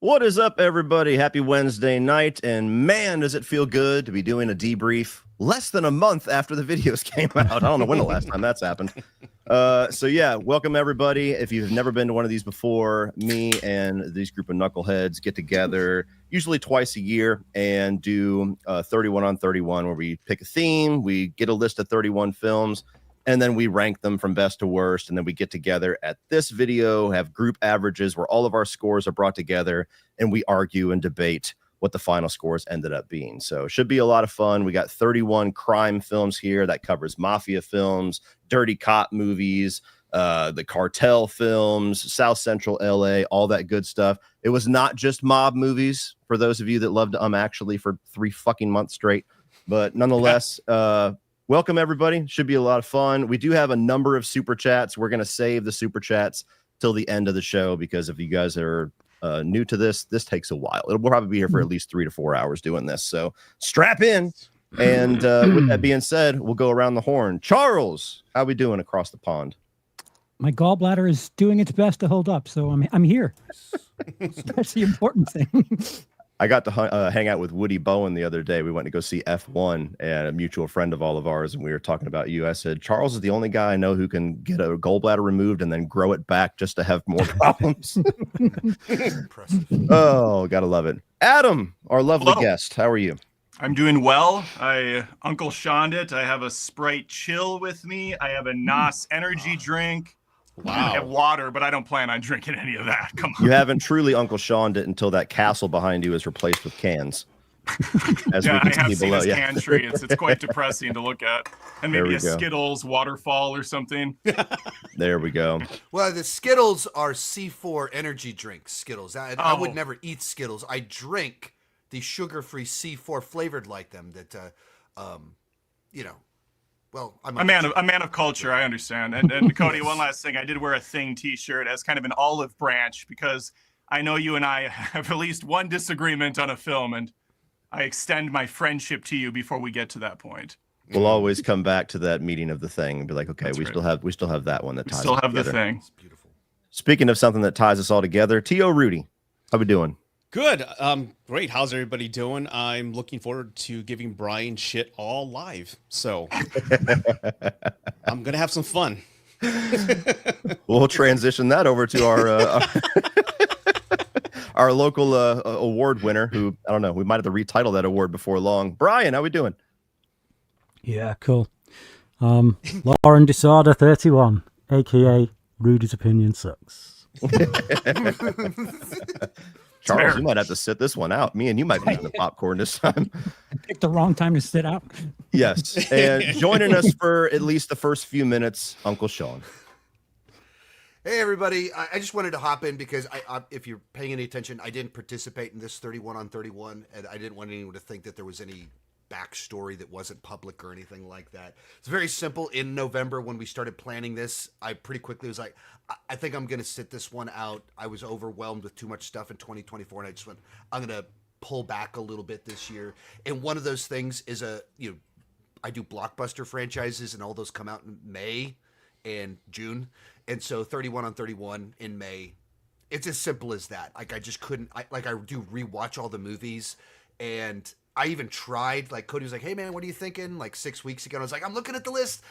What is up, everybody? Happy Wednesday night, and man, does it feel good to be doing a debrief less than a month after the videos came out. I don't know when the last time that's happened. So yeah, welcome everybody. If you've never been to one of these before, me and these group of knuckleheads get together usually twice a year and do 31 on 31, where we pick a theme, we get a list of 31 films, and then we rank them from best to worst. And then we get together at this video, have group averages where all of our scores are brought together, and we argue and debate what the final scores ended up being. So it should be a lot of fun. We got 31 crime films here. That covers mafia films, dirty cop movies, the cartel films, South Central LA, all that good stuff. It was not just mob movies, for those of you that loved actually for 3 fucking months straight. But nonetheless, welcome everybody. Should be a lot of fun. We do have a number of super chats. We're going to save the super chats till the end of the show, because if you guys are new to this takes a while. We'll probably be here for at least 3 to 4 hours doing this. So strap in. And with that being said, we'll go around the horn. Charles, how we doing across the pond? My gallbladder is doing its best to hold up, so I'm here. That's the important thing. I got to hang out with Woody Bowen the other day. We went to go see F1, and a mutual friend of all of ours, and we were talking about you. I said, Charles is the only guy I know who can get a gallbladder removed and then grow it back just to have more problems. Impressive. Oh, gotta love it. Adam, our lovely guest, how are you? I'm doing well. I Uncle Sean'd it. I have a Sprite Chill with me. I have a NOS energy drink. Wow. I have water, but I don't plan on drinking any of that. Come on. You haven't truly Uncle Sean'd it until that castle behind you is replaced with cans. As Yeah, we I can have see seen below. his Yeah. can tree. It's quite depressing to look at. And There maybe we a go. Skittles waterfall or something. There we go. Well, the Skittles are C4 energy drinks. Skittles. I would never eat Skittles. I drink the sugar-free C4 flavored like them. That, you know. Well, I'm a man of culture. I understand. And Cody, one last thing. I did wear a Thing T-shirt as kind of an olive branch, because I know you and I have at least one disagreement on a film, and I extend my friendship to you before we get to that point. We'll always come back to that meeting of the Thing and be like, okay, That's we right. still have that one that ties Still us have the together. Thing. It's beautiful. Speaking of something that ties us all together, T.O. Rudy, how we doing? Good. Great. How's everybody doing? I'm looking forward to giving Brian shit all live. So I'm going to have some fun. We'll transition that over to our local award winner, who, I don't know, we might have to retitle that award before long. Brian, how we doing? Yeah, cool. Lauren Disorder 31, aka Rudy's opinion sucks. Charles, fair. you might have to sit this one out. Me and you might be eating the popcorn this time. I picked the wrong time to sit out. Yes. And joining us for at least the first few minutes, Uncle Sean. Hey, everybody. I just wanted to hop in because if you're paying any attention, I didn't participate in this 31 on 31, and I didn't want anyone to think that there was any backstory that wasn't public or anything like that. It's very simple. In November, when we started planning this, I pretty quickly was like, I think I'm going to sit this one out. I was overwhelmed with too much stuff in 2024, and I just went, I'm going to pull back a little bit this year. And one of those things is I do blockbuster franchises, and all those come out in May and June. And so 31 on 31 in May, it's as simple as that. Like, I just couldn't, I do rewatch all the movies, and I even tried, like, Cody was like, hey man, what are you thinking? Like 6 weeks ago, and I was like, I'm looking at the list.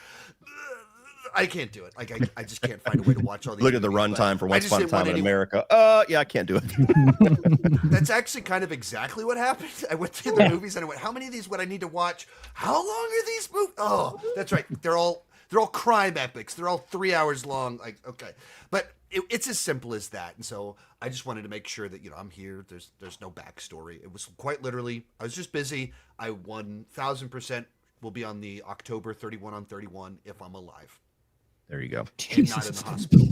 I can't do it. Like, I just can't find a way to watch all these Look at the movies, runtime for but I Once just Upon a didn't want Time in anyone- America. Yeah, I can't do it. That's actually kind of exactly what happened. I went to the movies and I went, how many of these would I need to watch? How long are these movies? Oh, that's right. They're all crime epics. They're all 3 hours long. Like, okay. But it's as simple as that. And so I just wanted to make sure that, I'm here. There's no backstory. It was quite literally, I was just busy. I 1000% will be on the October 31 on 31 if I'm alive There you go. and not in the hospital.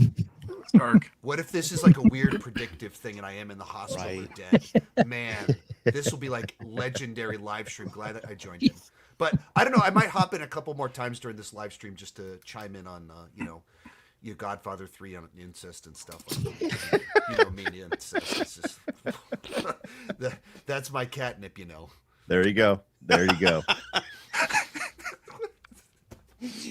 It's dark. What if this is like a weird predictive thing and I am in the hospital or Right. dead? Man, this will be like legendary live stream. Glad that I joined in. But I don't know. I might hop in a couple more times during this live stream just to chime in on, your Godfather 3 on incest and stuff. Me and incest. It's just, that's my catnip, There you go. There you go.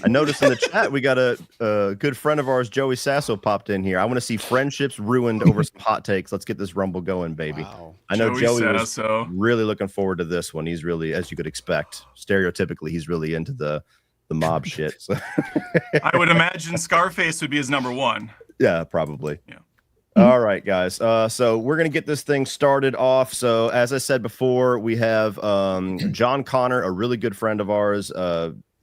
I noticed in the chat we got a good friend of ours, Joey Sasso, popped in here. I want to see friendships ruined over some hot takes. Let's get this rumble going, baby. Wow. I know Joey was Sasso. really looking forward to this one. He's really, as you could expect, stereotypically, he's really into the mob shit. So. I would imagine Scarface would be his number one. Yeah, probably. Yeah. All right, guys. So we're going to get this thing started off. So as I said before, we have John Connor, a really good friend of ours,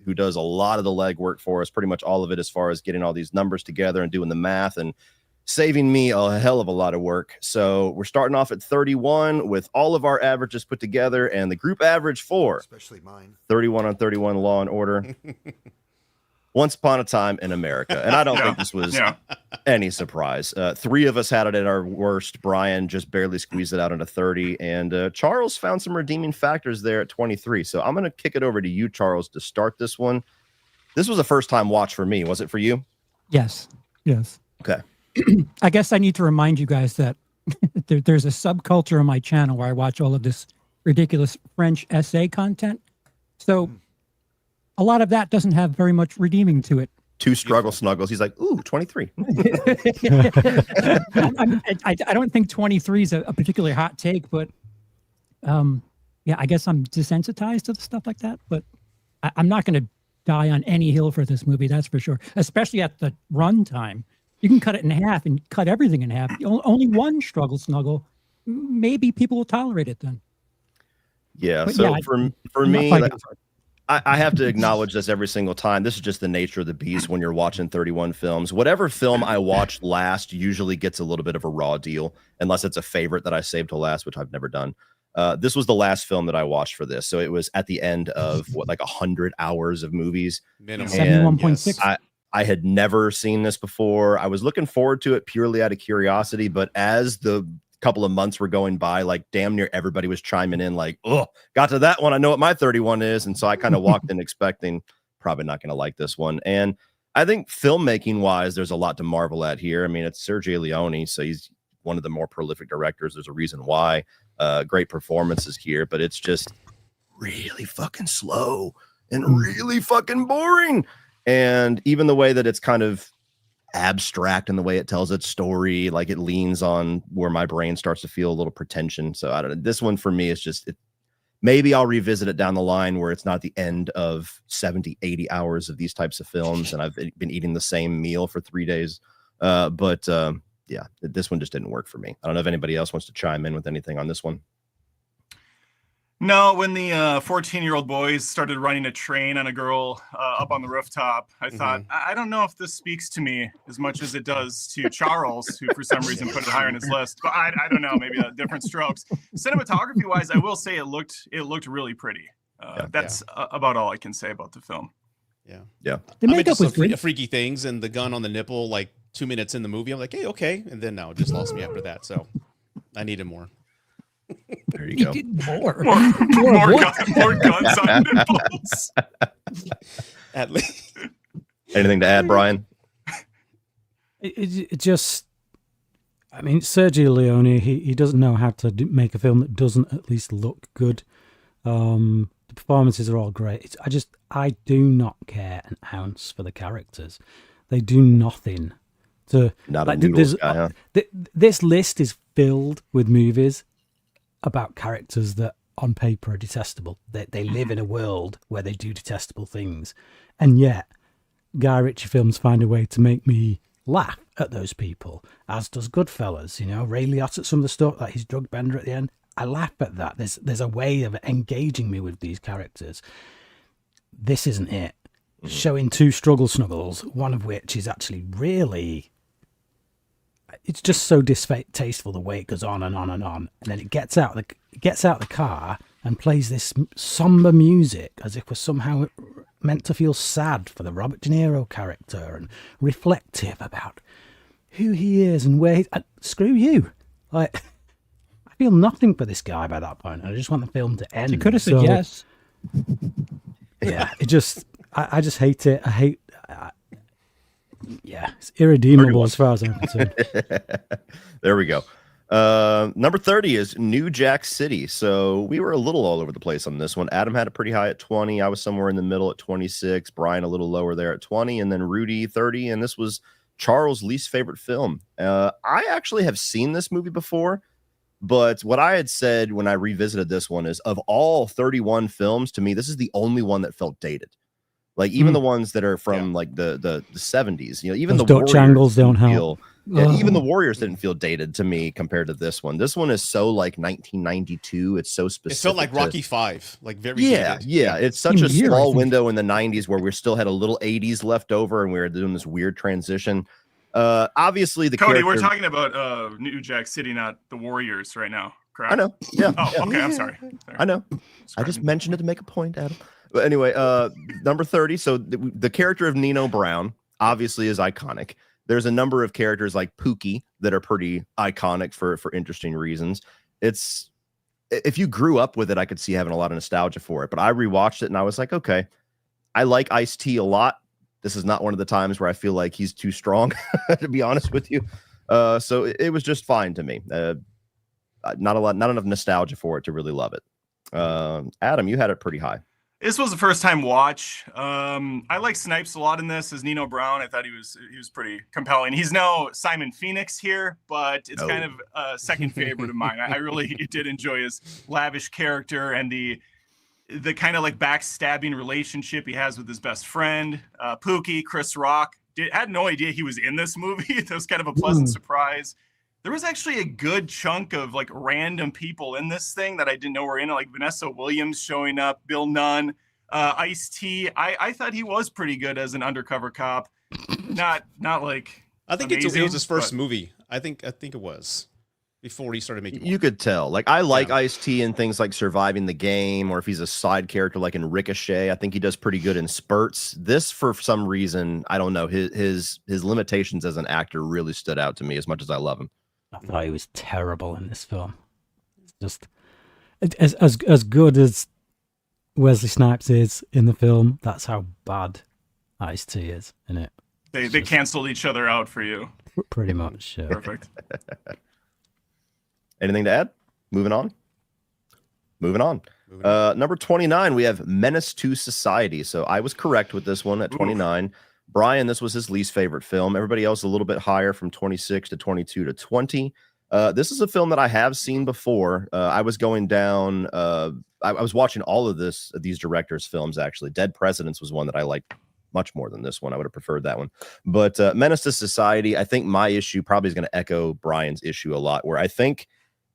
who does a lot of the legwork for us, pretty much all of it as far as getting all these numbers together and doing the math and saving me a hell of a lot of work. So we're starting off at 31 with all of our averages put together and the group average for Especially mine. 31 on 31 Law and Order. Once Upon a Time in America. And I don't think this was any surprise. 3 of us had it at our worst. Brian just barely squeezed it out into 30. And Charles found some redeeming factors there at 23. So I'm going to kick it over to you, Charles, to start this one. This was a first-time watch for me. Was it for you? Yes. Okay. I guess I need to remind you guys that there's a subculture on my channel where I watch all of this ridiculous French essay content. So a lot of that doesn't have very much redeeming to it. 2 struggle snuggles. He's like, ooh, 23. I don't think 23 is a particularly hot take, but yeah, I guess I'm desensitized to stuff like that. But I'm not going to die on any hill for this movie, that's for sure. Especially at the runtime, you can cut it in half and cut everything in half. Only one struggle snuggle, maybe people will tolerate it then. Yeah. But So yeah, for I'm not me, fighting like, for it. I have to acknowledge this every single time. This is just the nature of the beast when you're watching 31 films. Whatever film I watch last usually gets a little bit of a raw deal, unless it's a favorite that I saved to last, which I've never done. This was the last film that I watched for this. So it was at the end of like 100 hours of movies. Minimum. 71.6. I had never seen this before. I was looking forward to it purely out of curiosity, but as the couple of months were going by, like damn near everybody was chiming in like, oh, got to that one, I know what my 31 is. And so I kind of walked in expecting probably not going to like this one. And I think filmmaking wise, there's a lot to marvel at here. I mean, it's Sergio Leone, so he's one of the more prolific directors. There's a reason why. Great performances here, but it's just really fucking slow and really fucking boring. And even the way that it's kind of abstract in the way it tells its story, like it leans on where my brain starts to feel a little pretension. So I don't know. This one for me is just, maybe I'll revisit it down the line where it's not the end of 70, 80 hours of these types of films. And I've been eating the same meal for 3 days. But yeah, this one just didn't work for me. I don't know if anybody else wants to chime in with anything on this one. No, when the 14-year-old boys started running a train on a girl up on the rooftop, I thought, I don't know if this speaks to me as much as it does to Charles, who for some reason put it higher on his list. But I don't know, maybe different strokes. Cinematography-wise, I will say it looked really pretty. That's about all I can say about the film. Yeah. The makeup was good. Freaky things and the gun on the nipple, like 2 minutes in the movie. I'm like, hey, okay. And then no, it just lost me after that. So I needed more. There you go. More Guns on nipples. At least. Anything to add, Brian? It just, I mean, Sergio Leone, he doesn't know how to make a film that doesn't at least look good. The performances are all great. I do not care an ounce for the characters. They do nothing to. Not like, a noodles guy, huh? This list is filled with movies about characters that on paper are detestable. They live in a world where they do detestable things. And yet, Guy Ritchie films find a way to make me laugh at those people, as does Goodfellas. You know, Ray Liotta at some of the stuff, like his drug bender at the end. I laugh at that. There's a way of engaging me with these characters. This isn't it. Showing 2 struggle snuggles, one of which is actually really... It's just so distasteful the way it goes on and on and on, and then it gets out the car and plays this somber music as if we're somehow meant to feel sad for the Robert De Niro character and reflective about who he is and where. Screw you! Like, I feel nothing for this guy by that point. I just want the film to end. You could have said yes. Yeah, it just. I just hate it. I hate. Yeah, it's irredeemable as far as I'm concerned. There we go. Number 30 is New Jack City. So we were a little all over the place on this one. Adam had it pretty high at 20. I was somewhere in the middle at 26. Brian a little lower there at 20, and then Rudy 30. And this was Charles' least favorite film. I actually have seen this movie before, but what I had said when I revisited this one is, of all 31 films, to me, this is the only one that felt dated. Like even the ones that are from like the 70s, you know, even Those the Dutch Warriors angles don't didn't help. feel, yeah, even the Warriors didn't feel dated to me compared to this one. This one is so like 1992. It's so specific. It felt like to- Rocky Five, like very Yeah, dated. yeah. It's such a Same year, I small think. window in the 90s where we still had a little 80s left over and we were doing this weird transition. Obviously, the Cody, character... we're talking about New Jack City, not the Warriors right now, correct? I know. Yeah. Oh, yeah. okay. I'm sorry. I know. I just mentioned it to make a point, Adam. But anyway, number 30. So the character of Nino Brown obviously is iconic. There's a number of characters like Pookie that are pretty iconic for interesting reasons. It's, if you grew up with it, I could see having a lot of nostalgia for it. But I rewatched it and I was like, okay, I like Ice-T a lot. This is not one of the times where I feel like he's too strong, to be honest with you. So it was just fine to me. Not enough nostalgia for it to really love it. Adam, you had it pretty high. This was a first time watch. I like Snipes a lot in this as Nino Brown. I thought he was pretty compelling. He's no Simon Phoenix here, but it's kind of a second favorite of mine. I really did enjoy his lavish character and the kind of like backstabbing relationship he has with his best friend, Pookie. Chris Rock had no idea he was in this movie. It was kind of a pleasant surprise. There was actually a good chunk of like random people in this thing that I didn't know were in it, like Vanessa Williams showing up, Bill Nunn, Ice-T. I thought he was pretty good as an undercover cop. Not like I think amazing, it was his first but- movie. I think it was before he started making. You could tell. Like I like Yeah. Ice-T in things like Surviving the Game, or if he's a side character like in Ricochet, I think he does pretty good in spurts. This, for some reason, I don't know, his limitations as an actor really stood out to me as much as I love him. I thought he was terrible in this film. It's just as good as Wesley Snipes is in the film. That's how bad Ice-T is in it. They canceled each other out for you. Pretty much. Perfect. Anything to add? Moving on. Number 29, we have Menace to Society. So I was correct with this one at 29. Brian, this was his least favorite film. Everybody else a little bit higher, from 26 to 22 to 20. This is a film that I have seen before. I was going down. I was watching all of these directors' films, actually. Dead Presidents was one that I liked much more than this one. I would have preferred that one. But Menace to Society, I think my issue probably is going to echo Brian's issue a lot, where I think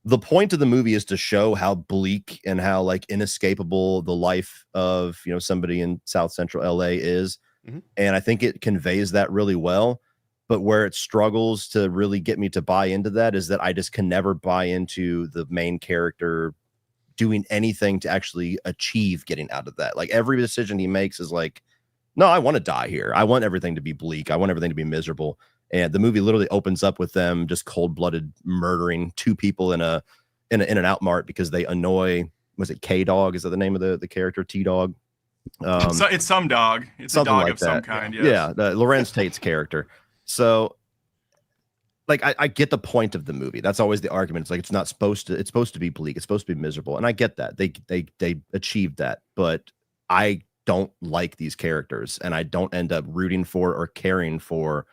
the point of the movie is to show how bleak and how like inescapable the life of, you know, somebody in South Central LA is. Mhm. And I think it conveys that really well. But where it struggles to really get me to buy into that is that I just can never buy into the main character doing anything to actually achieve getting out of that. Like every decision he makes is like, no, I want to die here. I want everything to be bleak. I want everything to be miserable. And the movie literally opens up with them just cold-blooded murdering two people in an Outmart because they annoy, was it K-Dog? Is that the name of the character? T-Dog? So it's some dog. It's a something dog like of some that. kind. Yes. Yeah, Lorenz Tate's character. So like I get the point of the movie. That's always the argument. It's like it's supposed to be bleak. It's supposed to be miserable. And I get that. They achieved that, but I don't like these characters and I don't end up rooting for or caring for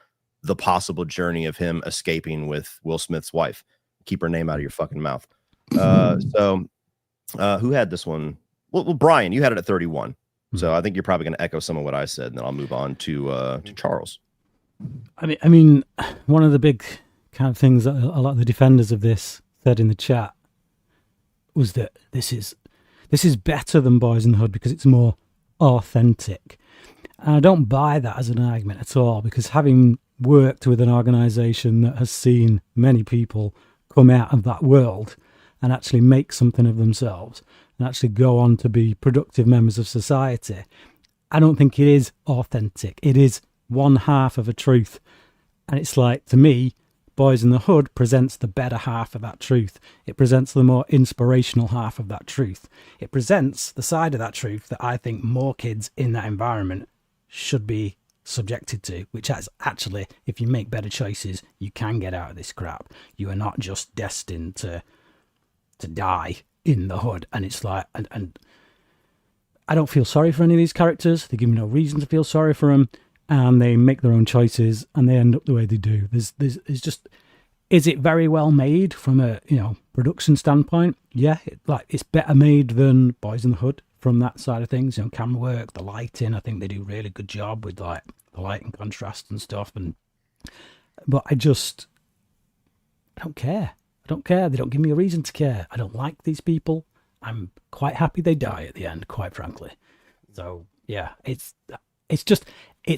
the possible journey of him escaping with Will Smith's wife. Keep her name out of your fucking mouth. So who had this one? Well, Brian, you had it at 31. So I think you're probably going to echo some of what I said, and then I'll move on to Charles. I mean, one of the big kind of things that a lot of the defenders of this said in the chat was that this is better than Boys in the Hood because it's more authentic. And I don't buy that as an argument at all, because having worked with an organization that has seen many people come out of that world and actually make something of themselves and actually go on to be productive members of society, I don't think it is authentic. It is one half of a truth. And it's like, to me, Boys in the Hood presents the better half of that truth. It presents the more inspirational half of that truth. It presents the side of that truth that I think more kids in that environment should be subjected to, which has actually, if you make better choices, you can get out of this crap. You are not just destined to die in the hood. And it's like, and I don't feel sorry for any of these characters. They give me no reason to feel sorry for them, and they make their own choices, and they end up the way they do. There's just, is it very well made from a production standpoint? Yeah, it's better made than Boys in the Hood from that side of things. Camera work, the lighting, I think they do a really good job with like the light and contrast and stuff. But I don't care. I don't care. They don't give me a reason to care. I don't like these people. I'm quite happy they die at the end, quite frankly. So yeah, it's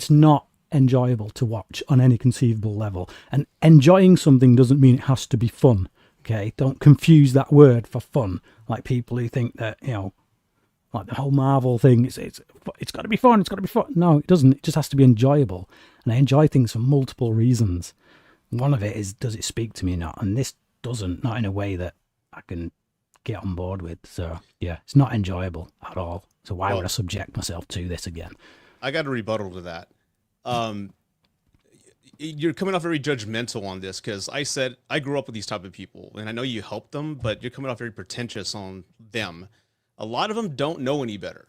not enjoyable to watch on any conceivable level. And enjoying something doesn't mean it has to be fun. Okay, don't confuse that word for fun. Like people who think that like the whole Marvel thing, it's got to be fun. It's got to be fun. No, it doesn't. It just has to be enjoyable. And I enjoy things for multiple reasons. One of it is, does it speak to me or not? And this doesn't, not in a way that I can get on board with. So yeah, it's not enjoyable at all. So why would I subject myself to this again? I got a rebuttal to that. You're coming off very judgmental on this, because I said I grew up with these type of people, and I know you helped them, but you're coming off very pretentious on them. A lot of them don't know any better.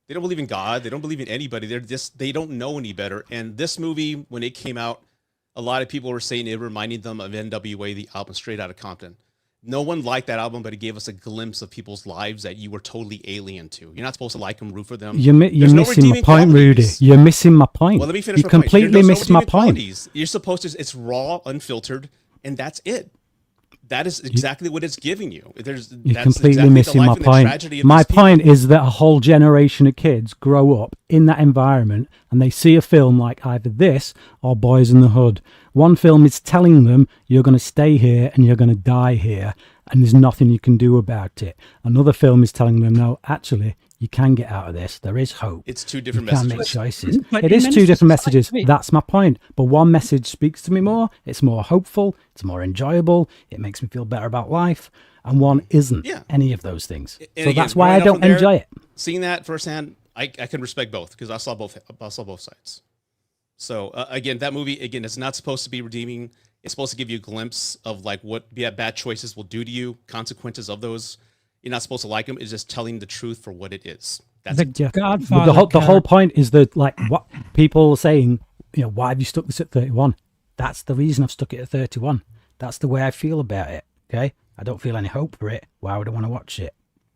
They don't believe in God. They don't believe in anybody. They don't know any better. And this movie, when it came out, a lot of people were saying it reminded them of NWA, the album Straight Outta Compton. No one liked that album, but it gave us a glimpse of people's lives that you were totally alien to. You're not supposed to like them, root for them. You're missing my point, Rudy. You're missing my point. Well, let me finish. You completely missed my point. You're supposed to. It's raw, unfiltered, and that's it. That is exactly what it's giving you. You're completely missing my point. My point is that a whole generation of kids grow up in that environment and they see a film like either this or Boys in the Hood. One film is telling them you're going to stay here and you're going to die here and there's nothing you can do about it. Another film is telling them, no, actually, you can get out of this. There is hope. It's two different messages. You can make choices. It is two different messages. That's my point. But one message speaks to me more. It's more hopeful. It's more enjoyable. It makes me feel better about life. And one isn't any of those things. And so again, that's why I don't enjoy it. Seeing that firsthand, I can respect both, because I saw both sides. So again, that movie, again, it's not supposed to be redeeming. It's supposed to give you a glimpse of like what bad choices will do to you, consequences of those. You're not supposed to like them. It's just telling the truth for what it is. That's the Godfather. The whole point is that, like, what people are saying, why have you stuck this at 31? That's the reason I've stuck it at 31. That's the way I feel about it. Okay, I don't feel any hope for it. Why would I want to watch it?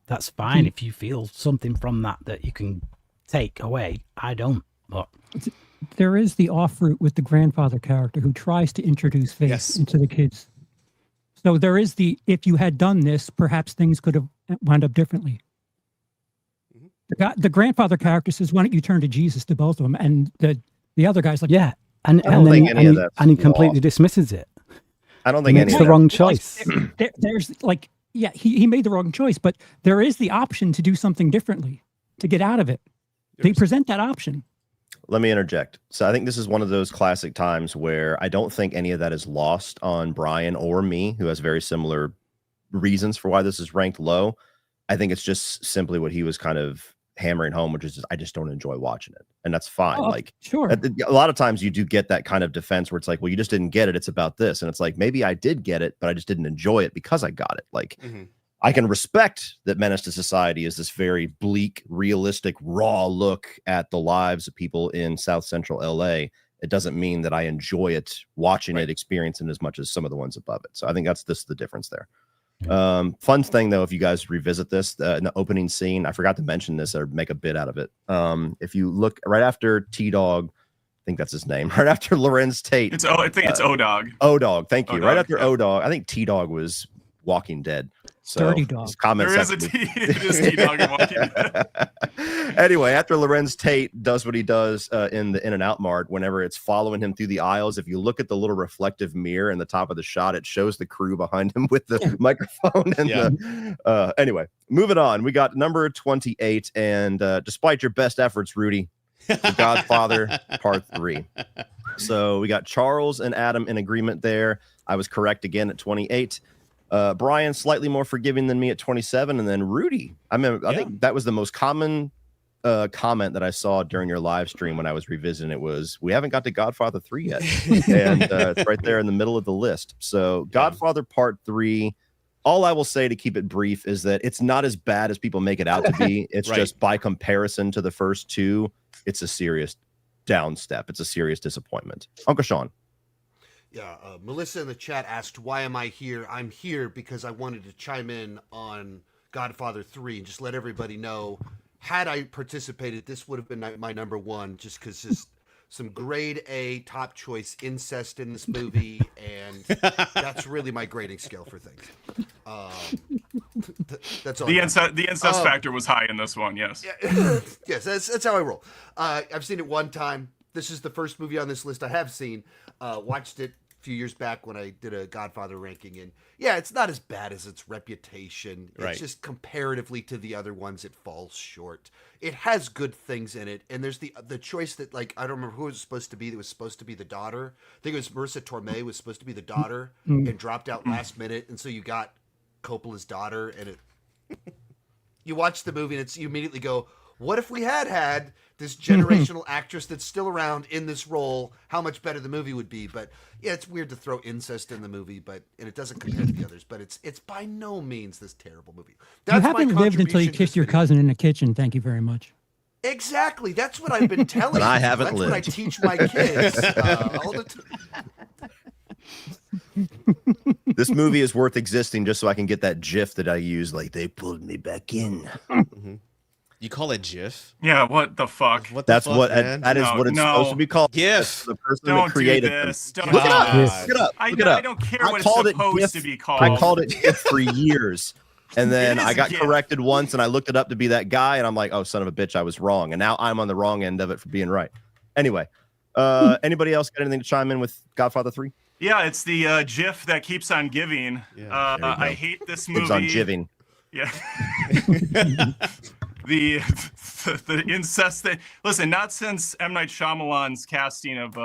That's fine if you feel something from that you can take away. I don't. But there is the off route with the grandfather character who tries to introduce faith into the kids. So there is if you had done this, perhaps things could have wound up differently. The grandfather character says, why don't you turn to Jesus, to both of them? And the other guy's like, yeah. And he completely dismisses it. I don't think it's the wrong choice. There's like, he made the wrong choice, but there is the option to do something differently, to get out of it. They present that option. Let me interject. So I think this is one of those classic times where I don't think any of that is lost on Brian or me, who has very similar reasons for why this is ranked low. I think it's just simply what he was kind of hammering home, which is I just don't enjoy watching it. And that's fine. Sure. A lot of times you do get that kind of defense where it's like, well, you just didn't get it. It's about this. And it's like, maybe I did get it, but I just didn't enjoy it because I got it. Like, I can respect that Menace to Society is this very bleak, realistic, raw look at the lives of people in South Central LA. It doesn't mean that I enjoy it, watching it, experiencing as much as some of the ones above it. So I think that's the difference there. Fun thing though, if you guys revisit this, in the opening scene, I forgot to mention this or make a bit out of it. If you look right after T-Dog, I think that's his name, right after Lorenz Tate. I think it's O-Dog. O-Dog, thank you. O-Dog, right after O-Dog, I think T-Dog was Walking Dead. So Dirty Dog. There is it is T-Dog in Walking Dead. Anyway, after Lorenz Tate does what he does in the In-N-Out Mart, whenever it's following him through the aisles, if you look at the little reflective mirror in the top of the shot, it shows the crew behind him with the microphone. And anyway, moving on. We got number 28, and despite your best efforts, Rudy, The Godfather Part 3. So we got Charles and Adam in agreement there. I was correct again at 28. Brian slightly more forgiving than me at 27, and then Rudy. I think that was the most common comment that I saw during your live stream when I was revisiting it was, we haven't got to Godfather 3 yet. And it's right there in the middle of the list. So Godfather Part 3, all I will say to keep it brief is that it's not as bad as people make it out to be. It's just by comparison to the first two, it's a serious down step. It's a serious disappointment. Uncle Sean. Yeah, Melissa in the chat asked, why am I here? I'm here because I wanted to chime in on Godfather 3 and just let everybody know, had I participated, this would have been my number one, just because just some grade A top choice incest in this movie, and that's really my grading scale for things. That's all. The incest factor was high in this one, yes. Yeah, yes, that's how I roll. I've seen it one time. This is the first movie on this list I have seen. Watched it a few years back when I did a Godfather ranking, and yeah, it's not as bad as its reputation. It's just comparatively to the other ones, it falls short. It has good things in it, and there's the choice that, like, I don't remember who it was supposed to be. It was supposed to be the daughter. I think it was Marissa Tomei was supposed to be the daughter and dropped out last minute, and so you got Coppola's daughter, and it. You watch the movie and you immediately go, what if we had this generational actress that's still around in this role? How much better the movie would be. But yeah, it's weird to throw incest in the movie, and it doesn't compare to the others. But it's by no means this terrible movie. You haven't lived until you kissed your cousin in the kitchen. Thank you very much. Exactly. That's what I've been telling you. I haven't That's lived. what I teach my kids all the time. This movie is worth existing just so I can get that GIF that I use, like, they pulled me back in. You call it GIF? Yeah, what the fuck? What the That's fuck, what man? that is what it's supposed to be called. GIF. The person Don't that created do this. them. Don't Look it do up. this. Look it up. I Look it up. don't care what called it's supposed GIF. to be called. I called it GIF for years. And then It is I got GIF. corrected once, and I looked it up to be that guy, and I'm like, oh, son of a bitch, I was wrong. And now I'm on the wrong end of it for being right. Anyway, anybody else got anything to chime in with Godfather 3? Yeah, it's the GIF that keeps on giving. Yeah, there you go. I hate this movie. It's on jiving. Yeah. the incest thing. Listen, not since M. Night Shyamalan's casting of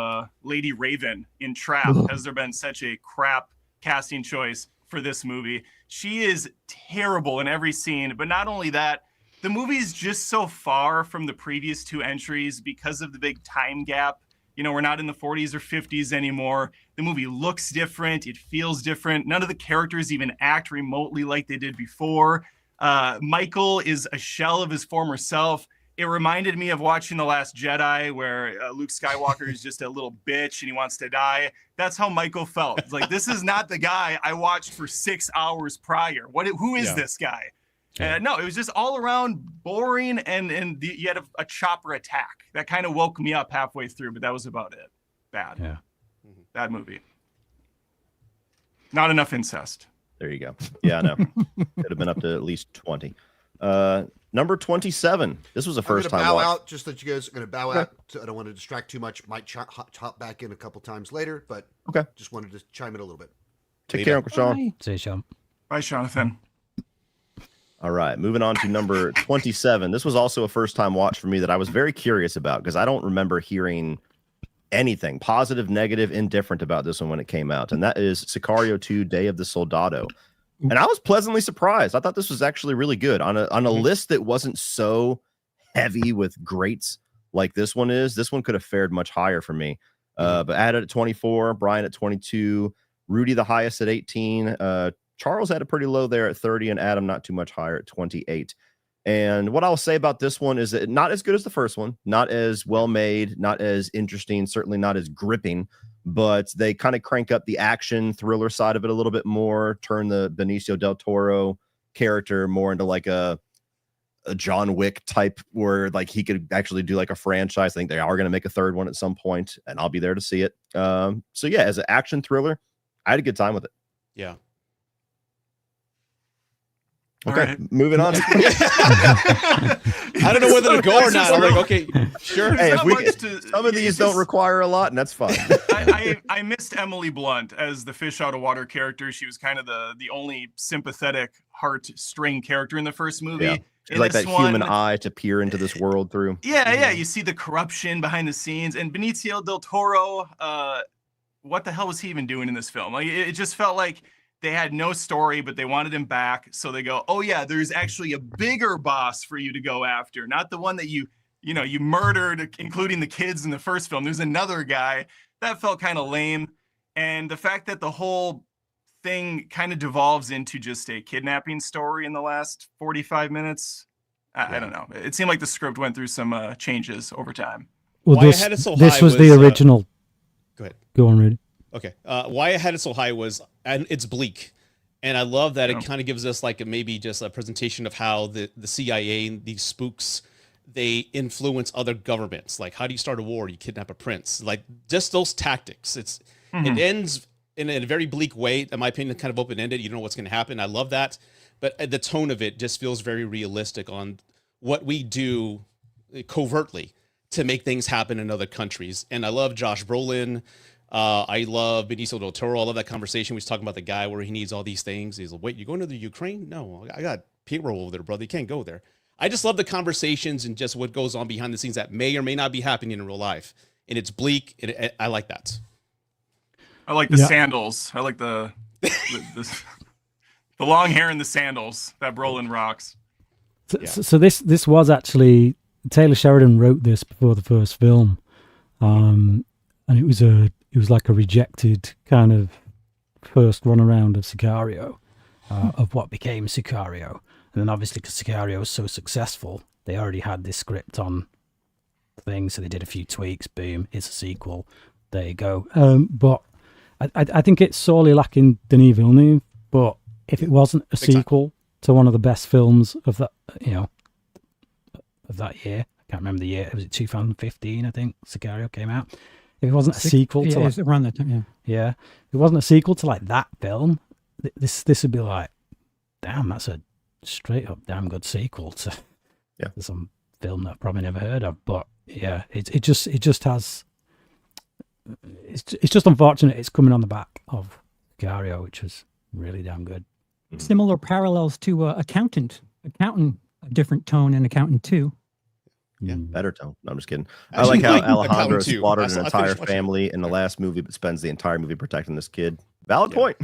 Lady Raven in Trap has there been such a crap casting choice for this movie. She is terrible in every scene, but not only that, the movie is just so far from the previous two entries because of the big time gap. You know, we're not in the 40s or 50s anymore. The movie looks different. It feels different. None of the characters even act remotely like they did before. Michael is a shell of his former self. It reminded me of watching The Last Jedi, where Luke Skywalker is just a little bitch and he wants to die. That's how Michael felt. It's like, this is not the guy I watched for 6 hours prior. Who is this guy? No, it was just all around boring, and you had a chopper attack. That kind of woke me up halfway through, but that was about it. Bad. Yeah. Bad movie. Not enough incest. There you go. Yeah, I know. Could have been up to at least 20. Number 27. This was a first time I'm gonna bow watch. out, just that you guys are going to bow out. So I don't want to distract too much. Might hop back in a couple times later, but Okay. just wanted to chime in a little bit. Take care, Uncle Sean. Bye. Say, Sean. Bye, Jonathan. All right, moving on to number 27. This was also a first-time watch for me that I was very curious about because I don't remember hearing anything positive, negative, indifferent about this one when it came out, and that is Sicario 2: Day of the Soldado. And I was pleasantly surprised. I thought this was actually really good on a list that wasn't so heavy with greats like this one is. This one could have fared much higher for me. But I had it at 24, Brian at 22, Rudy the highest at 18. Charles had it pretty low there at 30, and Adam not too much higher at 28. And what I'll say about this one is that not as good as the first one, not as well made, not as interesting, certainly not as gripping, but they kind of crank up the action thriller side of it a little bit more, turn the Benicio del Toro character more into like a John Wick type where like he could actually do like a franchise. I think they are going to make a third one at some point, and I'll be there to see it. So yeah, as an action thriller, I had a good time with it. Yeah. Okay, right. moving on. I don't know whether to go or not. I'm like, okay, sure. Hey, if not we much to- some of these it's don't just- require a lot, and that's fine. I missed Emily Blunt as the fish out of water character. She was kind of the only sympathetic heartstring character in the first movie. Yeah. In Like this that human one- eye to peer into this world through. Yeah, you see the corruption behind the scenes, and Benicio del Toro. What the hell was he even doing in this film? Like, it just felt like they had no story, but they wanted him back. So they go, oh yeah, there's actually a bigger boss for you to go after, not the one that you murdered, including the kids in the first film. There's another guy. That felt kind of lame. And the fact that the whole thing kind of devolves into just a kidnapping story in the last 45 minutes. I don't know. It seemed like the script went through some changes over time. Well, Why I had it so this high was the original. Go ahead. Go on, Rudy. Okay. Why I had it so high was, and it's bleak. And I love that it kind of gives us like maybe just a presentation of how the CIA and these spooks, they influence other governments. Like, how do you start a war? You kidnap a prince. Like, just those tactics. It ends in a very bleak way, in my opinion, kind of open-ended. You don't know what's going to happen. I love that. But the tone of it just feels very realistic on what we do covertly to make things happen in other countries. And I love Josh Brolin. I love Benicio del Toro. I love that conversation. We was talking about the guy where he needs all these things. He's like, wait, you're going to the Ukraine? No, I got payroll over there, brother. You can't go there. I just love the conversations and just what goes on behind the scenes that may or may not be happening in real life. And it's bleak. And I like that. I like the sandals. I like the long hair and the sandals that Brolin rocks. So this was actually, Taylor Sheridan wrote this before the first film, and it was like a rejected kind of first run around of Sicario, of what became Sicario, and then obviously because Sicario was so successful, they already had this script on thing, so they did a few tweaks. Boom, it's a sequel. There you go. But I think it's sorely lacking Denis Villeneuve. But if it wasn't a sequel to one of the best films of that, of that year, I can't remember the year. Was it 2015? I think Sicario came out. If it wasn't a sequel to like, around that time, if it wasn't a sequel to like that film, this would be like, damn, that's a straight up damn good sequel to some film that I've probably never heard of. But yeah, it just has. It's just unfortunate it's coming on the back of Sicario, which was really damn good. Similar parallels to Accountant, a different tone in Accountant 2. Yeah, better tone. No, I'm just kidding. Actually, I like how Alejandro too. slaughtered an entire family in the last movie, but spends the entire movie protecting this kid. Valid point.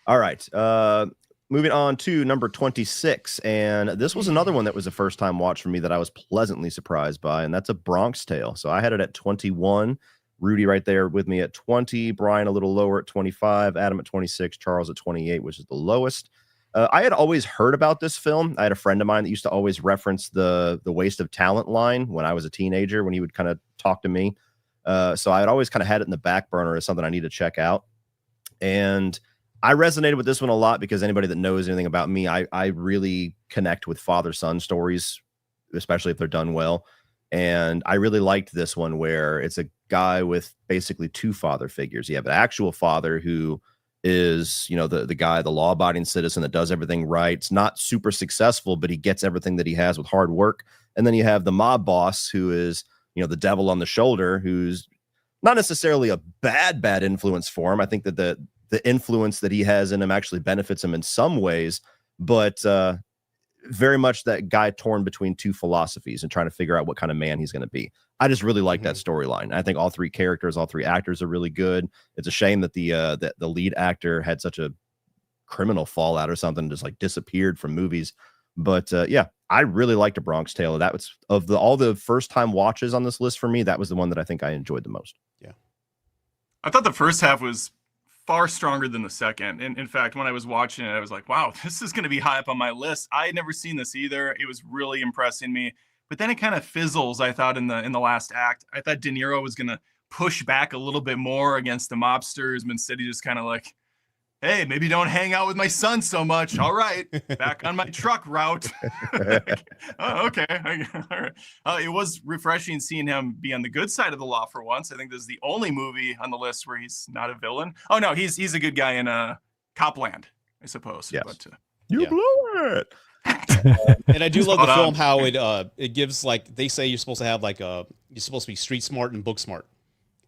All right. Moving on to number 26. And this was another one that was a first time watch for me that I was pleasantly surprised by. And that's A Bronx Tale. So I had it at 21. Rudy right there with me at 20. Brian a little lower at 25. Adam at 26. Charles at 28, which is the lowest. I had always heard about this film. I had a friend of mine that used to always reference the waste of talent line when I was a teenager, when he would kind of talk to me. So I had always kind of had it in the back burner as something I need to check out. And I resonated with this one a lot because anybody that knows anything about me, I really connect with father-son stories, especially if they're done well. And I really liked this one where it's a guy with basically two father figures. You have an actual father who is, the guy, the law-abiding citizen that does everything right. It's not super successful, but he gets everything that he has with hard work. And then you have the mob boss who is, the devil on the shoulder, who's not necessarily a bad influence for him. I think that the influence that he has in him actually benefits him in some ways, but very much that guy torn between two philosophies and trying to figure out what kind of man he's going to be. I just really like that storyline. I think all three actors are really good. It's a shame that the lead actor had such a criminal fallout or something, just like disappeared from movies. But I really liked A Bronx Tale. That was all the first time watches on this list for me. That was the one that I think I enjoyed the most. Yeah, I thought the first half was far stronger than the second. And in fact, when I was watching it, I was like, wow, this is going to be high up on my list. I had never seen this either. It was really impressing me. But then it kind of fizzles, I thought, in the last act. I thought De Niro was going to push back a little bit more against the mobsters, but instead he just kind of like, hey, maybe don't hang out with my son so much. All right, back on my truck route. Oh, okay. All right. It was refreshing seeing him be on the good side of the law for once. I think this is the only movie on the list where he's not a villain. Oh, no, he's a good guy in Copland, I suppose. Yes. But, you blew it. And I do love the film how it gives, like, they say you're supposed to have like you're supposed to be street smart and book smart.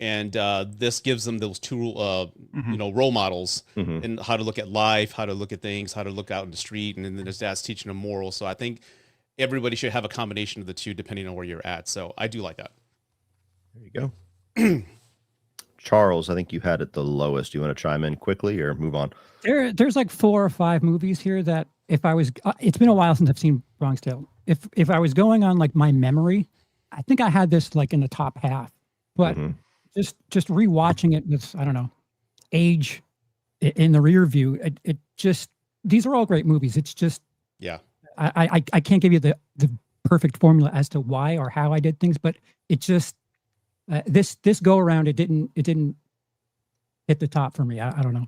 And this gives them those two, role models and how to look at life, how to look at things, how to look out in the street. And then his dad's teaching them morals. So I think everybody should have a combination of the two depending on where you're at. So I do like that. There you go. Charles, I think you had it the lowest. You want to chime in quickly or move on? There's like 4 or 5 movies here that if I was, it's been a while since I've seen Bronx Tale. If I was going on like my memory, I think I had this like in the top half. But just rewatching it with, I don't know, age in the rear view, it just, these are all great movies. It's just, I can't give you the perfect formula as to why or how I did things, but it just, this go around, it didn't hit the top for me. I don't know.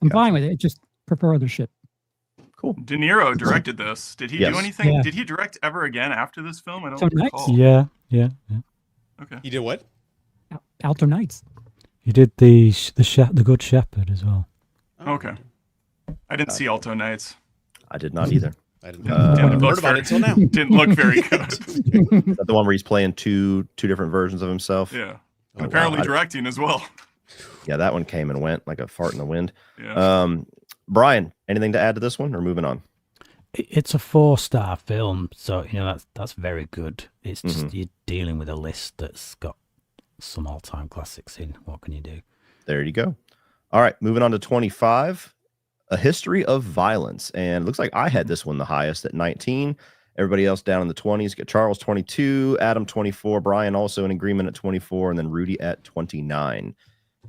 I'm fine with it. It just prefer other shit. Cool. De Niro directed this. Did he do anything? Yeah. Did he direct ever again after this film? I don't So nice. recall. Yeah. Okay. He did what? Alto Nights. He did the Good Shepherd as well. Okay. I didn't see Alto Nights. I did not either. I didn't Didn't look heard about it until now. Didn't look very good. Is that the one where he's playing two different versions of himself? Yeah. Oh, Apparently wow. directing as well. Yeah, that one came and went like a fart in the wind. Yeah. Brian, anything to add to this one or moving on? It's a 4-star film, so that's very good. It's just you're dealing with a list that's got some all-time classics in. What can you do? There you go. All right, moving on to 25, A History of Violence. And it looks like I had this one the highest at 19. Everybody else down in the 20s. Got Charles 22, Adam 24, Brian also in agreement at 24, and then Rudy at 29.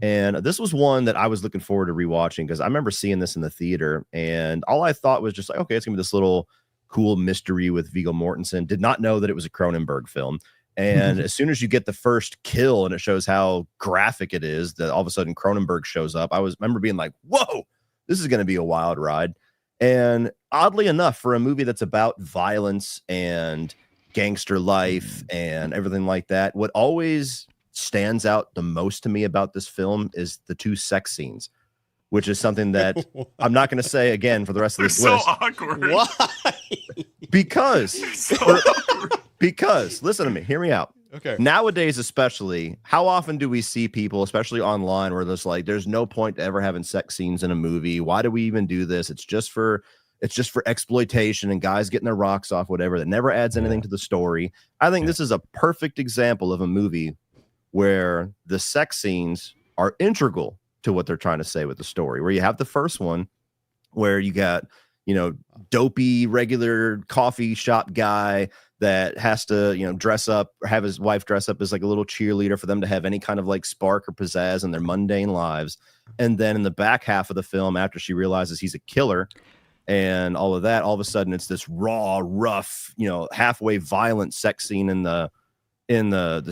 And this was one that I was looking forward to rewatching because I remember seeing this in the theater, and all I thought was just like, okay, it's gonna be this little cool mystery with Viggo Mortensen. Did not know that it was a Cronenberg film. And as soon as you get the first kill and it shows how graphic it is, that all of a sudden Cronenberg shows up, I remember being like, whoa, this is going to be a wild ride. And oddly enough, for a movie that's about violence and gangster life and everything like that, what always stands out the most to me about this film is the 2 sex scenes, which is something that I'm not going to say again for the rest of They're this so list. awkward. Why? Because listen to me, hear me out. Okay. Nowadays, especially, how often do we see people, especially online, where there's like, there's no point to ever having sex scenes in a movie. Why do we even do this? It's just for exploitation and guys getting their rocks off, whatever. That never adds anything to the story. I think this is a perfect example of a movie where the sex scenes are integral to what they're trying to say with the story. Where you have the first one, where you got, dopey regular coffee shop guy that has to, dress up or have his wife dress up as like a little cheerleader for them to have any kind of like spark or pizzazz in their mundane lives. And then in the back half of the film, after she realizes he's a killer and all of that, all of a sudden it's this raw, rough, halfway violent sex scene in the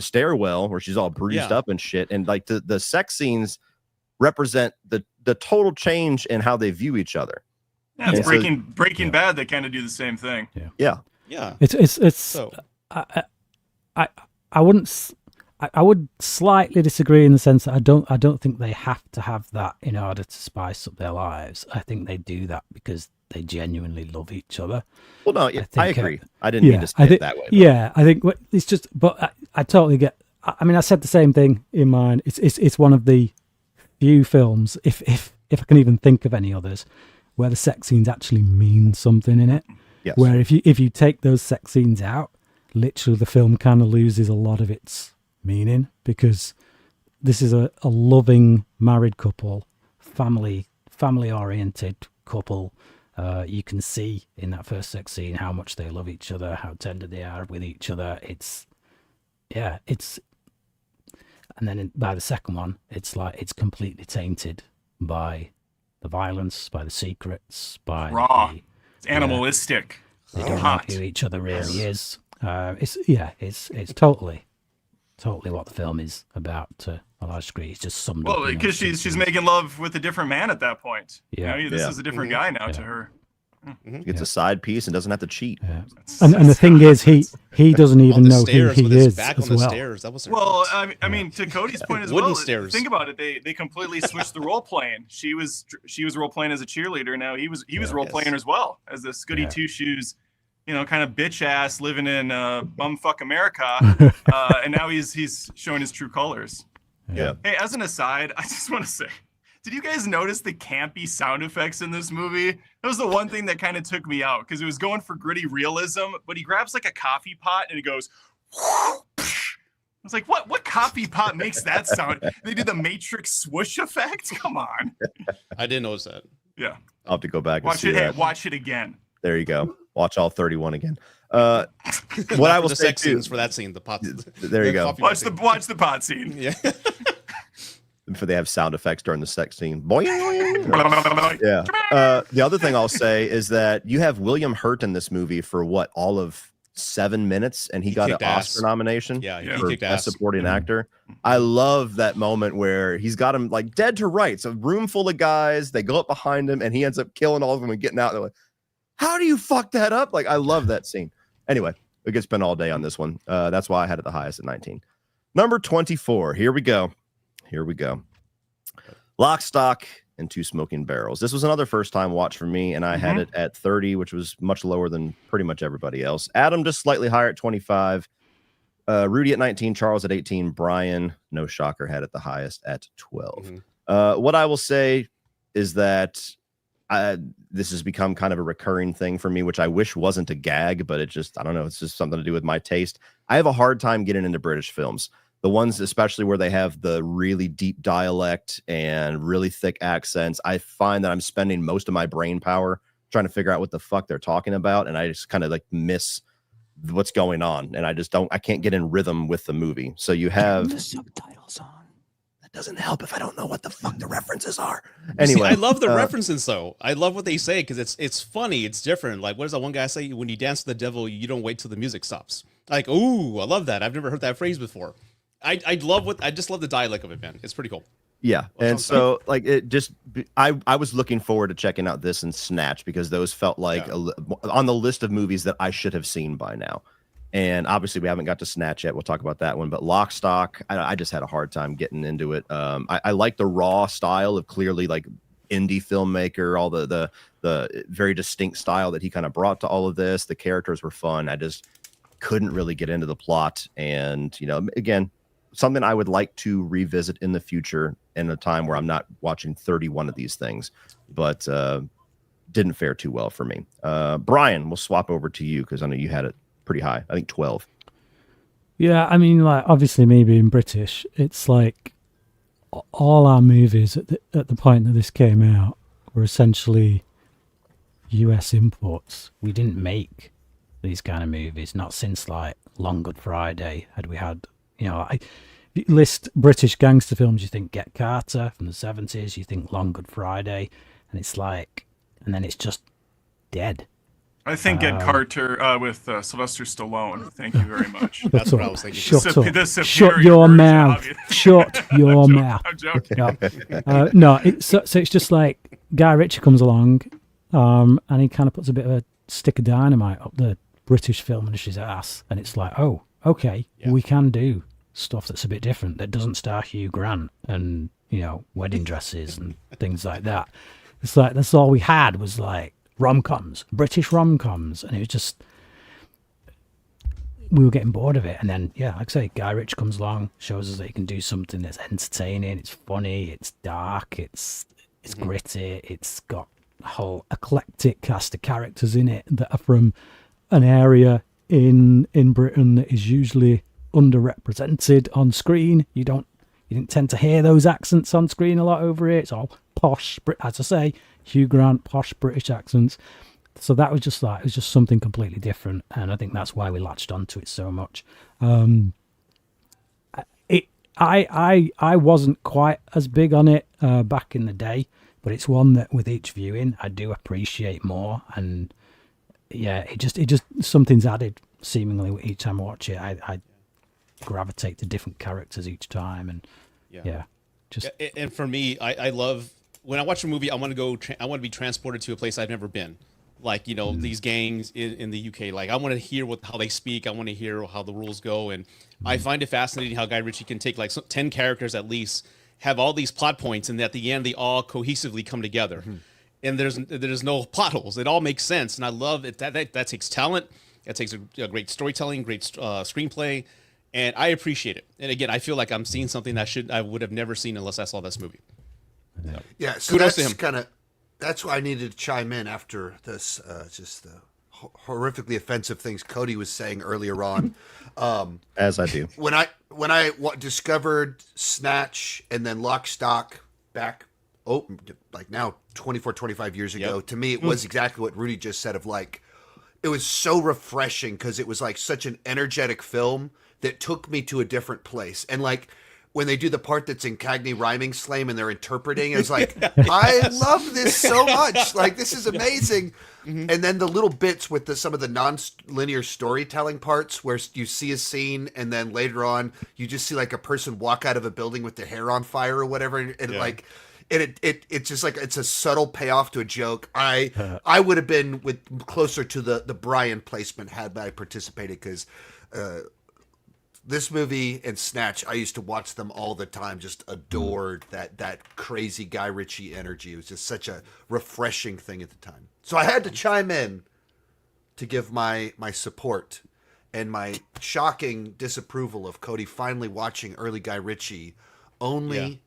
stairwell where she's all bruised up and shit. And like the sex scenes represent the total change in how they view each other. Yeah, it's And Breaking Bad. They kind of do the same thing. Yeah. It's So I wouldn't. I would slightly disagree in the sense that I don't think they have to have that in order to spice up their lives. I think they do that because they genuinely love each other. Well, no, I think, agree. I didn't mean to say it that way. Yeah, I think it's just. But I totally get. I mean, I said the same thing in mine. It's one of the few films, if I can even think of any others, where the sex scenes actually mean something in it. Yes. Where if you take those sex scenes out, literally the film kind of loses a lot of its meaning, because this is a loving married couple, family oriented couple. You can see in that first sex scene how much they love each other, how tender they are with each other. And then by the second one, it's like it's completely tainted by the violence, by the secrets, by Raw. the, It's animalistic. they don't know Hot. who each other really is. It's totally what the film is about to a large degree. It's just summed up. Well, because she's making love with a different man at that point. Yeah. This is a different guy now to her. He gets a side piece and doesn't have to cheat. Yeah. And the thing is, he doesn't even know who he is back as on the well. stairs. That was Well, I mean, to Cody's point as Wooden well. stairs. Think about it. They completely switched the role playing. She was role playing as a cheerleader. Now he was role playing as well as this goody two shoes, kind of bitch ass living in bumfuck America. And now he's showing his true colors. Yeah. Hey, as an aside, I just want to say, did you guys notice the campy sound effects in this movie? That was the one thing that kind of took me out, because it was going for gritty realism, but he grabs like a coffee pot and he goes, I was like, what coffee pot makes that sound? They did the Matrix swoosh effect. Come on. I didn't notice that. Yeah. I'll have to go back and Watch see it. that. Hey, watch it again. There you go. Watch all 31 again. What I will the say sex too, scenes for that scene, the pot. There you go. Watch the pot scene. Yeah. If they have sound effects during the sex scene. Boing. Yeah. The other thing I'll say is that you have William Hurt in this movie for what, all of 7 minutes, and he got an kicked ass. Oscar nomination Yeah, he for kicked best ass. supporting actor. I love that moment where he's got him like dead to rights, a room full of guys. They go up behind him, and he ends up killing all of them and getting out. They're like, "How do you fuck that up?" Like, I love that scene. Anyway, we could spend all day on this one. That's why I had it the highest at 19. Number 24. Here we go. Lock, Stock, and Two Smoking Barrels. This was another first-time watch for me, and I had it at 30, which was much lower than pretty much everybody else. Adam just slightly higher at 25. Rudy at 19, Charles at 18, Brian, no shocker, had it the highest at 12. What I will say is that this has become kind of a recurring thing for me, which I wish wasn't a gag, but it just, I don't know, it's just something to do with my taste. I have a hard time getting into British films. The ones especially where they have the really deep dialect and really thick accents, I find that I'm spending most of my brain power trying to figure out what the fuck they're talking about, and I just kind of like miss what's going on, and I can't get in rhythm with the movie. So you have the subtitles on. that doesn't help if I don't know what the fuck the references are. Anyway, Anyway, I love the references though. I love what they say because it's funny, it's different. Like, what does that one guy say? When you dance to the devil, you don't wait till the music stops. Like, ooh, I love that. I've never heard that phrase before. I just love the dialect of it, man. It's pretty cool. Yeah, and so like it just, I was looking forward to checking out this and Snatch because those felt like on the list of movies that I should have seen by now. And obviously we haven't got to Snatch yet. We'll talk about that one. But Lock, Stock, I just had a hard time getting into it. I like the raw style of clearly like indie filmmaker, all the very distinct style that he kind of brought to all of this. The characters were fun. I just couldn't really get into the plot. And, you know, again, something I would like to revisit in the future in a time where I'm not watching 31 of these things, but didn't fare too well for me. Brian, we'll swap over to you because I know you had it pretty high. I think 12. Yeah, I mean, like, obviously, me being British, it's like all our movies at the point that this came out were essentially US imports. We didn't make these kind of movies, not since like Long Good Friday had we had, you know, if you list British gangster films, you think Get Carter from the 70s, you think Long Good Friday, and it's like, and then it's just dead. I think Get Carter with Sylvester Stallone. Thank you very much. That's what I was thinking. Shut up. The Shut superior your version, mouth. obviously. Shut your mouth. I'm joking. Yeah. No, so it's just like Guy Ritchie comes along, and he kind of puts a bit of a stick of dynamite up the British film industry's ass, and it's like, oh, okay, we can do stuff that's a bit different that doesn't star Hugh Grant and, you know, wedding dresses and things like that. It's like that's all we had was like rom-coms, British rom-coms, and it was just, we were getting bored of it. And then, yeah, like I say, Guy Ritchie comes along, shows us that he can do something that's entertaining, it's funny, it's dark, it's gritty, it's got a whole eclectic cast of characters in it that are from an area in Britain that is usually underrepresented on screen. You didn't tend to hear those accents on screen a lot over here. It's all posh, as I say, Hugh Grant, posh British accents. So that was just like, it was just something completely different, and I think that's why we latched onto it so much. I wasn't quite as big on it back in the day, but it's one that with each viewing I do appreciate more. And yeah, it just something's added seemingly each time I watch it. I gravitate to different characters each time, and and for me, I love when I watch a movie. I want to be transported to a place I've never been, like, you know, these gangs in the UK. Like, I want to hear how they speak. I want to hear how the rules go, and I find it fascinating how Guy Ritchie can take like 10 characters at least, have all these plot points, and at the end they all cohesively come together. And there's no plot holes. It all makes sense, and I love it. That takes talent. That takes a great storytelling, great screenplay, and I appreciate it. And again, I feel like I'm seeing something that I would have never seen unless I saw this movie. Yeah, so Kudos to that's him. that's why I needed to chime in after this. Just the horrifically offensive things Cody was saying earlier on. As I do. When I discovered Snatch and then Lock, Stock back, like now 24, 25 years ago, to me it was exactly what Rudy just said of like, it was so refreshing because it was like such an energetic film that took me to a different place. And like when they do the part that's in Cagney rhyming slam and they're interpreting, it's like, I love this so much. Like, this is amazing. And then the little bits with some of the non-linear storytelling parts where you see a scene and then later on you just see like a person walk out of a building with their hair on fire or whatever. And like, it's just like, it's a subtle payoff to a joke. I would have been closer to the Brian placement had I participated, because this movie and Snatch, I used to watch them all the time, just adored that crazy Guy Ritchie energy. It was just such a refreshing thing at the time. So I had to chime in to give my support and my shocking disapproval of Cody finally watching early Guy Ritchie, only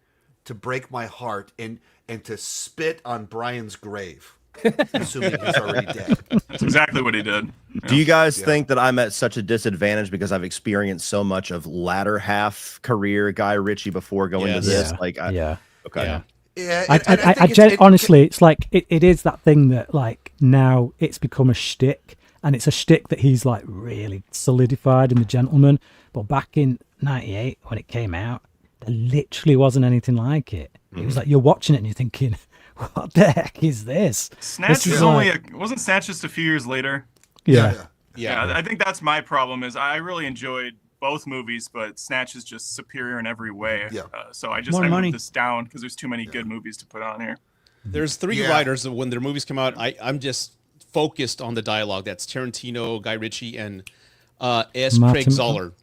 to break my heart and to spit on Brian's grave, assuming he's already dead. That's exactly what he did. Do you guys think that I'm at such a disadvantage because I've experienced so much of latter half career Guy Ritchie before going to this? Okay. Yeah. Honestly, it's like it is that thing that like now it's become a shtick, and it's a shtick that he's like really solidified in The Gentleman. But back in '98 when it came out, there literally wasn't anything like it. It was like you're watching it and you're thinking, what the heck is this? Snatch is wasn't Snatch just a few years later? Yeah. I think that's my problem. Is I really enjoyed both movies, but Snatch is just superior in every way. So I moved this down because there's too many good movies to put on here. There's three writers that when their movies come out, I'm just focused on the dialogue. That's Tarantino, Guy Ritchie, and Craig Zoller.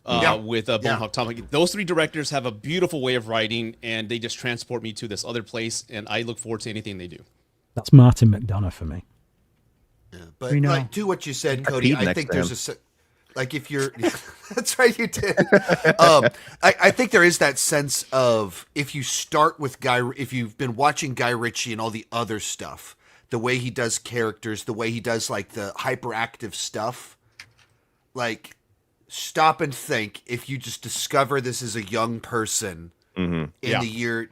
With Blumhouse Tom. Those three directors have a beautiful way of writing, and they just transport me to this other place, and I look forward to anything they do. That's Martin McDonagh for me. Yeah, but like to what you said, Cody, I think there's like if you're that's right, you did. I think there is that sense of if you start with if you've been watching Guy Ritchie and all the other stuff, the way he does characters, the way he does like the hyperactive stuff, like stop and think if you just discover this is a young person in the year,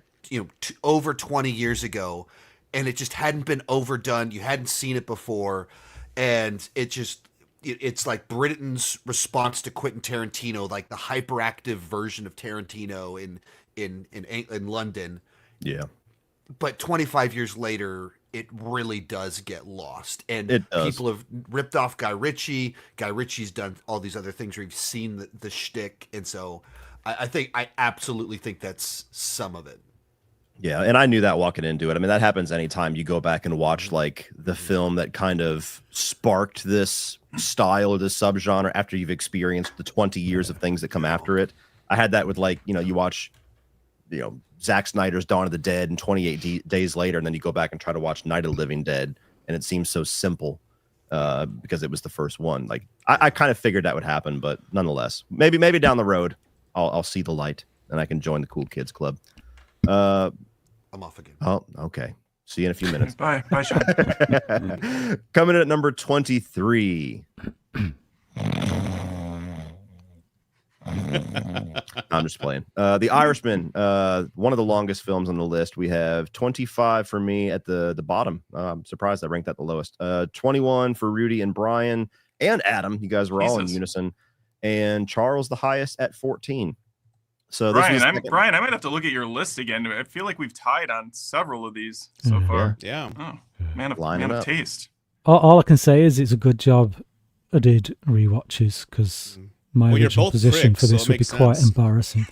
over 20 years ago, and it just hadn't been overdone. You hadn't seen it before. And it's like Britain's response to Quentin Tarantino, like the hyperactive version of Tarantino in London. Yeah. But 25 years later, it really does get lost. And people have ripped off Guy Ritchie. Guy Ritchie's done all these other things where you've seen the shtick. And so I absolutely think that's some of it. Yeah, and I knew that walking into it. I mean, that happens anytime you go back and watch like the film that kind of sparked this style or this subgenre after you've experienced the 20 years of things that come after it. I had that with like, you watch, Zack Snyder's Dawn of the Dead and 28 days later, and then you go back and try to watch Night of the Living Dead, and it seems so simple because it was the first one. Like I kind of figured that would happen, but nonetheless, maybe down the road I'll see the light and I can join the cool kids club. I'm off again. Oh, okay. See you in a few minutes. Bye, Sean. Coming in at number 23. I'm just playing. The Irishman, one of the longest films on the list. We have 25 for me at the bottom. I'm surprised I ranked that the lowest. 21 for Rudy and Brian and Adam. You guys were all in unison. And Charles the highest at 14. So Brian, I might have to look at your list again. I feel like we've tied on several of these so far. Yeah. Oh, man of taste. All I can say is it's a good job I did rewatches, because my original position for this would be quite embarrassing.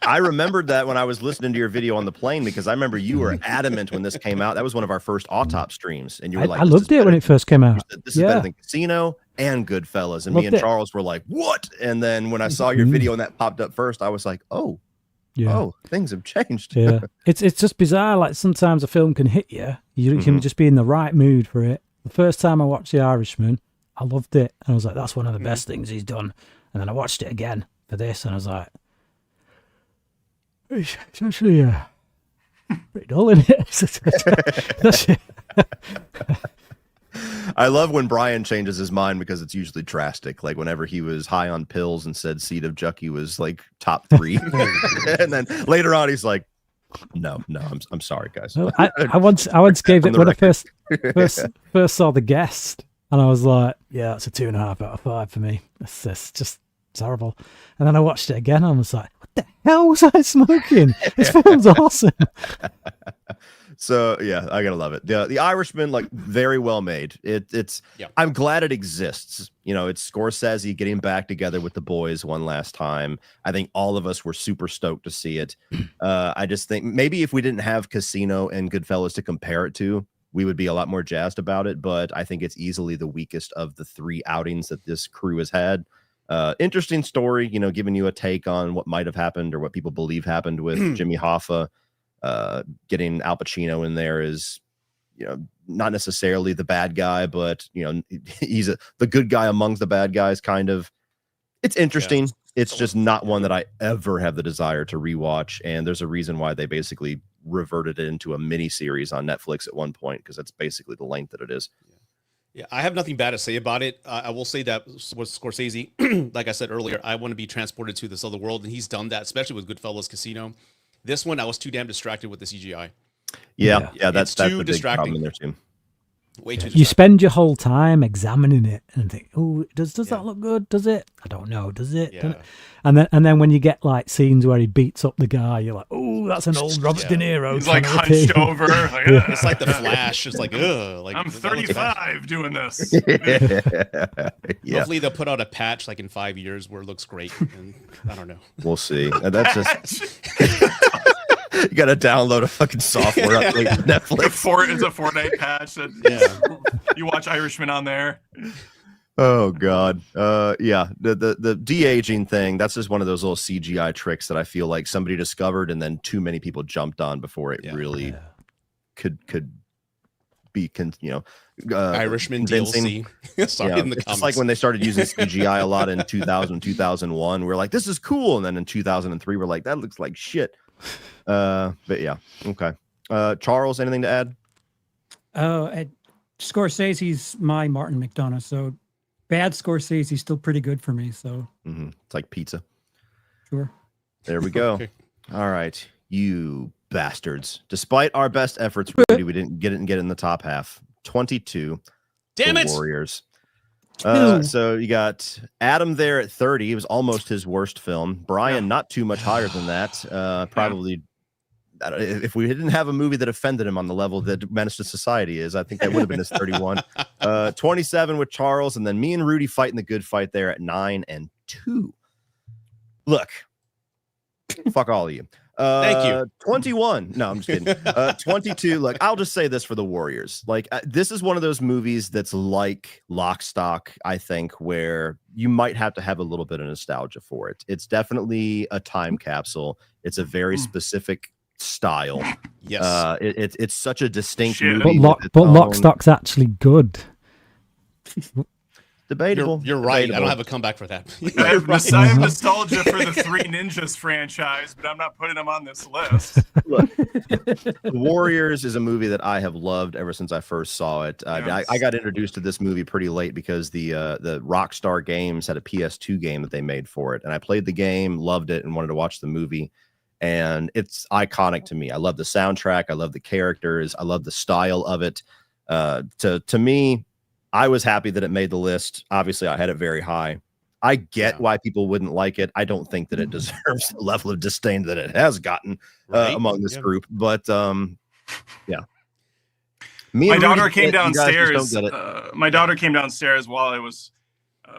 I remembered that when I was listening to your video on the plane, because I remember you were adamant when this came out. That was one of our first AutopStreams, and you were like, I loved it when it first came out. This is better than Casino and Goodfellas. And me and Charles were like, what? And then when I saw your video and that popped up first, I was like, oh, things have changed. Yeah. It's just bizarre. Like sometimes a film can hit you. You can just be in the right mood for it. The first time I watched The Irishman, I loved it. And I was like, that's one of the best things he's done. And then I watched it again for this, and I was like, it's actually pretty dull, isn't it? I love when Brian changes his mind because it's usually drastic. Like whenever he was high on pills and said Seed of Chucky was like top 3, and then later on he's like, no, I'm sorry, guys. Well, I once gave it when I first saw The Guest, and I was like, yeah, it's a 2.5 out of 5 for me. It's just horrible. And then I watched it again, and I was like, what the hell was I smoking? This film's awesome. So yeah, I gotta love it. The Irishman, like very well made. It's I'm glad it exists. You know, it's Scorsese getting back together with the boys one last time. I think all of us were super stoked to see it. I just think maybe if we didn't have Casino and Goodfellas to compare it to, we would be a lot more jazzed about it. But I think it's easily the weakest of the 3 outings that this crew has had. Interesting story, you know, giving you a take on what might have happened or what people believe happened with Jimmy Hoffa. Getting Al Pacino in there is, you know, not necessarily the bad guy, but you know, he's the good guy amongst the bad guys. Kind of, it's interesting. It's just not one that I ever have the desire to rewatch. And there's a reason why they basically reverted it into a mini series on Netflix at one point, because that's basically the length that it is. Yeah, I have nothing bad to say about it. I will say that with Scorsese, like I said earlier, I want to be transported to this other world, and he's done that, especially with Goodfellas, Casino. This one, I was too damn distracted with the CGI. Yeah, that's too a big distracting problem in there too. Way too distracting. You spend your whole time examining it and think, oh, does that look good? Does it? I don't know. Does it? Yeah. And then when you get like scenes where he beats up the guy, you're like, oh, that's an old Robert De Niro. He's like hunched over. Like, It's like the Flash. It's like, ugh. Like, I'm 35 doing this. Yeah, Hopefully they'll put out a patch like in 5 years where it looks great. And I don't know. we'll see. And that's just. You got to download a fucking software update to Netflix. It's a Fortnite patch. And you watch Irishman on there. Oh God. Yeah. The de-aging thing, that's just one of those little CGI tricks that I feel like somebody discovered and then too many people jumped on before it really could be Irishman convincing. DLC. Sorry, in the it's comments. just like when they started using CGI a lot in 2000, 2001. We're like, this is cool. And then in 2003, we're like, that looks like shit. But yeah. Okay. Charles, anything to add? Scorsese's my Martin McDonough, so bad Scorsese's still pretty good for me. So It's like pizza. sure. There we go. Okay. All right, you bastards. Despite our best efforts, Rudy, we didn't get it in the top half. 22. Damn the it! Warriors. So you got Adam there at 30. It was almost his worst film. Brian, not too much higher than that. Probably, if we didn't have a movie that offended him on the level that Menace to Society is, I think that would have been his 31. 27 with Charles, and then me and Rudy fighting the good fight there at 9 and 2. Look, fuck all of you. Thank you. 21. No, I'm just kidding. 22. Look, I'll just say this for the Warriors. Like, this is one of those movies that's like Lock, Stock, I think, where you might have to have a little bit of nostalgia for it. It's definitely a time capsule. It's a very specific style. Yes. It's such a distinct Shit. movie. But Lock, Stock's actually good. Debatable. You're right. Debatable. I don't have a comeback for that. I have nostalgia for the Three Ninjas franchise, but I'm not putting them on this list. Look, The Warriors is a movie that I have loved ever since I first saw it. I got introduced to this movie pretty late because the Rockstar Games had a PS2 game that they made for it, and I played the game, loved it, and wanted to watch the movie. And it's iconic to me. I love the soundtrack. I love the characters. I love the style of it. To me, I was happy that it made the list. Obviously, I had it very high. I get why people wouldn't like it. I don't think that it deserves the level of disdain that it has gotten among this group. But yeah. My daughter came downstairs. My daughter came downstairs while I was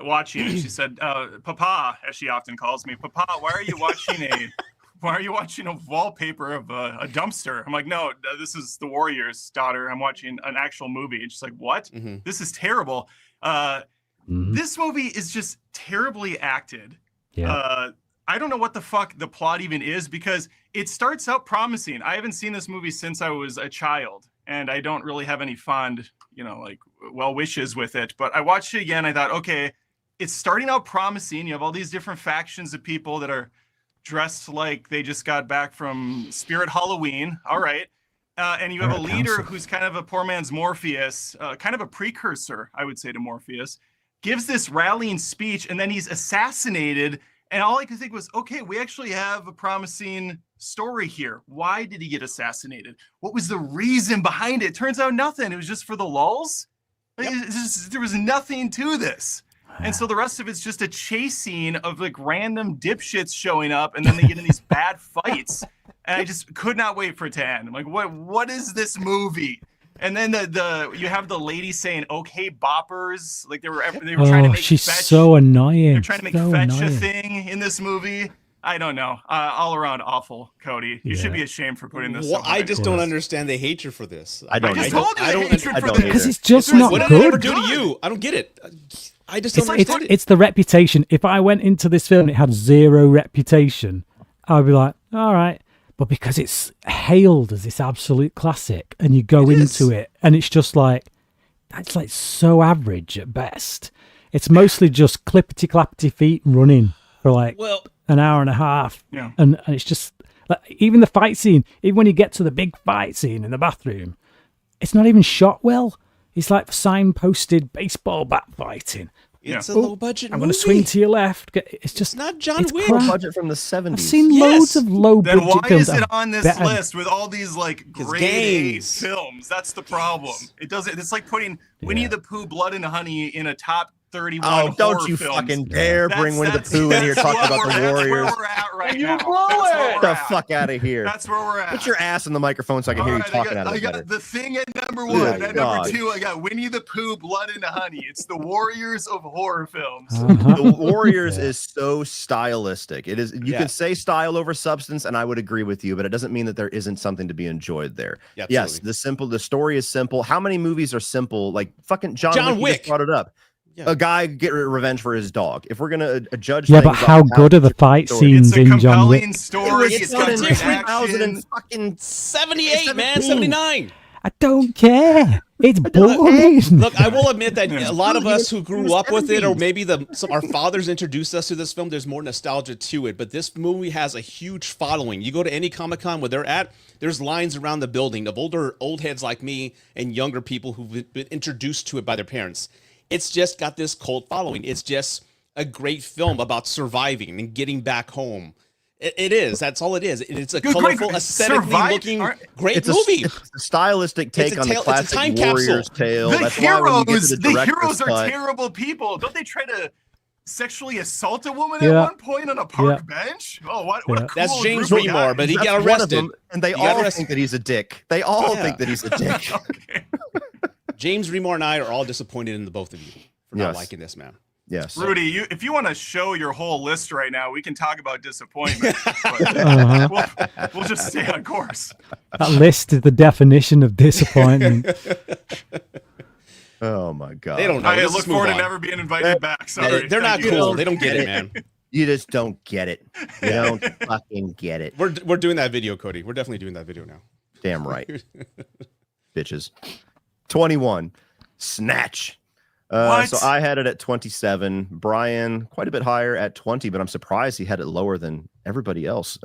watching, and she said, "Papa," as she often calls me, "Papa, why are you watching a wallpaper of a dumpster?" I'm like, "No, this is The Warriors, daughter. I'm watching an actual movie." And she's like, "What? This is terrible." This movie is just terribly acted. Yeah. I don't know what the fuck the plot even is, because it starts out promising. I haven't seen this movie since I was a child, and I don't really have any fond, well wishes with it. But I watched it again. I thought, okay, it's starting out promising. You have all these different factions of people that are dressed like they just got back from Spirit Halloween. All right. and you have a Right, leader council. who's kind of a poor man's Morpheus, kind of a precursor, I would say, to Morpheus, gives this rallying speech, and then he's assassinated. And all I could think was, okay, we actually have a promising story here. Why did he get assassinated? What was the reason behind it? Turns out nothing. It was just for the lulz. Like, there was nothing to this. And so the rest of it's just a chase scene of like random dipshits showing up, and then they get in these bad fights. And I just could not wait for it to end. I'm like, what is this movie? And then you have the lady saying, "Okay, boppers," like they were trying to make she's fetch. so annoying. They're trying to make so fetch annoying. a thing in this movie. I don't know. All around awful, Cody. You should Yeah. be ashamed for putting this. Well, stuff on I your just list. don't understand the hatred for this. I don't I just either. told you I the don't- hatred I for don't this. Because either. it's just What not What did I ever good. do to you? I don't get it. I just It's, don't it's, understand it. it's the reputation. If I went into this film and it had zero reputation, I'd be like, all right. But because it's hailed as this absolute classic, and you go into it, and it's just like, it's like so average at best. It's mostly just clippity clappity feet running for like Well, an hour and a half. Yeah. And it's just like, even the fight scene, even when you get to the big fight scene in the bathroom, it's not even shot well. It's like signposted baseball bat fighting. it's a Oh, low budget I'm movie. going to swing to your left. It's just It's not John it's Wick. crap. Budget from the 70s. I've seen Yes. loads of low budget Then why films. is that it are on this better. list with all these like It's grade A gangs. films? That's the problem. It doesn't. It's like putting Winnie the Pooh, Blood and Honey in a top 31 Oh, don't horror you films. fucking dare bring Winnie the Pooh in here that's talking what about we're- the That's Warriors. where we're at right You now. blew That's where it. we're Get the at. fuck out of here. That's where we're at. Put your ass in the microphone so I can hear you All right, talking I out of it got better. the thing at number Oh one. my At number God. two, I got Winnie the Pooh, Blood and Honey. It's the Warriors of horror films. Uh-huh. The Warriors Yeah. is so stylistic. It is. You Yeah. can say style over substance, and I would agree with you, but it doesn't mean that there isn't something to be enjoyed there. Yeah, Yes, absolutely. the story is simple. How many movies are simple? Like fucking John John Wick, you just Wick. brought it up. Yeah. A guy get revenge for his dog. If we're gonna judge, Yeah, but things how on good are the fight story- It's scenes a in John Wick? compelling story. It's It's done got in great 2000 and action. fucking 78, man. 17. 79. I don't care. It's boring. Look, I will admit that a lot of Dude, us he who was grew up with it, or 70s. maybe our fathers introduced us to this film, there's more nostalgia to it. But this movie has a huge following. You go to any Comic-Con where they're at, there's lines around the building of old heads like me and younger people who've been introduced to it by their parents. It's just got this cult following. It's just a great film about surviving and getting back home. It is. That's all it is. It's a Good, colorful, great. aesthetically Survive- looking aren't- great it's movie. it's a stylistic take a on the tale- it's a classic time capsule. Warriors tale. The That's why when you get heroes, to the director's heroes are cut- terrible people. Don't they try to sexually assault a woman Yeah. at one point on a park bench? Oh, what a Yeah. cool That's James group of Remar, guys. but he That's got one of arrested. them, and they He got all arrested. think that he's a dick. They all Yeah. think that he's a dick. Okay. James Remar and I are all disappointed in the both of you for not Yes. liking this, man. Yes. Rudy, if you want to show your whole list right now, we can talk about disappointment. But Uh-huh. we'll just stay on course. That list is the definition of disappointment. Oh my god. They don't know. I Let's look just move forward to on. never being invited back. Sorry. They're not Thank you. cool. They don't get it, man. You just don't get it. You don't fucking get it. We're doing that video, Cody. We're definitely doing that video now. Damn right. Bitches. 21. Snatch. What? So I had it at 27. Brian quite a bit higher at 20, but I'm surprised he had it lower than everybody else.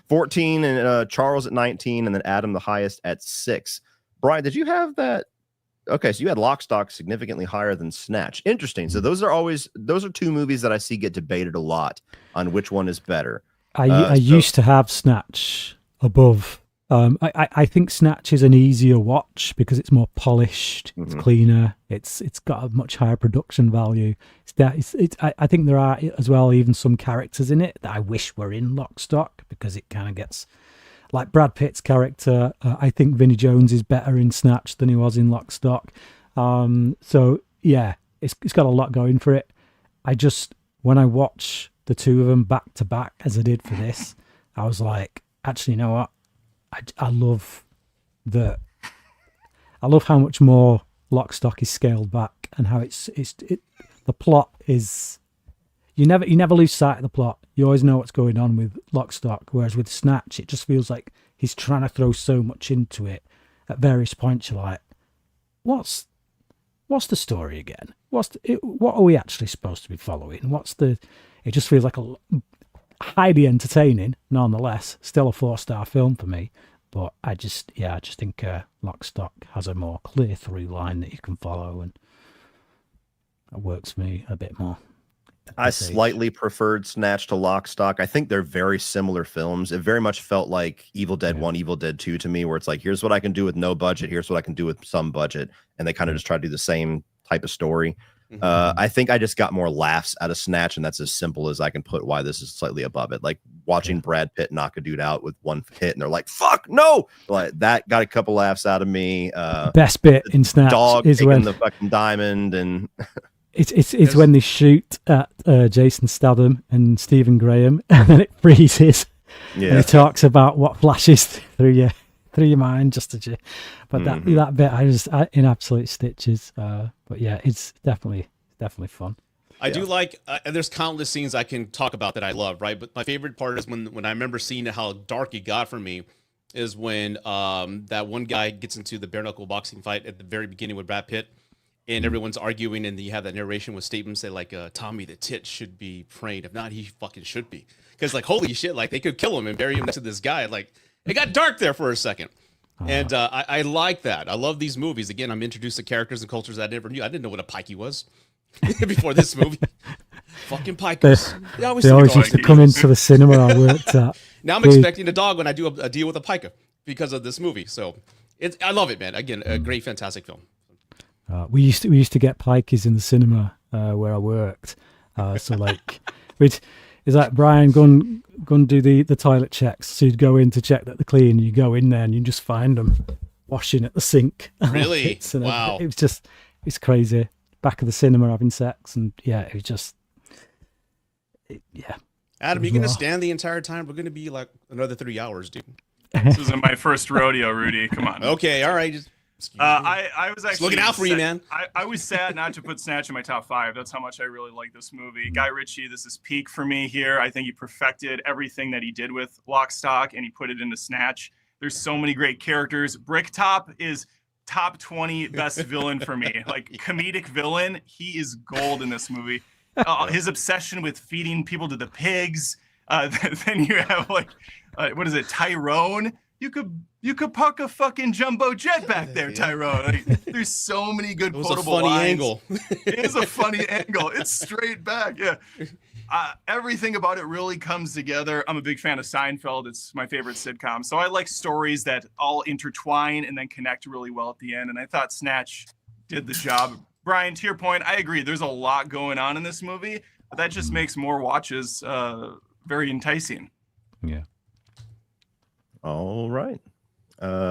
14 and Charles at 19, and then Adam the highest at 6. Brian, did you have that? Okay, so you had Lock, Stock significantly higher than Snatch. Interesting. So those are two movies that I see get debated a lot on which one is better. I used to have Snatch above. I think Snatch is an easier watch because it's more polished, it's cleaner, it's got a much higher production value. I think there are as well even some characters in it that I wish were in Lock, Stock because it kind of gets like Brad Pitt's character. I think Vinnie Jones is better in Snatch than he was in Lock, Stock. So yeah, it's got a lot going for it. When I watch the two of them back to back as I did for this, I was like, actually, you know what? I love how much more Lock, Stock is scaled back, and how the plot is. You never lose sight of the plot. You always know what's going on with Lock, Stock. Whereas with Snatch, it just feels like he's trying to throw so much into it. At various points, you're like, what's the story again? What are we actually supposed to be following? It just feels like highly entertaining, nonetheless. Still a 4-star film for me. But I just think Lock, Stock has a more clear through line that you can follow, and it works for me a bit more. I slightly preferred Snatch to Lock, Stock. I think they're very similar films. It very much felt like Evil Dead 1, Evil Dead 2 to me, where it's like, here's what I can do with no budget, here's what I can do with some budget, and they kind of just try to do the same type of story. I think I just got more laughs out of Snatch, and that's as simple as I can put why this is slightly above it. Like watching Brad Pitt knock a dude out with one hit, and they're like, "Fuck no!" Like that got a couple laughs out of me. Best bit in Snatch dog is when the fucking diamond, and it's when they shoot at Jason Statham and Stephen Graham, and then it freezes. Yeah, and he talks about what flashes through your mind, just to. But that bit, I in absolute stitches. But yeah, it's definitely fun. I do like. There's countless scenes I can talk about that I love, right? But my favorite part is when I remember seeing how dark it got for me, is when that one guy gets into the bare knuckle boxing fight at the very beginning with Brad Pitt, and everyone's arguing, and you have that narration with statements say like, "Tommy the Tit should be praying. If not, he fucking should be." Because like, holy shit, like they could kill him and bury him next to this guy. Like it got dark there for a second. And I like that. I love these movies. Again, I'm introduced to characters and cultures I never knew. I didn't know what a pikey was before this movie. Fucking pikers. They always used to come into the cinema I worked at. Now I'm expecting a dog when I do a deal with a piker because of this movie. So I love it, man. Again, a great, fantastic film. We used to get pikeys in the cinema where I worked. So like, it's like, Brian, go and do the toilet checks. So you'd go in to check that they're clean. You go in there and you just find them washing at the sink. Really? Wow. It's crazy. Back of the cinema having sex, and it was just, Adam, you're going to stand the entire time? We're going to be like another 3 hours, dude. This isn't my first rodeo, Rudy. Come on. Okay, all right. I was actually looking out for you, man. I was sad not to put Snatch in my top 5. That's how much I really like this movie. Guy Ritchie, this is peak for me here. I think he perfected everything that he did with Lock, Stock, and he put it into Snatch. There's so many great characters. Bricktop is top 20 best villain for me. Like comedic villain, he is gold in this movie. His obsession with feeding people to the pigs. Then you have like, what is it, Tyrone? You could park a fucking jumbo jet back there, Tyrone. Like, there's so many good quotable lines. It is a funny angle. It's straight back. Yeah. Everything about it really comes together. I'm a big fan of Seinfeld. It's my favorite sitcom. So I like stories that all intertwine and then connect really well at the end. And I thought Snatch did the job. Brian, to your point, I agree. There's a lot going on in this movie, but that just makes more watches very enticing. Yeah. All right.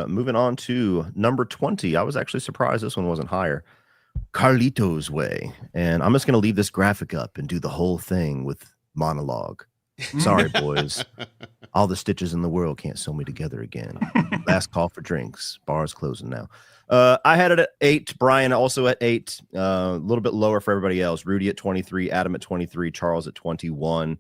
Moving on to number 20. I was actually surprised this one wasn't higher. Carlito's Way. And I'm just going to leave this graphic up and do the whole thing with monologue. Sorry, boys. All the stitches in the world can't sew me together again. Last call for drinks. Bar's closing now. I had it at 8. Brian also at 8. A little bit lower for everybody else. Rudy at 23. Adam at 23. Charles at 21.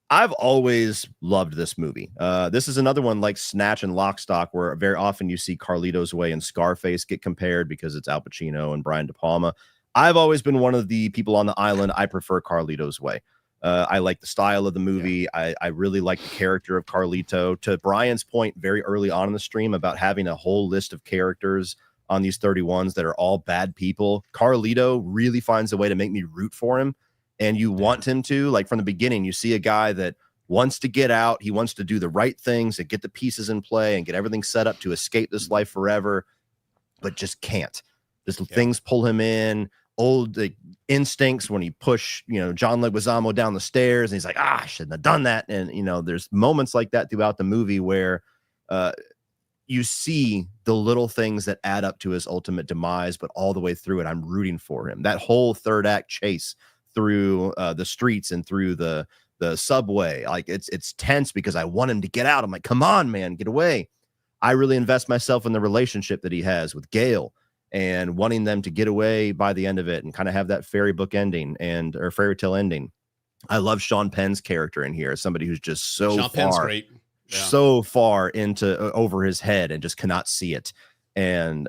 I've always loved this movie. This is another one like Snatch and Lock, Stock, where very often you see Carlito's Way and Scarface get compared because it's Al Pacino and Brian De Palma. I've always been one of the people on the island. I prefer Carlito's Way. I like the style of the movie. I really like the character of Carlito. To Brian's point very early on in the stream about having a whole list of characters on these 31s that are all bad people, Carlito really finds a way to make me root for him. And you want him to, like from the beginning, you see a guy that wants to get out. He wants to do the right things and get the pieces in play and get everything set up to escape this life forever, but just can't. Things pull him in. Old instincts when he push, John Leguizamo down the stairs and he's like, I shouldn't have done that. And, there's moments like that throughout the movie where you see the little things that add up to his ultimate demise, but all the way through it, I'm rooting for him. That whole third act chase through the streets and through the subway, like it's tense because I want him to get out. I'm like, come on, man, get away. I really invest myself in the relationship that he has with Gail and wanting them to get away by the end of it and kind of have that fairy tale ending. I love Sean Penn's character in here as somebody who's just so far into over his head and just cannot see it. And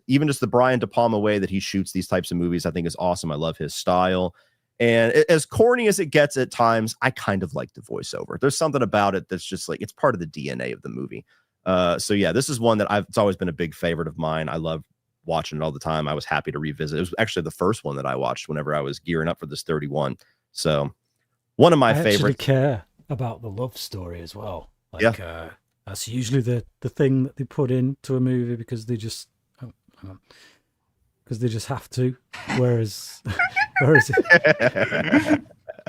even just the Brian De Palma way that he shoots these types of movies, I think is awesome. I love his style. And as corny as it gets at times, I kind of like the voiceover. There's something about it that's just like, it's part of the DNA of the movie. So yeah, this is one that it's always been a big favorite of mine. I love watching it all the time. I was happy to revisit. It was actually the first one that I watched whenever I was gearing up for this 31. So one of my I favorites. actually care about the love story as well. Like, that's usually the thing that they put into a movie because they just have to. Whereas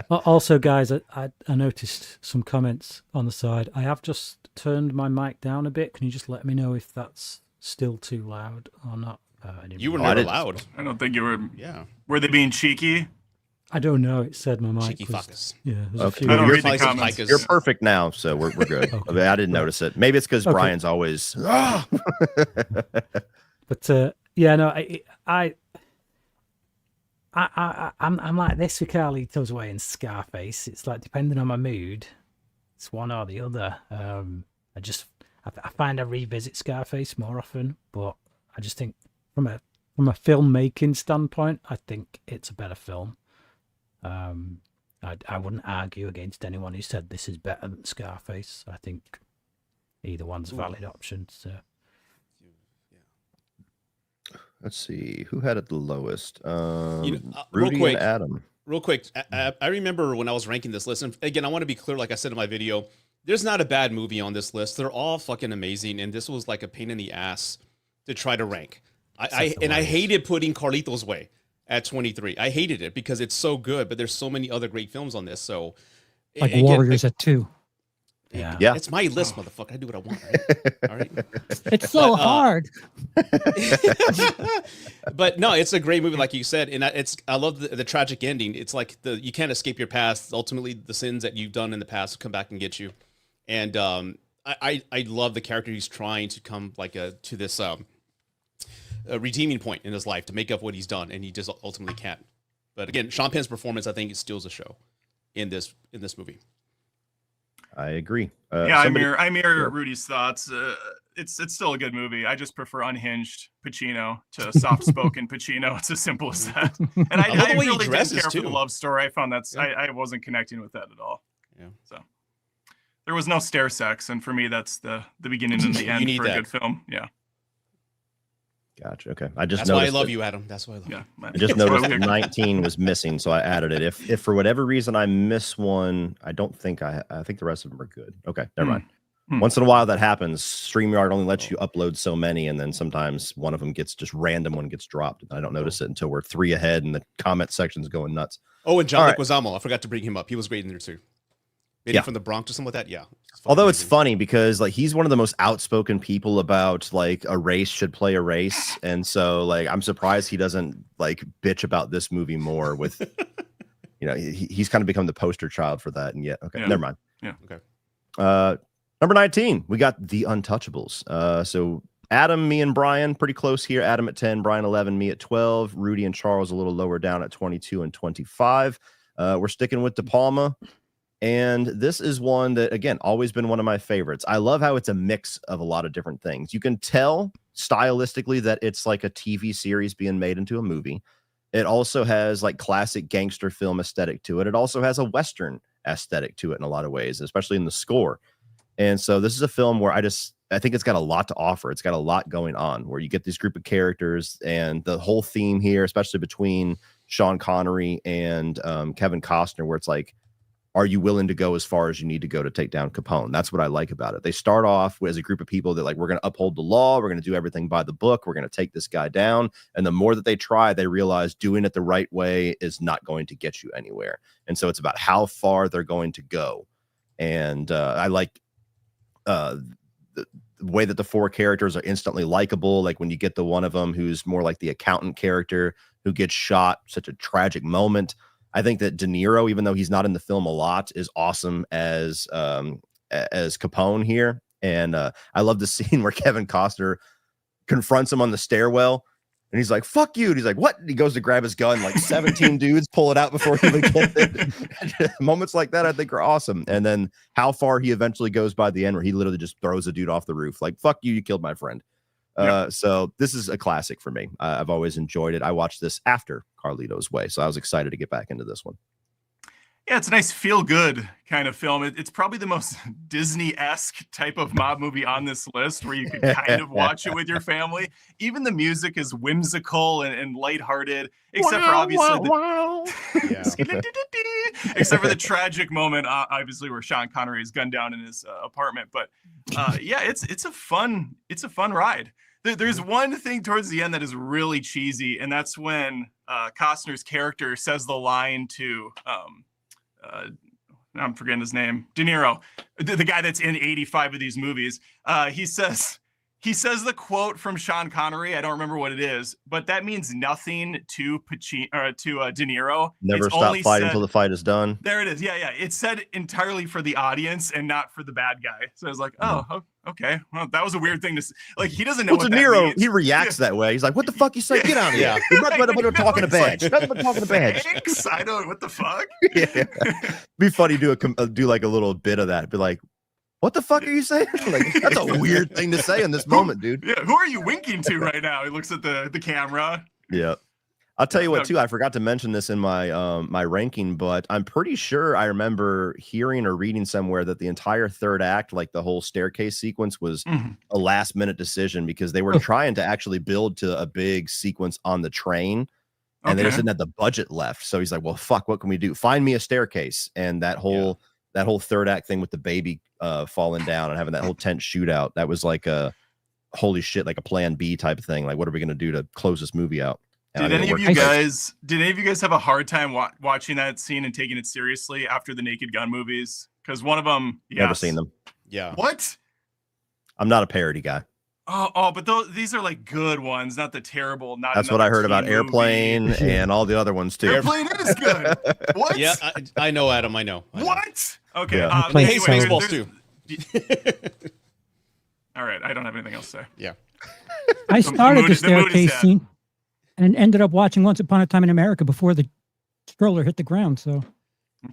also, guys, I noticed some comments on the side. I have just turned my mic down a bit. Can you just let me know if that's still too loud or not? You were never loud. I don't think you were. Yeah. Were they being cheeky? I don't know. It said my mic Cheeky was. fuckers. Yeah. There's a Okay. few. I don't You're read the Like some comments. hikers. You're perfect now, so we're good. Okay. I mean, I didn't notice it. Maybe it's because Okay. Brian's always. But yeah, no, I'm like this with Carlito's Way and Scarface. It's like depending on my mood, it's one or the other. I find I revisit Scarface more often, but I just think from a filmmaking standpoint, I think it's a better film. I wouldn't argue against anyone who said this is better than Scarface. I think either one's a valid option. So. Let's see who had it the lowest. Real Rudy quick, and Adam. Real quick, I remember when I was ranking this list, and again, I want to be clear, like I said in my video, there's not a bad movie on this list. They're all fucking amazing, and this was like a pain in the ass to try to rank. I hated putting Carlito's Way at 23. I hated it because it's so good, but there's so many other great films on this. So, Like again, Warriors at 2. Yeah. It's my list, motherfucker. I do what I want, right? All right. It's so hard. But no, it's a great movie, like you said, and I love the tragic ending. It's like you can't escape your past. Ultimately, the sins that you've done in the past come back and get you. And I love the character who's trying to come to this a redeeming point in his life to make up what he's done, and he just ultimately can't. But again, Sean Penn's performance, I think, steals the show in this movie. I agree. I mirror Rudy's thoughts. It's still a good movie. I just prefer unhinged Pacino to soft-spoken Pacino. It's as simple as that. And I love the way he really didn't dresses, care for too. the love story. I found I wasn't connecting with that at all. Yeah. So there was no stair sex, and for me, that's the beginning and the end need for that. a good film. Yeah. Gotcha. Okay. I just That's why I noticed love it. you, Adam. That's why I love you. Yeah. I just noticed that 19 was missing, so I added it. If for whatever reason I miss one, I don't think I think the rest of them are good. Okay, never mind. Once in a while that happens. StreamYard only lets you upload so many, and then sometimes one of them gets just random one gets dropped. And I don't notice it until we're 3 ahead and the comment section's going nuts. Oh, and John All right. Leguizamo. I forgot to bring him up. He was great in there too. Maybe Yeah. from the Bronx or something like that. Yeah. Although it's funny because like he's one of the most outspoken people about like a race should play a race, and so like I'm surprised he doesn't like bitch about this movie more. With he's kind of become the poster child for that, and yet never mind. Yeah. Okay. Number 19, we got The Untouchables. So Adam, me, and Brian pretty close here. Adam at 10, Brian 11, me at 12, Rudy and Charles a little lower down at 22 and 25. We're sticking with De Palma. And this is one that, again, always been one of my favorites. I love how it's a mix of a lot of different things. You can tell stylistically that it's like a TV series being made into a movie. It also has like classic gangster film aesthetic to it. It also has a Western aesthetic to it in a lot of ways, especially in the score. And so this is a film where I think it's got a lot to offer. It's got a lot going on where you get this group of characters, and the whole theme here, especially between Sean Connery and Kevin Costner, where it's like, are you willing to go as far as you need to go to take down Capone? That's what I like about it. They start off as a group of people that like, we're going to uphold the law. We're going to do everything by the book. We're going to take this guy down. And the more that they try, they realize doing it the right way is not going to get you anywhere. And so it's about how far they're going to go. And I like the way that the 4 characters are instantly likable. Like when you get the one of them who's more like the accountant character who gets shot, such a tragic moment. I think that De Niro, even though he's not in the film a lot, is awesome as Capone here. And I love the scene where Kevin Costner confronts him on the stairwell, and he's like, "Fuck you!" And he's like, "What?" And he goes to grab his gun, like 17 dudes pull it out before he even gets it. Moments like that, I think, are awesome. And then how far he eventually goes by the end, where he literally just throws a dude off the roof, like, "Fuck you! You killed my friend." So this is a classic for me. I've always enjoyed it. I watched this after Carlito's Way, so I was excited to get back into this one. Yeah, it's a nice feel-good kind of film. It's probably the most Disney-esque type of mob movie on this list, where you could kind of watch it with your family. Even the music is whimsical and lighthearted, except for obviously except for the tragic moment, obviously, where Sean Connery is gunned down in his apartment. But yeah, it's a fun ride. There's one thing towards the end that is really cheesy, and that's when Costner's character says the line to I'm forgetting his name, De Niro, the guy that's in 85 of these movies. He says the quote from Sean Connery. I don't remember what it is, but that means nothing to De Niro. Never It's stop only fighting said- until the fight is done. There it is. Yeah. It's said entirely for the audience and not for the bad guy. So I was like, oh, okay. Well, that was a weird thing to say. Like, he doesn't know Well, what De that Niro, means. he reacts that way. He's like, "What the fuck you say? Get out of here! Yeah. We're talking to badge. Nothing but talking to badge." Thanks. I don't. What the fuck? Yeah. Be funny do like a little bit of that. Be like, "What the fuck are you saying?" Like, that's a weird thing to say in this moment, dude. Yeah. Who are you winking to right now? He looks at the camera. Yeah. I'll tell you what too. I forgot to mention this in my my ranking, but I'm pretty sure I remember hearing or reading somewhere that the entire third act, like the whole staircase sequence, was a last minute decision because they were trying to actually build to a big sequence on the train, and they just didn't have the budget left. So he's like, "Well, fuck, what can we do? Find me a staircase." And that whole third act thing with the baby falling down and having that whole tent shootout, that was like a holy shit, like a plan B type of thing. Like, what are we gonna do to close this movie out? Did any of you guys have a hard time watching that scene and taking it seriously after the Naked Gun movies? Because one of them, Never seen them. Yeah. What? I'm not a parody guy. But these are like good ones, not the terrible. That's what I heard about Airplane and all the other ones too. Airplane is good. What? Yeah, I know, Adam. I know. What? Okay. Yeah. He Anyway, hates Spaceballs too. All right, I don't have anything else to say. Yeah. I started the mood is staircase set. scene and ended up watching Once Upon a Time in America before the stroller hit the ground. So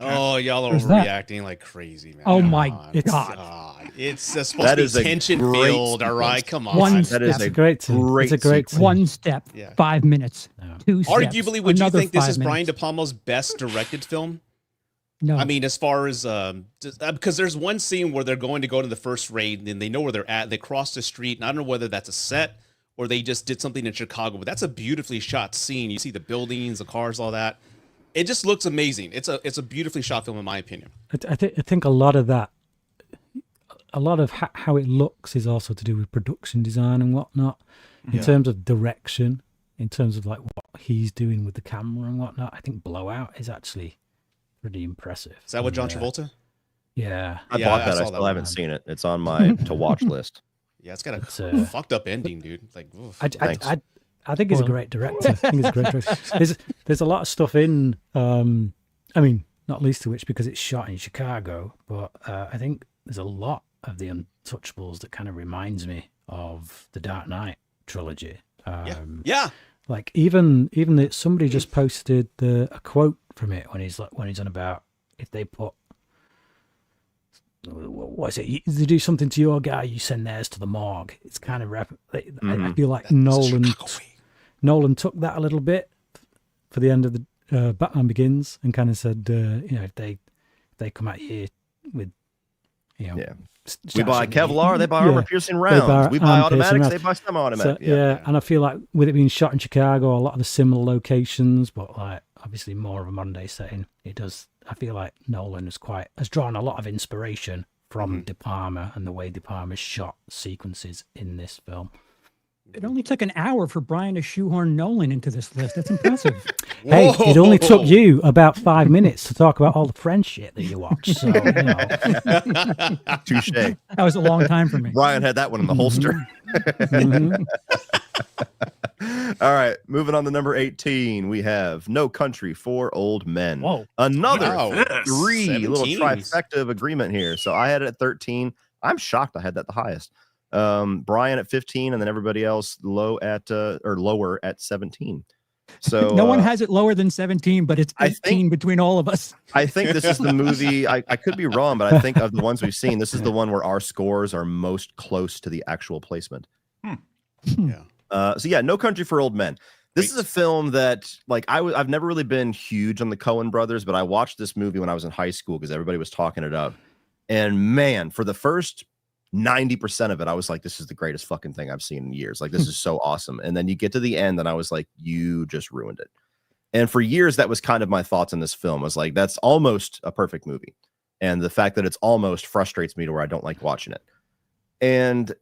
Oh, y'all are There's that. overreacting like crazy, man. Oh Come my on. God. It's supposed That to is be a tension great filled, all right? sequence. Come on. One That is step. a It's a great scene. great It's a great sequence. scene. One step, Yeah. 5 minutes. Yeah. 2 steps. Arguably, would you another think this 5 is Brian minutes. De Palma's best directed film? No. I mean, as far as because there's one scene where they're going to the first raid and they know where they're at. They cross the street, and I don't know whether that's a set or they just did something in Chicago, but that's a beautifully shot scene. You see the buildings, the cars, all that. It just looks amazing. It's a beautifully shot film, in my opinion. I think a lot of that, a lot of how it looks is also to do with production design and whatnot. In terms of direction, in terms of like what he's doing with the camera and whatnot, I think Blowout is actually pretty impressive. Is that what John Travolta? Yeah. I Yeah, bought I that. saw I that still one. haven't seen it. It's on my to watch list. Yeah, it's got a It's, fucked up ending, dude. Like, oof. Thanks. I think he's a Well- great director. I think he's a great director. There's a lot of stuff in. I mean, not least of which because it's shot in Chicago, but I think there's a lot of the Untouchables that kind of reminds me of the Dark Knight trilogy. Yeah. Like even that somebody just posted a quote from it when he's on about if they put what is it? They do something to your guy, you send theirs to the morgue. It's kind of I feel like Nolan took that a little bit for the end of the Batman Begins and kind of said, if they come at you with, Yeah. We buy Kevlar, they buy Yeah. armor-piercing They rounds. buy We buy armor-piercing automatics, rounds. they buy semi-automatic. So, and I feel like with it being shot in Chicago, a lot of the similar locations, but like obviously more of a modern day setting, it does. I feel like Nolan has drawn a lot of inspiration from De Palma and the way De Palma shot sequences in this film. It only took an hour for Brian to shoehorn Nolan into this list. That's impressive. Hey, it only took you about 5 minutes to talk about all the French shit that you watch. So, Touche. That was a long time for me. Brian had that one in the holster. Mhm. All right, moving on to number 18, we have No Country for Old Men. Whoa. Another Wow. three little 17s. trifecta of agreement here. So I had it at 13. I'm shocked I had that the highest. Brian at 15, and then everybody else lower at 17. So No one has it lower than 17, but it's I 18 think- between all of us. I think this is the movie. I could be wrong, but I think of the ones we've seen, this is the one where our scores are most close to the actual placement. Yeah. So yeah, No Country for Old Men. This is a film that, like, I've never really been huge on the Coen brothers, but I watched this movie when I was in high school because everybody was talking it up. And man, for the first 90% of it, I was like, this is the greatest fucking thing I've seen in years. Like, this is so awesome. And then you get to the end, and I was like, you just ruined it. And for years, that was kind of my thoughts on this film. I was like, that's almost a perfect movie. And the fact that it's almost frustrates me to where I don't like watching it. And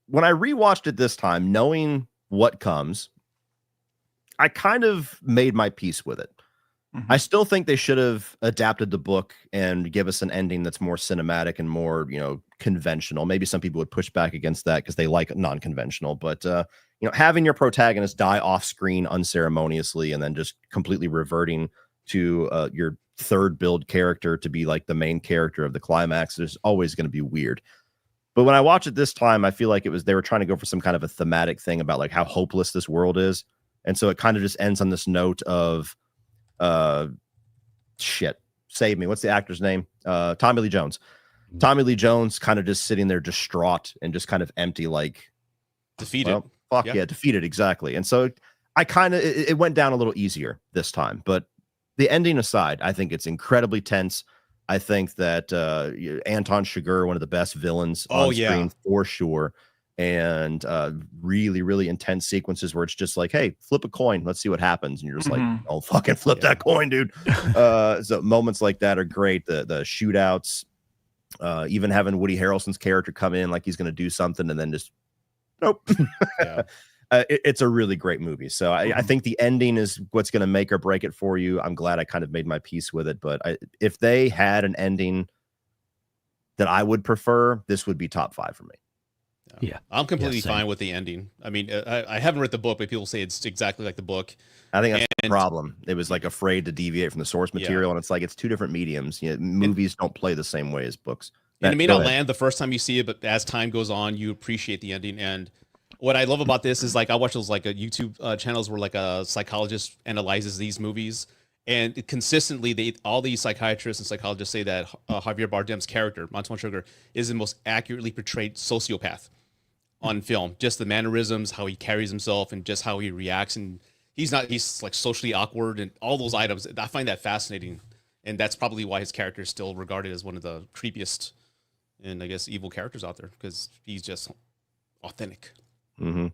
when I rewatched it this time, knowing what comes, I kind of made my peace with it. I still think they should have adapted the book and give us an ending that's more cinematic and more, conventional. Maybe some people would push back against that because they like non-conventional, but having your protagonist die off screen unceremoniously and then just completely reverting to your third build character to be like the main character of the climax is always going to be weird. But when I watch it this time, I feel like they were trying to go for some kind of a thematic thing about like how hopeless this world is. And so it kind of just ends on this note of shit. Save me. What's the actor's name? Tommy Lee Jones. Tommy Lee Jones kind of just sitting there distraught and just kind of empty, like defeated. Well, fuck yeah, defeated, exactly. And so I kind of it went down a little easier this time. But the ending aside, I think it's incredibly tense. I think that Anton Chigurh, one of the best villains on screen for sure. And really, really intense sequences where it's just like, hey, flip a coin, let's see what happens. And you're just like, oh, fucking flip that coin, dude. So moments like that are great. The shootouts, even having Woody Harrelson's character come in like he's going to do something and then just, nope. It's a really great movie. So I think the ending is what's going to make or break it for you. I'm glad I kind of made my peace with it. But if they had an ending that I would prefer, this would be top 5 for me. Yeah, I'm completely fine with the ending. I mean, I haven't read the book, but people say it's exactly like the book. I think that's the problem. It was like afraid to deviate from the source material, and it's like it's two different mediums. Movies don't play the same way as books. And it may not land the first time you see it, but as time goes on, you appreciate the ending. And what I love about this is like I watch those like YouTube channels where like a psychologist analyzes these movies, and consistently all these psychiatrists and psychologists say that Javier Bardem's character, Anton Chigurh, is the most accurately portrayed sociopath on film. Just the mannerisms, how he carries himself, and just how he reacts. And he's like socially awkward and all those items. I find that fascinating. And that's probably why his character is still regarded as one of the creepiest and I guess evil characters out there, because he's just authentic. I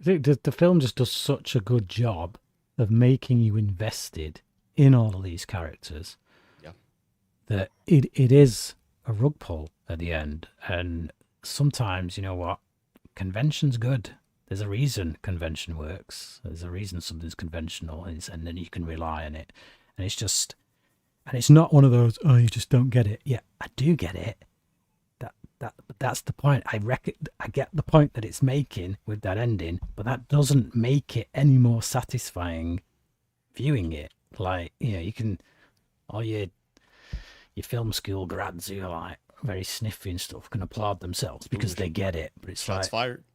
think the film just does such a good job of making you invested in all of these characters that it is a rug pull at the end. And sometimes, you know what, convention's good. There's a reason convention works. There's a reason something's conventional, and then you can rely on it. And it's not one of those, oh, you just don't get it. Yeah, I do get it. That's the point. I get the point that it's making with that ending, but that doesn't make it any more satisfying viewing it. Like, you can, all your film school grads who are like very sniffy and stuff can applaud themselves because they get it. But it's Shots fired.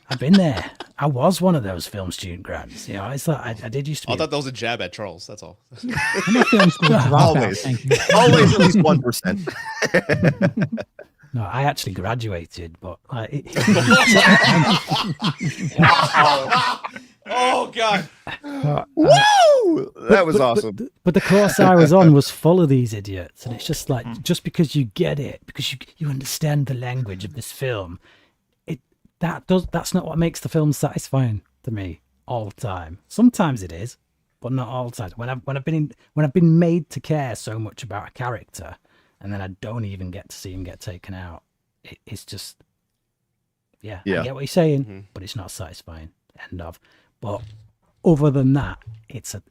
I've been there. I was one of those film student grads. It's like I did used to be. I thought that was a jab at Charles. That's all. I'm a film school dropout, thank you. Always at least 1%. No, I actually graduated, but oh God! Woo! That was awesome. But the course I was on was full of these idiots, and it's just like, just because you get it, because you understand the language of this film, that's not what makes the film satisfying to me all the time. Sometimes it is, but not all the time. When I've been made to care so much about a character, and then I don't even get to see him get taken out, it's just I get what you're saying, but it's not satisfying. End of. But other than that, it's a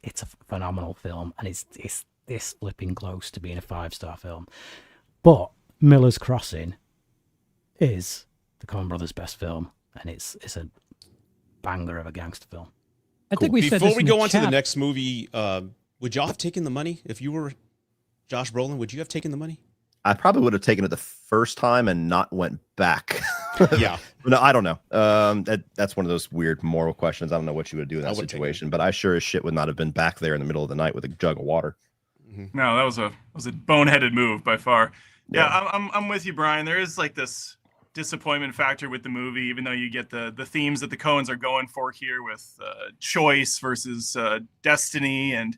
phenomenal film, and it's this flipping close to being a 5-star film. But Miller's Crossing is the Coen Brothers' best film, and it's a banger of a gangster film. I think we said before this we in go the on to the chat. next movie, would y'all have taken the money if you were Josh Brolin? Would you have taken the money? I probably would have taken it the first time and not went back. Yeah. No, I don't know. That's one of those weird moral questions. I don't know what you would do in that situation, but I sure as shit would not have been back there in the middle of the night with a jug of water. No, that was a boneheaded move by far. Yeah, I'm with you, Brian. There is like this disappointment factor with the movie, even though you get the themes that the Coens are going for here with choice versus destiny and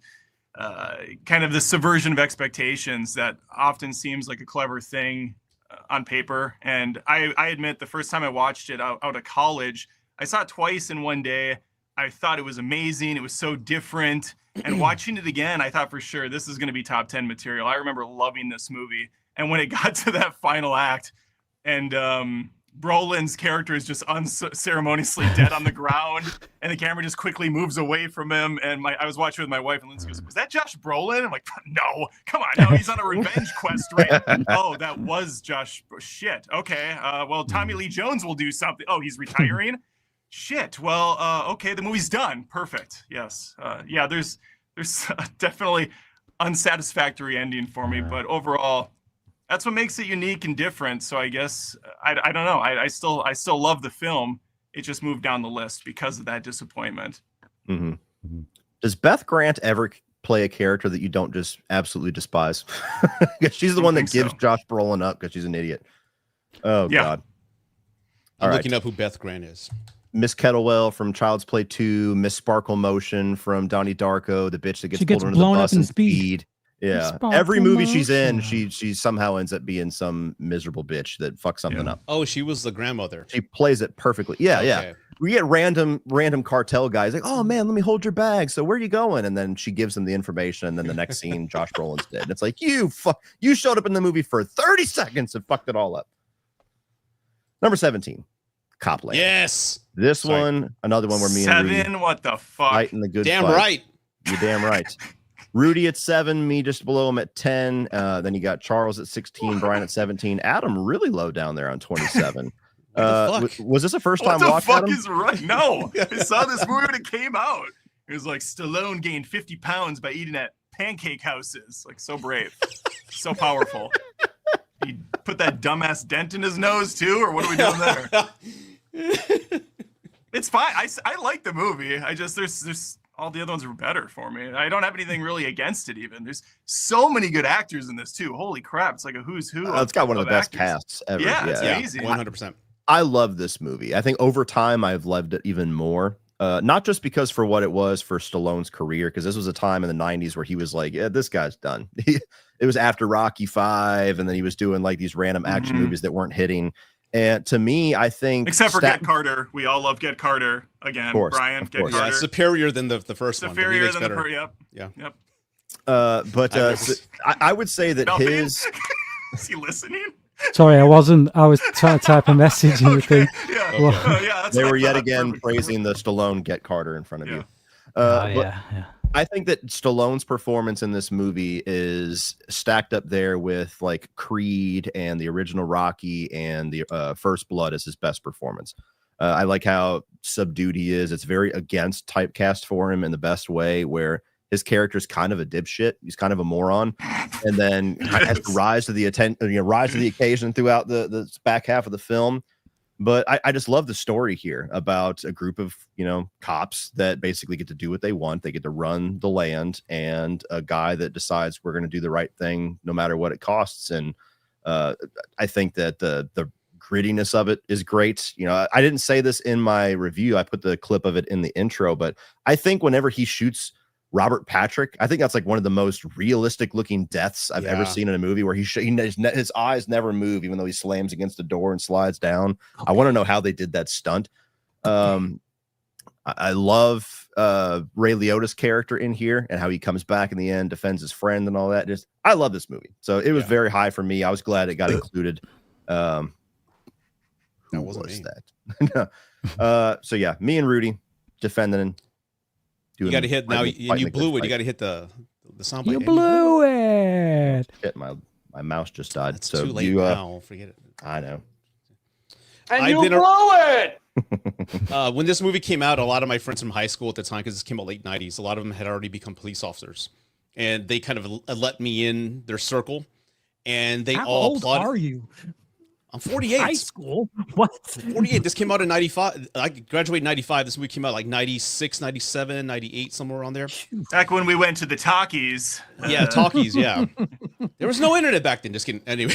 kind of the subversion of expectations that often seems like a clever thing on paper. And I admit the first time I watched it out of college, I saw it twice in one day. I thought it was amazing. It was so different. And watching it again, I thought for sure this is going to be top 10 material. I remember loving this movie. And when it got to that final act and Brolin's character is just unceremoniously dead on the ground and the camera just quickly moves away from him. And I was watching with my wife and Lindsay goes, was that Josh Brolin? I'm like, no, come on. No, he's on a revenge quest, right? Oh, that was Josh. Shit. Okay. Well, Tommy Lee Jones will do something. Oh, he's retiring. Shit. Well, okay. The movie's done. Perfect. Yes. Yeah, there's definitely unsatisfactory ending for me, but overall, that's what makes it unique and different. So I guess I don't know. I still love the film. It just moved down the list because of that disappointment. Mm-hmm. Does Beth Grant ever play a character that you don't just absolutely despise? Because she's the one that gives Josh Brolin up because she's an idiot. Oh yeah. God. I'm looking up who Beth Grant is. Miss Kettlewell from Child's Play 2, Miss Sparkle Motion from Donnie Darko, the bitch that gets pulled under the bus in Speed. Yeah, every movie she's in, she somehow ends up being some miserable bitch that fucks something up. Oh, she was the grandmother. She plays it perfectly. Yeah, okay. Yeah. We get random cartel guys like, oh man, let me hold your bag. So where are you going? And then she gives them the information, and then the next scene, Josh Brolin's dead. And it's like you showed up in the movie for 30 seconds and fucked it all up. Number 17, Copland. Yes, this one, another one where me and Rudy what the fuck? Fighting the good damn fight. Right. You're damn right. Rudy at 7, me just below him at 10. Then you got Charles at 16, Brian at 17, Adam really low down there on 27. Was this the first time watching? What the fuck is right? No, I saw this movie when it came out. It was like Stallone gained 50 pounds by eating at pancake houses. Like so brave, so powerful. He put that dumbass dent in his nose too, or what are we doing there? It's fine. I like the movie. I just there's all the other ones were better for me. I don't have anything really against it even. There's so many good actors in this too. Holy crap. It's like a who's who. It's got one of the best casts ever. Yeah, it's amazing. 100%. I love this movie. I think over time I've loved it even more. Not just because for what it was for Stallone's career, because this was a time in the 90s where he was like, yeah, this guy's done. It was after Rocky V, and then he was doing like these random action movies that weren't hitting. And to me, I think except for Get Carter, we all love Get Carter again. Brian, Get Carter, superior than the first one. Superior than the Yep. I would say that his. Is he listening? Sorry, I wasn't. I was trying to type a message in the thing. Yeah. Well, they were yet again praising the Stallone Get Carter in front of you. Yeah. I think that Stallone's performance in this movie is stacked up there with like Creed and the original Rocky and the First Blood as his best performance. I like how subdued he is. It's very against typecast for him in the best way, where his character is kind of a dipshit. He's kind of a moron, and then has to rise to the occasion throughout the back half of the film. But I just love the story here about a group of, cops that basically get to do what they want. They get to run the land, and a guy that decides we're going to do the right thing no matter what it costs. And I think that the grittiness of it is great. I didn't say this in my review. I put the clip of it in the intro, but I think whenever he shoots Robert Patrick, I think that's like one of the most realistic looking deaths I've ever seen in a movie, where his eyes never move, even though he slams against the door and slides down. I want to know how they did that stunt. I love Ray Liotta's character in here and how he comes back in the end, defends his friend and all that. I love this movie. So it was very high for me. I was glad it got included. That wasn't that. So yeah, me and Rudy defending. You got to hit now. You blew it. You got to hit the soundbite. You blew it. Shit, my mouse just died. It's so too late now. Forget it. I know. And you blew it. When this movie came out, a lot of my friends from high school at the time, because this came out late 90s, a lot of them had already become police officers, and they kind of let me in their circle, and they How all old applauded. are you? I'm 48. High school? What? 48. This came out in 95. I graduated in 95. This movie came out like 96, 97, 98, somewhere around there. Back when we went to the talkies. Yeah, talkies, yeah. There was no internet back then. Just kidding. Anyway.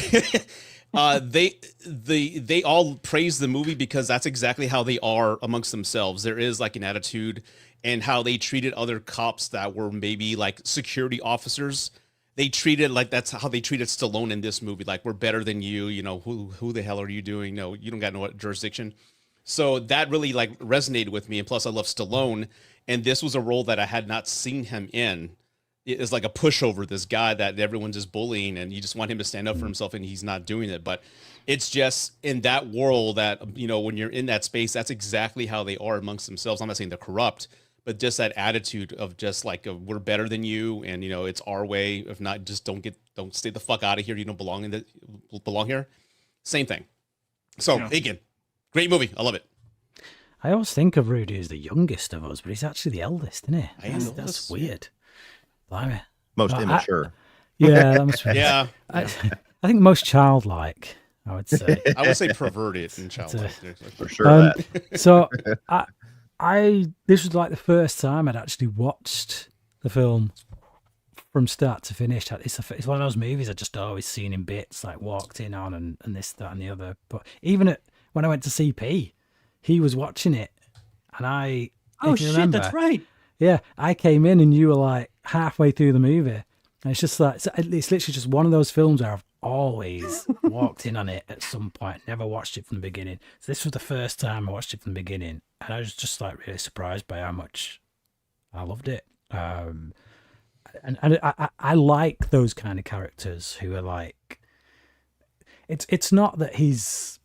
They all praise the movie because that's exactly how they are amongst themselves. There is like an attitude, and how they treated other cops that were maybe like security officers. They treated like that's how they treated Stallone in this movie. Like, we're better than you. You know, who the hell are you doing? No, you don't got no jurisdiction. So that really like resonated with me. And plus, I love Stallone, and this was a role that I had not seen him in. It is like a pushover, this guy that everyone's just bullying, and you just want him to stand up for himself, and he's not doing it. But it's just in that world that, you know, when you're in that space, that's exactly how they are amongst themselves. I'm not saying they're corrupt, but just that attitude of just like, we're better than you, and you know, it's our way. If not, just don't stay the fuck out of here. You don't belong here. Same thing. So again, great movie. I love it. I always think of Rudy as the youngest of us, but he's actually the eldest, isn't he? That's weird. Blimey. Most immature. Yeah, that must be. Yeah. I think most childlike, I would say. I would say perverted and childlike. For sure. So this was like the first time I'd actually watched the film from start to finish. It's one of those movies I just always seen in bits, like walked in on and this, that, and the other. But even when I went to CP, he was watching it, and I. Oh shit, remember, that's right. Yeah, I came in and you were like halfway through the movie. And it's just like, it's literally just one of those films where I've always walked in on it at some point, never watched it from the beginning. So this was the first time I watched it from the beginning, and I was just like really surprised by how much I loved it. And I like those kind of characters who are like, it's not that he's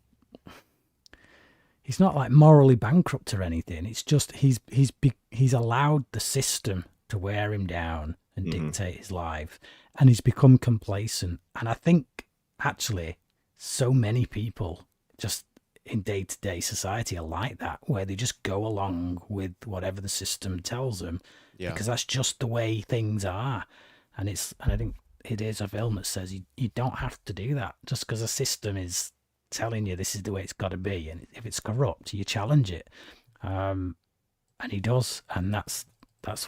not like morally bankrupt or anything. It's just he's allowed the system to wear him down and dictate his life, and he's become complacent. And I think actually so many people just in day-to-day society are like that, where they just go along with whatever the system tells them, because that's just the way things are. And I think it is a film that says you don't have to do that just because a system is telling you this is the way it's got to be, and if it's corrupt, you challenge it. And he does, and that's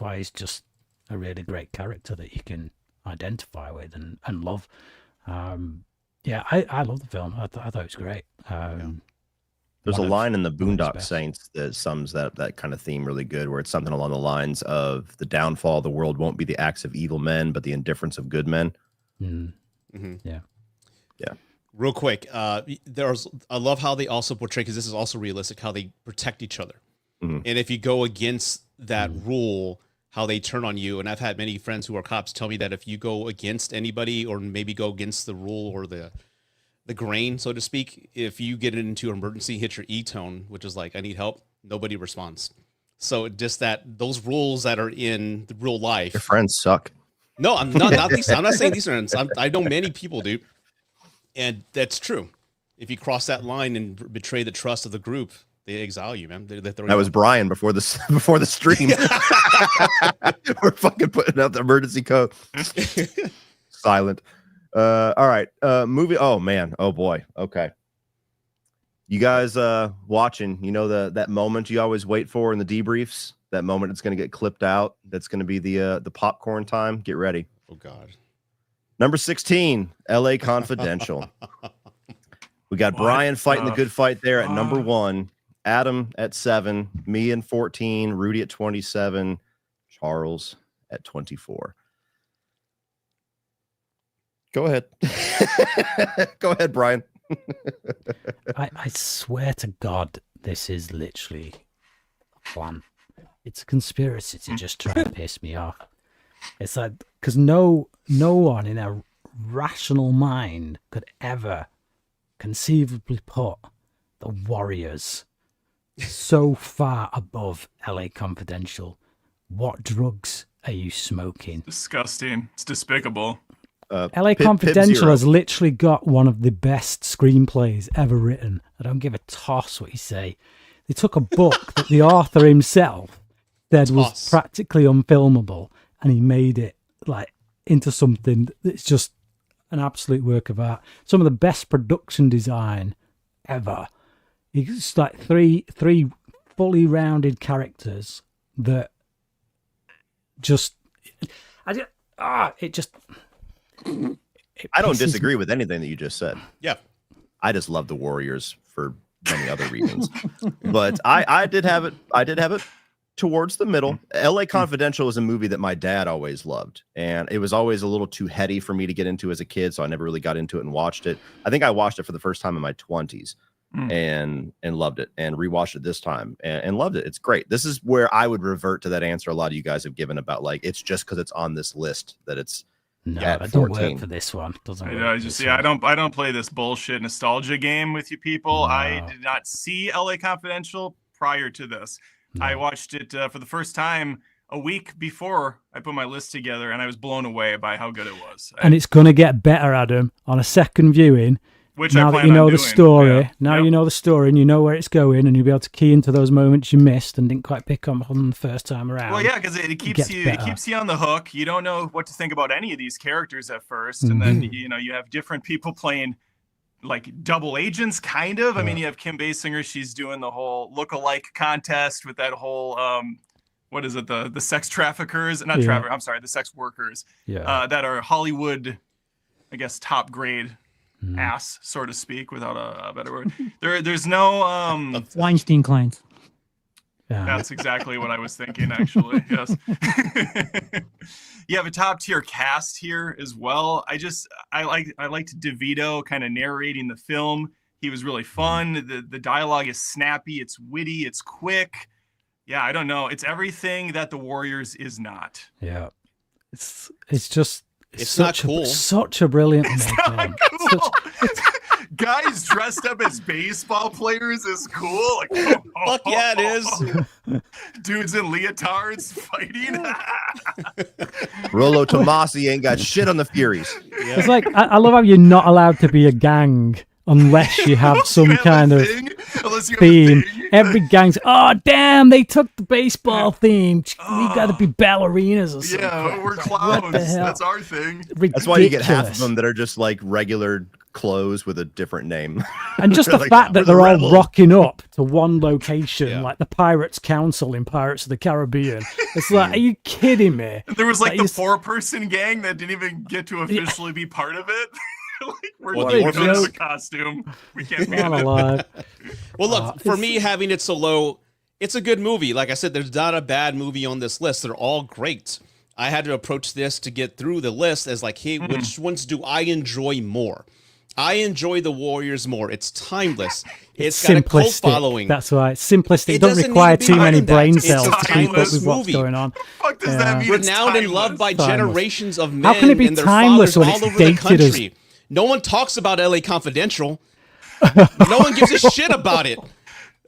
why he's just a really great character that you can identify with and love. I love the film. I thought it was great. There's a line in the Boondock Saints that sums that kind of theme really good, where it's something along the lines of the downfall of the world won't be the acts of evil men, but the indifference of good men. Yeah. Real quick, I love how they also portray, because this is also realistic, how they protect each other. And if you go against that rule, how they turn on you. And I've had many friends who are cops tell me that if you go against anybody, or maybe go against the rule or the grain, so to speak, if you get into an emergency, hit your E-tone, which is like, I need help, nobody responds. So just that those rules that are in the real life. Your friends suck. No, I'm not these. I'm not saying these friends. I know many people do. And that's true. If you cross that line and betray the trust of the group, they exile you, man. That was Brian before the stream. We're fucking putting out the emergency code. Silent. All right. Movie. Oh man. Oh boy. Okay. You guys watching, you know, that moment you always wait for in the debriefs, that moment it's going to get clipped out. That's going to be the popcorn time. Get ready. Oh God. Number 16, LA Confidential. We got Brian fighting the good fight there at number 1, Adam at 7, me at 14, Rudy at 27, Charles at 24. Go ahead. Go ahead, Brian. I swear to God, this is literally a plan. It's a conspiracy to just try and piss me off. It's like, because no one in a rational mind could ever conceivably put the Warriors so far above LA Confidential. What drugs are you smoking? Disgusting. It's despicable. LA Confidential has literally got one of the best screenplays ever written. I don't give a toss what you say. They took a book that the author himself said was practically unfilmable, and he made it like into something that's just an absolute work of art. Some of the best production design ever. It's like three fully rounded characters that I don't disagree with anything that you just said. Yeah. I just love the Warriors for many other reasons. But I did have it towards the middle. LA Confidential is a movie that my dad always loved, and it was always a little too heady for me to get into as a kid, so I never really got into it and watched it. I think I watched it for the first time in my 20s and loved it, and rewatched it this time and loved it. It's great. This is where I would revert to that answer a lot of you guys have given about like it's just because it's on this list that it's that don't work for this one. Doesn't work. I don't play this bullshit nostalgia game with you people. No. I did not see LA Confidential prior to this. No. I watched it for the first time a week before I put my list together, and I was blown away by how good it was. And it's going to get better, Adam, on a second viewing. Which now that you know the story, you know the story and you know where it's going, and you'll be able to key into those moments you missed and didn't quite pick up on the first time around. Well, yeah, because it keeps you on the hook. You don't know what to think about any of these characters at first, and then you have different people playing like double agents, kind of. I mean, you have Kim Basinger; she's doing the whole look-alike contest with that whole what is it? The sex traffickers, not traffickers. I'm sorry, the sex workers. That are Hollywood, I guess, top grade. Ass, so to speak, witought a better word. There's no Weinstein clients. That's exactly what I was thinking, actually. Yes. You have a top tier cast here as well. I liked DeVito kind of narrating the film. He was really fun. The dialogue is snappy, it's witty, it's quick. Yeah, I don't know. It's everything that The Warriors is not. Yeah. It's just It's not cool. Such a brilliant It's not cool. Guys dressed up as baseball players is cool. Like, fuck yeah, it is. Dudes in leotards fighting. Rollo Tomasi ain't got shit on the Furies. Yeah. It's like I love how you're not allowed to be a gang unless you have some kind of theme. Every gang's, oh damn, they took the baseball theme. We got to be ballerinas or something. Yeah, we're clowns. That's our thing. Ridiculous. That's why you get half of them that are just like regular clothes with a different name. And just the like, fact that they're all rocking up to one location, like the Pirates Council in Pirates of the Caribbean. It's like, are you kidding me? There was like the 4-person gang that didn't even get to officially be part of it. Like, we're doing the costume. We can't be alive. Well, look, for me, having it so low, it's a good movie. Like I said, there's not a bad movie on this list. They're all great. I had to approach this to get through the list as like, hey, which ones do I enjoy more? I enjoy The Warriors more. It's timeless. It's got a cult following. That's why it's simplistic. It doesn't require too many brain cells to keep up with what's going on. What does that mean? Renowned and loved by generations of men. How can it be and their timeless when all it's over dated the country? No one talks about LA Confidential. No one gives a shit about it.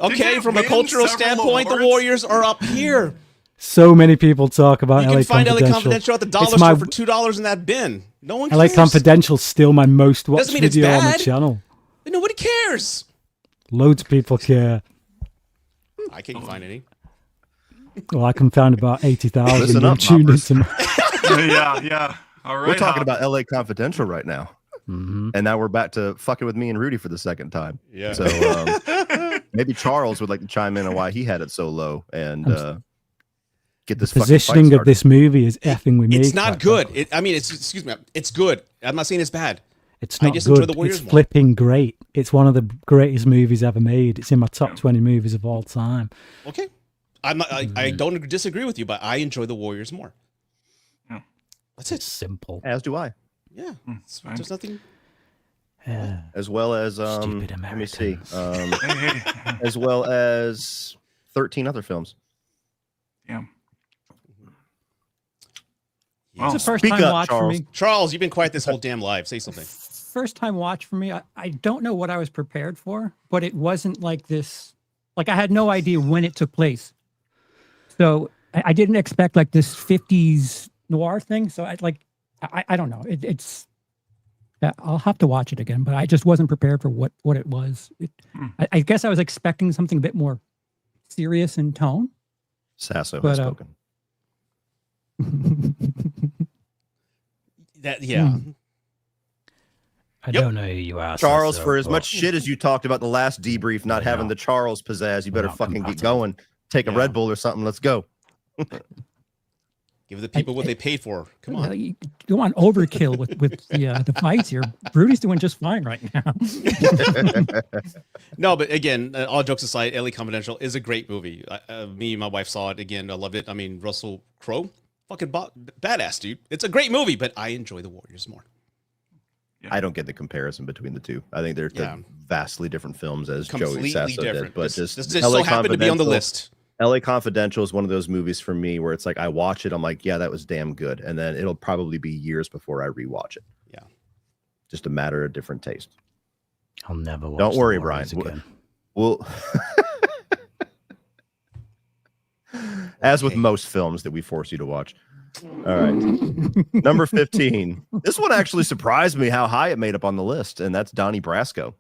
Okay, from a cultural standpoint, the Warriors are up here. So many people talk about LA Confidential. You can find LA Confidential at the dollar store for $2 in that bin. No one cares. LA Confidential's still my most watched video on the channel. Nobody cares. Loads of people care. I can't find any. Well, I can find about 80,000 Listen up, tuned into. Yeah. All right. We're talking about LA Confidential right now. And now we're back to fucking with me and Rudy for the second time. Yeah. So maybe Charles would like to chime in on why he had it so low and get this positioning of this movie is effing with me. It's not good. Excuse me. It's good. I'm not saying it's bad. It's not good. It's flipping great. It's one of the greatest movies ever made. It's in my top 20 movies of all time. Okay. I don't disagree with you, but I enjoy The Warriors more. Yeah. That's it. It's simple. As do I. Yeah. There's nothing. As well as Stupid let me see. Americans. As well as 13 other films. Yeah. Well, it's a first time watch for me. Charles, you've been quiet this whole damn live. Say something. First time watch for me. I don't know what I was prepared for, but it wasn't like this. Like I had no idea when it took place. So I didn't expect like this 50s noir thing. So I don't know. It's I'll have to watch it again, but I just wasn't prepared for what it was. I guess I was expecting something a bit more serious in tone. Sasso has spoken. I don't know who you are, Charles. Sasso, For as much shit as you talked about the last debrief, not having the Charles pizzazz, you better fucking get going. Take a Red Bull or something. Let's go. Give the people what they paid for. Come on. You don't want overkill with the fights here. Rudy's doing just fine right now. No, but again, all jokes aside, LA Confidential is a great movie. Me and my wife saw it again. I loved it. I mean, Russell Crowe, fucking badass dude. It's a great movie, but I enjoy The Warriors more. Yeah. I don't get the comparison between the two. I think they're vastly different films, as Completely Joey Sasso different. did. But This just just so happened to be on the list. LA Confidential is one of those movies for me where it's like I watch it, I'm like, yeah, that was damn good, and then it'll probably be years before I rewatch it. Yeah, just a matter of different taste. I'll never watch Don't The worry, Warriors Brian. again. Well, as with most films that we force you to watch. All right. Number 15. This one actually surprised me how high it made up on the list, and that's Donnie Brasco.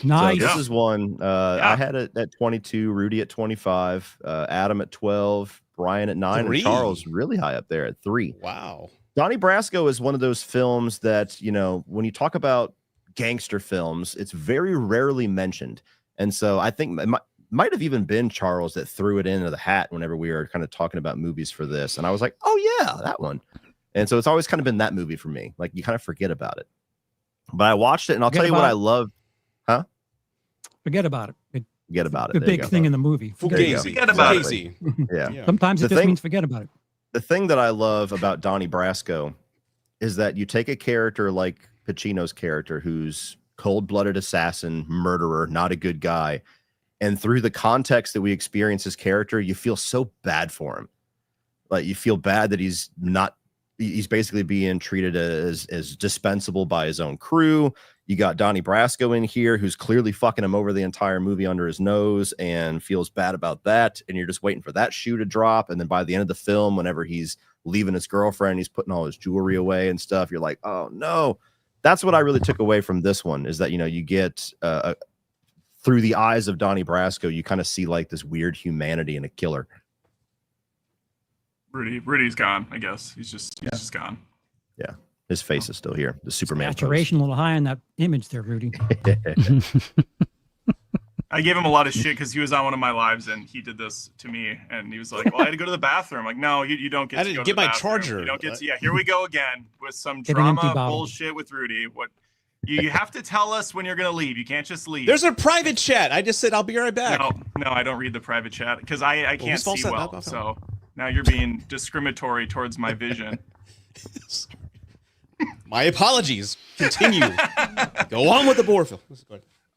Nice. So this is one I had it at 22, Rudy at 25, Adam at 12, Brian at 9, and Charles really high up there at 3. Wow. Donnie Brasco is one of those films that, you know, when you talk about gangster films, it's very rarely mentioned. And so I think it might have even been Charles that threw it into the hat whenever we were kind of talking about movies for this. And I was like, oh, yeah, that one. And so it's always kind of been that movie for me. Like, you kind of forget about it. But I watched it, and I'll tell you what I love. Huh? Forget about it. Forget about it. The big thing in the movie. Forget about it. Yeah. Sometimes it just means forget about it. The thing that I love about Donnie Brasco is that you take a character like Pacino's character, who's cold-blooded assassin, murderer, not a good guy, and through the context that we experience his character, you feel so bad for him. Like, you feel bad that he's basically being treated as dispensable by his own crew. You got Donnie Brasco in here, who's clearly fucking him over the entire movie under his nose and feels bad about that. And you're just waiting for that shoe to drop. And then by the end of the film, whenever he's leaving his girlfriend, he's putting all his jewelry away and stuff. You're like, oh no. That's what I really took away from this one, is that, you know, you get through the eyes of Donnie Brasco, you kind of see like this weird humanity in a killer. Rudy's gone, I guess. He's just gone. Yeah. His face is still here. The Superman Saturation a little high on that image there, Rudy. I gave him a lot of shit because he was on one of my lives and he did this to me. And he was like, well, I had to go to the bathroom. I'm like, no, you don't get to go to the bathroom. I didn't get my charger. You don't get to, here we go again with some drama bullshit with Rudy. What you have to tell us when you're going to leave. You can't just leave. There's a private chat. I just said, I'll be right back. No, I don't read the private chat because I can't see well. So now you're being discriminatory towards my vision. My apologies. Continue. Go on with the board, Phil.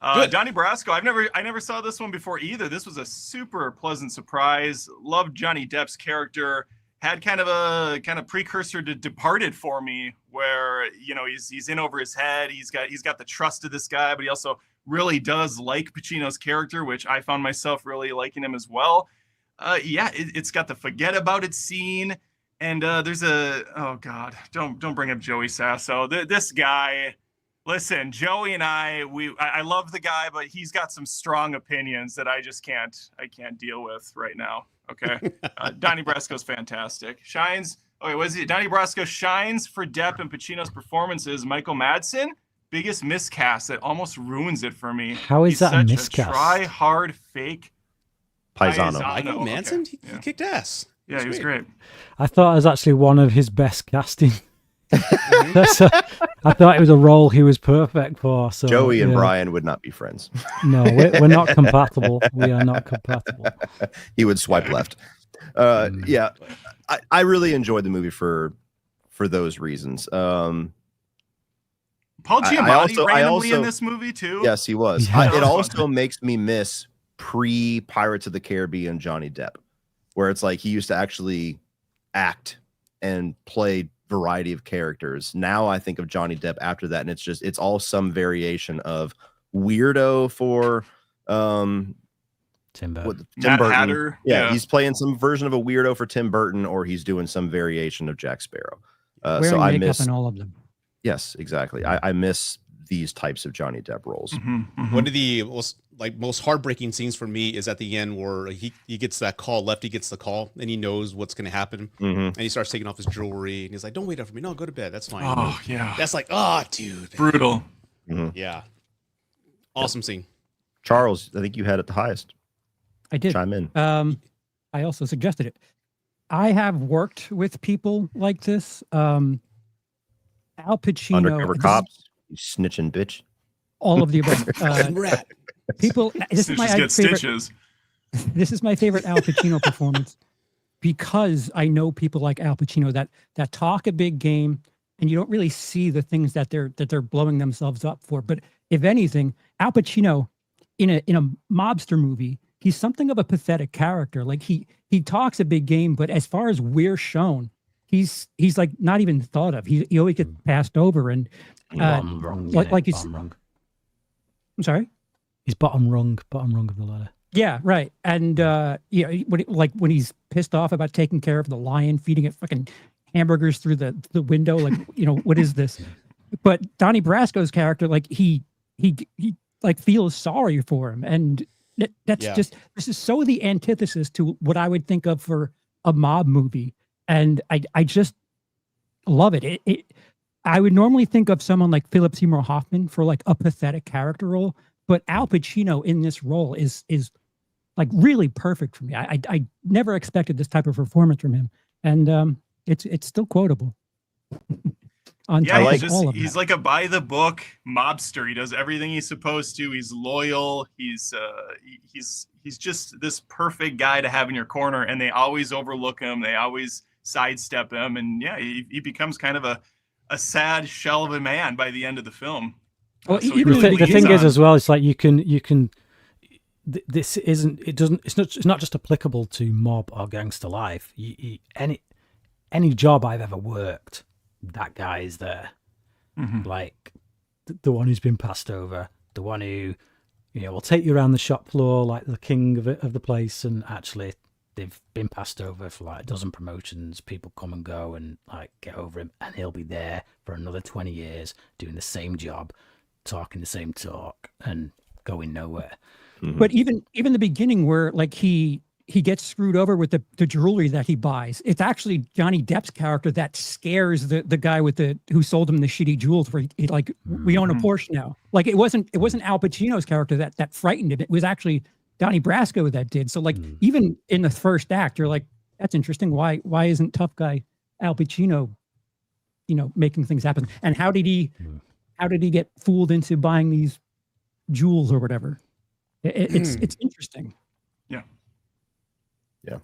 Donnie Brasco. I never saw this one before either. This was a super pleasant surprise. Loved Johnny Depp's character. Had kind of a precursor to Departed for me, where, you know, he's in over his head. He's got the trust of this guy, but he also really does like Pacino's character, which I found myself really liking him as well. It's got the forget about it scene. And there's oh God, don't bring up Joey Sasso. This guy, listen, Joey and I love the guy, but he's got some strong opinions that I can't deal with right now. Okay, Donnie Brasco's fantastic. Donnie Brasco shines for Depp and Pacino's performances. Michael Madsen, biggest miscast that almost ruins it for me. How is that a miscast? Try hard fake Paisano. Michael Madsen, he kicked ass. Yeah, he was great. I thought it was actually one of his best casting. I thought it was a role he was perfect for. So Joey and Brian would not be friends. No, we're not compatible. We are not compatible. He would swipe left. Yeah, I really enjoyed the movie for those reasons. Paul Giamatti randomly in this movie too. Yes, he was. Yeah. It also makes me miss pre-Pirates of the Caribbean Johnny Depp, where it's like he used to actually act and play variety of characters. Now I think of Johnny Depp after that, and it's all some variation of weirdo for Tim Burton. Tim Burton. Hatter. Yeah, he's playing some version of a weirdo for Tim Burton, or he's doing some variation of Jack Sparrow. Wearing I makeup miss in all of them. Yes, exactly. I miss these types of Johnny Depp roles. One of the most heartbreaking scenes for me is at the end where he gets that call. Lefty gets the call and he knows what's going to happen, and he starts taking off his jewelry and he's like, "Don't wait up for me. No, go to bed. That's fine." Oh yeah, that's like, oh dude, brutal. Yeah, awesome scene. Charles, I think you had it the highest. I did. Chime in. I also suggested it. I have worked with people like this. Al Pacino, Undercover this is cops, you snitching bitch. all of the above. Rat. People, this is Snitches my get favorite. stitches. This is my favorite Al Pacino performance because I know people like Al Pacino that talk a big game, and you don't really see the things that they're blowing themselves up for. But if anything, Al Pacino in a mobster movie, he's something of a pathetic character. Like he talks a big game, but as far as we're shown, he's like not even thought of. He always gets passed over, and Wrong. like he's. Bottom rung. I'm sorry. He's bottom rung of the ladder. Yeah, right. And when he's pissed off about taking care of the lion, feeding it fucking hamburgers through the window, like, what is this? But Donnie Brasco's character, like he like feels sorry for him, and that's just, this is so the antithesis to what I would think of for a mob movie, and I just love it. I would normally think of someone like Philip Seymour Hoffman for like a pathetic character role, but Al Pacino in this role is like really perfect for me. I never expected this type of performance from him, and it's still quotable. He's like a by the book mobster. He does everything he's supposed to. He's loyal. He's just this perfect guy to have in your corner, and they always overlook him. They always sidestep him, and he becomes kind of a sad shell of a man by the end of the film. Well, So the thing is as well, it's like you can. This isn't. It doesn't. It's not just applicable to mob or gangster life. Any job I've ever worked, that guy is there. Mm-hmm. Like the one who's been passed over, the one who, will take you around the shop floor like the king of the place, and actually they've been passed over for like a dozen promotions. People come and go and like get over him, and he'll be there for another 20 years doing the same job, talking the same talk, and going nowhere. Mm-hmm. But even the beginning where like he gets screwed over with the jewelry that he buys, it's actually Johnny Depp's character that scares the guy who sold him the shitty jewels, where he like, we own a Porsche now. Like it wasn't Al Pacino's character that frightened him. It was actually Donnie Brasco that did. So like even in the first act, you're like, that's interesting. Why isn't tough guy Al Pacino, making things happen? And how did he get fooled into buying these jewels or whatever? It's interesting. Yeah.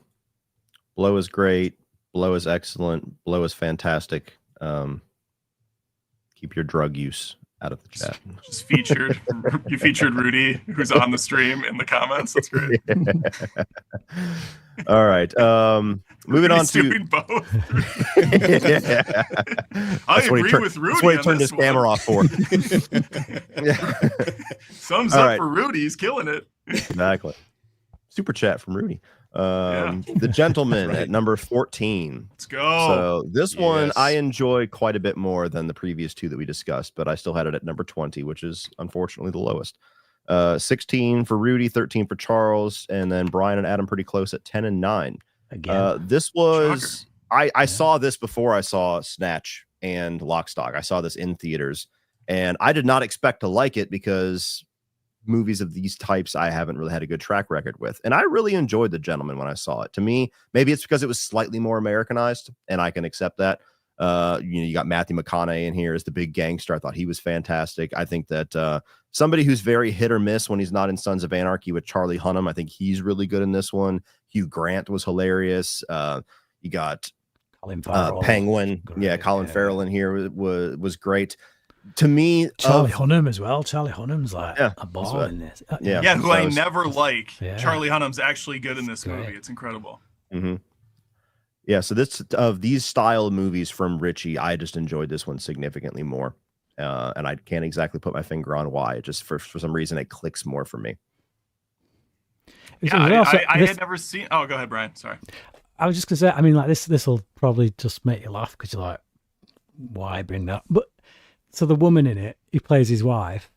Blow is great. Blow is excellent. Blow is fantastic. Keep your drug use out of the chat. Just featured. You featured Rudy, who's on the stream, in the comments. That's great. All right. Moving on to doing both. Yeah. I agree with Rudy. That's what he turned his camera off for. Thumbs All up right. for Rudy. He's killing it. Exactly. Super chat from Rudy. The Gentleman at number 14. Let's go. So this one I enjoy quite a bit more than the previous two that we discussed, but I still had it at number 20, which is unfortunately the lowest. 16 for Rudy, 13 for Charles, and then Brian and Adam pretty close at 10 and 9. Again, this was I saw this before I saw Snatch and Lock, Stock. I saw this in theaters, and I did not expect to like it because movies of these types I haven't really had a good track record with, and I really enjoyed The Gentleman when I saw it. To me, maybe it's because it was slightly more Americanized, and I can accept that. You got Matthew McConaughey in here as the big gangster. I thought he was fantastic. I think that somebody who's very hit or miss when he's not in Sons of Anarchy with Charlie Hunnam, I think he's really good in this one. Hugh Grant was hilarious. You got Colin Farrell. Penguin. Great, Colin Farrell in here was great. To me, Charlie Hunnam as well. Charlie Hunnam's like a ball in this. Who I never like. Yeah. Charlie Hunnam's actually good in this movie. It's incredible. Mm-hmm. Yeah, so these style movies from Richie, I just enjoyed this one significantly more, and I can't exactly put my finger on why. It just for some reason it clicks more for me. I had never seen. Oh, go ahead, Brian. Sorry. I was just gonna say. I mean, like this will probably just make you laugh because you're like, why bring that? But so the woman in it who plays his wife,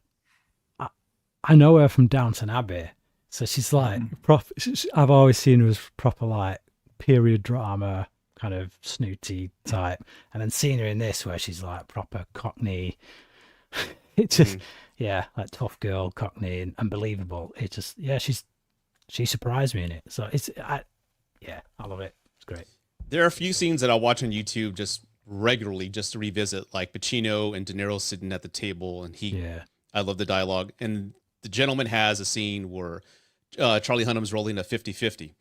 I know her from Downton Abbey, so she's like I've always seen her as proper like period drama, kind of snooty type, and then seeing her in this where she's like proper Cockney. It just like tough girl Cockney and unbelievable. It just she surprised me in it. So I love it. It's great. There are a few scenes that I watch on YouTube just regularly just to revisit, like Pacino and De Niro sitting at the table, and I love the dialogue. And The Gentleman has a scene where Charlie Hunnam's rolling a 50-50.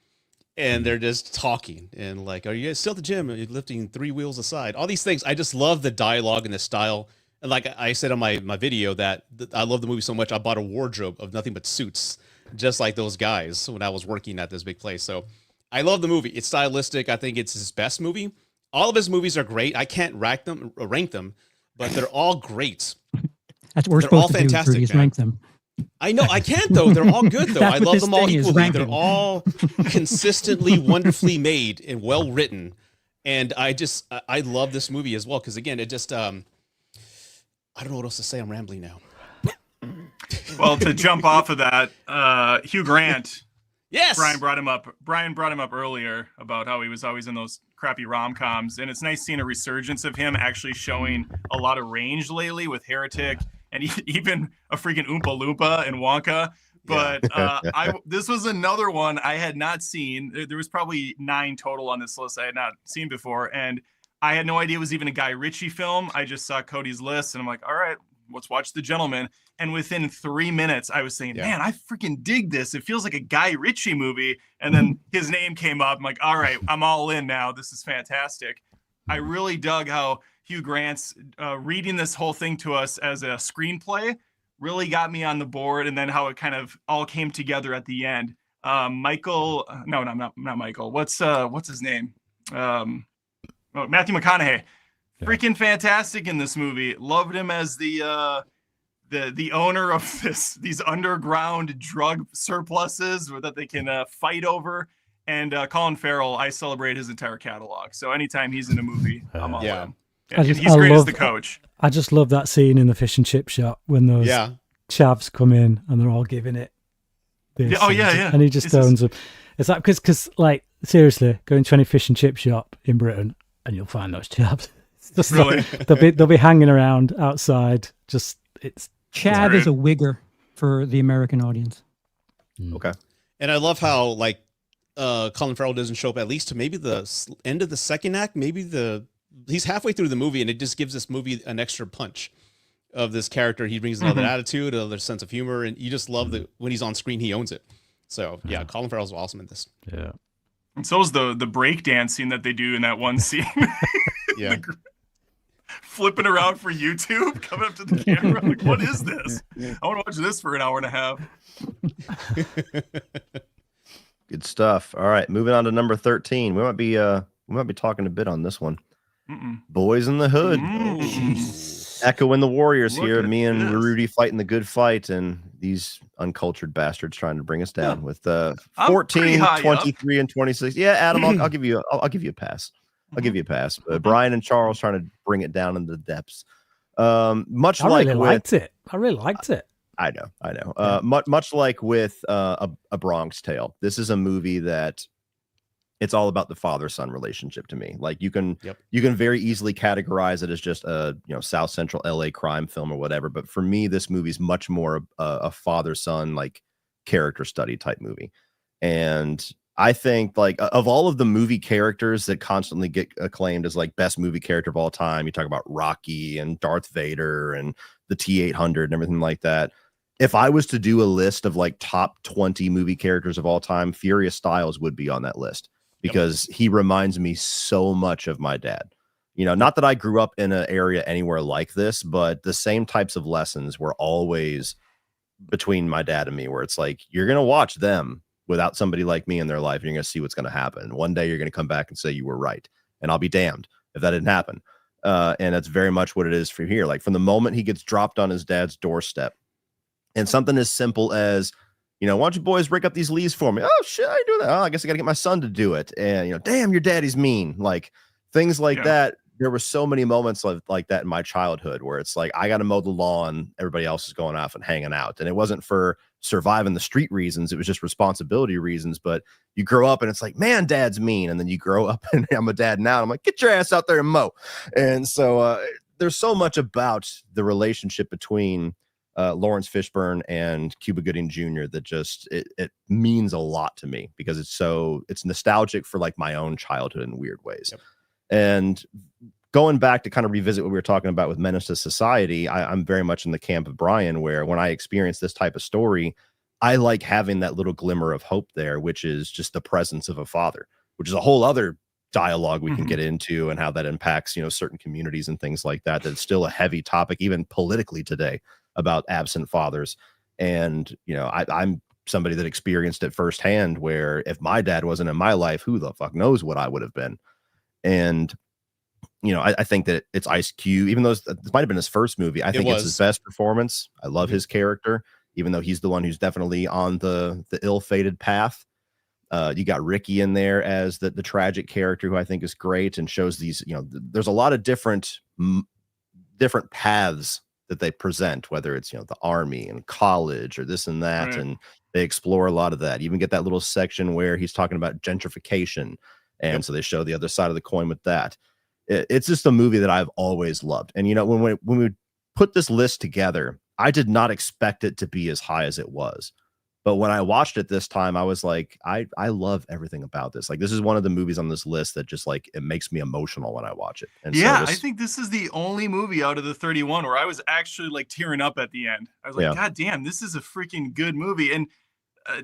And they're just talking and like, are you guys still at the gym? Are you lifting 3 wheels aside? All these things. I just love the dialogue and the style. And like I said on my video that I love the movie so much, I bought a wardrobe of nothing but suits, just like those guys when I was working at this big place. So I love the movie. It's stylistic. I think it's his best movie. All of his movies are great. I can't rank them, but they're all great. That's what we're supposed to do, Rudy, is rank them. I know I can't though. They're all good though. I love them all equally. They're all consistently wonderfully made and well written, and I love this movie as well because again, it just I don't know what else to say. I'm rambling now. Well, to jump off of that, Hugh Grant. Yes, Brian brought him up earlier about how he was always in those crappy rom-coms, and it's nice seeing a resurgence of him actually showing a lot of range lately with Heretic. And even a freaking Oompa Loompa and Wonka. But this was another one I had not seen. There was probably 9 total on this list I had not seen before. And I had no idea it was even a Guy Ritchie film. I just saw Cody's list and I'm like, all right, let's watch The Gentleman. And within 3 minutes, I was saying, man, I freaking dig this. It feels like a Guy Ritchie movie. And then his name came up. I'm like, all right, I'm all in now. This is fantastic. I really dug how Hugh Grant's reading this whole thing to us as a screenplay really got me on the board, and then how it kind of all came together at the end. Not Michael. What's his name? Matthew McConaughey. Yeah. Freaking fantastic in this movie. Loved him as the owner of these underground drug surpluses that they can fight over. And Colin Farrell, I celebrate his entire catalog. So anytime he's in a movie, I'm all in. Yeah, he's great as the coach. I just love that scene in the fish and chip shop when those chavs come in and they're all giving it this. And he just owns them. It's like, because like, seriously, go into any fish and chip shop in Britain and you'll find those chavs. Just really? Like, they'll be hanging around outside. Chav is a wigger for the American audience. Okay. And I love how like Colin Farrell doesn't show up at least to maybe the end of the second act, he's halfway through the movie, and it just gives this movie an extra punch of this character. He brings another attitude, another sense of humor, and you just love that when he's on screen, he owns it. So yeah, Colin Farrell's awesome in this. Yeah. And so is the break dancing that they do in that one scene. Yeah. Flipping around for YouTube, coming up to the camera. Like, what is this? I want to watch this for an hour and a half. Good stuff. All right, moving on to number 13. We might be talking a bit on this one. Boys in the Hood. Echoing the Warriors here. Me and Rudy fighting the good fight, and these uncultured bastards trying to bring us down with 14, 23, and 26. Yeah, Adam, I'll give you a pass. I'll give you a pass. Brian and Charles trying to bring it down into the depths. I really liked it. I know. Much like with a Bronx Tale, this is a movie that it's all about the father-son relationship to me. Like you can very easily categorize it as just a South Central LA crime film or whatever. But for me, this movie's much more a father-son like character study type movie. And I think like of all of the movie characters that constantly get acclaimed as like best movie character of all time, you talk about Rocky and Darth Vader and the T-800 and everything like that. If I was to do a list of like top 20 movie characters of all time, Furious Styles would be on that list because he reminds me so much of my dad. Not that I grew up in an area anywhere like this, but the same types of lessons were always between my dad and me, where it's like, you're going to watch them without somebody like me in their life. And you're going to see what's going to happen. One day you're going to come back and say you were right. And I'll be damned if that didn't happen. And that's very much what it is for here. Like from the moment he gets dropped on his dad's doorstep, and something as simple as, why don't you boys break up these leaves for me? Oh shit, I do that. Oh, I guess I gotta get my son to do it. And damn, your daddy's mean. Like things like that. There were so many moments like that in my childhood where it's like I gotta mow the lawn, everybody else is going off and hanging out. And it wasn't for surviving the street reasons, it was just responsibility reasons. But you grow up and it's like, man, dad's mean. And then you grow up and I'm a dad now. And I'm like, get your ass out there and mow. And so there's so much about the relationship between Lawrence Fishburne and Cuba Gooding Jr. that just it means a lot to me because it's nostalgic for like my own childhood in weird ways. Yep. And going back to kind of revisit what we were talking about with Menace to Society, I'm very much in the camp of Brian, where when I experience this type of story, I like having that little glimmer of hope there, which is just the presence of a father, which is a whole other dialogue we can get into and how that impacts, certain communities and things like that. That's still a heavy topic, even politically today, about absent fathers. And, I'm somebody that experienced it firsthand, where if my dad wasn't in my life, who the fuck knows what I would have been. And, I think that it's Ice Cube, even though this might have been his first movie, I think it's his best performance. I love his character, even though he's the one who's definitely on the ill-fated path. You got Ricky in there as the tragic character, who I think is great and shows these, there's a lot of different paths that they present, whether it's, the army and college or this and that. Right. And they explore a lot of that. You even get that little section where he's talking about gentrification. And so they show the other side of the coin with that. It's just a movie that I've always loved. And, when we put this list together, I did not expect it to be as high as it was. But when I watched it this time, I was like, I love everything about this. Like, this is one of the movies on this list that just like, it makes me emotional when I watch it. And yeah, I think this is the only movie out of the 31 where I was actually like tearing up at the end. I was like, God damn, this is a freaking good movie. And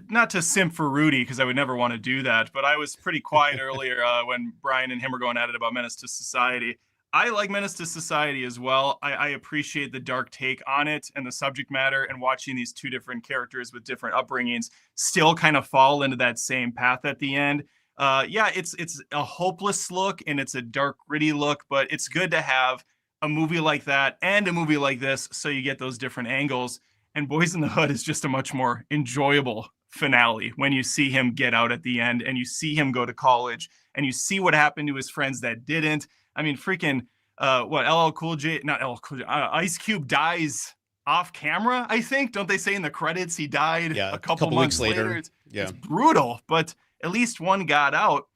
not to simp for Rudy, because I would never want to do that, but I was pretty quiet earlier when Brian and him were going at it about Menace to Society. I like Menace to Society as well. I appreciate the dark take on it and the subject matter, and watching these two different characters with different upbringings still kind of fall into that same path at the end. It's a hopeless look and it's a dark, gritty look, but it's good to have a movie like that and a movie like this so you get those different angles. And Boys in the Hood is just a much more enjoyable finale when you see him get out at the end and you see him go to college and you see what happened to his friends that didn't. I mean, freaking, Ice Cube dies off camera, I think. Don't they say in the credits he died a couple months later? It's brutal, but at least one got out.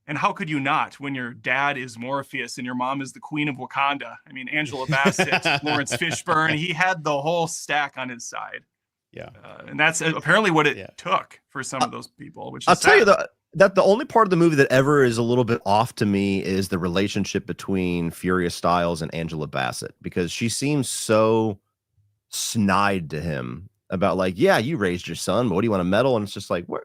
And how could you not when your dad is Morpheus and your mom is the Queen of Wakanda? I mean, Angela Bassett, Lawrence Fishburne, he had the whole stack on his side. Yeah. And that's apparently what it took for some of those people, which is I'll tell you that the only part of the movie that ever is a little bit off to me is the relationship between Furious Styles and Angela Bassett, because she seems so snide to him about like, yeah, you raised your son, but what do you want a medal? And it's just like, where?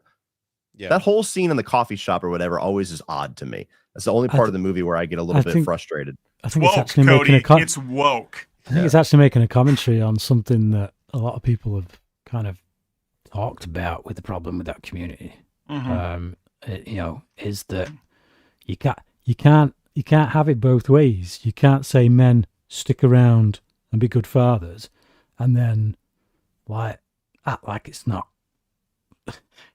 Yeah. That whole scene in the coffee shop or whatever always is odd to me. That's the only part of the movie where I get a little bit frustrated. I think woke, it's actually Cody. making It's woke. I think it's actually making a commentary on something that a lot of people have kind of talked about with the problem with that community. Is that you can't have it both ways. You can't say men stick around and be good fathers, and then act like it's not.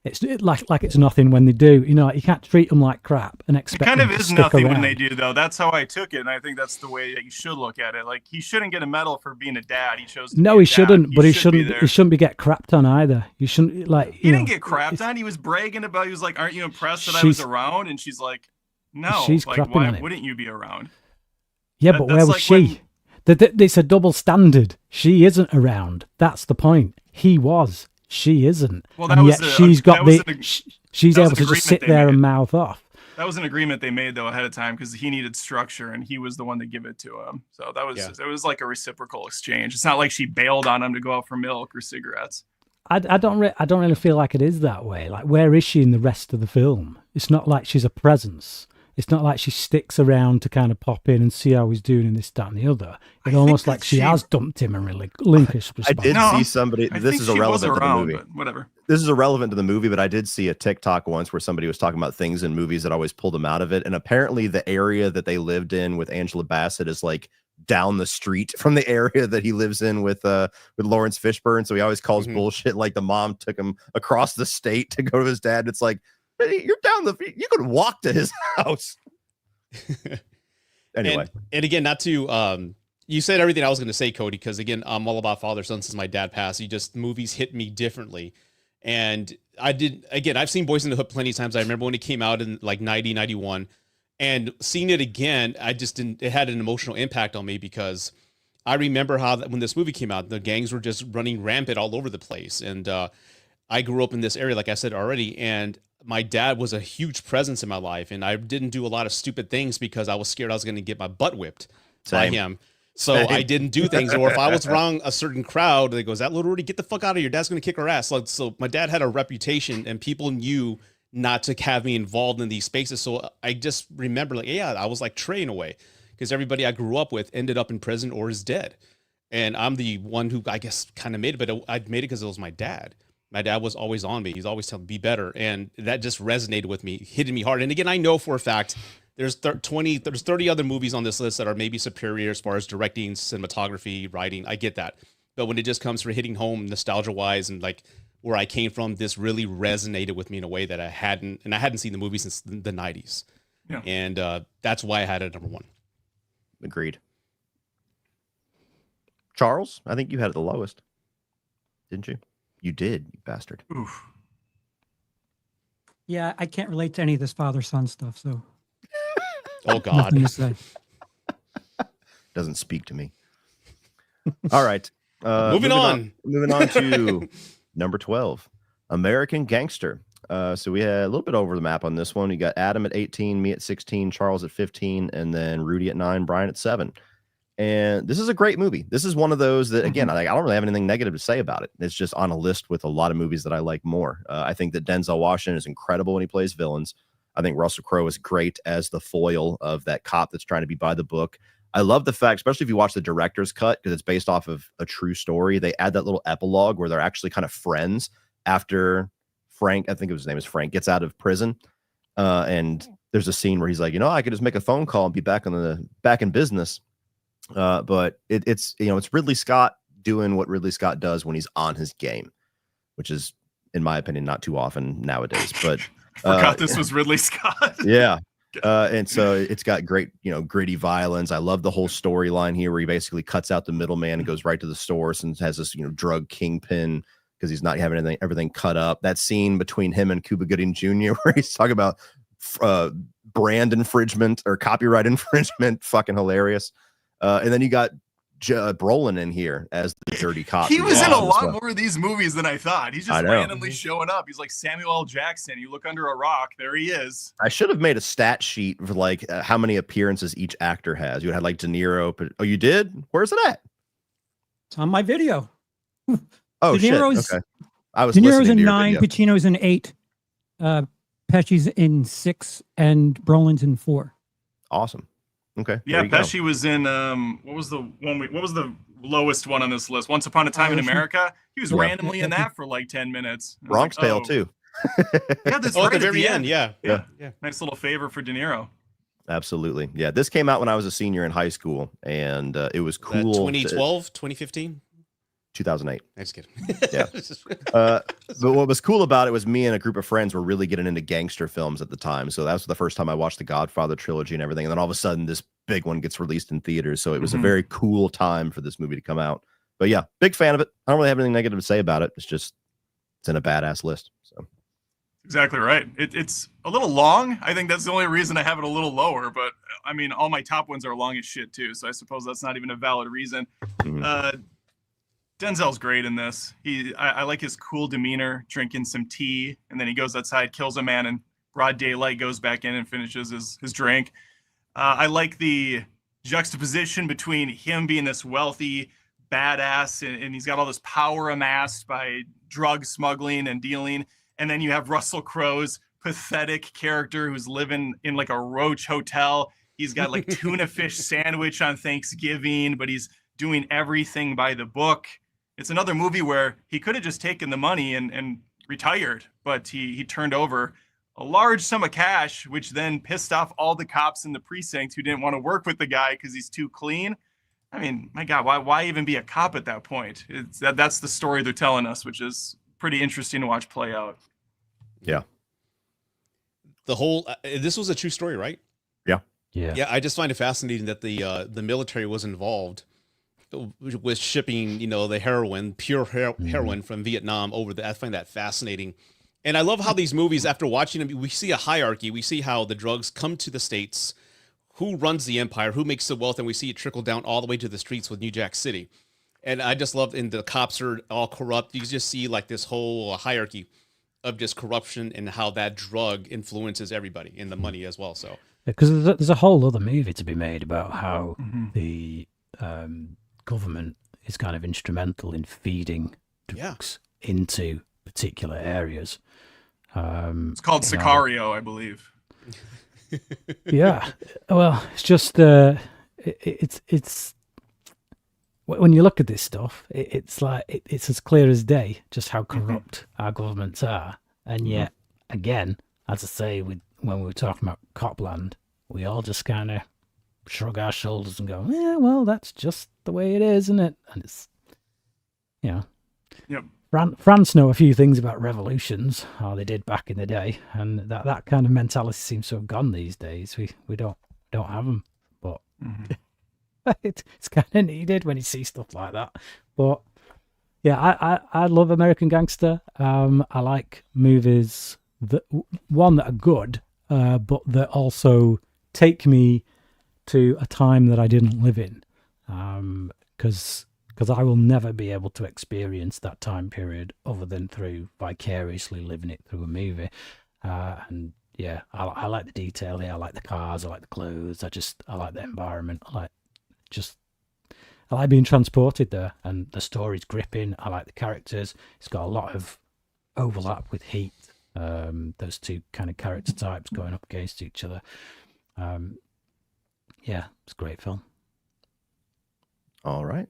It's like it's nothing when they do. You can't treat them like crap and expect. It kind them of to is stick nothing around. when they do, though. That's how I took it, and I think that's the way that you should look at it. Like, he shouldn't get a medal for being a dad. He chose. No, he shouldn't. But he shouldn't. He shouldn't be get crapped on either. You shouldn't like. He didn't get crapped on. He was bragging about. He was like, "Aren't you impressed that I was around?" And she's like, "No." She's like, crapping why on him. wouldn't you be around? Yeah, but where was she? It's a double standard. She isn't around. That's the point. He was. She isn't. Well, that and was yet she's able to just sit there and mouth off. That was an agreement they made though ahead of time because he needed structure and he was the one to give it to him. So that was it was like a reciprocal exchange. It's not like she bailed on him to go out for milk or cigarettes. I don't really feel like it is that way. Like, where is she in the rest of the film? It's not like she's a presence. It's not like she sticks around to kind of pop in and see how he's doing in this, that, and the other. It's almost like she has dumped him and relinquished responsibility. I did see somebody. This is irrelevant to the movie. Whatever. This is irrelevant to the movie, but I did see a TikTok once where somebody was talking about things in movies that always pulled them out of it. And apparently, the area that they lived in with Angela Bassett is like down the street from the area that he lives in with Lawrence Fishburne. So he always calls bullshit like the mom took him across the state to go to his dad. It's like, you're down you could walk to his house. Anyway, and again, not to you said everything I was going to say, Cody, because again, I'm all about father son since my dad passed. Movies hit me differently, and I've seen Boys in the Hood plenty of times. I remember when it came out in like 90, 91, and seeing it again, it had an emotional impact on me because I remember how when this movie came out, the gangs were just running rampant all over the place. And I grew up in this area, like I said already, and my dad was a huge presence in my life. And I didn't do a lot of stupid things because I was scared I was going to get my butt whipped by him. So I didn't do things. Or if I was wrong a certain crowd, they goes, that little Rudy, get the fuck out of here. Dad's going to kick our ass. So my dad had a reputation and people knew not to have me involved in these spaces. So I just remember like, yeah, I was like Trey in a way, because everybody I grew up with ended up in prison or is dead. And I'm the one who I guess kind of made it, but I made it because it was my dad. My dad was always on me. He's always telling me, be better. And that just resonated with me, hitting me hard. And again, I know for a fact there's 30 other movies on this list that are maybe superior as far as directing, cinematography, writing. I get that. But when it just comes for hitting home nostalgia wise and like where I came from, this really resonated with me in a way that I hadn't seen the movie since the 90s. Yeah. And that's why I had it number one. Agreed. Charles, I think you had it the lowest. Didn't you? You did, you bastard. Oof. Yeah, I can't relate to any of this father-son stuff, so. Oh, God. Nothing to say. Doesn't speak to me. All right. Moving on to number 12, American Gangster. So we had a little bit over the map on this one. You got Adam at 18, me at 16, Charles at 15, and then Rudy at 9, Brian at 7. And this is a great movie. This is one of those that, again, I don't really have anything negative to say about it. It's just on a list with a lot of movies that I like more. I think that Denzel Washington is incredible when he plays villains. I think Russell Crowe is great as the foil of that cop that's trying to be by the book. I love the fact, especially if you watch the director's cut, because it's based off of a true story. They add that little epilogue where they're actually kind of friends after Frank, I think his name is Frank, gets out of prison. And there's a scene where he's like, I could just make a phone call and be back in business. But it's Ridley Scott doing what Ridley Scott does when he's on his game, which is, in my opinion, not too often nowadays. But forgot this was Ridley Scott. Yeah. And so it's got great, gritty violence. I love the whole storyline here where he basically cuts out the middleman and goes right to the source and has this, drug kingpin because he's not having everything cut up. That scene between him and Cuba Gooding Jr. where he's talking about brand infringement or copyright infringement, fucking hilarious. And then you got Brolin in here as the dirty cop. He was in a lot more of these movies than I thought. He's just randomly showing up. He's like Samuel L. Jackson. You look under a rock, there he is. I should have made a stat sheet for like how many appearances each actor has. You had like De Niro. Oh, you did? Where's it at? It's on my video. Oh, De Niro's, shit. Okay. I was De Niro's listening in to 9, Pacino's in 8, Pesci's in 6, and Brolin's in 4. Awesome. Okay. Yeah, Pesci was in what was the lowest one on this list? Once Upon a Time in America. He was randomly in that for like 10 minutes. Bronx Tale too. Yeah, that's right at the very end. Yeah. Nice little favor for De Niro. Absolutely. Yeah, this came out when I was a senior in high school, and it was cool. 2012, 2015? 2008. I just kidding. Yeah. But what was cool about it was me and a group of friends were really getting into gangster films at the time. So that was the first time I watched the Godfather trilogy and everything. And then all of a sudden this big one gets released in theaters. So it was a very cool time for this movie to come out. But yeah, big fan of it. I don't really have anything negative to say about it. It's in a badass list. So exactly right. It's a little long. I think that's the only reason I have it a little lower. But I mean, all my top ones are long as shit too. So I suppose that's not even a valid reason. Denzel's great in this. I like his cool demeanor, drinking some tea, and then he goes outside, kills a man in broad daylight, goes back in and finishes his drink. I like the juxtaposition between him being this wealthy badass, and he's got all this power amassed by drug smuggling and dealing, and then you have Russell Crowe's pathetic character who's living in like a roach hotel. He's got like tuna fish sandwich on Thanksgiving, but he's doing everything by the book. It's another movie where he could have just taken the money and retired, but he turned over a large sum of cash, which then pissed off all the cops in the precinct who didn't want to work with the guy because he's too clean. I mean, my God, why even be a cop at that point? That's the story they're telling us, which is pretty interesting to watch play out. Yeah. The whole this was a true story, right? Yeah. I just find it fascinating that the military was involved with shipping, the heroin, pure heroin from Vietnam over I find that fascinating. And I love how these movies, after watching them, we see a hierarchy. We see how the drugs come to the States, who runs the empire, who makes the wealth, and we see it trickle down all the way to the streets with New Jack City. And I just love, and the cops are all corrupt. You just see like this whole hierarchy of just corruption and how that drug influences everybody and the money as well. So because there's a whole other movie to be made about how the government is kind of instrumental in feeding drugs into particular areas. It's called Sicario, I believe. Yeah, well, it's just it's when you look at this stuff, it's like it's as clear as day just how corrupt our governments are, and yet again, as I say, when we were talking about Copland, we all just kind of shrug our shoulders and go, yeah, well, that's just the way it is, isn't it? And it's, you know, Yep. France know a few things about revolutions, how they did back in the day, and that kind of mentality seems to have gone these days. We don't have them, but it's kind of needed when you see stuff like that. But yeah, I love American Gangster. I like movies that are good, but that also take me to a time that I didn't live in, because I will never be able to experience that time period other than through vicariously living it through a movie. And yeah, I like the detail here. I like the cars. I like the clothes. I like the environment. I like being transported there, and the story's gripping. I like the characters. It's got a lot of overlap with Heat. Those two kind of character types going up against each other. Yeah, it's a great film. All right.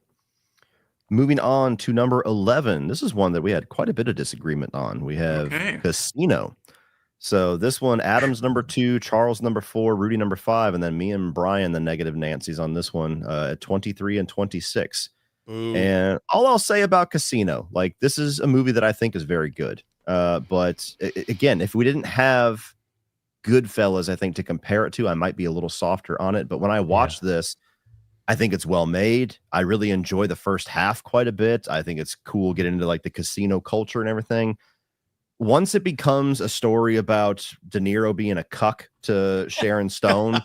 Moving on to number 11. This is one that we had quite a bit of disagreement on. We have Casino. So this one, Adam's number 2, Charles number 4, Rudy number 5, and then me and Brian, the negative Nancy's on this one at 23 and 26. Ooh. And all I'll say about Casino, like, this is a movie that I think is very good. But again, if we didn't have Goodfellas, I think, to compare it to, I might be a little softer on it. But when I watched this, I think it's well made. I really enjoy the first half quite a bit. I think it's cool getting into like the casino culture and everything. Once it becomes a story about De Niro being a cuck to Sharon Stone,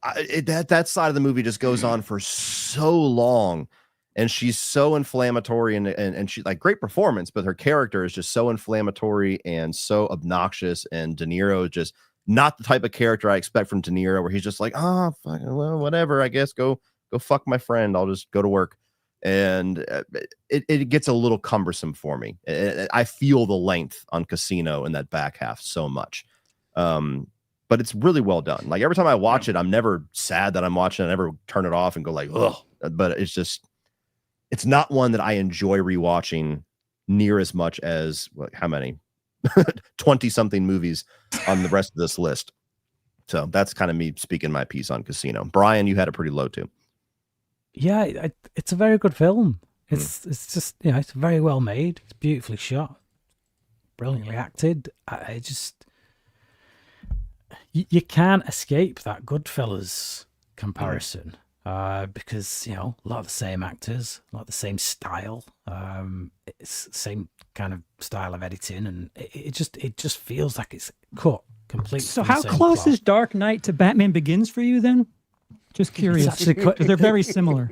that side of the movie just goes on for so long, and she's so inflammatory, and she's like, great performance, but her character is just so inflammatory and so obnoxious, and De Niro is just not the type of character I expect from De Niro, where he's just like, oh, well, whatever, I guess, go fuck my friend, I'll just go to work. And it gets a little cumbersome for me. I feel the length on Casino in that back half so much. But it's really well done. Like, every time I watch it, I'm never sad that I'm watching it. I never turn it off and go like, ugh. But it's not one that I enjoy rewatching near as much as, how many 20 something movies on the rest of this list. So that's kind of me speaking my piece on Casino. Brian, you had it pretty low too. Yeah, it's a very good film. It's just, you know, it's very well made. It's beautifully shot, brilliantly acted. You can't escape that Goodfellas comparison, because, you know, a lot of the same actors, a lot of the same style. It's the same kind of style of editing, and it just feels like it's cut completely. So how close is Dark Knight to Batman Begins for you then? Just curious, because they're very similar.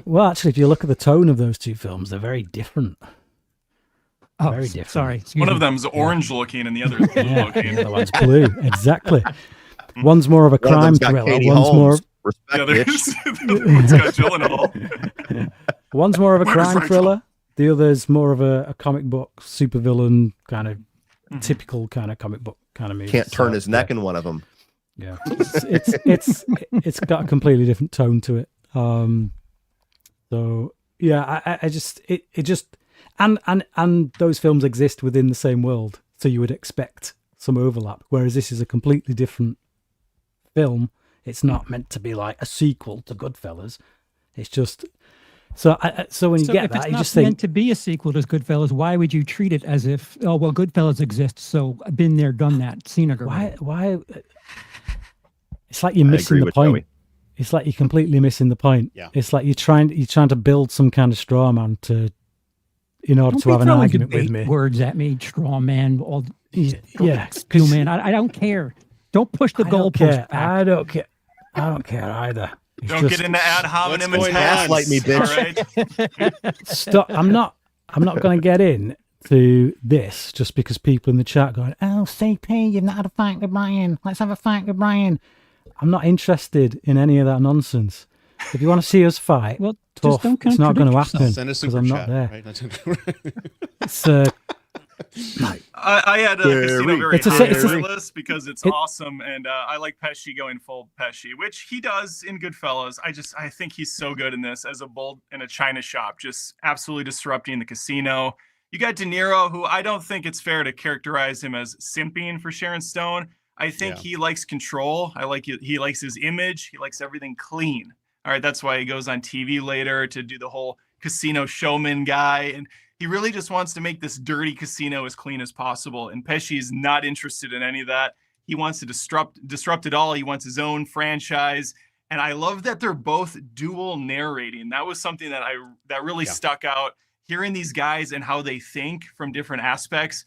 Well, actually, if you look at the tone of those two films, they're very different. Oh, very different. Sorry. One of them's orange looking and the other's blue looking. The other one's blue, exactly. One's more of a crime thriller. One's more. The other one's got Gyllenhaal. One's more of a crime thriller. The other's more of a comic book supervillain kind of typical kind of comic book kind of movie. Can't turn his neck in one of them. Yeah, it's got a completely different tone to it. So yeah, I just and those films exist within the same world, so you would expect some overlap. Whereas this is a completely different film. It's not meant to be like a sequel to Goodfellas. It's just so when you get that, you just think, meant to be a sequel to Goodfellas, why would you treat it as if, oh well, Goodfellas exists, so I've been there, done that, seen it already? Why? It's like you're missing the point. Joey. It's like you're completely missing the point. Yeah. It's like you're trying to build some kind of straw man in order to have an argument with me. Words at me, straw man, all yeah, steel man. I don't care. Don't push the goalpost back. I don't care. I don't care either. It's Don't just, get into ad hominem What's going on? attacks. Gaslight me, bitch. All right. Stop. I'm not going to get in to this just because people in the chat going, "Oh, CP, you've not had a fight with Brian. Let's have a fight with Brian." I'm not interested in any of that nonsense. If you want to see us fight, Well, tough. just don't It's not going to contradict happen Send a because super I'm chat. not there. Right? It's I had Casino very It's a- high it's on a- my list because it's it- awesome, and I like Pesci going full Pesci, which he does in Goodfellas. I think he's so good in this as a bull in a china shop, just absolutely disrupting the casino. You got De Niro, who I don't think it's fair to characterize him as simping for Sharon Stone. I think he likes control. He likes his image. He likes everything clean. All right, that's why he goes on TV later to do the whole casino showman guy, and he really just wants to make this dirty casino as clean as possible. And Pesci is not interested in any of that. He wants to disrupt it all. He wants his own franchise. And I love that they're both dual narrating. That was something that really stuck out. Hearing these guys and how they think from different aspects,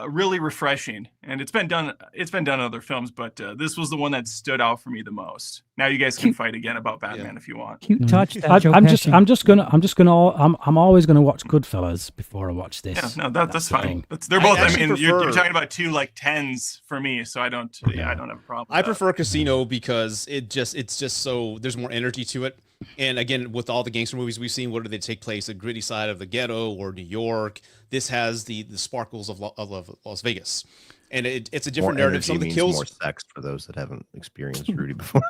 really refreshing. And it's been done in other films, but this was the one that stood out for me the most. Now you guys can fight again about Batman if you want. Cute touch. That I'm Joe just Pesci. I'm always gonna watch Goodfellas before I watch this. Yeah, no, that's the fine. thing. They're both. I actually mean, you're prefer- talking about two like 10s for me, so I don't have a problem. I prefer Casino because it's just so there's more energy to it. And again, with all the gangster movies we've seen, where do they take place? The gritty side of the ghetto or New York. This has the sparkles of Las Vegas, and it's a different More narrative. Some of the energy kills, means more sex for those that haven't experienced Rudy before.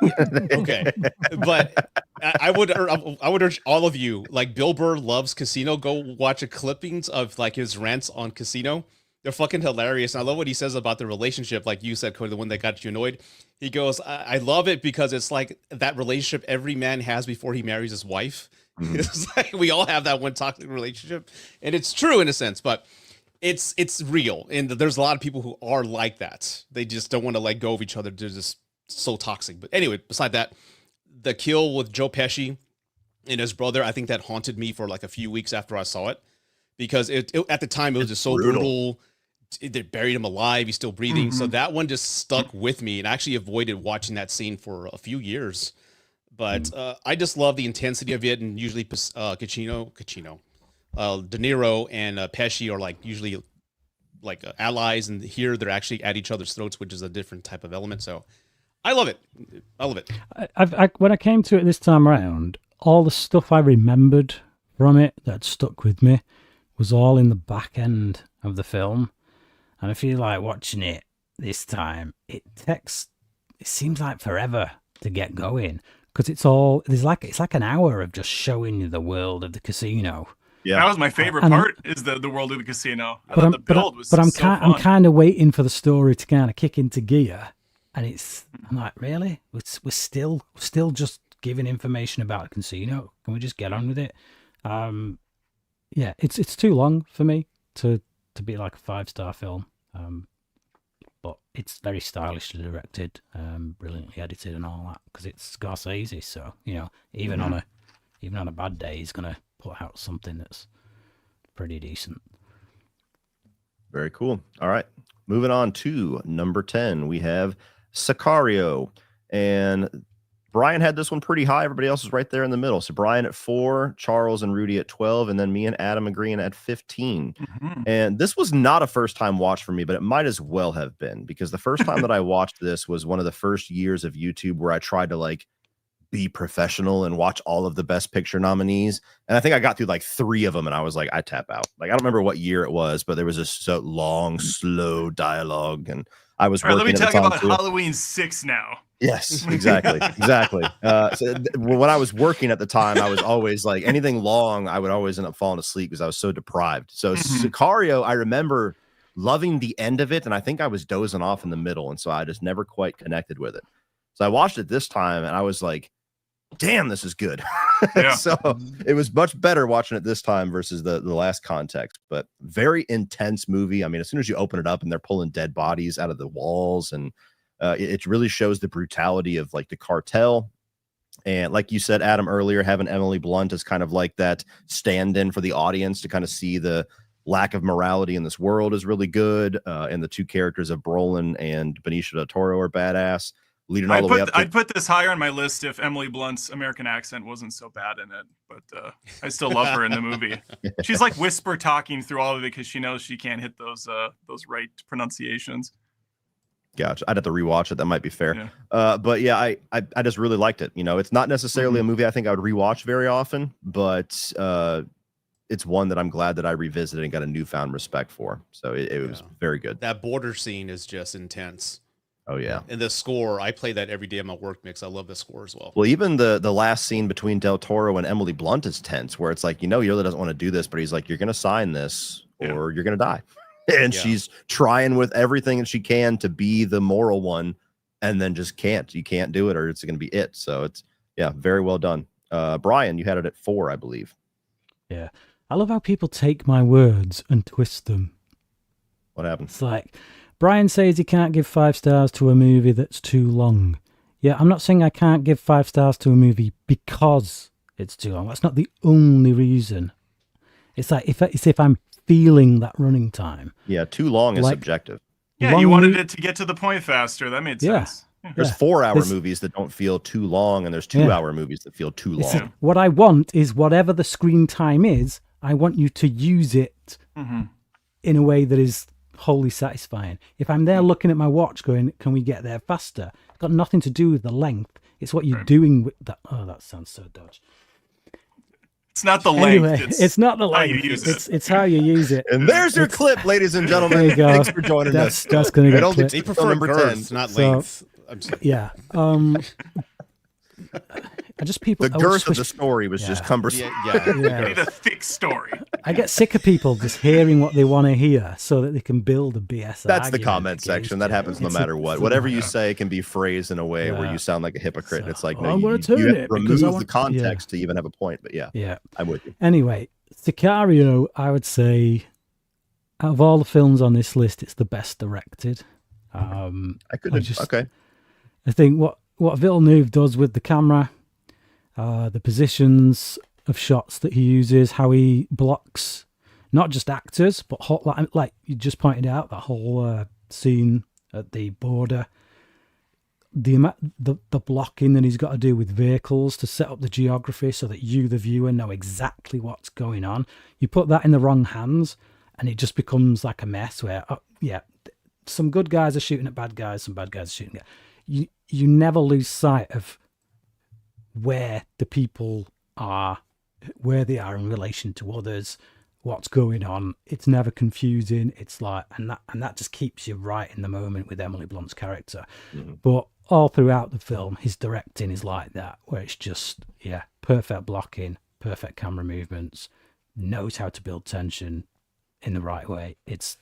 okay, but I would urge all of you, like Bill Burr loves Casino. Go watch a clippings of like his rants on Casino. They're fucking hilarious. And I love what he says about the relationship, like you said, Cody, the one that got you annoyed. He goes, I love it because it's like that relationship every man has before he marries his wife. Mm-hmm. It's like we all have that one toxic relationship. And it's true in a sense, but it's real. And there's a lot of people who are like that. They just don't want to let go of each other. They're just so toxic. But anyway, beside that, the kill with Joe Pesci and his brother, I think that haunted me for like a few weeks after I saw it. Because at the time, it was just so brutal. They buried him alive. He's still breathing. So that one just stuck with me, and I actually avoided watching that scene for a few years. But I just love the intensity of it, and usually De Niro and Pesci are like usually like allies, and here they're actually at each other's throats, which is a different type of element. So I love it. I love it. When I came to it this time around, all the stuff I remembered from it that stuck with me was all in the back end of the film. And I feel like watching it this time, it seems like forever to get going because it's like an hour of just showing you the world of the casino. Yeah, that was my favorite part. Is the world of the casino. I thought the build was I'm so fun. I'm kind of waiting for the story to kind of kick into gear, and I'm like, really? We're still just giving information about a casino. Can we just get on with it? Yeah, it's too long for me to be like a 5-star film, but it's very stylishly directed, brilliantly edited, and all that because it's Scorsese. So even on a bad day, he's gonna put out something that's pretty decent. Very cool. All right, moving on to number 10, we have Sicario, and Brian had this one pretty high. Everybody else is right there in the middle. So Brian at 4, Charles and Rudy at 12, and then me and Adam agreeing at 15. Mm-hmm. And this was not a first-time watch for me, but it might as well have been, because the first time that I watched this was one of the first years of YouTube where I tried to like be professional and watch all of the Best Picture nominees. And I think I got through like 3 of them, and I was like, I tap out. Like I don't remember what year it was, but there was this so long, slow dialogue, and I was working. Let me at the talk time about too. Halloween 6 now. Yes, exactly. When I was working at the time, I was always like anything long, I would always end up falling asleep because I was so deprived. So Sicario, I remember loving the end of it, and I think I was dozing off in the middle, and so I just never quite connected with it. So I watched it this time, and I was like, damn, this is good. Yeah. So it was much better watching it this time versus the last context, but very intense movie. I mean, as soon as you open it up and they're pulling dead bodies out of the walls, and it really shows the brutality of like the cartel. And like you said, Adam, earlier, having Emily Blunt as kind of like that stand-in for the audience to kind of see the lack of morality in this world is really good. And the 2 characters of Brolin and Benicio del Toro are badass. leading all the way up. I'd put this higher on my list if Emily Blunt's American accent wasn't so bad in it, but I still love her in the movie. She's like whisper talking through all of it because she knows she can't hit those right pronunciations. Gotcha. I'd have to rewatch it. That might be fair. Yeah. But yeah, I just really liked it. You know, it's not necessarily a movie I think I would rewatch very often, but it's one that I'm glad that I revisited and got a newfound respect for. So it was very good. That border scene is just intense. Oh yeah. And the score, I play that every day in my work mix. I love the score as well. Well, even the last scene between Del Toro and Emily Blunt is tense, where it's like, you know, he really doesn't want to do this, but he's like, you're going to sign this or you're going to die. And she's trying with everything that she can to be the moral one, and then just can't. You can't do it, or it's going to be it. So it's very well done. Brian, you had it at 4, I believe. Yeah, I love how people take my words and twist them. What happened? It's like Brian says he can't give 5 stars to a movie that's too long. Yeah, I'm not saying I can't give 5 stars to a movie because it's too long. That's not the only reason. It's like if I'm feeling that running time. Yeah, too long is subjective. Yeah, you wanted it to get to the point faster. That made sense. Yeah. There's 4-hour movies that don't feel too long, and there's 2-hour movies that feel too long. What I want is whatever the screen time is, I want you to use it in a way that is wholly satisfying. If I'm there looking at my watch going, can we get there faster? It's got nothing to do with the length. It's what you're doing with that. Oh, that sounds so dodgy. It's not the length. Anyway, it's not the length. It's how you use it. And there's your clip, ladies and gentlemen. There you go. Thanks for joining us. That's going to get They prefer girth, not length. I'm sorry. Yeah. The girth of the story was just cumbersome. You need a thick story. I get sick of people just hearing what they want to hear so that they can build a BS. That's the comment section. That happens no matter what. Whatever you say can be phrased in a way where you sound like a hypocrite. So, it's like, I'm no, going to turn it remove the context to even have a point. But yeah, I'm with you. Anyway, Sicario, I would say, out of all the films on this list, it's the best directed. I think what Villeneuve does with the camera, the positions of shots that he uses, how he blocks not just actors, but like you just pointed out, that whole scene at the border, the blocking that he's got to do with vehicles to set up the geography so that you, the viewer, know exactly what's going on. You put that in the wrong hands, and it just becomes like a mess where, some good guys are shooting at bad guys, some bad guys are shooting at... You never lose sight of where the people are, where they are in relation to others, what's going on. It's never confusing. It's like, and that just keeps you right in the moment with Emily Blunt's character. But all throughout the film, his directing is like that, where it's just, perfect blocking, perfect camera movements, knows how to build tension in the right way. It's,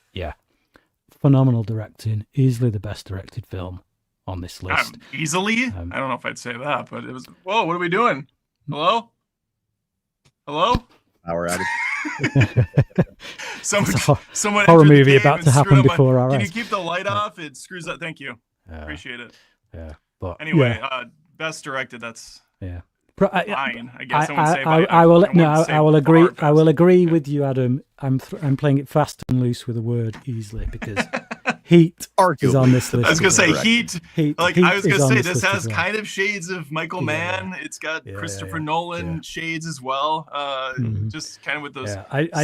phenomenal directing, easily the best directed film on this list. Easily? I don't know if I'd say that, but it was, whoa, what are we doing? Hello? Power outage. Someone horror movie about to happen before our eyes. Can you keep the light off? It screws up. Thank you. Appreciate it. Yeah. But anyway, best directed, that's fine, I guess I would say. I will agree. I will agree with you, Adam. I'm playing it fast and loose with the word easily because Heat is on this list. I was gonna say Heat. I was gonna say this has well. kind of shades of Michael Mann. It's got Christopher Nolan shades as well. Just kind of with those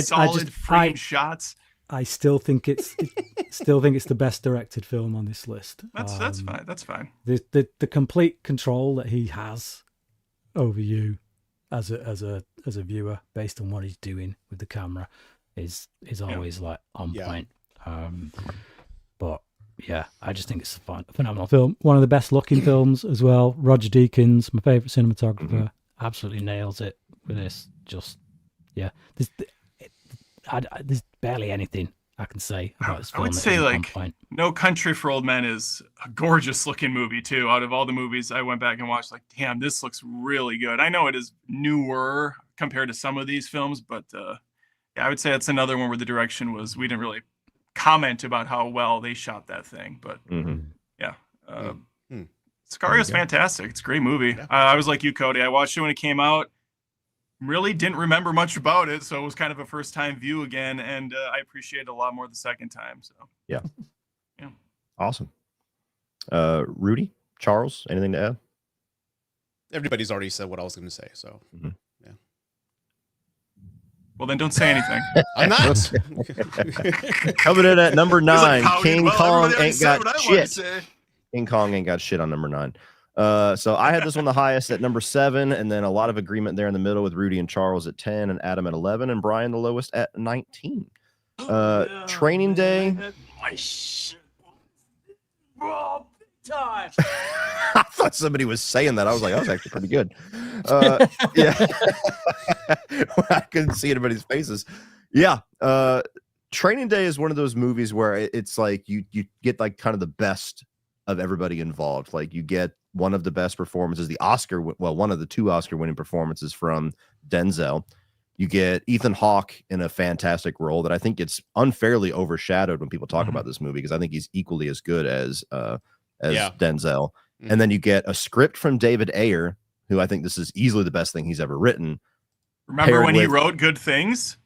solid frame shots. I still think it's the best directed film on this list. That's fine. That's fine. The complete control that he has over you as a viewer based on what he's doing with the camera is always like on point. But I just think it's a phenomenal film. One of the best looking films as well. Roger Deakins, my favorite cinematographer, absolutely nails it with this. Just there's barely anything I can say about this film. I would say No Country for Old Men is a gorgeous looking movie too. Out of all the movies I went back and watched, like, damn, this looks really good. I know it is newer compared to some of these films, but I would say it's another one where the direction was, we didn't really comment about how well they shot that thing, but Sicario's fantastic. It's a great movie. I was like you, Cody. I watched it when it came out. Really didn't remember much about it, so it was kind of a first time view again, and I appreciate it a lot more the second time. So awesome. Rudy, Charles, anything to add? Everybody's already said what I was going to say, so yeah. Well, then don't say anything. I'm not. Coming in at number 9, pouting. King Well, Kong everybody already ain't said got what I wanted to shit. say. King Kong ain't got shit on number 9. So I had this one the highest at number 7, and then a lot of agreement there in the middle with Rudy and Charles at 10, and Adam at 11, and Brian the lowest at 19. Training Day. I thought somebody was saying that. I was like, that was actually pretty good. Yeah. I couldn't see anybody's faces. Yeah. Training Day is one of those movies where it's like you get like kind of the best of everybody involved. Like you get one of the best performances, one of the 2 Oscar winning performances from Denzel. You get Ethan Hawke in a fantastic role that I think gets unfairly overshadowed when people talk about this movie, because I think he's equally as good as Denzel. And then you get a script from David Ayer, who I think this is easily the best thing he's ever written. Remember when he wrote Good Things?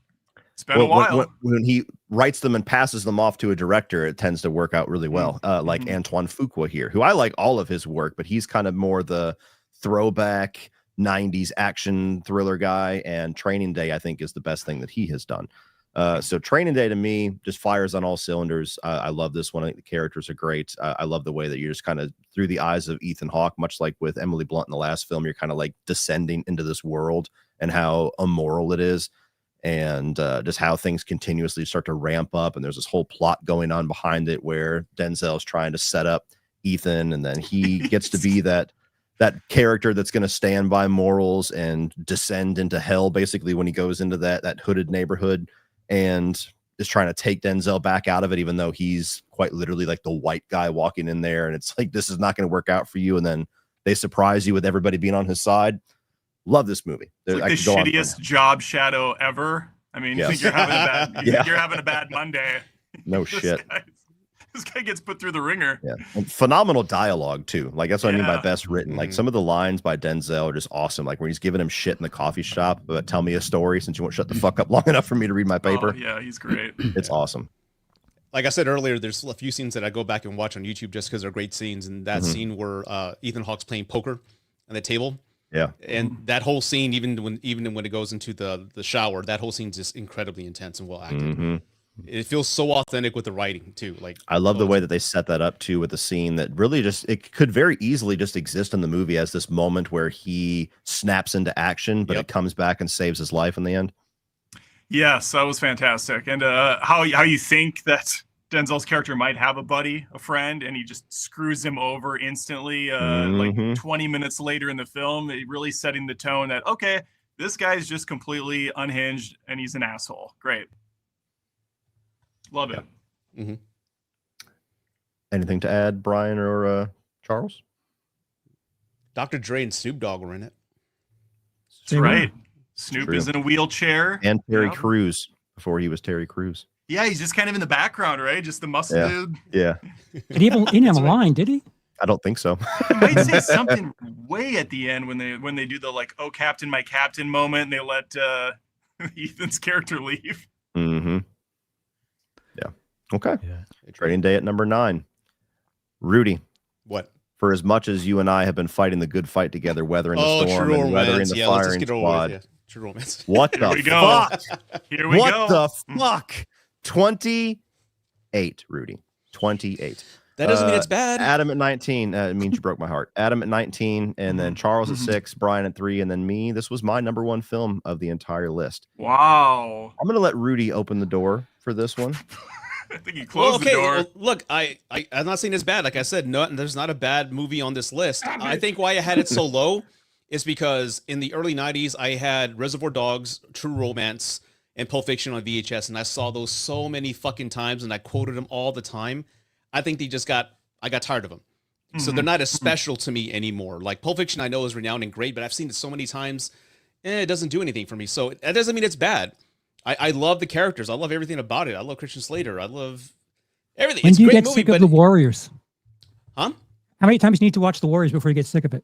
It's been a while. When he writes them and passes them off to a director, it tends to work out really well. Like Antoine Fuqua here, who I like all of his work, but he's kind of more the throwback 90s action thriller guy, and Training Day, I think, is the best thing that he has done. So Training Day to me just fires on all cylinders. I love this one. I think the characters are great. I love the way that you're just kind of through the eyes of Ethan Hawke, much like with Emily Blunt in the last film, you're kind of like descending into this world and how immoral it is, and just how things continuously start to ramp up. And there's this whole plot going on behind it where Denzel's trying to set up Ethan, and then he gets to be that character that's going to stand by morals and descend into hell, basically, when he goes into that hooded neighborhood and is trying to take Denzel back out of it, even though he's quite literally like the white guy walking in there. And it's like, this is not going to work out for you. And then they surprise you with everybody being on his side. Love this movie. It's like the shittiest job shadow ever. I mean, you think you're having a bad, you're having a bad Monday. No shit. This guy gets put through the ringer. Yeah, and phenomenal dialogue too. Like that's what I mean by best written. Like some of the lines by Denzel are just awesome. Like when he's giving him shit in the coffee shop, but tell me a story since you won't shut the fuck up long enough for me to read my paper. Oh, yeah, he's great. It's awesome. Like I said earlier, there's a few scenes that I go back and watch on YouTube just because they're great scenes. And that scene where Ethan Hawke's playing poker on the table. Yeah. And that whole scene, even when it goes into the shower, that whole scene's just incredibly intense and well acted. It feels so authentic with the writing too. Like I love the way that they set that up too, with the scene that really just, it could very easily just exist in the movie as this moment where he snaps into action, but it comes back and saves his life in the end. Yes, that was fantastic. And how you think that Denzel's character might have a buddy, a friend, and he just screws him over instantly. Like 20 minutes later in the film, really setting the tone that, okay, this guy's just completely unhinged and he's an asshole. Great. Love it. Anything to add, Brian or Charles? Dr. Dre and Snoop Dogg were in it. That's right. Snoop is in a wheelchair. And Terry Crews before he was Terry Crews. Yeah, he's just kind of in the background, right? Just the muscle dude. Yeah. Did he even have a line, did he? I don't think so. He might say something way at the end when they do the like, oh, Captain, my Captain moment, and they let Ethan's character leave. Yeah. Okay. Training Day at number 9. Rudy. What? For as much as you and I have been fighting the good fight together, weathering the storm and weathering the firing squad. True romance. What the fuck? Here we go. What the fuck? 28, Rudy. 28. That doesn't mean it's bad. Adam at 19. It means you broke my heart. Adam at 19, and then Charles at 6, Brian at 3, and then me. This was my number 1 film of the entire list. Wow. I'm going to let Rudy open the door for this one. I think he closed the door. Well, look, I'm not saying it's bad. Like I said, no, there's not a bad movie on this list. I think why I had it so low is because in the early 90s, I had Reservoir Dogs, True Romance, and Pulp Fiction on VHS, and I saw those so many fucking times, and I quoted them all the time. I think I got tired of them. So they're not as special to me anymore. Like Pulp Fiction, I know is renowned and great, but I've seen it so many times, it doesn't do anything for me. So that doesn't mean it's bad. I love the characters. I love everything about it. I love Christian Slater. I love everything. When it's do you a great get movie, sick of the Warriors? Huh? How many times do you need to watch the Warriors before you get sick of it?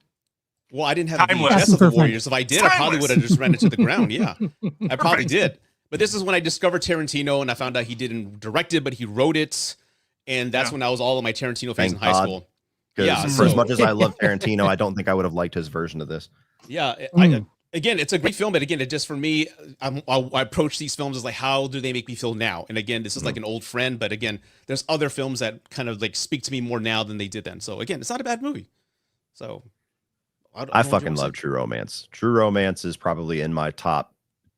Well, I didn't have a Timeless. VHS of the Warriors. If I did, I probably would have just ran it to the ground. Yeah, I probably did. But this is when I discovered Tarantino, and I found out he didn't direct it, but he wrote it. And that's when I was all in my Tarantino phase in high school. Because Yeah, for as so- much as I love Tarantino, I don't think I would have liked his version of this. Yeah, Mm. again, it's a great film, but again, it just for me, I approach these films as like, how do they make me feel now? And again, this is like an old friend, but again, there's other films that kind of like speak to me more now than they did then. So again, it's not a bad movie. So I fucking love True Romance. True Romance is probably in my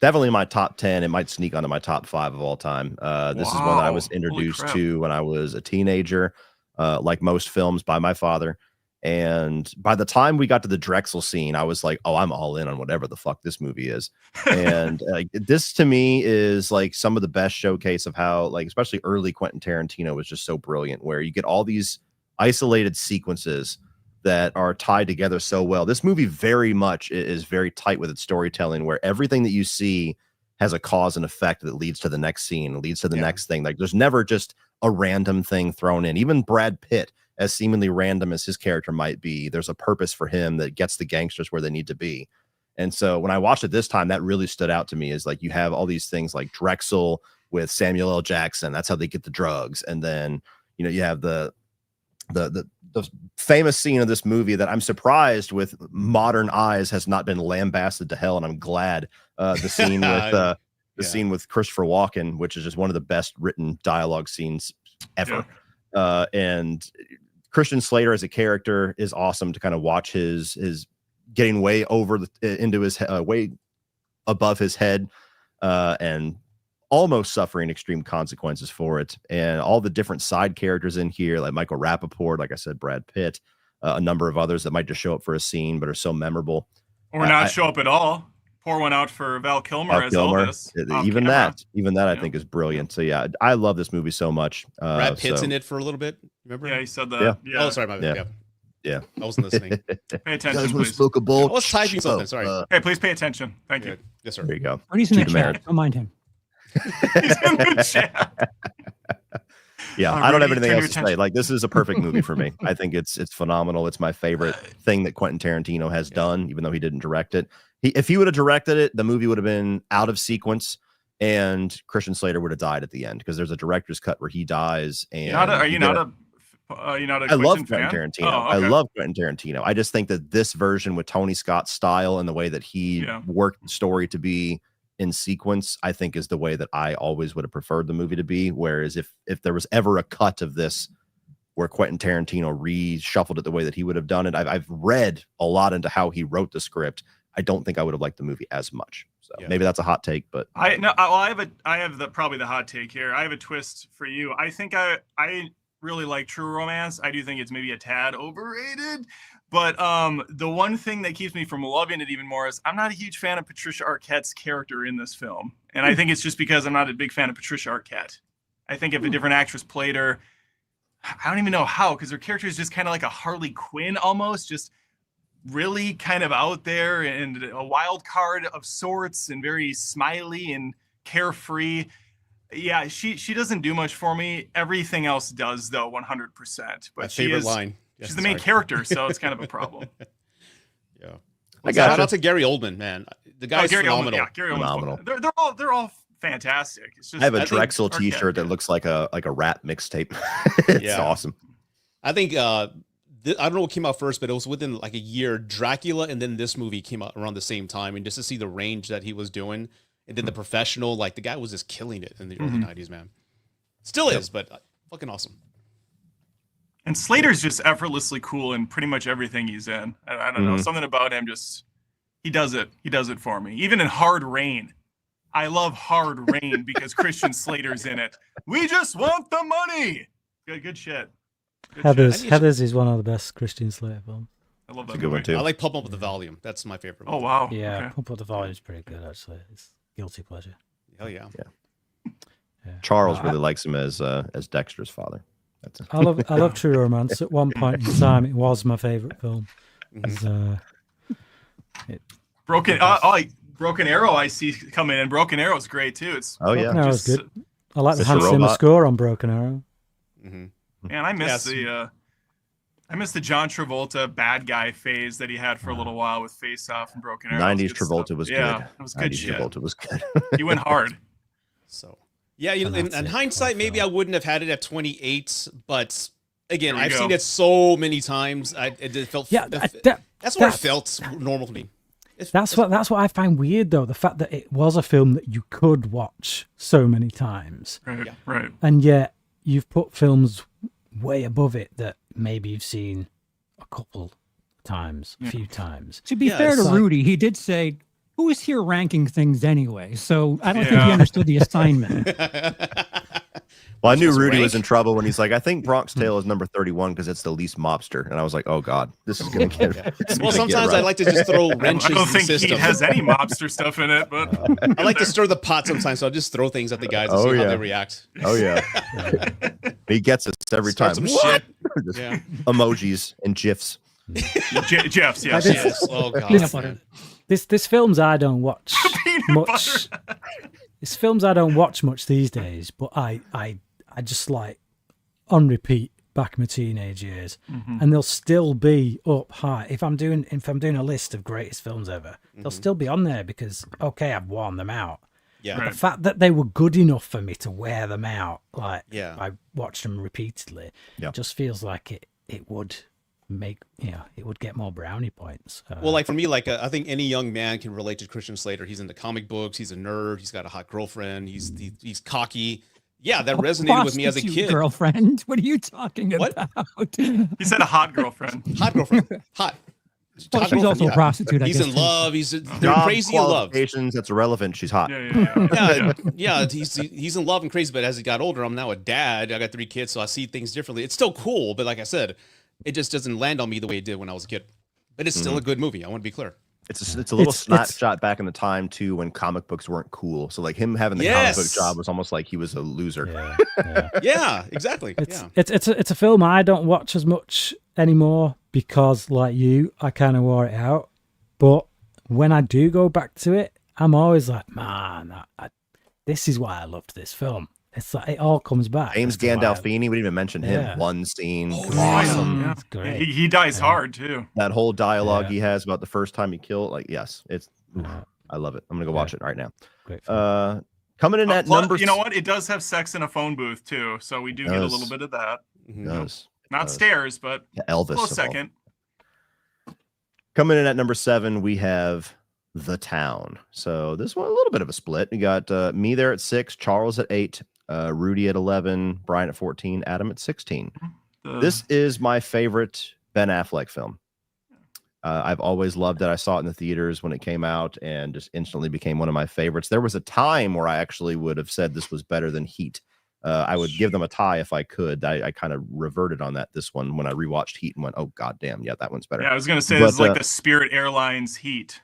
definitely in my top 10. It might sneak onto my top 5 of all time. This is one that I was Wow. Holy introduced crap. to when I was a teenager, like most films, by my father. And by the time we got to the Drexel scene, I was like, oh, I'm all in on whatever the fuck this movie is. And this to me is like some of the best showcase of how, like, especially early Quentin Tarantino was just so brilliant, where you get all these isolated sequences that are tied together so well. This movie very much is very tight with its storytelling, where everything that you see has a cause and effect that leads to the next scene, leads to the next thing. Like there's never just a random thing thrown in. Even Brad Pitt, as seemingly random as his character might be, there's a purpose for him that gets the gangsters where they need to be. And so when I watched it this time, that really stood out to me, is like you have all these things like Drexel with Samuel L. Jackson. That's how they get the drugs. And then, you know, you have the famous scene of this movie that I'm surprised with modern eyes has not been lambasted to hell. And I'm glad the scene with scene with Christopher Walken, which is just one of the best written dialogue scenes ever. And Christian Slater as a character is awesome to kind of watch his getting way over into his way above his head and almost suffering extreme consequences for it. And all the different side characters in here, like Michael Rappaport, like I said, Brad Pitt, a number of others that might just show up for a scene but are so memorable. Or not show up at all. Pour one out for Val Kilmer as Elvis. Even that I think is brilliant. So yeah, I love this movie so much. Brad Pitt's in it for a little bit. Remember? Yeah, he said that. Yeah. Oh, sorry, my bad. Yeah. I wasn't listening. Pay attention, please. Smoke a bowl? I was typing something. Sorry. Hey, please pay attention. Thank you. Yes, sir. There you go. Cody's in the Shoot him, Eric. chat. Don't mind him. He's in the chat. Yeah, I don't have anything else to say. Like, this is a perfect movie for me. I think it's phenomenal. It's my favorite thing that Quentin Tarantino has done, even though he didn't direct it. If he would have directed it, the movie would have been out of sequence, and Christian Slater would have died at the end, because there's a director's cut where he dies. And Are you not a I love Quentin Tarantino. Oh, okay. I love Quentin Tarantino. I just think that this version with Tony Scott's style and the way that he worked the story to be in sequence, I think is the way that I always would have preferred the movie to be. Whereas if there was ever a cut of this where Quentin Tarantino reshuffled it the way that he would have done it, I've read a lot into how he wrote the script. I don't think I would have liked the movie as much. So maybe that's a hot take, but I have probably the hot take here. I have a twist for you. I think I really like True Romance. I do think it's maybe a tad overrated, but the one thing that keeps me from loving it even more is I'm not a huge fan of Patricia Arquette's character in this film, and I think it's just because I'm not a big fan of Patricia Arquette. I think if a different actress played her, I don't even know how, because her character is just kind of like a Harley Quinn almost, just really kind of out there and a wild card of sorts and very smiley and carefree. Yeah, she doesn't do much for me. Everything else does, though, 100%. But she's the main character, so it's kind of a problem. Shout out to Gary Oldman, man. The guy's phenomenal. Gary Oldman's phenomenal. They're all fantastic. It's just, I have a Drexel T-shirt that looks like a rap mixtape. It's awesome. I think I don't know what came out first, but it was within like a year. Dracula and then this movie came out around the same time, and just to see the range that he was doing, and then The Professional, like the guy was just killing it in the early 90s, man. Still is, but fucking awesome. And Slater's just effortlessly cool in pretty much everything he's in. I don't know, something about him just he does it for me. Even in Hard Rain. I love Hard Rain because Christian Slater's in it. We just want the money. Good shit. Heathers is one of the best Christian Slater films. I love that. It's a good one too. I like Pump Up the Volume. That's my favorite one. Oh wow. Yeah, okay. Pump Up the Volume is pretty good actually. It's guilty pleasure. Hell yeah. Charles really likes him as Dexter's father. That's it. I love True Romance. At one point in time, it was my favorite film. Broken Arrow I see coming in. Broken Arrow's great too. Broken Arrow's good. I like the Hans Zimmer score on Broken Arrow. Man, I miss the John Travolta bad guy phase that he had for a little while with Face Off and Broken Arrow. 90s Travolta was good. Yeah, it was good shit. Travolta was good. He went hard. So, yeah, in hindsight, maybe I wouldn't have had it at 28, but Again, There you I've go. seen it so many times. It felt that's what it felt normal to me. That's what I find weird, though, the fact that it was a film that you could watch so many times, Right, right. and yet you've put films way above it that maybe you've seen a couple times, a few times. To be fair to it's like- Rudy, he did say, "Who is here ranking things anyway?" So I don't think he Yeah. understood the assignment. Well, I knew Just Rudy rank. was in trouble when he's like, I think Bronx Tale is number 31 because it's the least mobster. And I was like, oh, God, this is going to get Well, sometimes I like to just throw wrenches I don't in the think Heat system. has any mobster stuff in it, but I like to stir the pot sometimes, so I'll just throw things at the guys and Oh, see how yeah. they react. Oh, yeah. He gets us every Start time. some What? shit. Just Yeah. emojis and GIFs. Jeff's, yes. Yes. Oh god. Peanut butter. This films I don't watch Peanut much. butter. It's films I don't watch much these days, but I just like on repeat back in my teenage years, and they'll still be up high. If I'm doing a list of greatest films ever, they'll still be on there because I've worn them out. Yeah. Right. The fact that they were good enough for me to wear them out, like Yeah. I watched them repeatedly, Yeah. just feels like it would make it would get more brownie points. Well, like for me, like I think any young man can relate to Christian Slater. He's into comic books. He's a nerd. He's got a hot girlfriend. He's cocky. Yeah, that resonated with me as a Prostitute kid. Girlfriend? What are you talking What? about? He said a hot girlfriend. Hot girlfriend. Hot. Well, Hot she's girlfriend, also yeah. a prostitute, I He's guess. in too. love. They're Job crazy in love. qualifications, that's irrelevant. She's hot. Yeah, he's in love and crazy. But as he got older, I'm now a dad. I got 3 kids, so I see things differently. It's still cool, but like I said, it just doesn't land on me the way it did when I was a kid. But it's still a good movie. I want to be clear. It's a little It's- snapshot back in the time too when comic books weren't cool. So like him having the comic book Yes. job was almost like he was a loser. Yeah. Yeah, exactly. Yeah. It's a film I don't watch as much anymore because, like you, I kind of wore it out. But when I do go back to it, I'm always like, man, this is why I loved this film. It's like it all comes back. James as to why Gandolfini, we didn't even mention him. Yeah. One scene, Oh, awesome. Yeah. It's great. He dies hard too. That whole dialogue Yeah. he has about the first time he killed, like, yes, it's. I love it. I'm gonna go watch it right now. Great film. Coming in at Plus, number. you know what? It does have sex in a phone booth too, so we do get a Does. little bit of that. Mhm. Does. Not Does. stairs, but Elvis. close of all. second. Coming in at number 7, we have The Town. So this one a little bit of a split. We got me there at 6, Charles at 8, Rudy at 11, Brian at 14, Adam at 16. This is my favorite Ben Affleck film. I've always loved it. I saw it in the theaters when it came out and just instantly became one of my favorites. There was a time where I actually would have said this was better than Heat. I would give them a tie if I could. I kind of reverted on that this one when I rewatched Heat and went, oh, God damn. Yeah, that one's better. Yeah, I was gonna say But, this is like the Spirit Airlines Heat.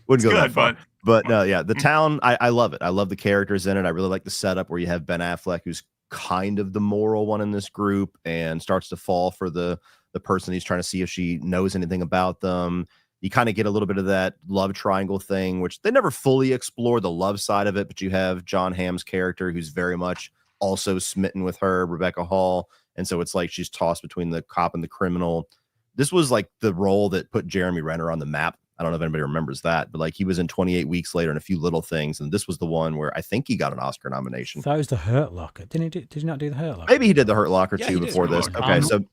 Wouldn't go that Good, far. but But no, yeah, The Town, I love it. I love the characters in it. I really like the setup where you have Ben Affleck, who's kind of the moral one in this group and starts to fall for the person he's trying to see if she knows anything about them. You kind of get a little bit of that love triangle thing, which they never fully explore the love side of it, but you have John Hamm's character who's very much also smitten with her, Rebecca Hall. And so it's like she's tossed between the cop and the criminal. This was like the role that put Jeremy Renner on the map. I don't know if anybody remembers that, but like he was in 28 Weeks Later and A Few Little Things. And this was the one where I think he got an Oscar nomination. That was The Hurt Locker. Did he not do The Hurt Locker? Maybe he did The Hurt Locker Yeah, too he did before Hurt this. Locker. Okay, so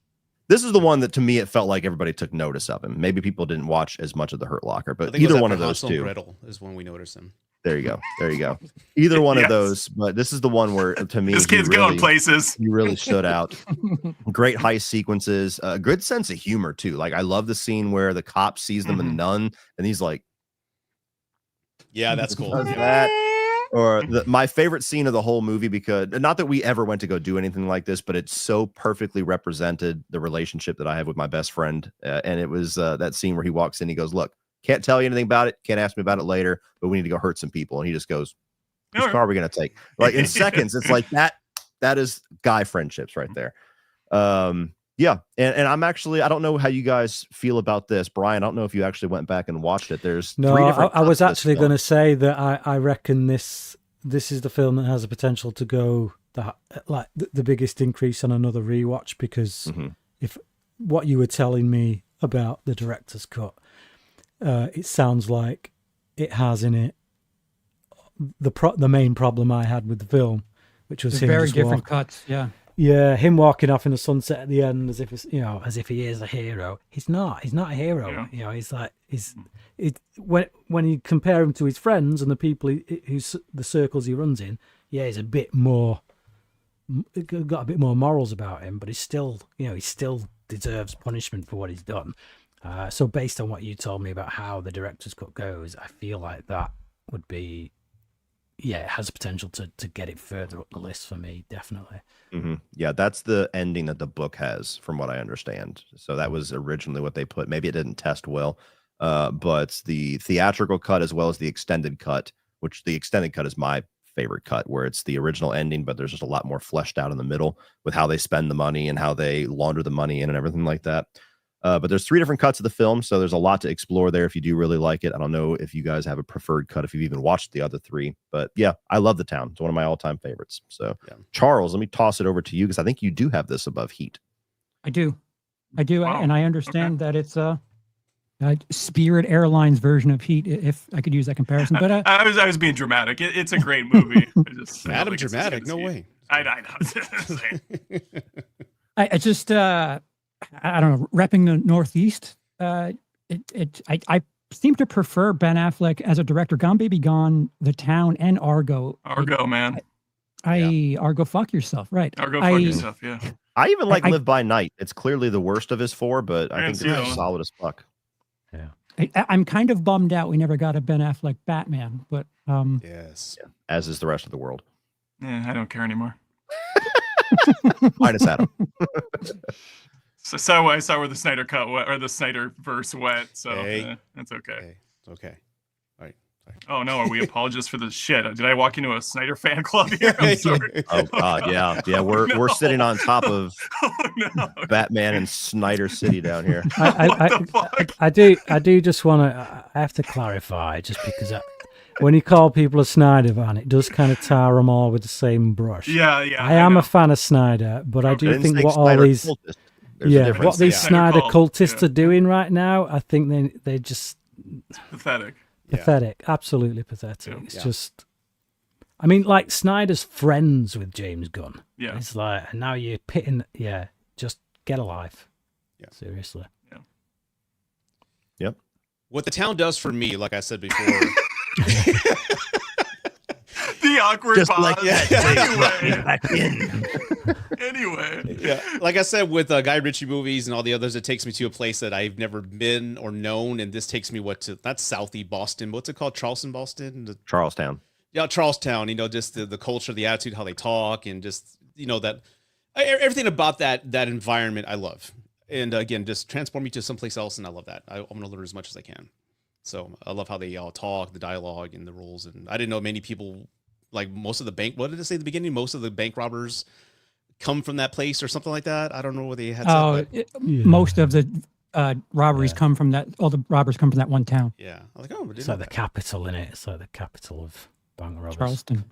this is the one that to me it felt like everybody took notice of him. Maybe people didn't watch as much of The Hurt Locker, I but think it was either one after of those Hansel and two. Gretel is when we noticed him. There you go. There you go. Either one Yes. of those, but this is the one where to me this he kid's really, going places. he really stood out. Great heist sequences, good sense of humor too. Like I love the scene where the cop sees them in the nun and he's like, Yeah, that's cool. does Yeah. that? Or my favorite scene of the whole movie, because not that we ever went to go do anything like this, but it so perfectly represented the relationship that I have with my best friend. And it was that scene where he walks in, he goes, look, can't tell you anything about it. Can't ask me about it later, but we need to go hurt some people. And he just goes, which car are we going to take? Like in seconds, it's like that is guy friendships right there. Yeah. And I'm actually, I don't know how you guys feel about this. Brian, I don't know if you actually went back and watched it. There's No, three different I was cuts of this actually film. going to say that I reckon this is the film that has the potential to go the biggest increase on another rewatch, because if what you were telling me about the director's cut, it sounds like it has in it the main problem I had with the film, which was There's him very just different cuts. Yeah. Yeah, him walking off in the sunset at the end, as if it's, as if he is a hero. He's not. He's not a hero. Yeah. He's like when you compare him to his friends and the people the circles he runs in. Yeah, he's a bit more. Got a bit more morals about him, but he's still, he still deserves punishment for what he's done. So based on what you told me about how the director's cut goes, I feel like that would be, it has potential to get it further up the list for me, definitely. Mm-hmm. Yeah, that's the ending that the book has, from what I understand. So that was originally what they put. Maybe it didn't test well, but the theatrical cut as well as the extended cut, which the extended cut is my favorite cut, where it's the original ending, but there's just a lot more fleshed out in the middle with how they spend the money and how they launder the money in and everything like that. But there's 3 different cuts of the film, so there's a lot to explore there if you do really like it. I don't know if you guys have a preferred cut, if you've even watched the other 3, but yeah, I love The Town. It's one of my all-time favorites. So yeah. Charles, let me toss it over to you because I think you do have this above Heat. I do. Wow. And I understand that it's a Spirit Airlines version of Heat, if I could use that comparison. But I was being dramatic. It's a great movie. Adam dramatic, no way. I know. I just I don't know, repping the Northeast. I seem to prefer Ben Affleck as a director. Gone Baby Gone, The Town, and Argo. Argo, man. Argo, fuck yourself, right? Argo, fuck yourself. Yeah. I even like Live by Night. It's clearly the worst of his 4, but I think it's solid as fuck. Yeah. I'm kind of bummed out we never got a Ben Affleck Batman, but yes, yeah, as is the rest of the world. Yeah, I don't care anymore. Minus Adam. So I saw where the Snyder cut went, or the Snyder verse went, so that's okay. Hey, okay. All right. Oh no, are we apologists for the shit? Did I walk into a Snyder fan club here? I'm sorry. Oh god, yeah. We're sitting on top of Batman and Snyder City down here. I do just want to. I have to clarify, just because when you call people a Snyder fan, it does kind of tar them all with the same brush. Yeah. I am a fan of Snyder, but I do think what all these. What these Snyder cultists are doing right now, I think they just it's pathetic. Pathetic, absolutely pathetic. It's just, I mean, like Snyder's friends with James Gunn. Yeah, it's like, and now you're pitting. Yeah, just get a life. Yeah, seriously. Yeah. Yep. What The Town does for me, like I said before. The awkward just pause. Like that. Anyway. Yeah. Like I said, with Guy Ritchie movies and all the others, it takes me to a place that I've never been or known. And this takes me to not Southie Boston. What's it called? Charleston, Boston? Charlestown. Yeah, Charlestown, just the culture, the attitude, how they talk, and just, that everything about that environment I love. And again, just transform me to someplace else. And I love that. I want to learn as much as I can. So I love how they all talk, the dialogue and the rules. And I didn't know many people, like most of the bank, what did it say at the beginning? Most of the bank robbers come from that place or something like that. I don't know what they had said. Most of the robberies come from that. All the robbers come from that one town. Yeah. I was like, it's like the capital in it. It's like the capital of bank robbers. Charleston.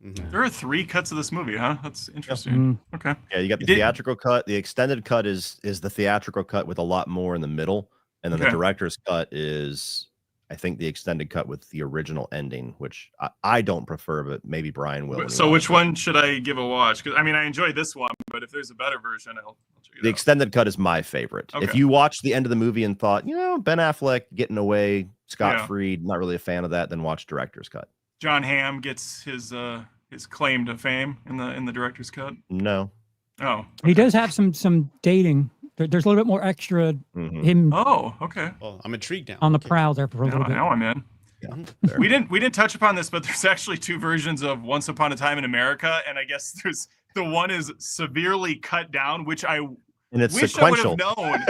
Mm-hmm. There are 3 cuts of this movie, huh? That's interesting. Okay. Yeah, you got the theatrical cut. The extended cut is the theatrical cut with a lot more in the middle. And then the director's cut is, I think, the extended cut with the original ending, which I don't prefer, but maybe Brian will. So which one should I give a watch? Because I mean, I enjoyed this one, but if there's a better version, I'll check it out. The extended cut is my favorite. Okay. If you watch the end of the movie and thought, Ben Affleck getting away scot-free, not really a fan of that, then watch director's cut. John Hamm gets his claim to fame in the director's cut. No. Oh. Okay. He does have some dating. There's a little bit more extra him. Oh, okay. Well, I'm intrigued now. On the prowl there for a little bit. Now I'm in. Yeah, we didn't touch upon this, but there's actually 2 versions of Once Upon a Time in America, and I guess there's the one is severely cut down, which I wish sequential. I would have known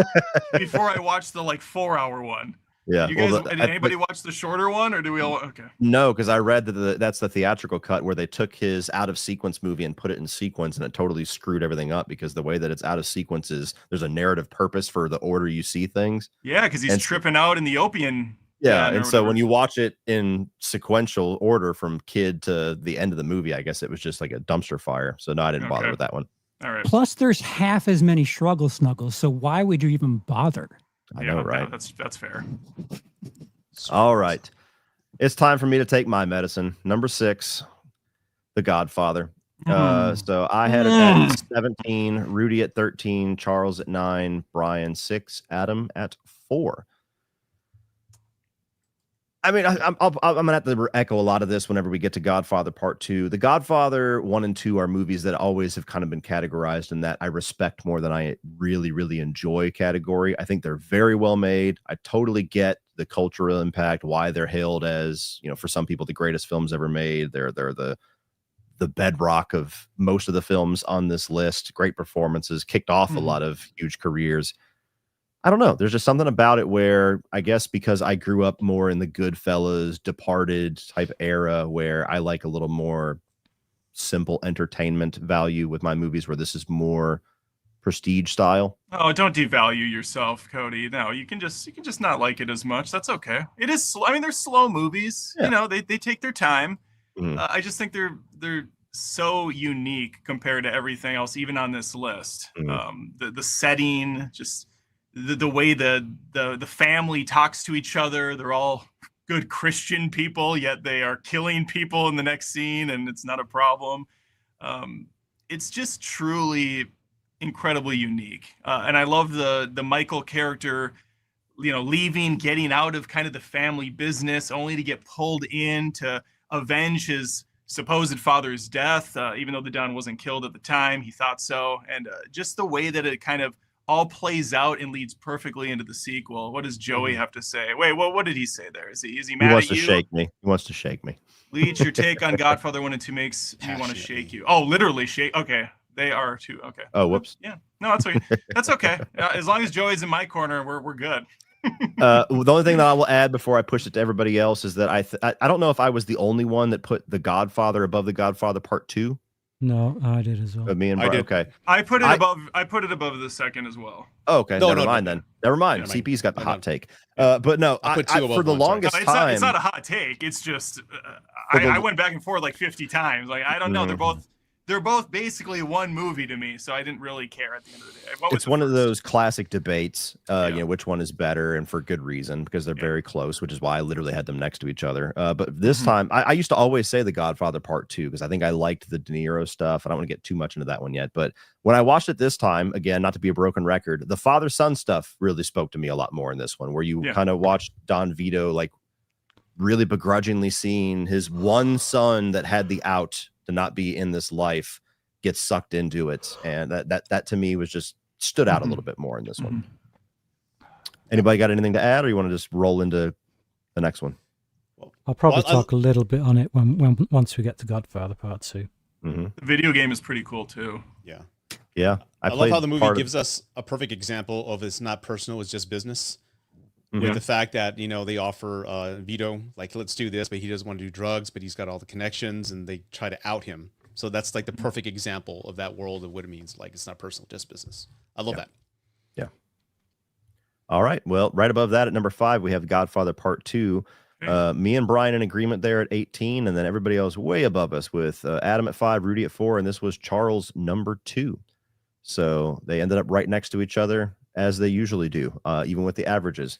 before I watched the 4-hour one. Yeah. You guys, did anybody watch the shorter one, or do we all? Okay. No, because I read that that's the theatrical cut where they took his out of sequence movie and put it in sequence, and it totally screwed everything up because the way that it's out of sequence is there's a narrative purpose for the order you see things. Yeah, because he's tripping out in the opium. Yeah, and so when you watch it in sequential order from kid to the end of the movie, I guess it was just like a dumpster fire. So no, I didn't bother with that one. All right. Plus, there's half as many struggle snuggles. So why would you even bother? I know, right? That's fair. All right. It's time for me to take my medicine. Number 6, The Godfather. So I had it at 17, Rudy at 13, Charles at 9, Brian 6, Adam at 4. I mean, I'm gonna have to echo a lot of this whenever we get to Godfather Part 2. The Godfather 1 and 2 are movies that always have kind of been categorized in that I respect more than I really, really enjoy category. I think they're very well made. I totally get the cultural impact, why they're hailed as, for some people, the greatest films ever made. They're the bedrock of most of the films on this list. Great performances, kicked off a lot of huge careers. I don't know. There's just something about it where I guess because I grew up more in the Goodfellas, Departed type era where I like a little more simple entertainment value with my movies where this is more prestige style. Oh, don't devalue yourself, Cody. No, you can just not like it as much. That's okay. It is slow. I mean, they're slow movies. Yeah. They take their time. I just think they're so unique compared to everything else, even on this list. The setting, just the way the family talks to each other. They're all good Christian people, yet they are killing people in the next scene, and it's not a problem. It's just truly incredibly unique. And I love the Michael character, leaving, getting out of kind of the family business only to get pulled in to avenge his supposed father's death, even though the Don wasn't killed at the time. He thought so. And just the way that it kind of all plays out and leads perfectly into the sequel. What does Joey have to say? Wait, what did he say there? Is he mad at you? He wants to shake me. Leach, your take on Godfather 1 and 2 makes me want to shake you. Oh, literally shake. Okay. They are too. Okay. Oh, whoops. Yeah. No, that's okay. That's okay. As long as Joey's in my corner, we're good. The only thing that I will add before I push it to everybody else is that I don't know if I was the only one that put The Godfather above The Godfather Part 2. No, I did as well. Me and I Brian. did. Okay. I put it above the second as well. Oh, okay. No, Never mind then. Never mind. Never mind. CP's got the No, hot take. But no, I put two above for the one, sorry. longest No, time. it's not a hot take. It's just I went back and forth like 50 times. Like I don't know. They're both basically one movie to me, so I didn't really care at the end of the day. It's one of those classic debates, which one is better, and for good reason, because they're very close, which is why I literally had them next to each other. But this time, I used to always say The Godfather Part 2, because I think I liked the De Niro stuff. I don't want to get too much into that one yet. But when I watched it this time, again, not to be a broken record, the father-son stuff really spoke to me a lot more in this one, where you kind of watched Don Vito, like, really begrudgingly seeing his one son that had the out to not be in this life get sucked into it, and that to me was just stood out a little bit more in this one. Anybody got anything to add, or you want to just roll into the next one? I'll probably talk a little bit on it once we get to Godfather Part 2. The video game is pretty cool too. Yeah. I love how the movie gives us a perfect example of it's not personal, it's just business. With the fact that, they offer Vito, like, let's do this, but he doesn't want to do drugs, but he's got all the connections, and they try to out him. So that's like the perfect example of that world of what it means. Like, it's not personal, just business. I love that. Yeah. All right. Well, right above that at number 5, we have Godfather Part 2. Me and Brian in agreement there at 18, and then everybody else way above us with Adam at 5, Rudy at 4, and this was Charles number 2. So they ended up right next to each other, as they usually do, even with the averages.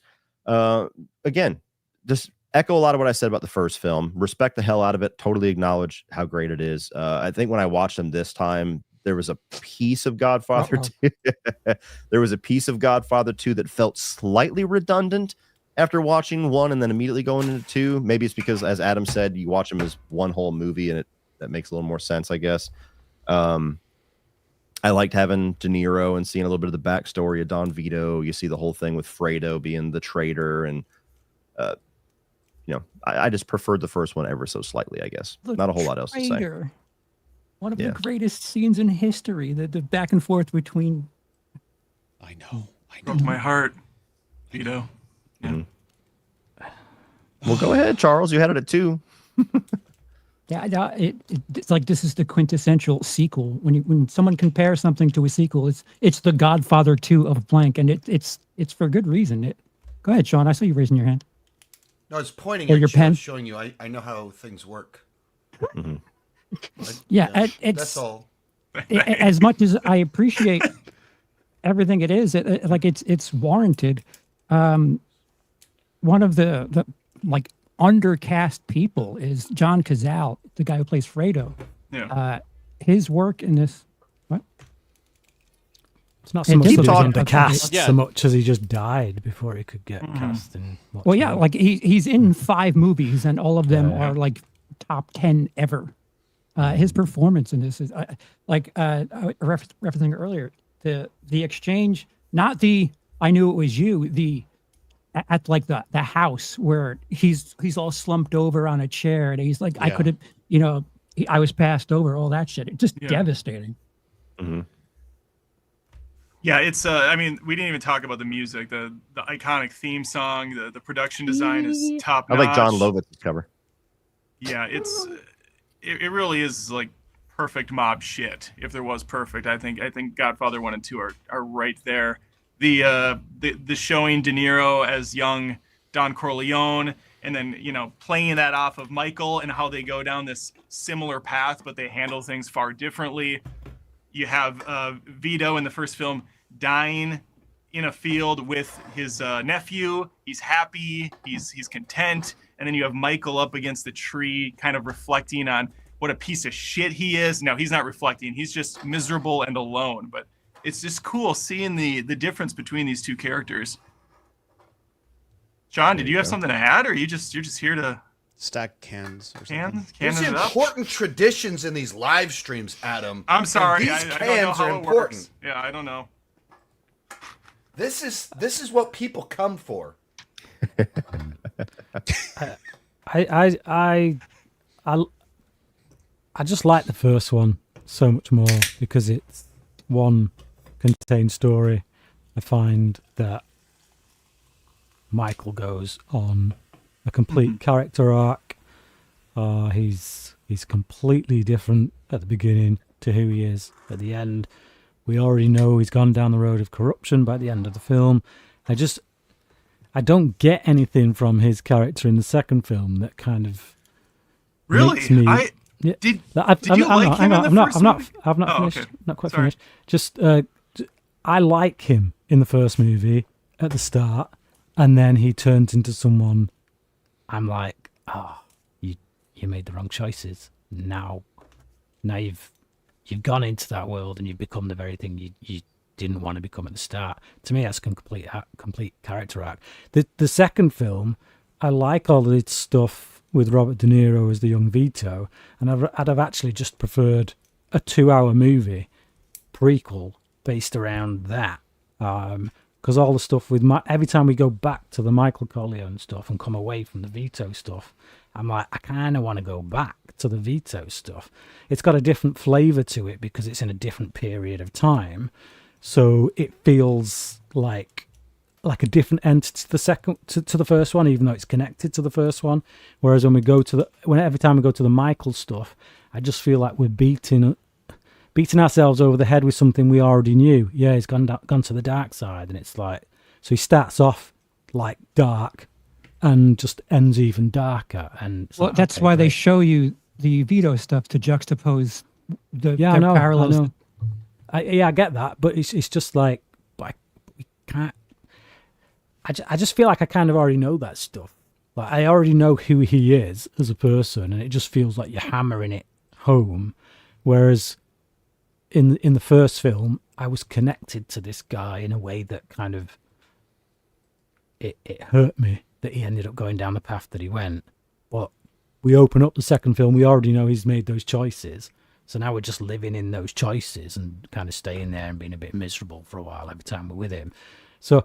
Again, just echo a lot of what I said about the first film. Respect the hell out of it. Totally acknowledge how great it is. I think when I watched them this time, there was a piece of Godfather 2. There was a piece of Godfather 2 that felt slightly redundant after watching 1 and then immediately going into 2. Maybe it's because, as Adam said, you watch them as one whole movie, and that makes a little more sense, I guess. I liked having De Niro and seeing a little bit of the backstory of Don Vito. You see the whole thing with Fredo being the traitor, and I just preferred the first one ever so slightly, I guess. Not a whole lot else to say. One of the greatest scenes in history, the back and forth between... I know. Broke my heart, Vito. Yeah. Well, go ahead, Charles. You had it at 2. Yeah, it's like this is the quintessential sequel. When someone compares something to a sequel, it's the Godfather 2 of blank, and it's for good reason. Go ahead, Sean. I saw you raising your hand. No, it's pointing Or at your you, pen. showing you I know how things work. That's all. As much as I appreciate everything it is, it's warranted. One of the undercast people is John Cazale, the guy who plays Fredo. Yeah. his work in this. What? It's not so And much keep that he was talking. under cast Yeah. so much as he just died before he could get cast in. Well, yeah, like he's in 5 movies, and all of them Yeah. are like top 10 ever. His performance in this is referencing earlier the exchange, not the "I knew it was you," the at like the house where he's all slumped over on a chair, and he's like, I Yeah. could have, I was passed over, all that shit. It's just devastating. Yeah, it's I mean, we didn't even talk about the music, the iconic theme song, the production design is top I notch. like John Lovitz's cover. Yeah, it really is like perfect mob shit. If there was perfect, I think Godfather 1 and 2 are right there. The showing De Niro as young Don Corleone, and then playing that off of Michael and how they go down this similar path, but they handle things far differently. You have Vito in the first film dying in a field with his nephew. He's happy, he's content, and then you have Michael up against the tree, kind of reflecting on what a piece of shit he is. No, he's not reflecting. He's just miserable and alone. But it's just cool seeing the difference between these two characters. John, did you have something to add, or you're just here to Stack cans or something. There's can it up? important traditions in these live streams, Adam. I'm sorry, These I don't know cans how are it important. works. Yeah, I don't know. This is what people come for. I just like the first one so much more because it's one contained story. I find that Michael goes on a complete character arc. He's completely different at the beginning to who he is at the end. We already know he's gone down the road of corruption by the end of the film. I don't get anything from his character in the second film that kind of Really? makes me. Did you like him in the first movie? I've not Oh, finished. okay. Not quite Sorry. finished. Just I like him in the first movie at the start, and then he turns into someone. I'm like, you made the wrong choices. Now you've gone into that world and you've become the very thing you didn't want to become at the start. To me, that's complete character arc. The second film, I like all of its stuff with Robert De Niro as the young Vito, and I'd have actually just preferred a 2-hour movie prequel based around that. Because all the stuff with every time we go back to the Michael Corleone stuff and come away from the Vito stuff, I'm like, I kind of want to go back to the Vito stuff. It's got a different flavor to it because it's in a different period of time, so it feels like a different entity to the second to the first one, even though it's connected to the first one. Whereas when we go to every time we go to the Michael stuff, I just feel like we're beating ourselves over the head with something we already knew. Yeah, he's gone to the dark side, and it's like, so he starts off like dark and just ends even darker. And Well, that's why they show you the Vito stuff to juxtapose their parallels. I know. I get that, but it's just like we can't. I just feel like I kind of already know that stuff. Like I already know who he is as a person, and it just feels like you're hammering it home. Whereas in the first film, I was connected to this guy in a way that kind of it hurt me that he ended up going down the path that he went. But we open up the second film, we already know he's made those choices. So now we're just living in those choices and kind of staying there and being a bit miserable for a while every time we're with him. So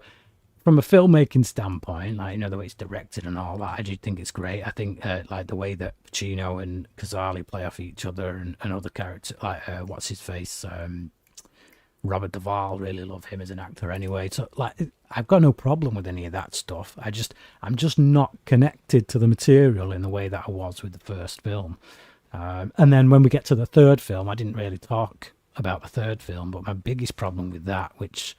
from a filmmaking standpoint, like, the way it's directed and all that, I do think it's great. I think like the way that Pacino and Casale play off each other and other characters, like what's his face, Robert Duvall, really love him as an actor anyway. So like, I've got no problem with any of that stuff. I'm just not connected to the material in the way that I was with the first film. And then when we get to the third film, I didn't really talk about the third film, but my biggest problem with that, which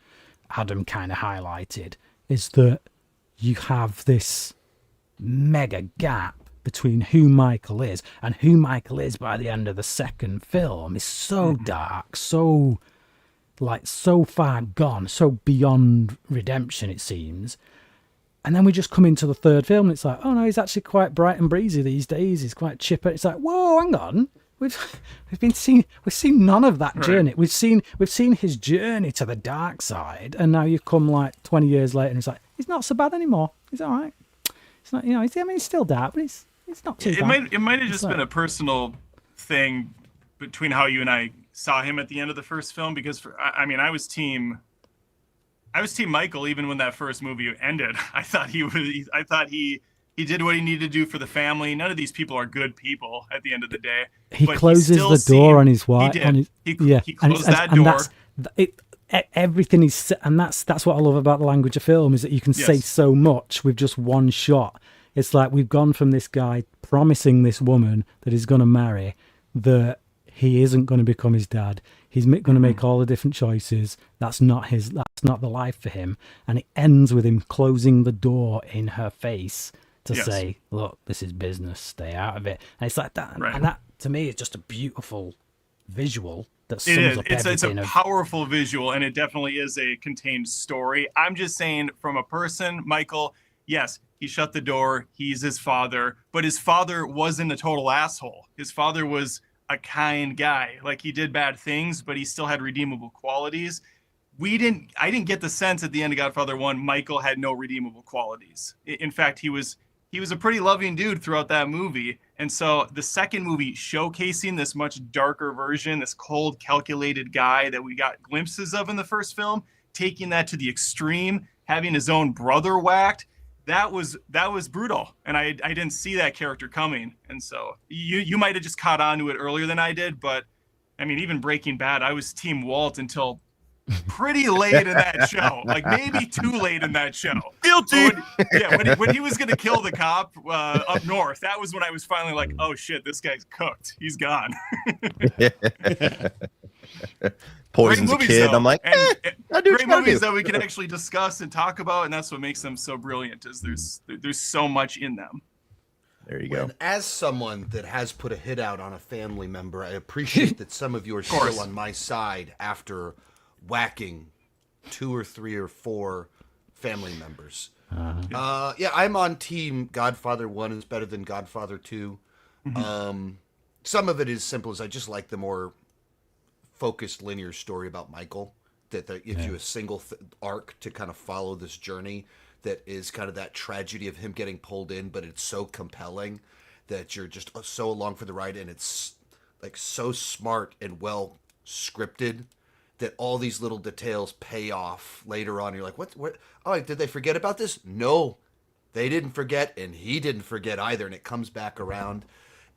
Adam kind of highlighted, is that you have this mega gap between who Michael is, and who Michael is by the end of the second film is so dark, so far gone, so beyond redemption, it seems. And then we just come into the third film and it's like, oh no, he's actually quite bright and breezy these days. He's quite chipper. It's like, whoa, hang on. we've seen none of that journey. We've seen his journey to the dark side, and now you come like 20 years later, and it's like he's not so bad anymore. He's all right. It's not, he's still dark, but it's not too bad. It might have just been a personal thing between how you and I saw him at the end of the first film, because I was team Michael even when that first movie ended. I thought he did what he needed to do for the family. None of these people are good people at the end of the day. He closes the door on his wife. He closed that door. Everything is, and that's what I love about the language of film, is that you can say so much with just one shot. It's like we've gone from this guy promising this woman that he's going to marry, that he isn't going to become his dad. He's going to make all the different choices. That's not the life for him. And it ends with him closing the door in her face to say, look, this is business, stay out of it. And it's like that. And that, to me, is just a beautiful visual that sums up everything. It's a powerful visual, and it definitely is a contained story. I'm just saying, from a person, Michael, yes, he shut the door. He's his father, but his father wasn't a total asshole. His father was a kind guy. Like, he did bad things, but he still had redeemable qualities. I didn't get the sense at the end of Godfather 1, Michael had no redeemable qualities. In fact, he was a pretty loving dude throughout that movie. And so the second movie, showcasing this much darker version, this cold, calculated guy that we got glimpses of in the first film, taking that to the extreme, having his own brother whacked, that was brutal. And I didn't see that character coming. And so you might have just caught on to it earlier than I did. But I mean, even Breaking Bad, I was Team Walt until pretty late in that show, like maybe too late in that show. Guilty. When he was going to kill the cop up north, that was when I was finally like, oh shit, this guy's cooked. He's gone. Poisons a kid. Though. I'm like, great movies that we can actually discuss and talk about, and that's what makes them so brilliant. Is there's so much in them. There you go. And as someone that has put a hit out on a family member, I appreciate that some of you are still on my side after whacking 2 or 3 or 4 family members. I'm on team Godfather 1 is better than Godfather 2. Some of it is simple as I just like the more focused linear story about Michael, that gives you a single arc to kind of follow this journey that is kind of that tragedy of him getting pulled in, but it's so compelling that you're just so along for the ride, and it's like so smart and well scripted that all these little details pay off later on. You're like, what? Oh, did they forget about this? No, they didn't forget, and he didn't forget either, and it comes back around.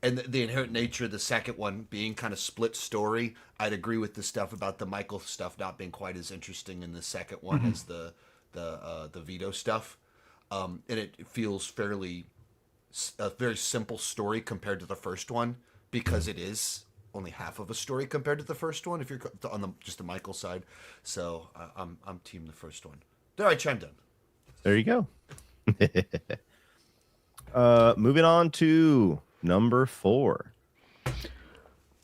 And the inherent nature of the second one being kind of split story, I'd agree with the stuff about the Michael stuff not being quite as interesting in the second one as the Vito stuff. And it feels a very simple story compared to the first one, because it is only half of a story compared to the first one, if you're on just the Michael side. So I'm team the first one. There, I chimed in. There you go. Moving on to number 4.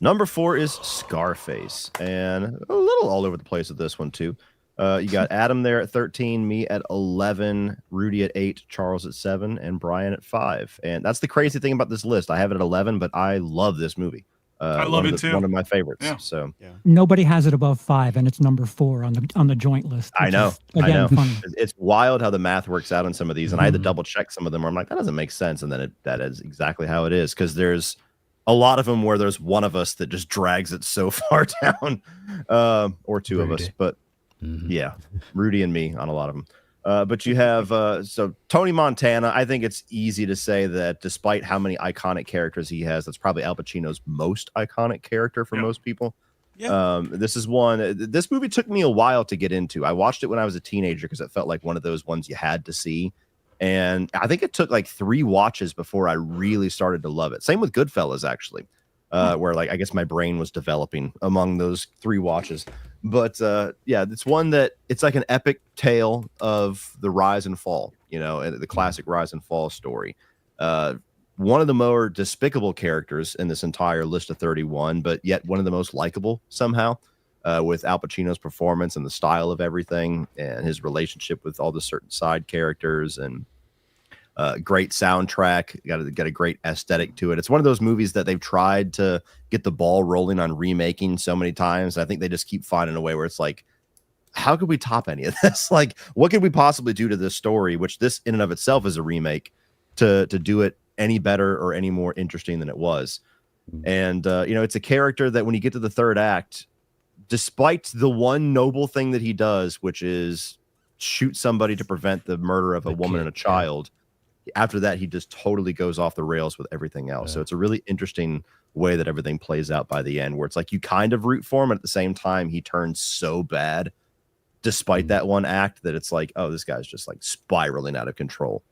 Number 4 is Scarface, and a little all over the place with this one too. You got Adam there at 13, me at 11, Rudy at 8, Charles at 7, and Brian at 5. And that's the crazy thing about this list. I have it at 11, but I love this movie. I love it too. One of my favorites. Yeah. So nobody has it above 5, and it's number 4 on the joint list. I know. Funny. It's wild how the math works out on some of these, and I had to double check some of them where I'm like, that doesn't make sense, and then that is exactly how it is, because there's a lot of them where there's one of us that just drags it so far down, or two of us, but yeah, Rudy and me on a lot of them. But you have so Tony Montana. I think it's easy to say that despite how many iconic characters he has, that's probably Al Pacino's most iconic character for most people. This movie took me a while to get into. I watched it when I was a teenager because it felt like one of those ones you had to see. And I think it took like 3 watches before I really started to love it. Same with Goodfellas, actually, where like I guess my brain was developing among those 3 watches. But it's one that it's like an epic tale of the rise and fall, and the classic rise and fall story. One of the more despicable characters in this entire list of 31, but yet one of the most likable somehow, with Al Pacino's performance and the style of everything and his relationship with all the certain side characters. And Great soundtrack, got a great aesthetic to it. It's one of those movies that they've tried to get the ball rolling on remaking so many times. I think they just keep finding a way where it's like, how could we top any of this? Like, what could we possibly do to this story, which this in and of itself is a remake, to do it any better or any more interesting than it was. And it's a character that when you get to the third act, despite the one noble thing that he does, which is shoot somebody to prevent the murder of a woman and a child, after that he just totally goes off the rails with everything else. So it's a really interesting way that everything plays out by the end, where it's like you kind of root for him, and at the same time he turns so bad despite that one act that it's like, oh, this guy's just like spiraling out of control.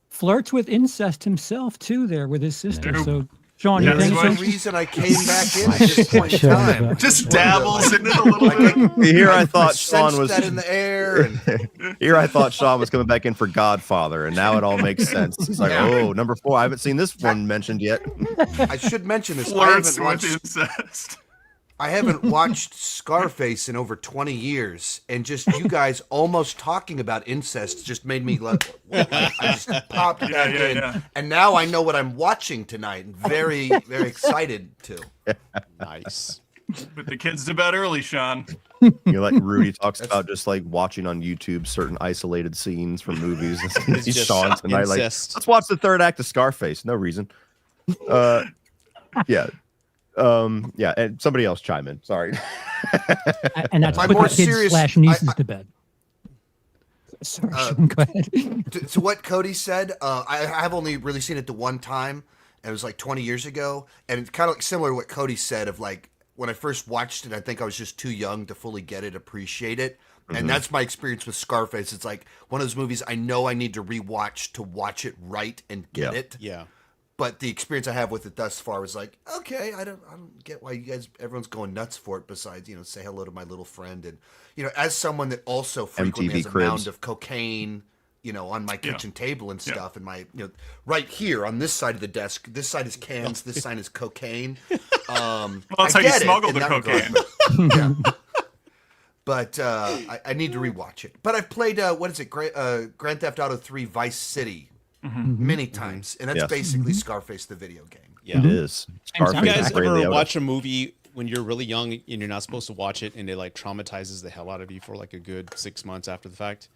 Flirts with incest himself too there with his sister. So Sean, you That's think the reason I came back in at this point in time. Just dabbles in it a little bit. Here I thought Sean was that in the air. And here I thought Sean was coming back in for Godfather, and now it all makes sense. It's like, oh, number 4. I haven't seen this one mentioned yet. I should mention this. Flirts with incest. I haven't watched Scarface in over 20 years, and just you guys almost talking about incest just made me I just popped back in, and now I know what I'm watching tonight. And very, very excited to. Nice. Put the kids to bed early, Sean. Like Rudy talks about just like watching on YouTube certain isolated scenes from movies. It's He's just Sean tonight, like, incest. let's watch the third act of Scarface. No reason. Yeah. And somebody else chime in. Sorry. and that's My put more the kids serious- /nieces to bed. Sorry, Sean, go ahead. To what Cody said, I have only really seen it the one time. It was like 20 years ago, and it's kind of like similar to what Cody said of like when I first watched it, I think I was just too young to fully get it, appreciate it. And that's my experience with Scarface. It's like one of those movies I know I need to rewatch to watch it right and get it. Yeah. But the experience I have with it thus far was like, okay, I don't get why everyone's going nuts for it. Besides, say hello to my little friend, and as someone that also frequently MTV has a Cribs. mound of cocaine, on my kitchen table and stuff, and my, right here on this side of the desk, this side is cans, this side is cocaine. Well, that's how you smuggle the cocaine. But I need to rewatch it. But I've played Grand Theft Auto 3 Vice City. Many times, and that's basically Scarface the video game. Yeah. It is. Scarface You guys is Ray ever Liotta. watch a movie when you're really young and you're not supposed to watch it, and it like traumatizes the hell out of you for like a good 6 months after the fact?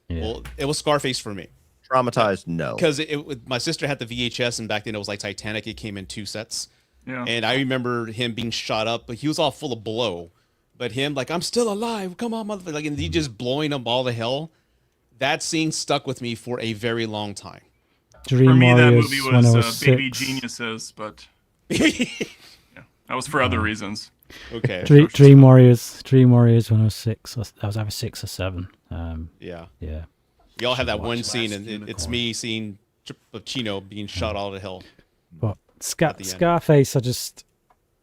Yeah. Well, it was Scarface for me. Traumatized? No. Because my sister had the VHS, and back then it was like Titanic. It came in 2 sets. Yeah. And I remember him being shot up, but he was all full of blow. But him, like, I'm still alive. Come on, motherfucker. Like, and he just blowing up all the hell. That scene stuck with me for a very long time. Dream For me, that Warriors movie when I was Baby 6. Geniuses, but that was for other reasons. Okay. Dream Warriors when I was 6. I was either 6 or 7. Yeah. Yeah. Y'all have that one Last scene, and it's Unicorn. me seeing Chino being shot all to hell. But the end. Scarface,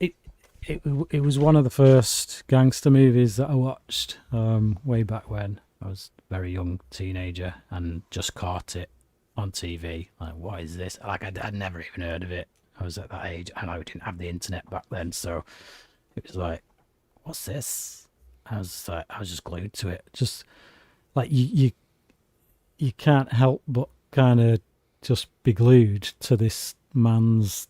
it was one of the first gangster movies that I watched way back when I was a very young teenager and just caught it on TV. Like, what is this? Like, I'd never even heard of it. I was at that age, and I didn't have the internet back then, so it was like, what's this? I was just glued to it. Just like you can't help but kind of just be glued to this man's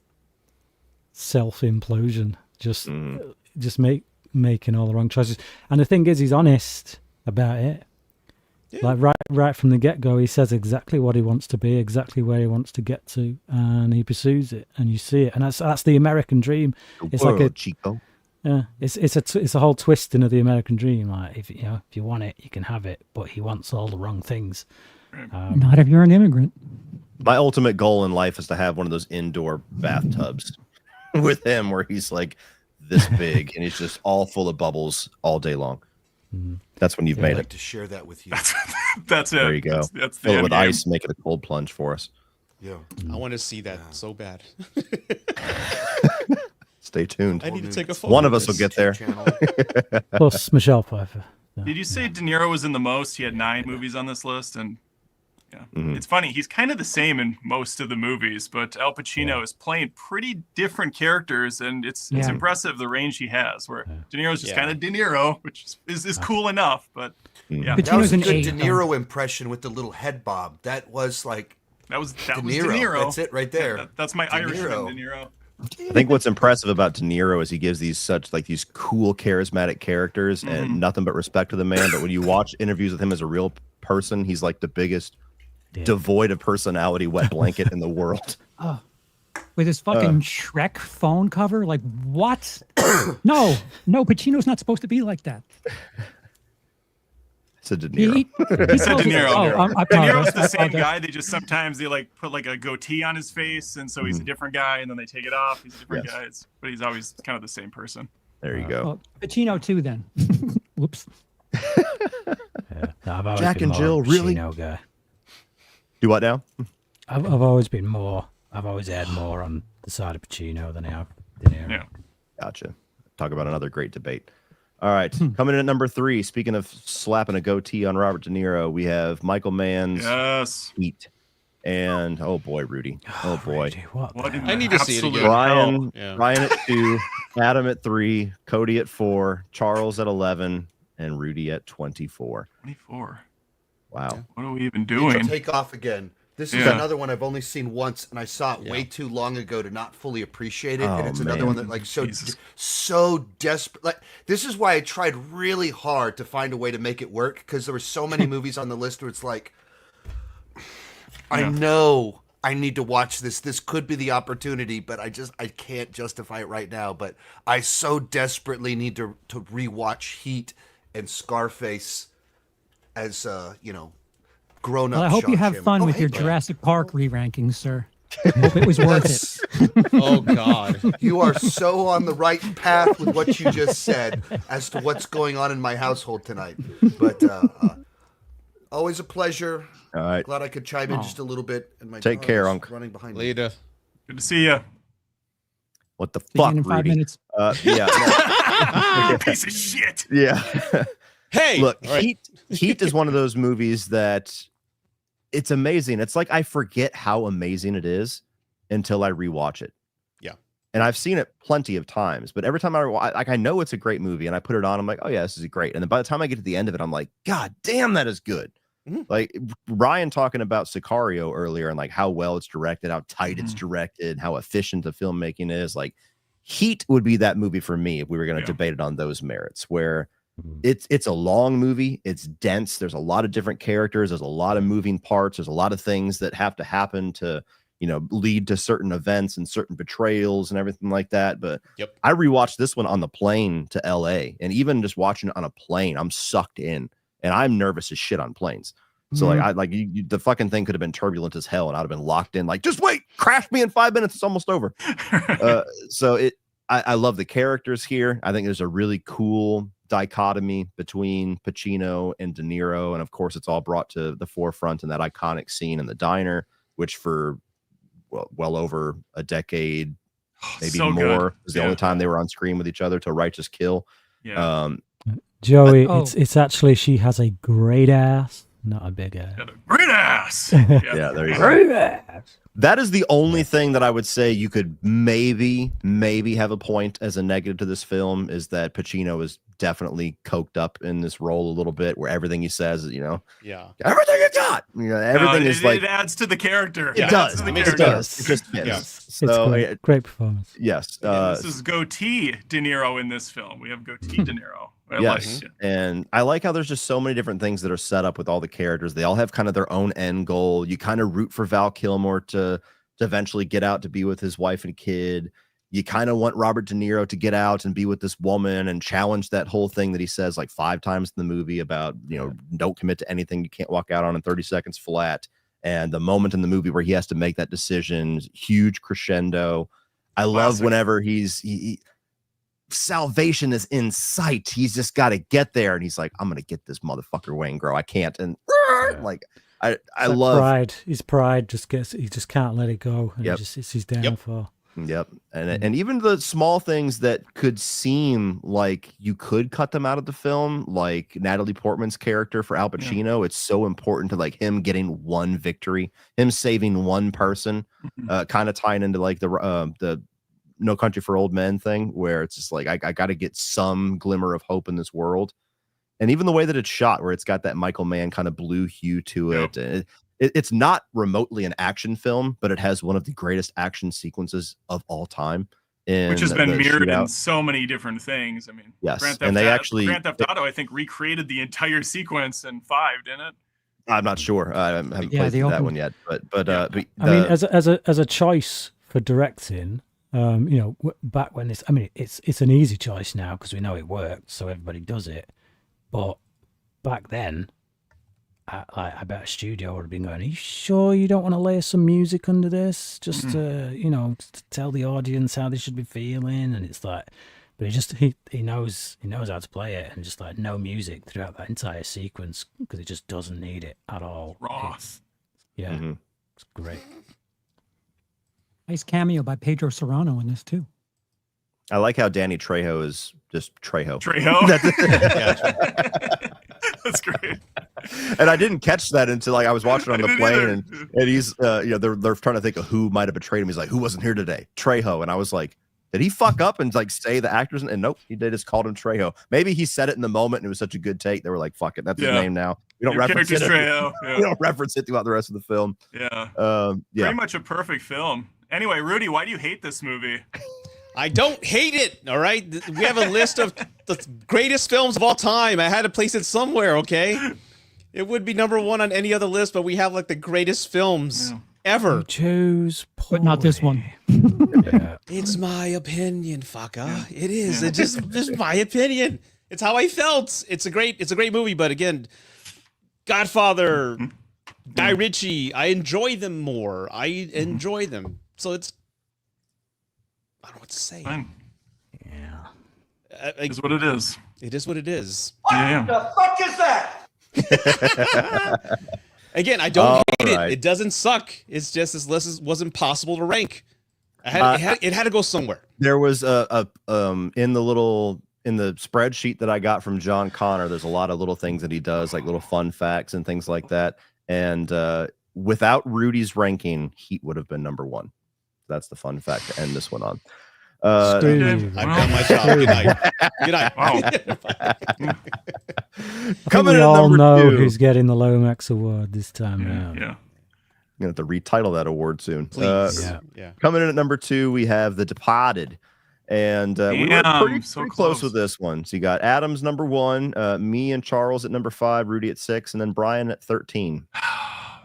self implosion. Just making all the wrong choices. And the thing is, he's honest about it. Yeah. Like right from the get go, he says exactly what he wants to be, exactly where he wants to get to, and he pursues it. And you see it, and that's the American dream. It's like a Chico. Yeah, it's a whole twisting of the American dream. Like, if you want it, you can have it, but he wants all the wrong things. Not if you're an immigrant. My ultimate goal in life is to have one of those indoor bathtubs with him where he's like this big and he's just all full of bubbles all day long. That's when you've I'd made like it. to share that with you. That's it. There you go. That's the Fill it end with game. ice, make it a cold plunge for us. Yeah. I want to see that so bad. Stay tuned. I need to take a photo. One of us will get there. Plus Michelle Pfeiffer. Yeah. Did you say De Niro was in the most? He had 9 movies on this list, and it's funny. He's kind of the same in most of the movies, but Al Pacino is playing pretty different characters, and it's impressive the range he has. Where De Niro's just kind of De Niro, which is cool enough, but That was Pacino's a an good 8. De Niro impression with the little head bob. That was like That was De Niro. Niro. That's it right there. Yeah, that's my Irishman, De Niro. I think what's impressive about De Niro is he gives these cool, charismatic characters and nothing but respect to the man. But when you watch interviews with him as a real person, he's like the biggest devoid of personality wet blanket in the world. With his fucking Shrek phone cover, like what? No, Pacino's not supposed to be like that. It's a De Niro. He said De Niro. I De Niro's apologize. the same guy. They just sometimes they like put like a goatee on his face, and so he's a different guy, and then they take it off. He's a different guy, but he's always kind of the same person. There you go. Well, Pacino too, then. Whoops. I've always Jack been and more Jill, of a really? Pacino guy. Do what now? I've always been more. I've always had more on the side of Pacino than I have De Niro. Yeah. Gotcha. Talk about another great debate. All right. Coming in at number 3, speaking of slapping a goatee on Robert De Niro, we have Michael Mann's Heat. And, oh boy, Rudy. Oh boy. Rudy, what the hell? I need to see it again. Ryan, Yeah. Ryan at 2, Adam at 3, Cody at 4, Charles at 11, and Rudy at 24. 24. Wow. What are we even Need to doing? take off again. This is Yeah. another one I've only seen once, and I saw it way too long ago to not fully appreciate it. Oh, And it's another man. one that like Jesus. so desperate. Like this is why I tried really hard to find a way to make it work, because there were so many movies on the list where it's like, I know I need to watch this. This could be the opportunity, but I can't justify it right now. But I so desperately need to rewatch Heat and Scarface as grown up. Well, I hope you have fun with your Jurassic Park re-rankings, sir. Hope it was worth it. Oh God. You are so on the right path with what you just said as to what's going on in my household tonight. But always a pleasure. All right. Glad I could chime in just a little bit. And my Take dog care, is Unc. running behind me. Later. Good to see you. What the See you fuck, in 5 Rudy? minutes. Yeah. Piece of shit. Yeah. Hey, Look, all right. Heat is one of those movies that it's amazing. It's like I forget how amazing it is until I rewatch it. Yeah. And I've seen it plenty of times, but every time I know it's a great movie and I put it on, I'm like, oh yeah, this is great. And then by the time I get to the end of it, I'm like, God damn, that is good. Like Ryan talking about Sicario earlier and like how well it's directed, how tight it's directed, how efficient the filmmaking is. Like Heat would be that movie for me if we were going to debate it on those merits, where it's a long movie, it's dense, there's a lot of different characters, there's a lot of moving parts, there's a lot of things that have to happen to lead to certain events and certain betrayals and everything like that. But I rewatched this one on the plane to LA, and even just watching it on a plane, I'm sucked in, and I'm nervous as shit on planes. So the fucking thing could have been turbulent as hell, and I'd have been locked in. Like, just wait, crash me in 5 minutes, it's almost over. I love the characters here. I think there's a really cool dichotomy between Pacino and De Niro, and of course, it's all brought to the forefront in that iconic scene in the diner, which for well over a decade, maybe So more, good. was the only time they were on screen with each other till Righteous Kill. Yeah. Joey, But- it's actually she has a great ass, not a big ass. Got a great ass. Yeah, there you go. Great ass. That is the only thing that I would say you could maybe have a point as a negative to this film, is that Pacino is definitely coked up in this role a little bit, where everything he says is, Yeah. everything you got, everything is like, it adds to the character. it does. The It character. does. It just fits. Yeah. It's So great. Great performance. yes, This is goatee De Niro in this film. We have goatee De Niro. I yes, like it. and I like how there's just so many different things that are set up with all the characters. They all have kind of their own end goal. You kind of root for Val Kilmer to eventually get out to be with his wife and kid. You kind of want Robert De Niro to get out and be with this woman and challenge that whole thing that he says like 5 times in the movie about, don't commit to anything you can't walk out on in 30 seconds flat. And the moment in the movie where he has to make that decision, huge crescendo. I love whenever he salvation is in sight. He's just got to get there. And he's like, I'm going to get this motherfucker, Wayne Grow. I can't. And like, I love pride. His pride he just can't let it go. And Yep. it's his downfall. Yep. And even the small things that could seem like you could cut them out of the film, like Natalie Portman's character for Al Pacino, it's so important to like him getting one victory, him saving one person, kind of tying into like the No Country for Old Men thing, where it's just like, I got to get some glimmer of hope in this world. And even the way that it's shot, where it's got that Michael Mann kind of blue hue to it. it's not remotely an action film, but it has one of the greatest action sequences of all time. Which has been the mirrored in shootout. so many different things. I mean, Yes, Grand and Theft Auto, I think, recreated the entire sequence in 5, didn't it? I'm not sure. I haven't played through that one yet, but I mean, as a choice for directing, back when it's an easy choice now because we know it worked, so everybody does it. But back then, I bet a studio would have been going, "Are you sure you don't want to layer some music under this, just to tell the audience how they should be feeling?" And it's like, but he knows how to play it, and just like no music throughout that entire sequence because it just doesn't need it at all. Raw. It's great. Nice cameo by Pedro Serrano in this too. I like how Danny Trejo is just Trejo. That's great. And I didn't catch that until like I was watching on the plane, and he's they're trying to think of who might have betrayed him. He's like, "Who wasn't here today?" Trejo. And I was like, did he fuck up and like say the actors? And nope, they just called him Trejo. Maybe he said it in the moment and it was such a good take. They were like, "Fuck it, that's his name now. We don't reference it. Trejo. We don't reference it throughout the rest of the film." Pretty much a perfect film. Anyway, Rudy, why do you hate this movie? I don't hate it, all right? We have a list of the greatest films of all time. I had to place it somewhere, okay? It would be number 1 on any other list, but we have like the greatest films ever. You chose but not this one. It's my opinion, fucker. It is. It's just my opinion. It's how I felt. It's a great movie, but again, Godfather, Guy Ritchie, I enjoy them more. I enjoy them. So it's, I don't know what to say. Fine. Yeah. It is what it is. It is what it is. What the fuck is that? Again, I don't hate it. It doesn't suck. It's just this list wasn't possible to rank. It had to go somewhere. There was in the spreadsheet that I got from John Connor, there's a lot of little things that he does, like little fun facts and things like that. And without Rudy's ranking, Heat would have been number 1. That's the fun fact to end this one on. I've done my job. Good night. Good night. Wow. Coming we in at all number know 2. who's getting the Lomax Award this time around. Yeah. I'm gonna have to retitle that award soon. Please. Coming in at number 2, we have The Departed, and we were pretty close with this one. So you got Adams number 1, me and Charles at number 5, Rudy at 6, and then Brian at 13.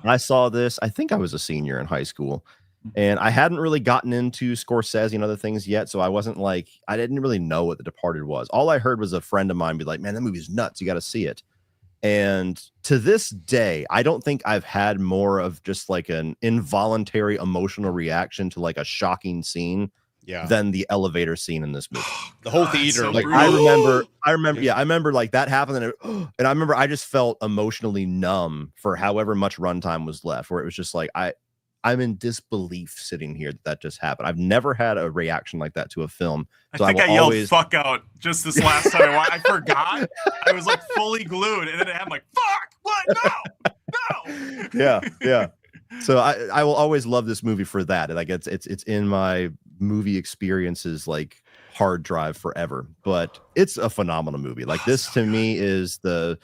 I saw this. I think I was a senior in high school, and I hadn't really gotten into Scorsese and other things yet, so I didn't really know what The Departed was. All I heard was a friend of mine be like, "Man, that movie's nuts. You got to see it." And to this day, I don't think I've had more of just like an involuntary emotional reaction to like a shocking scene than the elevator scene in this movie. The whole theater. So Like, I remember like that happened, and I remember I just felt emotionally numb for however much runtime was left, where it was just like I'm in disbelief sitting here that just happened. I've never had a reaction like that to a film. So I think I yelled "fuck out" just this last time. I forgot. I was like fully glued, and then I'm like, "Fuck! What? No! Yeah. So I will always love this movie for that. Like it's in my movie experiences like hard drive forever. But it's a phenomenal movie. Like this to me is you'll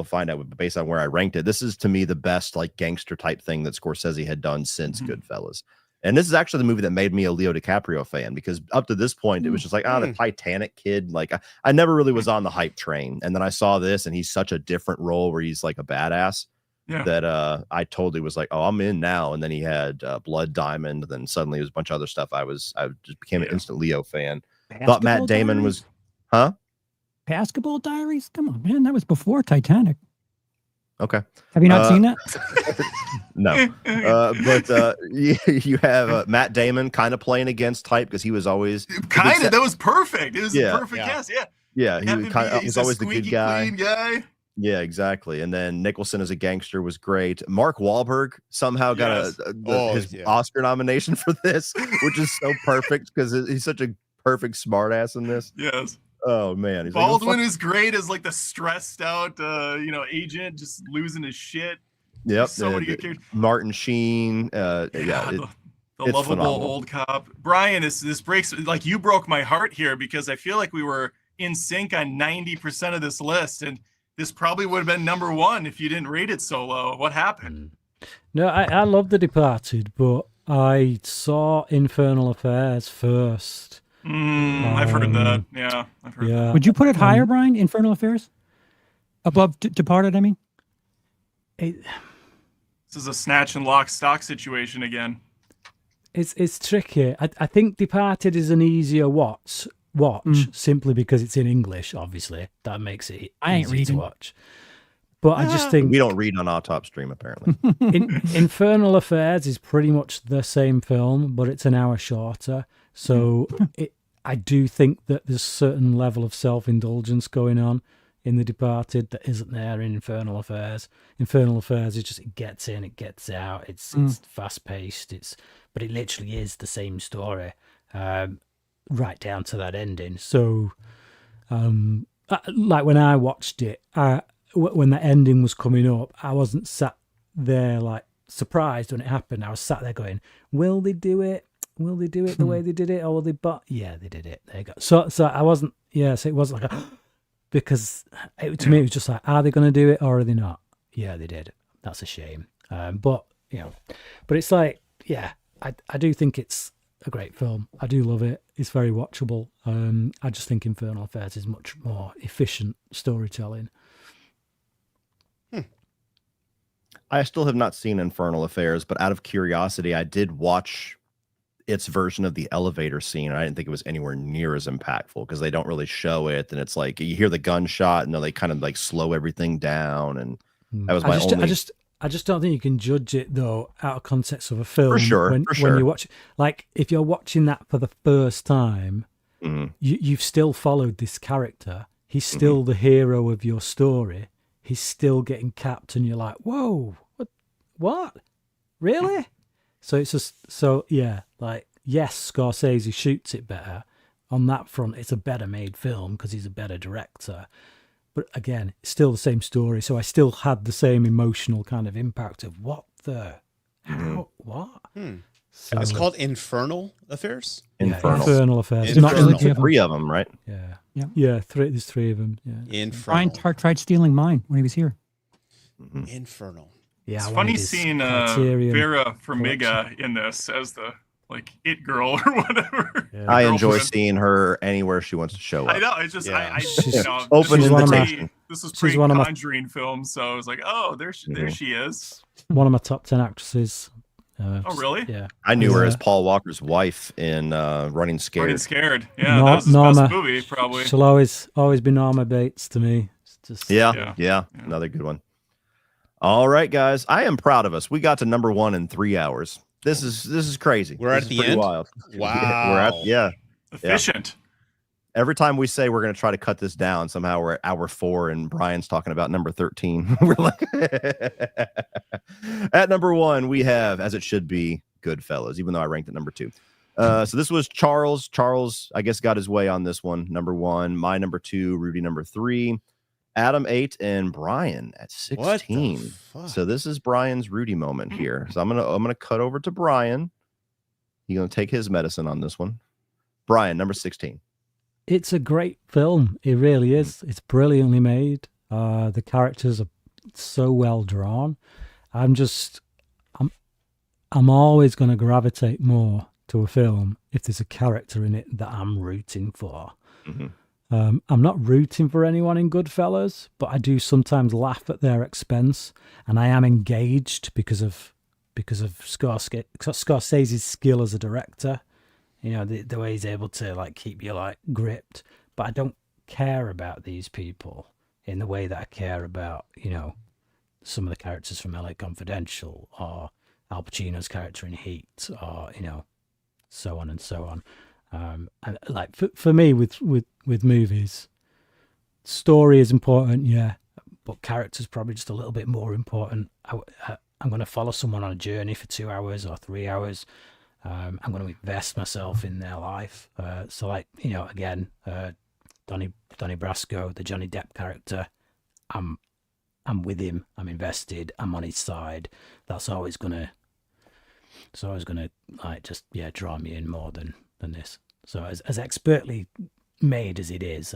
find out based on where I ranked it. This is to me the best like gangster type thing that Scorsese had done since Goodfellas. And this is actually the movie that made me a Leo DiCaprio fan, because up to this point, it was just like, the Titanic kid. Like I never really was on the hype train. And then I saw this and he's such a different role where he's like a badass that I totally was like, oh, I'm in now. And then he had Blood Diamond. Then suddenly it was a bunch of other stuff. I just became an instant Leo fan. Thought Matt Damon was, Basketball Diaries? Come on, man. That was before Titanic. Okay. Have you not seen that? No. But you have Matt Damon kind of playing against type because he was always that was perfect. It was a perfect guess. Yeah, he was always the good guy. Clean guy. Yeah, exactly. And then Nicholson as a gangster was great. Mark Wahlberg somehow got his Oscar nomination for this, which is so perfect because he's such a perfect smartass in this. Yes. Oh man, he's Baldwin is great as like the stressed out, agent just losing his shit. Yep. So many good characters. Martin Sheen. The lovable phenomenal. old cop. Brian, this breaks, like, you broke my heart here because I feel like we were in sync on 90% of this list, and this probably would have been number one if you didn't rate it so low. What happened? No, I love The Departed, but I saw Infernal Affairs first. I've heard that. Yeah, I've heard that. Would you put it higher, Brian? Infernal Affairs? Above Departed, I mean? This is a snatch and lock stock situation again. It's tricky. I think Departed is an easier watch simply because it's in English, obviously. That makes it easy to watch. But I just think... We don't read on AutopStream, apparently. Infernal Affairs is pretty much the same film, but it's an hour shorter. So I do think that there's a certain level of self-indulgence going on in The Departed that isn't there in Infernal Affairs. Infernal Affairs is just, it gets in, it gets out. It's fast-paced. But it literally is the same story, right down to that ending. So, like when I watched it, when that ending was coming up, I wasn't sat there like surprised when it happened. I was sat there going, "Will they do it? Will they do it the way they did it, or will they?" But yeah, they did it. There you go. So I wasn't. Yeah, so it wasn't like because to me it was just like, are they going to do it or are they not? Yeah, they did. That's a shame. But it's like, yeah. I do think it's a great film. I do love it. It's very watchable. I just think Infernal Affairs is much more efficient storytelling. I still have not seen Infernal Affairs, but out of curiosity, I did watch its version of the elevator scene, and I didn't think it was anywhere near as impactful because they don't really show it, and it's like you hear the gunshot, and then they kind of like slow everything down, and that was I just don't think you can judge it though out of context of a film. For sure. When you watch, like if you're watching that for the first time, you've still followed this character. He's still the hero of your story. He's still getting capped, and you're like, whoa, what? Really? So it's just like yes, Scorsese shoots it better on that front. It's a better made film because he's a better director. But again, it's still the same story. So I still had the same emotional kind of impact of what? So, it's called Infernal Affairs? Infernal Affairs. Infernal. Not three of them, right? Yeah. There's three of them. Yeah. Brian tried stealing mine when he was here. Infernal. Yeah, it's funny seeing Vera Farmiga in this as the it girl or whatever. Yeah. I enjoy seeing her anywhere she wants to show up. I know. It's just open invitation. This was pre-Conjuring film, so I was like, oh, there she is. One of my top 10 actresses. Oh, really? Yeah. I knew her as Paul Walker's wife in Running Scared. Running Scared. Yeah, that was his best movie, probably. She'll always be Norma Bates to me. It's just, yeah. Another good one. All right, guys. I am proud of us. We got to number 1 in 3 hours. This is crazy. We're at the end. Wild. Wow. Efficient. Every time we say we're going to try to cut this down, somehow we're at hour 4 and Brian's talking about number 13. We're like, at number 1, we have, as it should be, Goodfellas, even though I ranked it number 2. So this was Charles. Charles, I guess, got his way on this one. Number 1, my number 2, Rudy number 3, Adam 8, and Brian at 16. So this is Brian's Rudy moment here. So I'm gonna cut over to Brian. He's gonna take his medicine on this one. Brian, number 16. It's a great film. It really is. It's brilliantly made. The characters are so well drawn. I'm always going to gravitate more to a film if there's a character in it that I'm rooting for. I'm not rooting for anyone in Goodfellas, but I do sometimes laugh at their expense, and I am engaged because of Scorsese's skill as a director. You know, the way he's able to keep you gripped. But I don't care about these people in the way that I care about, some of the characters from LA Confidential or Al Pacino's character in Heat, or so on and so on. And for me with movies, story is important, yeah, but character's probably just a little bit more important. I'm going to follow someone on a journey for 2 hours or 3 hours. I'm going to invest myself in their life. Again, Donnie Brasco, the Johnny Depp character, I'm with him. I'm invested. I'm on his side. That's always gonna draw me in more than this. So as expertly made as it is,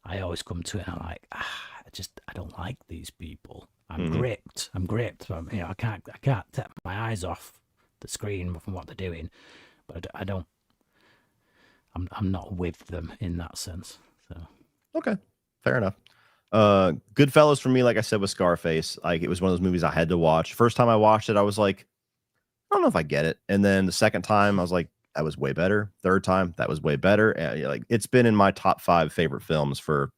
I always come to it and I'm like, I don't like these people. I'm gripped. I can't take my eyes off the screen from what they're doing, but I'm not with them in that sense. So Okay, fair enough. Goodfellas for me, like I said, with Scarface, like it was one of those movies I had to watch. First time I watched it, I was like, I don't know if I get it. And then the second time, I was like, that was way better. Third time, that was way better. And like it's been in my top 5 favorite films for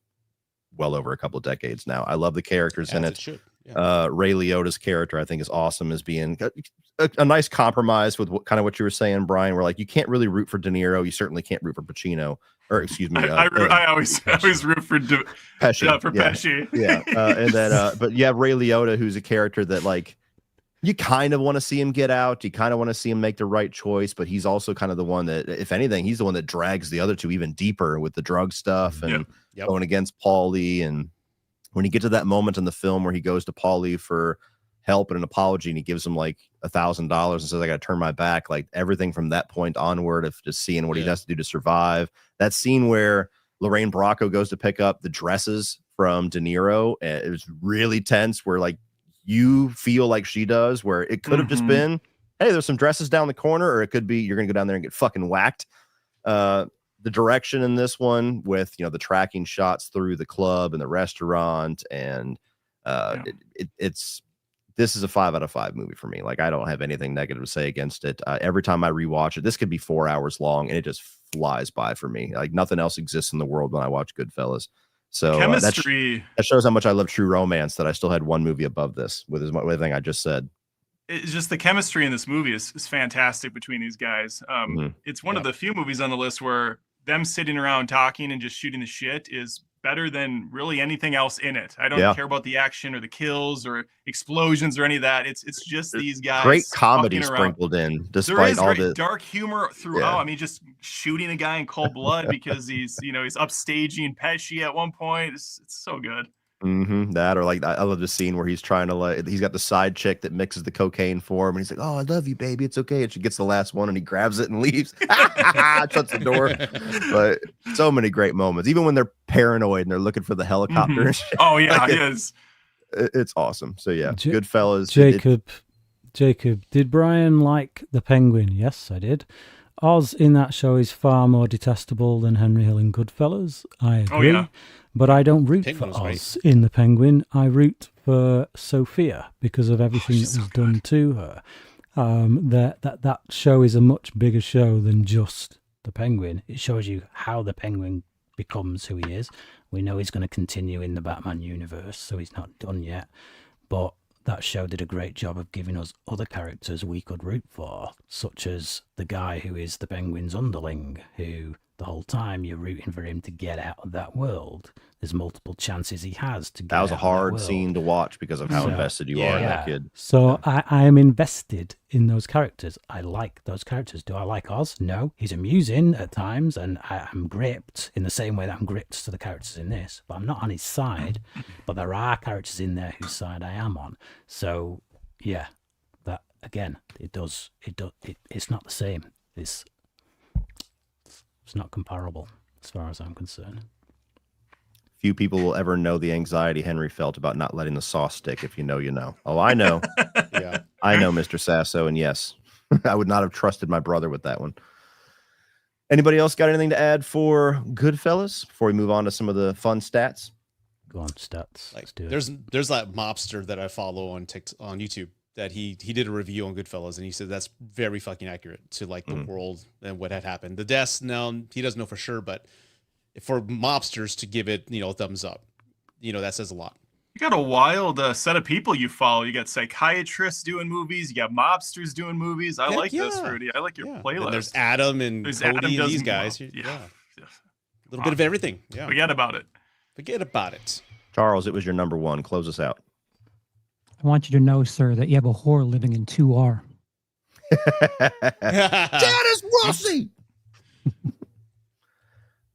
well over a couple of decades now. I love the characters in it. Ray Liotta's character, I think, is awesome as being a nice compromise with kind of what you were saying, Brian, where like you can't really root for De Niro. You certainly can't root for Pacino. Or excuse me, I always root for Pesci. Yeah, for Pesci. Yeah, and then but you have Ray Liotta, who's a character that like you kind of want to see him get out. You kind of want to see him make the right choice, but he's also kind of the one that, if anything, he's the one that drags the other two even deeper with the drug stuff and going against Paulie. And when you get to that moment in the film where he goes to Paulie for help and an apology, and he gives him like $1,000 and says, I got to turn my back. Like everything from that point onward of just seeing what he has to do to survive. That scene where Lorraine Bracco goes to pick up the dresses from De Niro, it was really tense where like you feel like she does, where it could have just been, hey, there's some dresses down the corner, or it could be you're going to go down there and get fucking whacked. The direction in this one with, you know, the tracking shots through the club and the restaurant, and this is a 5 out of 5 movie for me. Like I don't have anything negative to say against it. Every time I rewatch it, this could be 4 hours long and it just flies by for me. Like nothing else exists in the world when I watch Goodfellas. So chemistry that shows how much I love True Romance, that I still had one movie above this with everything I just said. It's just the chemistry in this movie is fantastic between these guys. It's one of the few movies on the list where them sitting around talking and just shooting the shit is better than really anything else in it. I don't care about the action or the kills or explosions or any of that. It's just these guys. Great comedy sprinkled in, despite all the dark humor throughout. I mean, just shooting a guy in cold blood because he's upstaging Pesci at one point. It's so good. That, or like I love the scene where he's trying to, like, he's got the side chick that mixes the cocaine for him, and he's like, "Oh, I love you, baby. It's okay." And she gets the last one, and he grabs it and leaves. Shuts the door. But so many great moments, even when they're paranoid and they're looking for the helicopter. And shit. Oh yeah, like it is. It's awesome. So yeah, Goodfellas. Jacob, did Brian like the Penguin? Yes, I did. Oz in that show is far more detestable than Henry Hill in Goodfellas. I agree. Oh, yeah. But I don't root for Oz in The Penguin. I root for Sophia because of everything that was done to her. That show is a much bigger show than just The Penguin. It shows you how the Penguin becomes who he is. We know he's going to continue in the Batman universe, so he's not done yet. But that show did a great job of giving us other characters we could root for, such as the guy who is the Penguin's underling, who the whole time you're rooting for him to get out of that world. There's multiple chances he has to get out of that world. That was a hard scene to watch because of how invested you are in that kid. So I am invested in those characters. I like those characters. Do I like Oz? No. He's amusing at times, and I'm gripped in the same way that I'm gripped to the characters in this. But I'm not on his side. But there are characters in there whose side I am on. So, yeah, that, again, it's not the same. It's not comparable as far as I'm concerned. Few people will ever know the anxiety Henry felt about not letting the sauce stick. If you know, you know. Oh, I know. Yeah, I know, Mr. Sasso, and yes, I would not have trusted my brother with that one. Anybody else got anything to add for Goodfellas before we move on to some of the fun stats? Go on, stats. Like, there's that mobster that I follow on YouTube that he did a review on Goodfellas, and he said that's very fucking accurate to like the world and what had happened. The deaths, now he doesn't know for sure, but for mobsters to give it, a thumbs up, that says a lot. You got a wild set of people you follow. You got psychiatrists doing movies. You got mobsters doing movies. I like this, Rudy. I like your playlist. And there's Adam and Cody and these guys. A little bit of everything. Yeah. Forget about it. Charles, it was your number one. Close us out. I want you to know, sir, that you have a whore living in 2R. Janice Rossi!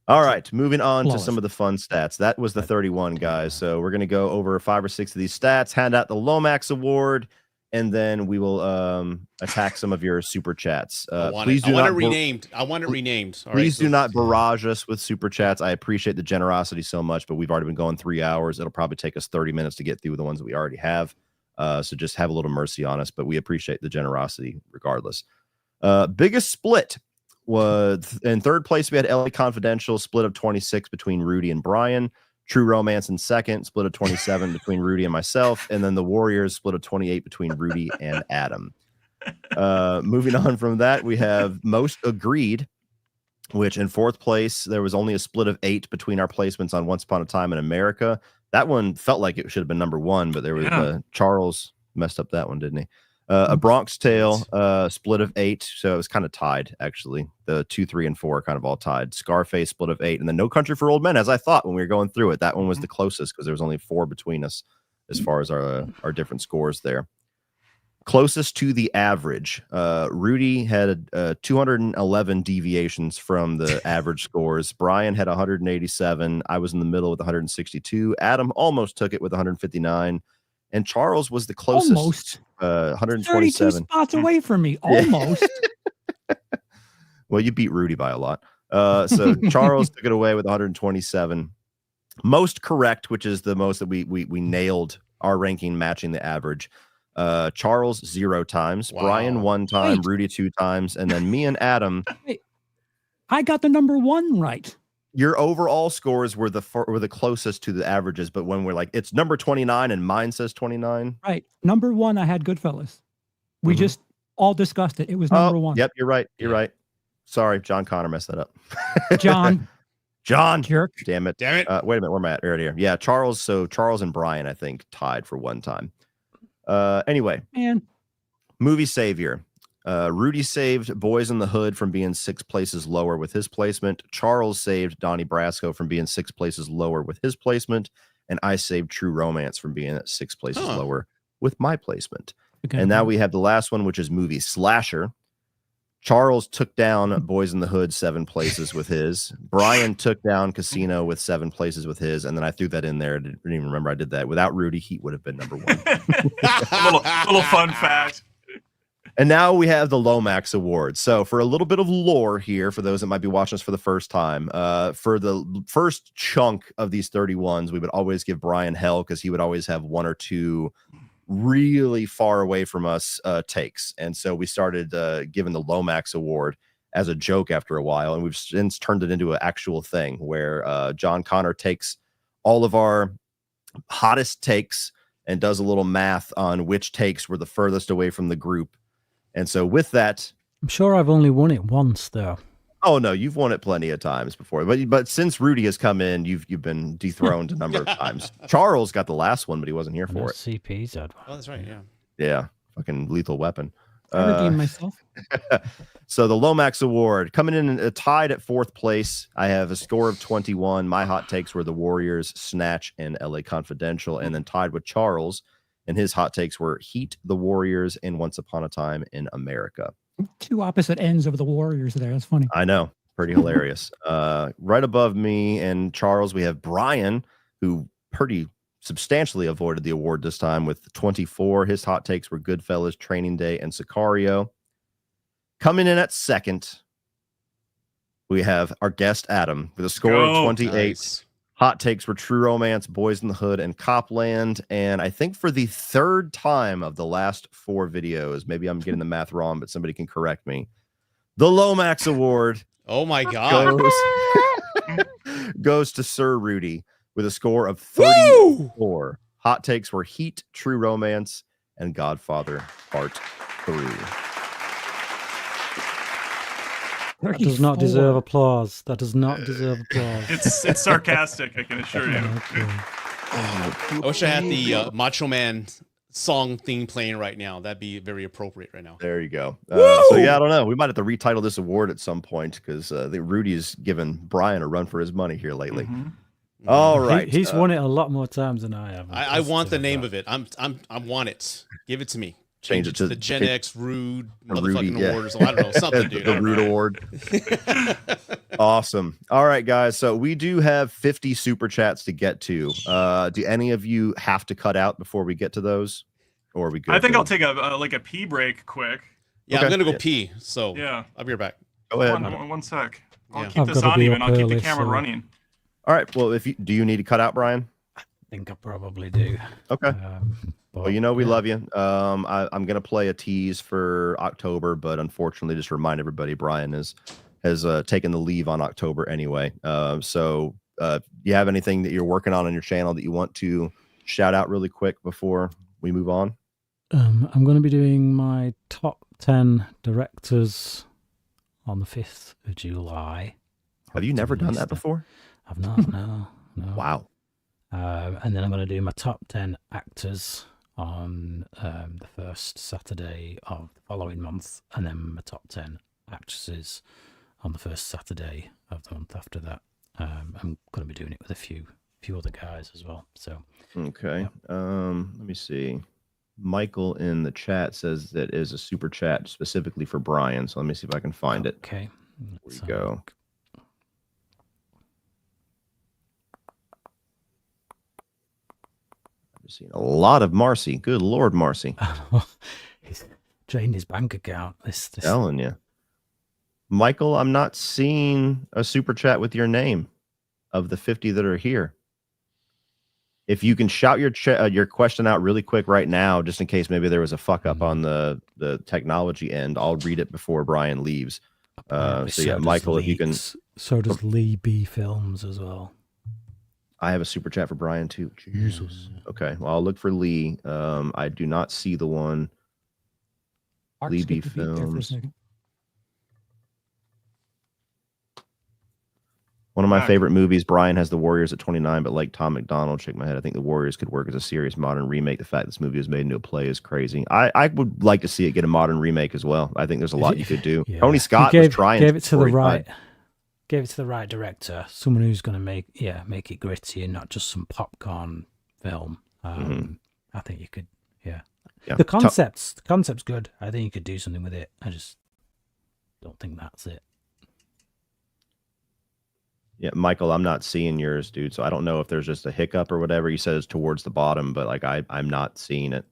All right, moving on to some of the fun stats. That was the 31, guys. So we're going to go over 5 or 6 of these stats, hand out the Lomax Award, and then we will attack some of your super chats. I want Please it. do I want not it renamed. I want it renamed. All right, please so do not barrage us with super chats. I appreciate the generosity so much, but we've already been going 3 hours. It'll probably take us 30 minutes to get through the ones that we already have. So just have a little mercy on us, but we appreciate the generosity regardless. Biggest split was in third place. We had LA Confidential, split of 26 between Rudy and Brian. True Romance in second, split of 27 between Rudy and myself. And then the Warriors, split of 28 between Rudy and Adam. Moving on from that, we have Most Agreed, which in fourth place, there was only a split of 8 between our placements on Once Upon a Time in America. That one felt like it should have been number 1, but there was Charles messed up that one, didn't he? A Bronx Tale, split of 8, so it was kind of tied, actually. The 2, 3, and 4 are kind of all tied. Scarface, split of 8, and then No Country for Old Men, as I thought when we were going through it. That one was the closest because there was only 4 between us as far as our different scores there. Closest to the average, Rudy had 211 deviations from the average scores. Brian had 187. I was in the middle with 162. Adam almost took it with 159. And Charles was the closest. Almost. 127 32 spots away from me. Almost. Well, you beat Rudy by a lot. So Charles took it away with 127. Most correct, which is the most that we nailed our ranking matching the average. Charles 0 times, Wow. Brian 1 time, Wait. Rudy 2 times, and then me and Adam. Wait. I got the number 1 right. Your overall scores were the closest to the averages, but when we're like, it's number 29 and mine says 29. Right. Number 1, I had Goodfellas. We Mhm. just all discussed it. It was number 1. Yep, you're right. You're right. Sorry, John Connor messed that up. John. John. Jerk. Damn it. Damn it. Wait a minute. Where am I at? Right here. Yeah, Charles. So Charles and Brian, I think, tied for 1 time. Anyway, Man. movie savior. Rudy saved Boys in the Hood from being 6 places lower with his placement. Charles saved Donnie Brasco from being 6 places lower with his placement. And I saved True Romance from being at 6 places lower with my placement. Okay. And now we have the last one, which is movie slasher. Charles took down Boys in the Hood 7 places with his. Brian took down Casino with 7 places with his. And then I threw that in there. I didn't even remember I did that. Without Rudy, he would have been number 1. little fun fact. And now we have the Lomax Award. So for a little bit of lore here, for those that might be watching us for the first time, for the first chunk of these 31s, we would always give Brian hell because he would always have 1 or 2 really far away from us takes. And so we started giving the Lomax Award as a joke after a while. And we've since turned it into an actual thing where John Connor takes all of our hottest takes and does a little math on which takes were the furthest away from the group. And so with that, I'm sure I've only won it once, though. oh no, you've won it plenty of times before. But since Rudy has come in, you've been dethroned a number of times. Charles got the last one, but he wasn't here for it. CP's had one. Oh, that's right. Yeah. Yeah, fucking Lethal Weapon. I redeemed myself. So the Lomax Award coming in tied at 4th place. I have a score of 21. My hot takes were the Warriors, Snatch, and LA Confidential, and then tied with Charles. And his hot takes were Heat, the Warriors, and Once Upon a Time in America. 2 opposite ends of the Warriors there. That's funny. I know. Pretty hilarious. Right above me and Charles, we have Brian, who pretty substantially avoided the award this time with 24. His hot takes were Goodfellas, Training Day, and Sicario. Coming in at 2nd, we have our guest Adam with a score of 28. Nice. Hot takes were True Romance, Boys in the Hood, and Copland. And I think for the 3rd time of the last 4 videos, maybe I'm getting the math wrong, but somebody can correct me. The Lomax Award Oh my God. goes to Sir Rudy with a score of 34. Hot takes were Heat, True Romance, and Godfather Part 3. That does not deserve applause. That does not deserve applause. It's sarcastic, I can assure you. Okay. I wish I had the Macho Man song theme playing right now. That'd be very appropriate right now. There you go. So yeah, I don't know. We might have to retitle this award at some point because Rudy's given Brian a run for his money here lately. All right, He's won it a lot more times than I have. I want the name of it. I want it. Give it to me. Change it to the Gen X Rude Rudy, motherfucking yeah. award or something. I don't know, something, dude. The Rude Award. Awesome. All right, guys. So we do have 50 super chats to get to. Do any of you have to cut out before we get to those? Or are we good? I think I'll take a pee break quick. Yeah, Okay. I'm gonna go pee. So Yeah. I'll be right back. Go ahead. One sec. I'll Yeah. keep I've this gotta on be even. up I'll keep the early, camera so- running. All right. Well, do you need to cut out, Brian? I think I probably do. Okay. But, Well, you know we yeah. love you. I'm gonna play a tease for October, but unfortunately, just remind everybody, Brian has taken the leave on October anyway. So you have anything that you're working on your channel that you want to shout out really quick before we move on? I'm going to be doing my top 10 directors on the 5th of July. Have you never done that before? I've not, no. Wow. And then I'm going to do my top 10 actors on the first Saturday of the following month, and then my top 10 actresses on the first Saturday of the month after that. I'm going to be doing it with a few other guys as well. So Okay. Let me see. Michael in the chat says that is a super chat specifically for Brian. So let me see if I can find it. okay, There let's you have a go. look. I've seen a lot of Marcy. Good Lord, Marcy. He's drained his bank account. This Telling you. Michael, I'm not seeing a super chat with your name of the 50 that are here. If you can shout your question out really quick right now, just in case maybe there was a fuck up on the technology end, I'll read it before Brian leaves. So yeah, does Michael, if you can. So does Lee B Films as well. I have a super chat for Brian too. Jesus. Okay, well I'll look for Lee. I do not see the one. Mark Lee B skipped a beat there for a Films. second. One of my Back. favorite movies. Brian has the Warriors at 29, but like Tom McDonald, shake my head. I think the Warriors could work as a serious modern remake. The fact this movie was made into a play is crazy. I would like to see it get a modern remake as well. I think there's a lot you could do. Yeah. Tony Scott He was trying. gave it to the before he right. died. Gave it to the right director, someone who's going to make it gritty and not just some popcorn film. I think you could, Yeah. The concept's good. I think you could do something with it. I just don't think that's it. Yeah, Michael, I'm not seeing yours, dude. So I don't know if there's just a hiccup or whatever. You said it's towards the bottom, but like I'm not seeing it.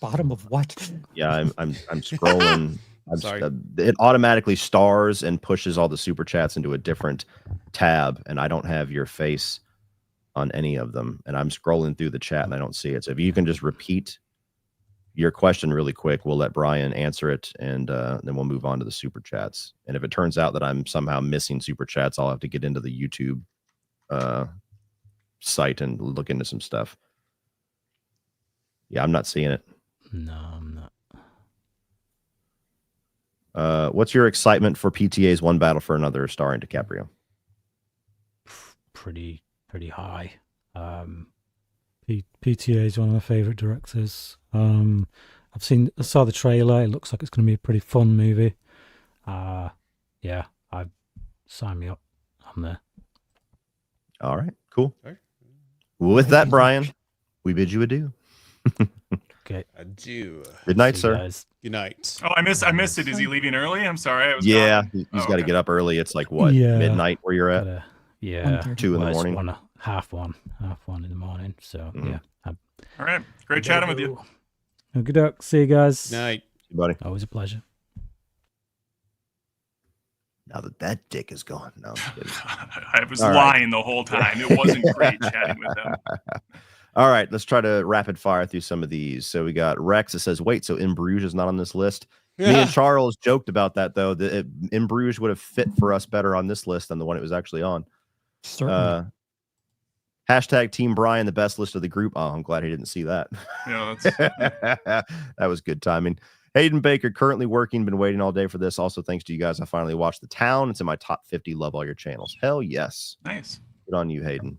Bottom of what? Yeah, I'm scrolling. Sorry. It automatically stars and pushes all the super chats into a different tab, and I don't have your face on any of them. And I'm scrolling through the chat and I don't see it. So if you can just repeat your question really quick, we'll let Brian answer it, and then we'll move on to the super chats. And if it turns out that I'm somehow missing super chats, I'll have to get into the YouTube site and look into some stuff. Yeah, I'm not seeing it. No, I'm not. What's your excitement for PTA's One Battle for Another starring DiCaprio? Pretty high. PTA is one of my favorite directors. I saw the trailer. It looks like it's going to be a pretty fun movie. Yeah, I sign me up on there. All right, cool. All right. With that, Brian, we bid you adieu. Okay. Adieu. Good night, See you sir. guys. Good night. Oh, I missed it. Is he leaving early? I'm sorry. I was Yeah, gone. he's Oh, got to okay. get up early. It's like what, Yeah. midnight where you're at? But, yeah, 1:30. 2 in the well, it's morning. half one in the morning. So Mhm. yeah. All right. Great chatting with you. Good luck. See you guys. Good night. Buddy. Always a pleasure. Now that dick is gone. No, I'm just kidding. I was All right. lying the whole time. It wasn't great chatting with them. All right, let's try to rapid fire through some of these. So we got Rex that says, wait, so In Bruges is not on this list? Me and Charles joked about that, though. That In Bruges would have fit for us better on this list than the one it was actually on. Certainly. Hashtag Team Brian, the best list of the group. Oh, I'm glad he didn't see that. Yeah, that's That was good timing. Hayden Baker, currently working, been waiting all day for this. Also, thanks to you guys, I finally watched The Town. It's in my top 50. Love all your channels. Hell yes. nice. Good on you, Hayden.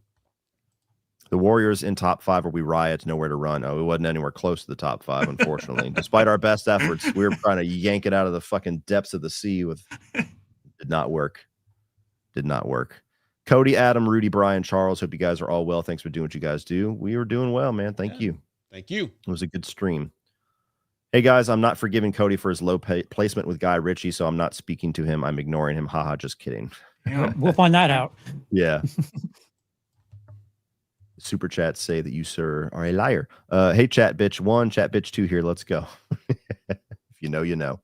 The Warriors in top 5 where we riot, nowhere to run. Oh, it wasn't anywhere close to the top 5, unfortunately. Despite our best efforts, we were trying to yank it out of the fucking depths of the sea did not work. Did not work. Cody, Adam, Rudy, Brian, Charles, hope you guys are all well. Thanks for doing what you guys do. We were doing well, man. Thank you. Thank you. It was a good stream. Hey, guys, I'm not forgiving Cody for his low placement with Guy Ritchie, so I'm not speaking to him. I'm ignoring him. Haha, just kidding. Yeah. We'll find that out. Yeah. super chats say that you, sir, are a liar. Hey, chat bitch 1, chat bitch 2 here. Let's go. If you know, you know.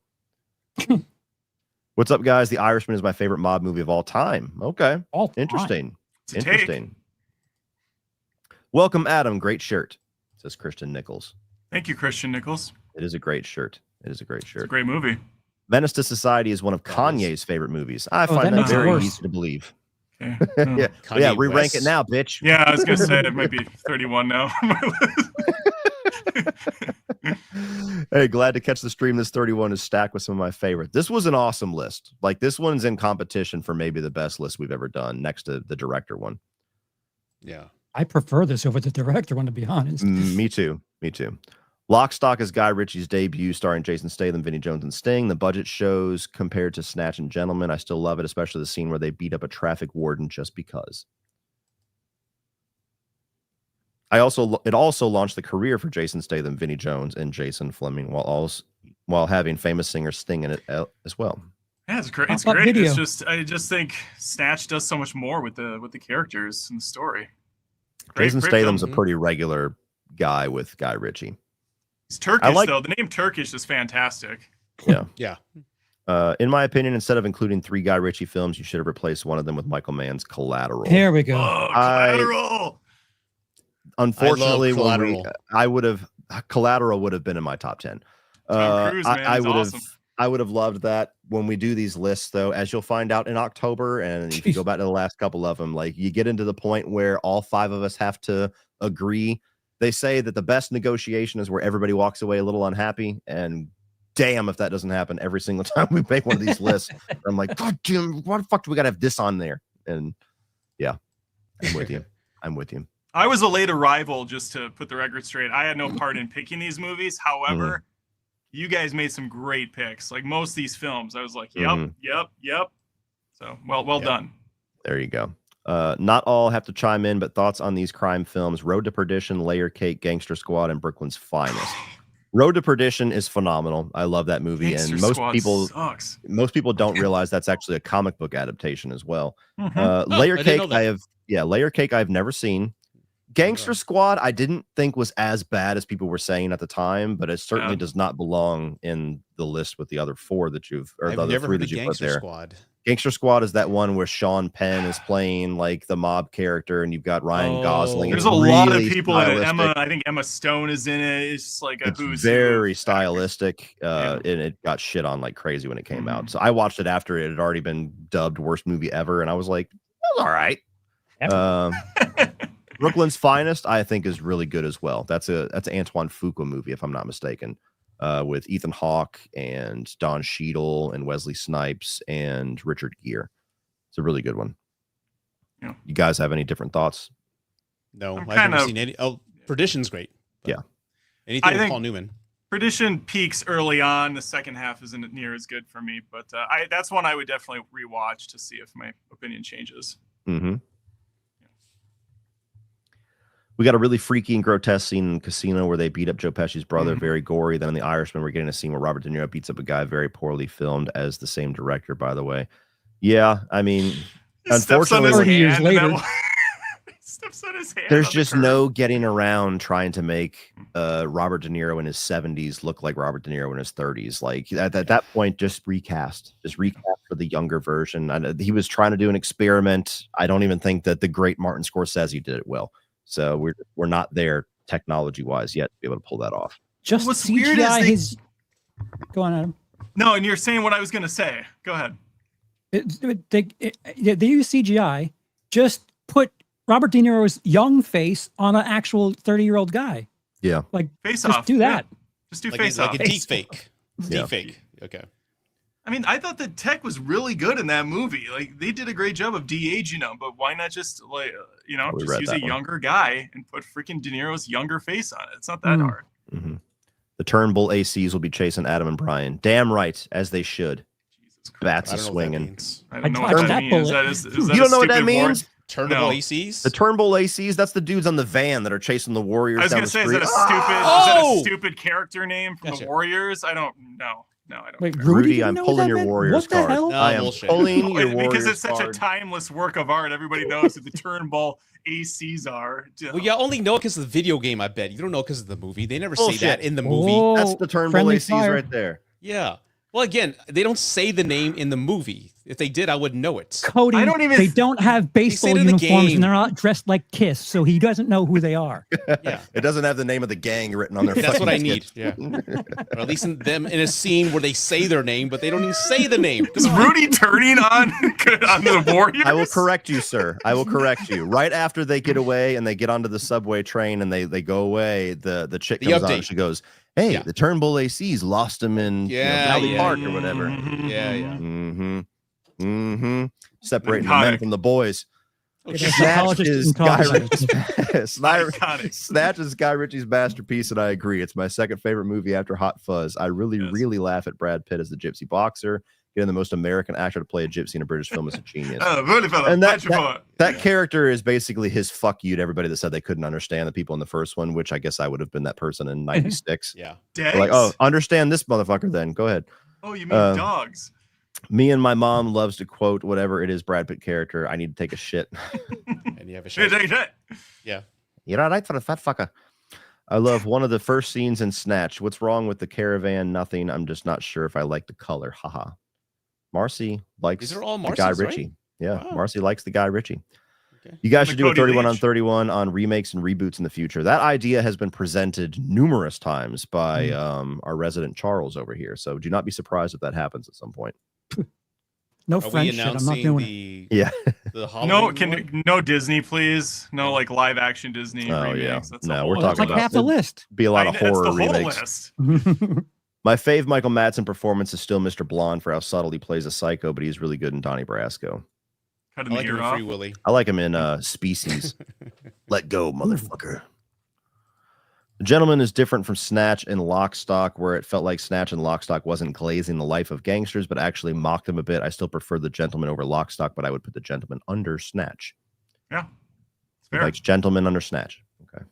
What's up, guys? The Irishman is my favorite mob movie of all time. Okay. All time. Interesting. It's a take. Interesting. Welcome, Adam. Great shirt, says Christian Nichols. Thank you, Christian Nichols. It is a great shirt. It is a great shirt. It's a great movie. Menace to Society is one of Kanye's favorite movies. I find that that makes it very worse. easy to believe. Okay. Yeah, Kanye yeah. Re-rank West. it now, bitch. Yeah, I was gonna say it might be 31 now. Hey, glad to catch the stream. This 31 is stacked with some of my favorites. This was an awesome list. Like, this one's in competition for maybe the best list we've ever done, next to the director one. Yeah. I prefer this over the director one, to be honest. Me too. Me too. Lock, Stock is Guy Ritchie's debut, starring Jason Statham, Vinnie Jones, and Sting. The budget shows compared to Snatch and Gentlemen. I still love it, especially the scene where they beat up a traffic warden just because. It also launched the career for Jason Statham, Vinnie Jones, and Jason Fleming, while having famous singer Sting in it as well. Yeah, it's great. It's Pop-up great. video. It's just I just think Snatch does so much more with the characters and the story. Jason Statham's film. a pretty regular guy with Guy Ritchie. He's Turkish though. The name Turkish is fantastic. Yeah. Yeah. In my opinion, instead of including 3 Guy Ritchie films, you should have replaced one of them with Michael Mann's Collateral. Here we go. Oh, Collateral. Unfortunately, Collateral. Collateral would have been in my top 10. Tom Cruise, man, I he's would awesome. I would have loved that. When we do these lists, though, as you'll find out in October, and if you go back to the last couple of them, like, you get into the point where all 5 of us have to agree. They say that the best negotiation is where everybody walks away a little unhappy, and damn if that doesn't happen every single time we make one of these lists. I'm like, God damn, why the fuck do we gotta have this on there? And yeah, I'm with you. I'm with you. I was a late arrival, just to put the record straight. I had no part in picking these movies. However, you guys made some great picks. Like most of these films, I was like, yep. So well done. There you go. Not all have to chime in, but thoughts on these crime films: Road to Perdition, Layer Cake, Gangster Squad, and Brooklyn's Finest. Road to Perdition is phenomenal. I love that movie, Gangster and most Squad people sucks. don't realize that's actually a comic book adaptation as well. Mhm. Layer I didn't know Cake, that. Layer Cake I've never seen. Gangster Squad I didn't think was as bad as people were saying at the time, but it certainly does not belong in the list with the other 4 that the I've other never 3 heard that of you put Gangster there. Squad. Gangster Squad is that one where Sean Penn is playing like the mob character, and you've got Ryan Gosling. There's It's a lot of really people in it. stylistic. I think Emma Stone is in it. It's just like a It's who's very who. stylistic, and it got shit on like crazy when it came out. So I watched it after it had already been dubbed worst movie ever, and I was like, that was all right. Brooklyn's Finest, I think, is really good as well. That's an Antoine Fuqua movie, if I'm not mistaken, with Ethan Hawke and Don Cheadle and Wesley Snipes and Richard Gere. It's a really good one. Yeah. You guys have any different thoughts? No, I'm I've never seen any. Oh, Perdition's great. Yeah. Anything with Paul Newman. Perdition peaks early on. The second half isn't near as good for me, but that's one I would definitely rewatch to see if my opinion changes. Mm-hmm. We got a really freaky and grotesque scene in Casino where they beat up Joe Pesci's brother, very gory. Then in The Irishman, we're getting a scene where Robert De Niro beats up a guy, very poorly filmed, as the same director, by the way. Yeah, I mean, unfortunately, 30 years later. Steps on his hand. there's on the just curb. no getting around trying to make Robert De Niro in his 70s look like Robert De Niro in his 30s. Like at that point, just recast for the younger version. He was trying to do an experiment. I don't even think that the great Martin Scorsese did it well. So we're not there technology wise yet to be able to pull that off. Just What's CGI weird is his. Go on, Adam. No, and you're saying what I was going to say. Go ahead. They use CGI. Just put Robert De Niro's young face on an actual 30-year-old guy. Yeah. Like, Face just off. do that. Yeah. Just do Like face a, off. like a deep fake. Yeah. Deep fake. Okay. I mean, I thought the tech was really good in that movie. Like, they did a great job of de-aging him, but why not just, like, We just read use that a one. younger guy and put freaking De Niro's younger face on it? It's not that hard. Mm-hmm. The Turnbull ACs will be chasing Adam and Brian. Damn right, as they should. Jesus Christ. Bats I are don't know what that swinging. means. I don't know I what dodged that that means. bullet. Is that You don't know what that stupid war- means? Turnable No. ACs? The Turnbull ACs, that's the dudes on the van that are chasing the Warriors I was down going the to say, street. is that a Oh! stupid character name from Gotcha. the Warriors? I don't know. No, I don't. Wait, care. Rudy, I'm pulling your Warriors What the card. hell? No, I am bullshit. pulling your Because Warriors it's such card. a timeless work of art. Everybody knows who the Turnbull ACs are. Well, you only know because of the video game, I bet. You don't know because of the movie. They never say Bullshit. that in the movie. Oh, That's the Turnbull friendly ACs fire. right there. Yeah. Well, again, they don't say the name in the movie. If they did, I wouldn't know it. Cody, I don't even- they don't have baseball it in the uniforms game. and they're not dressed like Kiss, so he doesn't know who they are. Yeah. It doesn't have the name of the gang written on their That's what I fucking need. kit. Yeah. Or at least in a scene where they say their name, but they don't even say the name. Is Rudy turning on the Warriors? I will correct you, sir. I will correct you. Right after they get away and they get onto the subway train and they go away, the chick The comes on update. and she goes, "Hey, Yeah. the Turnbull ACs lost him in Valley Park or whatever." Yeah, yeah. Mm-hmm. Mm-hmm. Separating the men Iconic. from the boys. It Snatch psychologist is didn't talk Guy about it. Ritchie's Iconic. Snatch is Guy Ritchie's masterpiece, and I agree. It's my second favorite movie after Hot Fuzz. I really laugh at Brad Pitt as the gypsy boxer. Getting the most American actor to play a gypsy in a British film is a genius. And that character is basically his fuck you to everybody that said they couldn't understand the people in the first one, which I guess I would have been that person in 96. Yeah. Like, oh, understand this motherfucker then. Go ahead. Oh, you mean dogs? Me and my mom loves to quote whatever it is Brad Pitt character. I need to take a shit. And you have a Hey, shot. take that. Yeah. You're all right for the fat fucker. I love one of the first scenes in Snatch. What's wrong with the caravan? Nothing. I'm just not sure if I like the color. Haha. Marcy likes These are all the Guy Marcy's, right? Ritchie. Yeah, Wow. Marcy likes the Guy Ritchie. Okay. You guys The should do a Cody 31 on Leach. 31 on remakes and reboots in the future. That idea has been presented numerous times by our resident Charles over here. So do not be surprised if that happens at some point. No Are we French shit. I'm not announcing doing it. the Yeah. the No, Halloween one? no Disney, please. No, like live action Disney Oh, remakes. yeah. That's No, a we're whole Well, that's talking like about half the list. Be a lot of that's horror the whole remakes. list. My fave Michael Madsen performance is still Mr. Blonde for how subtle he plays a psycho, but he's really good in Donnie Brasco. Cutting I like the him ear in off. Free Willy. I like him in Species. Let go, motherfucker. The Gentleman is different from Snatch and Lockstock, where it felt like Snatch and Lockstock wasn't glazing the life of gangsters, but actually mocked them a bit. I still prefer The Gentleman over Lockstock, but I would put The Gentleman under Snatch. Yeah. It's He fair. likes Gentleman under Snatch. Okay.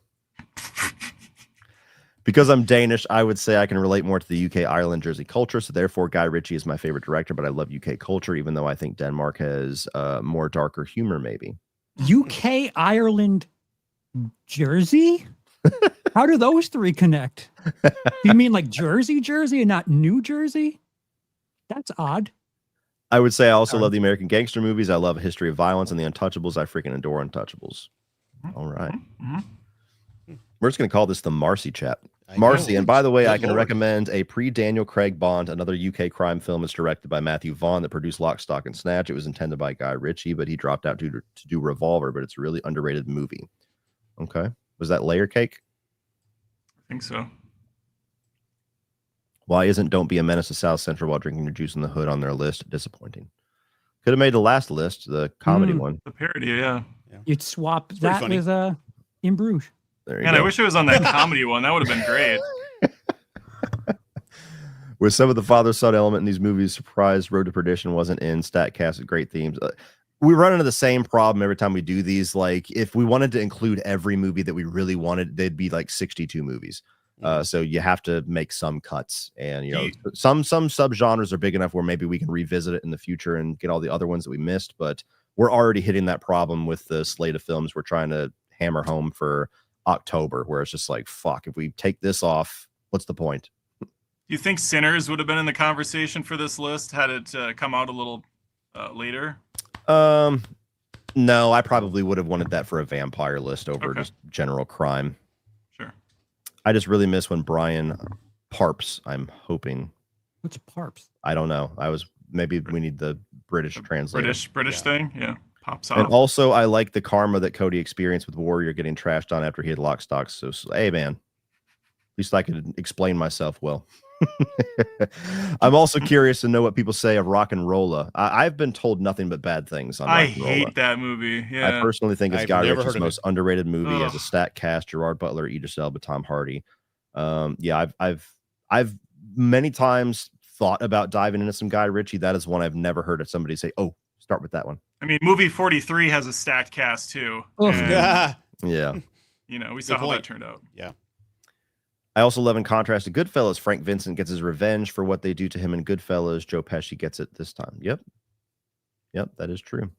Because I'm Danish, I would say I can relate more to the UK, Ireland, Jersey culture. So therefore, Guy Ritchie is my favorite director, but I love UK culture, even though I think Denmark has more darker humor, maybe. UK, Ireland, Jersey? How do those three connect? Do you mean like Jersey and not New Jersey? That's odd. I would say I also love the American gangster movies. I love A History of Violence and The Untouchables. I freaking adore Untouchables. All right. We're just going to call this the Marcy chat. I Marcy, know. and by the way, Good I can Lord. recommend a pre-Daniel Craig Bond, another UK crime film. It's directed by Matthew Vaughn that produced Lock, Stock, and Snatch. It was intended by Guy Ritchie, but he dropped out to do Revolver, but it's a really underrated movie. Okay. Was that Layer Cake? I think so. Why isn't Don't Be a Menace to South Central While Drinking Your Juice in the Hood on their list? Disappointing. Could have made the last list, the comedy one. The parody, yeah. You'd swap pretty that funny. with In Bruges. There you Man, go. I wish it was on that comedy one. That would have been great. With some of the father-son element in these movies, surprised Road to Perdition wasn't in. Statcast with great themes. We run into the same problem every time we do these. Like, if we wanted to include every movie that we really wanted, they'd be like 62 movies. So you have to make some cuts, and you know, some subgenres are big enough where maybe we can revisit it in the future and get all the other ones that we missed. But we're already hitting that problem with the slate of films we're trying to hammer home for October, where it's just like, fuck, if we take this off, what's the point? Do you think Sinners would have been in the conversation for this list had it come out a little later? No, I probably would have wanted that for a vampire list over Okay. just general crime. Sure. I just really miss when Brian Parps, I'm hoping. What's Parps? I don't know. Maybe we need the British translator. British Yeah. thing? Yeah. Pops off. And also, I like the karma that Cody experienced with Warrior getting trashed on after he had Lock, Stock. So, hey, man, at least I could explain myself well. I'm also curious to know what people say of Rock and Rolla. I've been told nothing but bad things on Rock I and Rolla. hate that movie. Yeah. I personally think it's I've Guy never Ritchie's heard of most underrated movie as a Ugh. stat cast. Gerard Butler, Idris Elba, Tom Hardy. Yeah, I've many times thought about diving into some Guy Ritchie. That is one I've never heard of somebody say, "Oh, start with that one." I mean, movie 43 has a stacked cast too. Ugh. And, Yeah. Yeah. you know, we saw Good how that point. turned out. Yeah. I also love, in contrast to Goodfellas, Frank Vincent gets his revenge for what they do to him in Goodfellas. Joe Pesci gets it this time. Yep, that is true.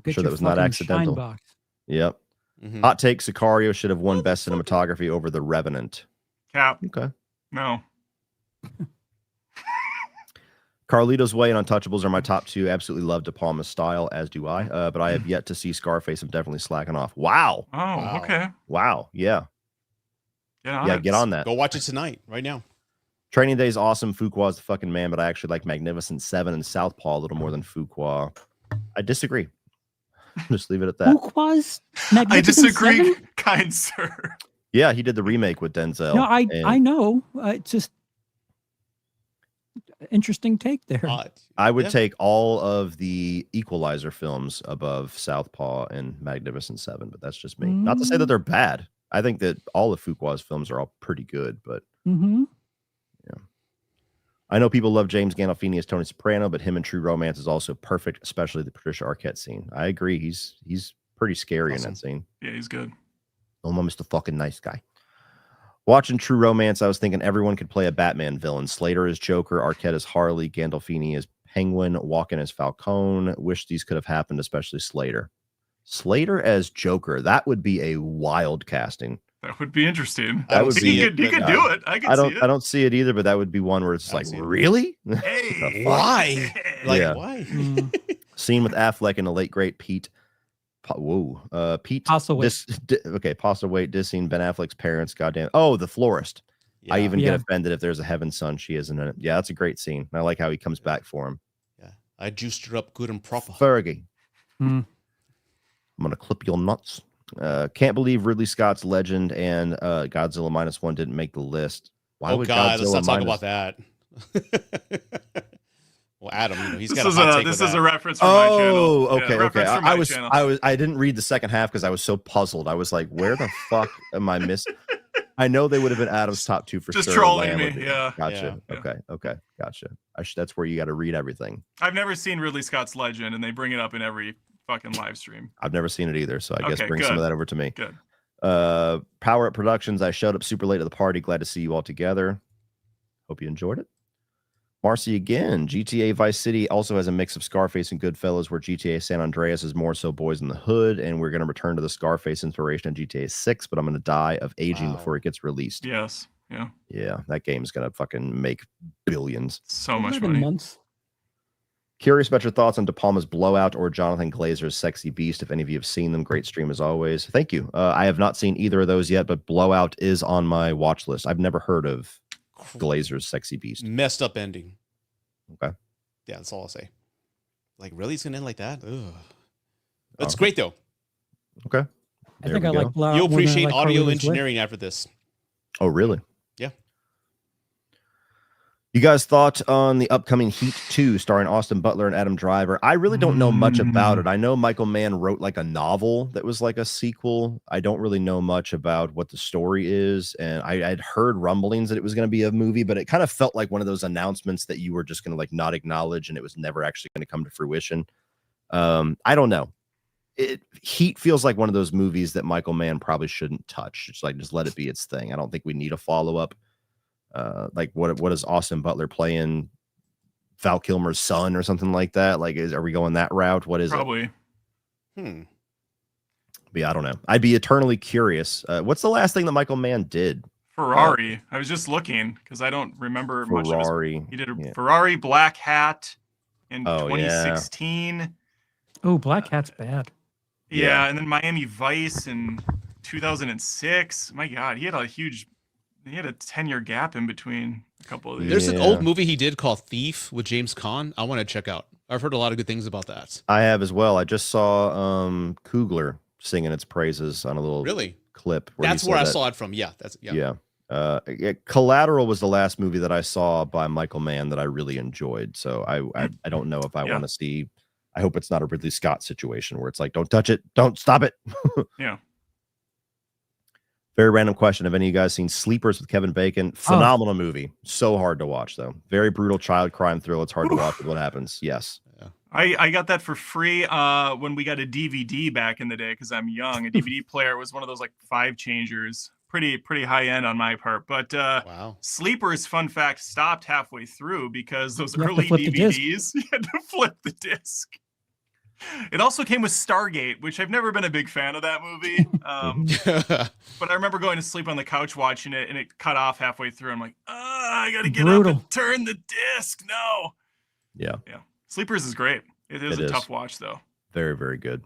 Get Sure, your that was not fucking accidental. shine box. Yep. Mhm. Hot take: Sicario should have won Best Cinematography over The Revenant. Cap. Okay. No. Carlito's Way and Untouchables are my top two. Absolutely love De Palma's style, as do I. But I have yet to see Scarface. I'm definitely slacking off. Wow. Oh, Wow. okay. Wow. Yeah. Get Get on that. Go watch it tonight, right now. Training Day is awesome. Fuqua's the fucking man, but I actually like Magnificent Seven and Southpaw a little more than Fuqua. I disagree. Just leave it at that. Fuqua's I Magnificent disagree, Seven? kind sir. Yeah, he did the remake with Denzel. No, I and know. It's just interesting take there. I would Yeah. take all of the Equalizer films above Southpaw and Magnificent Seven, but that's just me. Not to say that they're bad. I think that all of Fuqua's films are all pretty good, but Mm-hmm. I know people love James Gandolfini as Tony Soprano, but him in True Romance is also perfect, especially the Patricia Arquette scene. I agree. He's pretty scary in Awesome. that scene. Yeah, he's good. Oh, Mr. fucking nice guy. Watching True Romance, I was thinking everyone could play a Batman villain. Slater as Joker, Arquette as Harley, Gandolfini as Penguin, Walken as Falcone. Wish these could have happened, especially Slater. Slater as Joker, that would be a wild casting. That would be interesting. That would be he could do it. I could see it. I don't see it either, but that would be one where it's I like, see it. really? Hey, Why? Like, Yeah. why? Scene with Affleck and the late great Pete. Pete. Postlethwaite. Postlethwaite dissing Ben Affleck's parents. Goddamn. Oh, the florist. I Yeah. even Yeah. get offended if there's a heaven son. She isn't in it. Yeah, that's a great scene. I like how he comes back for him. Yeah. I juiced her up good and proper. Fergie. Mm. I'm gonna clip your nuts. Can't believe Ridley Scott's Legend and Godzilla -1 didn't make the list. Why Oh would God, let's Godzilla not talk minus- about that. Well, Adam, he's this got is a hot a take this with is that. a reference from my channel. Oh, Yeah, okay, okay. reference from my I channel. I didn't read the second half because I was so puzzled. I was like, where the fuck am I missing? I know they would have been Adam's top two for Just sure. trolling Lamb me, would be. yeah. Gotcha. Yeah. Okay. Gotcha. That's where you got to read everything. I've never seen Ridley Scott's Legend, and they bring it up in every fucking live stream. I've never seen it either, so I guess Okay, bring some good. of that over to me. Good. Power Up Productions. I showed up super late to the party. Glad to see you all together. Hope you enjoyed it. Marcy again. GTA Vice City also has a mix of Scarface and Goodfellas, where GTA San Andreas is more so Boys in the Hood, and we're going to return to the Scarface inspiration in GTA 6, but I'm going to die of aging Wow. before it gets released. Yes. Yeah. Yeah, that game's going to fucking make billions. So much 11 money. months. Curious about your thoughts on De Palma's Blowout or Jonathan Glazer's Sexy Beast. If any of you have seen them, great stream as always. Thank you. I have not seen either of those yet, but Blowout is on my watch list. I've never heard of Glazer's Sexy Beast. Messed up ending. Okay. Yeah, that's all I'll say. Like, really? It's gonna end like that? Ugh. That's Oh. great though. Okay. I There think we I go. like Blowout You'll more than I appreciate like audio Carlito's Way. engineering after this. Oh, really? Yeah. You guys thought on the upcoming Heat 2 starring Austin Butler and Adam Driver? I really don't know much about it. I know Michael Mann wrote like a novel that was like a sequel. I don't really know much about what the story is. And I'd heard rumblings that it was going to be a movie, but it kind of felt like one of those announcements that you were just going to like not acknowledge and it was never actually going to come to fruition. I don't know. Heat feels like one of those movies that Michael Mann probably shouldn't touch. It's like, just let it be its thing. I don't think we need a follow-up. Like what is Austin Butler playing Val Kilmer's son or something like that? Like, are we going that route? What is Probably. it? But yeah, I don't know. I'd be eternally curious. What's the last thing that Michael Mann did? Ferrari. I was just looking because I don't remember much of Ferrari. his. He did a Yeah. Ferrari Black Hat in Oh, yeah. 2016. Oh, Black Hat's bad. Yeah, and then Miami Vice in 2006. My God, he had a 10-year gap in between a couple of these. There's an Yeah. old movie he did called Thief with James Caan. I want to check out. I've heard a lot of good things about that. I have as well. I just saw Kugler singing its praises on a little Really? clip. Where he That's said where I that- saw it from. Yeah, that's yeah. Yeah. Collateral was the last movie that I saw by Michael Mann that I really enjoyed. So I don't know if I Yeah. want to see. I hope it's not a Ridley Scott situation where it's like, don't touch it, don't stop it. Yeah. Very random question. Have any of you guys seen Sleepers with Kevin Bacon? Phenomenal movie. So hard to watch though. Very brutal child crime thrill. It's hard to watch with what happens. Yes. I got that for free when we got a DVD back in the day because I'm young. A DVD player was one of those like 5 changers pretty high end on my part. But Wow. Sleepers, fun fact, stopped halfway through because those You have to early flip the disc. DVDs, you had to flip the disc. It also came with Stargate, which I've never been a big fan of that movie. But I remember going to sleep on the couch watching it, and it cut off halfway through. I'm like, I gotta get up and turn the disc. No. Yeah. Sleepers is great. It is a tough watch, though. Very, very good.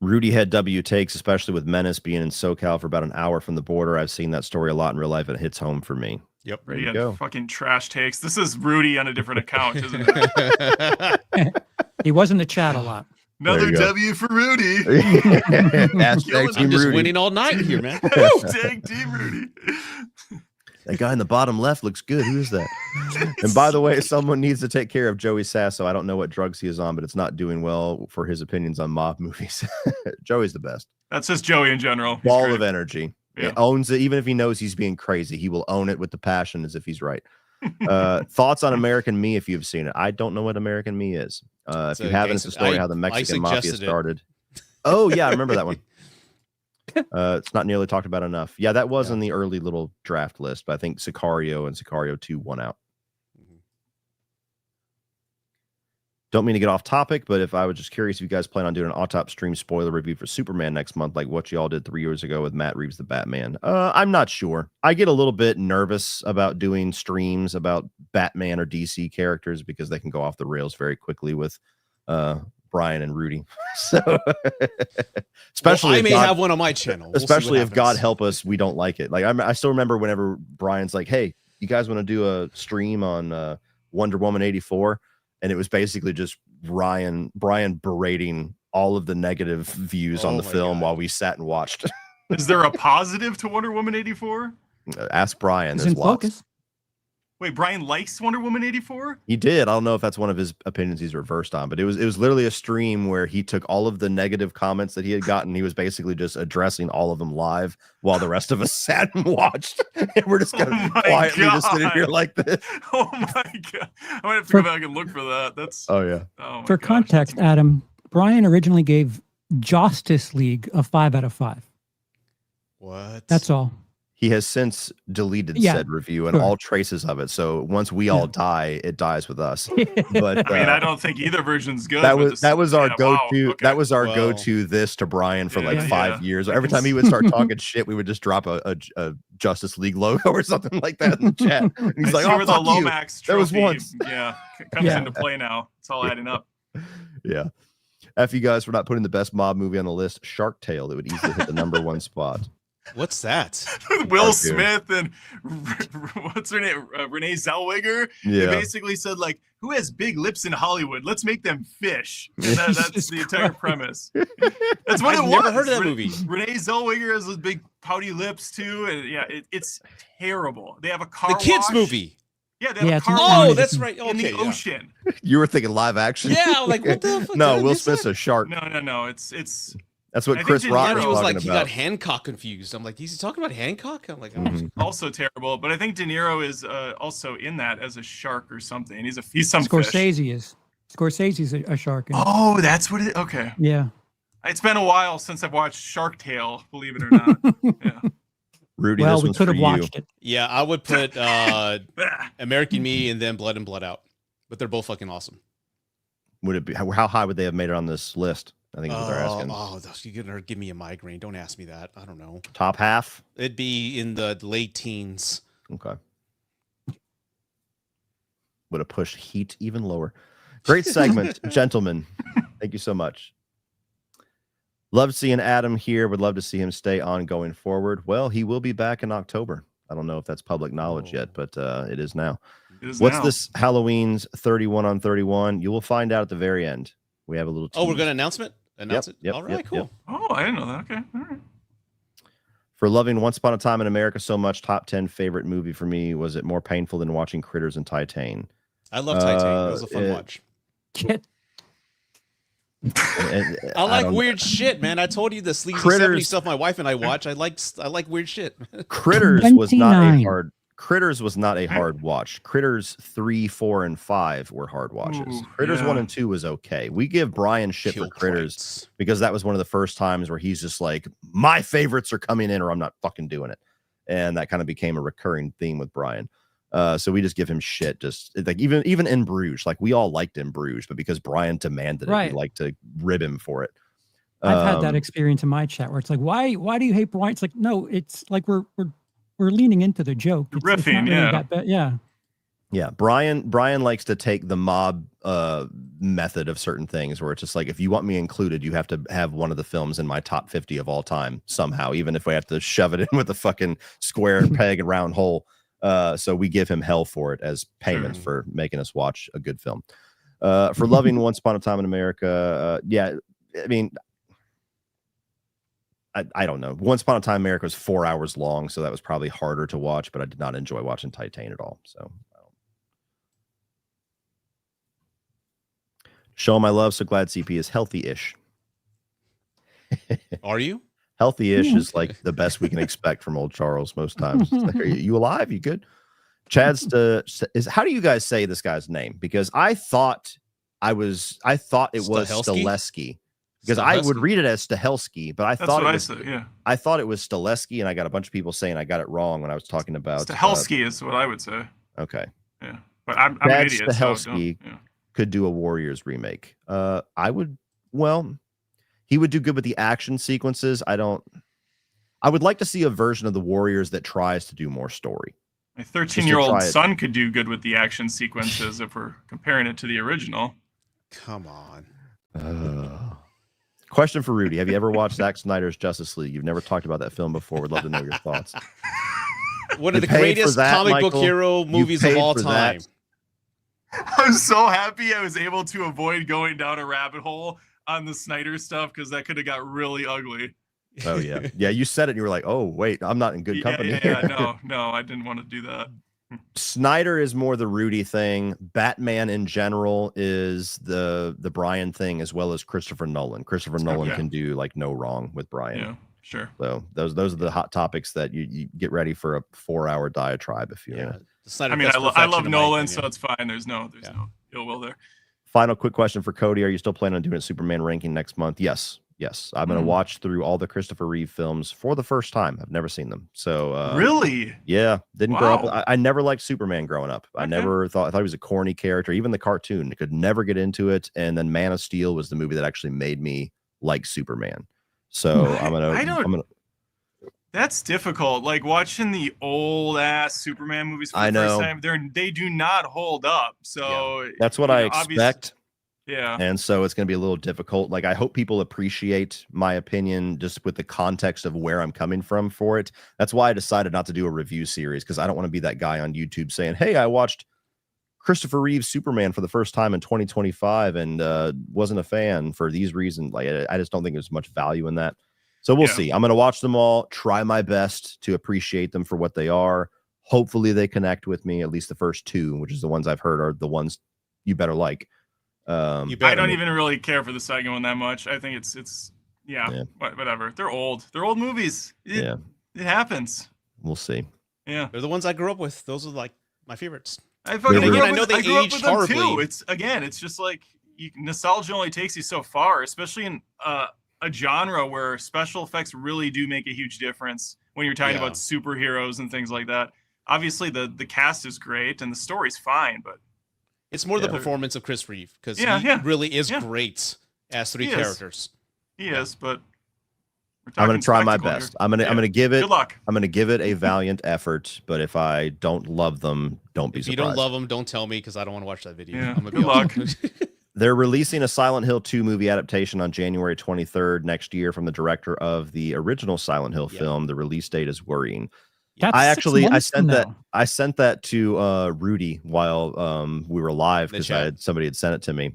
Rudy had W takes, especially with Menace being in SoCal for about an hour from the border. I've seen that story a lot in real life, and it hits home for me. Yep. There Rudy you go. fucking trash takes. This is Rudy on a different account, isn't it? He was in the chat a lot. Another W for Rudy. Hashtag I'm Team just Rudy. winning all night here, man. Hashtag Team Rudy. That guy in the bottom left looks good. Who is that? And by the way, someone needs to take care of Joey Sasso. I don't know what drugs he is on, but it's not doing well for his opinions on mob movies. Joey's the best. That's just Joey in general. He's Ball great. of energy. Yeah. He owns it, even if he knows he's being crazy. He will own it with the passion as if he's right. Thoughts on American Me if you've seen it? I don't know what American Me is. If you haven't, it's the story how the Mexican mafia started. Oh, yeah, I remember that one. It's not nearly talked about enough. Yeah, that was in the early little draft list, but I think Sicario and Sicario 2 won out. Don't mean to get off topic, but if I was just curious if you guys plan on doing an AutopStream spoiler review for Superman next month, like what y'all did 3 years ago with Matt Reeves, the Batman. I'm not sure. I get a little bit nervous about doing streams about Batman or DC characters because they can go off the rails very quickly with Brian and Rudy. So especially I may have one on my channel. We'll especially if God help us, we don't like it. Like I still remember whenever Brian's like, "Hey, you guys want to do a stream on Wonder Woman 84?" And it was basically just Brian berating all of the negative views on the film while we sat and watched. Is there a positive to Wonder Woman 84? Ask Brian. It's There's in lots. focus. Wait, Brian likes Wonder Woman 84? He did. I don't know if that's one of his opinions he's reversed on, but it was literally a stream where he took all of the negative comments that he had gotten. He was basically just addressing all of them live while the rest of us sat and watched. And we're just kind of quietly just sitting here like this. Oh my God. I might have to go back and look for that. That's oh yeah. Oh my For gosh, context, Adam, Brian originally gave Justice League a 5 out of 5. What? That's all. He has since deleted Yeah, said review and all traces of it. So once we all die, it dies with us. But I mean, I don't think either version's good. that but was our go-to. wow, okay. That was our Well, go-to this to Brian for like yeah, 5 years. Every time he would start talking shit, we would just drop a Justice League logo or something like that in the chat. And he's I like, see "Oh, where the fuck you." Lomax That was trophy, once. comes Yeah. into play now. It's all adding up. Yeah. F you guys for not putting the best mob movie on the list, Shark Tale. That would easily hit the #1 spot. What's that? Will Cartoon. Smith and what's her name? Renee Zellweger. They Yeah. basically said, like, who has big lips in Hollywood? Let's make them fish. And that's Jesus the entire premise. That's what I've it was. never heard of that movie. Renee Zellweger has those big pouty lips too, and yeah, it's terrible. They have a car The kids wash. movie. Yeah, they have Yeah, a it's car an wash Oh, animated that's film. right. in Okay, the yeah. ocean. You were thinking live action? Yeah, like what the fuck? No, did I Will miss Smith's that? a shark. No. It's That's what I think Chris De Rock Niro was He was talking like, he about. got Hancock confused. I'm like, he's talking about Hancock? I'm like, oh, Mhm. also terrible. But I think De Niro is also in that as a shark or something. He's some fish. Scorsese is. Scorsese's a shark. In it. Oh, that's what it. Okay, Yeah. it's been a while since I've watched Shark Tale. Believe it or not. Yeah. Rudy, Well, this we one's could for have you. watched it. yeah, I would put Ah, American Me and then Blood and Blood Out. But they're both fucking awesome. Would it be how high would they have made it on this list? I think is what they're asking. You're gonna give me a migraine. Don't ask me that. I don't know. Top half. It'd be in the late teens. Okay. Would have pushed Heat even lower. Great segment, gentlemen. Thank you so much. Love seeing Adam here. Would love to see him stay on going forward. Well, he will be back in October. I don't know if that's public knowledge yet, but it is now. it is What's now. this Halloween's 31 on 31? You will find out at the very end. We have a little Oh, we're tease. gonna announce it? Yep, All right, yep, cool. yep. Oh, I didn't know that. Okay, all right. For loving Once Upon a Time in America so much, top 10 favorite movie for me. Was it more painful than watching Critters and Titan? I love Titan. It was a fun watch. Get I like don't- weird shit, man. I told you the sleazy Critters- 70s stuff my wife and I watch. I like weird shit. Critters was not a 29. hard. Critters was not a hard watch. Critters 3, 4, and 5 were hard watches. Ooh, Critters yeah. 1 and 2 was okay. We give Brian shit Kill for Critters points. because that was one of the first times where he's just like, my favorites are coming in or I'm not fucking doing it. And that kind of became a recurring theme with Brian. So we just give him shit. Just like even in Bruges, like we all liked in Bruges, but because Brian demanded it, we like to rib him for it. I've had that experience in my chat where it's like, why do you hate Brian? It's like, no, it's like we're leaning into the joke. It's riffing, not really yeah. Brian likes to take the mob method of certain things where it's just like, if you want me included, you have to have one of the films in my top 50 of all time somehow, even if we have to shove it in with a fucking square peg and round hole. So we give him hell for it as payment for making us watch a good film. For loving Once Upon a Time in America, I mean, I don't know. Once Upon a Time in America was 4 hours long, so that was probably harder to watch, but I did not enjoy watching Titan at all. So show my love. So glad CP is healthy-ish. Are you? Healthy-ish is like the best we can expect from old Charles most times. Are you alive? You good? Chad's how do you guys say this guy's name? Because I thought it was Stilesky. Because I would read it as Stahelsky, but I thought it was Stilesky, and I got a bunch of people saying I got it wrong when I was talking about Stahelsky is what I would say. Okay. Yeah. But I'm an idiot. Stahelsky could do a Warriors remake. He would do good with the action sequences. I would like to see a version of the Warriors that tries to do more story. My 13-year-old son could do good with the action sequences if we're comparing it to the original. Come on. Question for Rudy. Have you ever watched Zack Snyder's Justice League? You've never talked about that film before. Would love to know your thoughts. One of the greatest comic book hero movies of all time. I'm so happy I was able to avoid going down a rabbit hole on the Snyder stuff because that could have got really ugly. Oh, yeah. Yeah, you said it and you were like, oh, wait, I'm not in good company. No, I didn't want to do that. Snyder is more the Rudy thing. Batman in general is the Brian thing, as well as Christopher Nolan. Christopher Nolan can do like no wrong with Brian. Yeah, sure. So those are the hot topics that you get ready for a 4-hour diatribe if you I mean, I love Nolan, so it's fine. There's no ill will there. Final quick question for Cody. Are you still planning on doing a Superman ranking next month? Yes. I'm going to watch through all the Christopher Reeve films for the first time. I've never seen them. So really? Yeah. Didn't grow up. I never liked Superman growing up. Okay. I thought he was a corny character. Even the cartoon, I could never get into it. And then Man of Steel was the movie that actually made me like Superman. So that's difficult. Like watching the old ass Superman movies for the first time, they do not hold up. So that's what I expect. Yeah. And so it's going to be a little difficult. Like, I hope people appreciate my opinion just with the context of where I'm coming from for it. That's why I decided not to do a review series, because I don't want to be that guy on YouTube saying, hey, I watched Christopher Reeve's Superman for the first time in 2025 and wasn't a fan for these reasons. Like, I just don't think there's much value in that. So we'll see. I'm going to watch them all, try my best to appreciate them for what they are. Hopefully they connect with me, at least the first two, which is the ones I've heard are the ones you better like. I don't even really care for the second one that much. I think it's whatever. They're old movies. It happens. We'll see. Yeah, they're the ones I grew up with. Those are like my favorites. I know they aged horribly too. It's just like nostalgia only takes you so far, especially in a genre where special effects really do make a huge difference when you're talking about superheroes and things like that. Obviously the cast is great and the story's fine, but it's more the performance of Chris Reeve, because he really is great as three characters. He is, but I'm going to try my best. Here. I'm going to give it. Good luck. I'm going to give it a valiant effort. But if I don't love them, don't be surprised. If you don't love them, don't tell me, because I don't want to watch that video. Yeah. Good luck. They're releasing a Silent Hill 2 movie adaptation on January 23rd next year from the director of the original Silent Hill film. The release date is worrying. I sent that to Rudy while we were live, because somebody had sent it to me.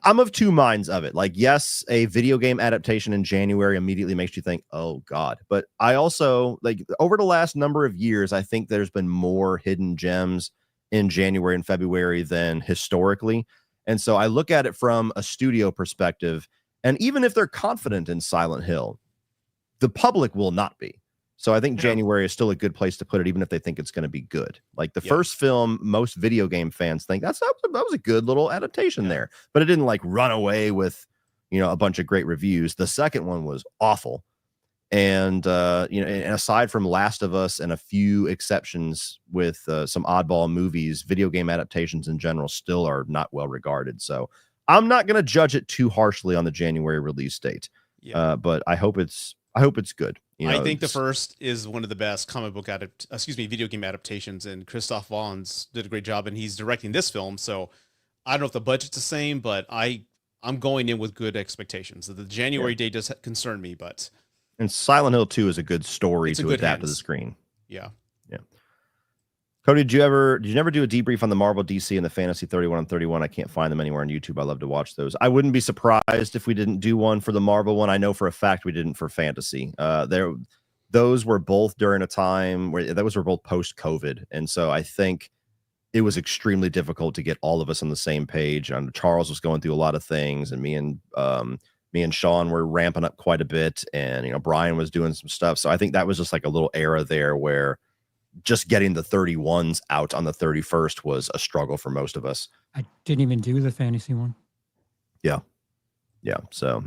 I'm of two minds of it. Like, yes, a video game adaptation in January immediately makes you think, oh God. But I also, like, over the last number of years, I think there's been more hidden gems in January and February than historically. And so I look at it from a studio perspective. And even if they're confident in Silent Hill, the public will not be. So I think January is still a good place to put it, even if they think it's going to be good. Like the first film, most video game fans think that was a good little adaptation there, but it didn't like run away with, a bunch of great reviews. The second one was awful. And and aside from Last of Us and a few exceptions with some oddball movies, video game adaptations in general still are not well regarded. So I'm not going to judge it too harshly on the January release date. Yeah. But I hope it's good. I think the first is one of the best video game adaptations, and Christoph Waltz did a great job, and he's directing this film. So I don't know if the budget's the same, but I'm going in with good expectations. The January date does concern me, but. And Silent Hill 2 is a good story to adapt to the screen. Yeah. Yeah. Cody, did you never do a debrief on the Marvel, DC, and the Fantasy 31 on 31? I can't find them anywhere on YouTube. I love to watch those. I wouldn't be surprised if we didn't do one for the Marvel one. I know for a fact we didn't for Fantasy. Those were both during a time where those were both post-COVID. And so I think it was extremely difficult to get all of us on the same page. And Charles was going through a lot of things, and me and Sean were ramping up quite a bit, and Brian was doing some stuff. So I think that was just like a little era there where just getting the 31s out on the 31st was a struggle for most of us. I didn't even do the fantasy one. Yeah. So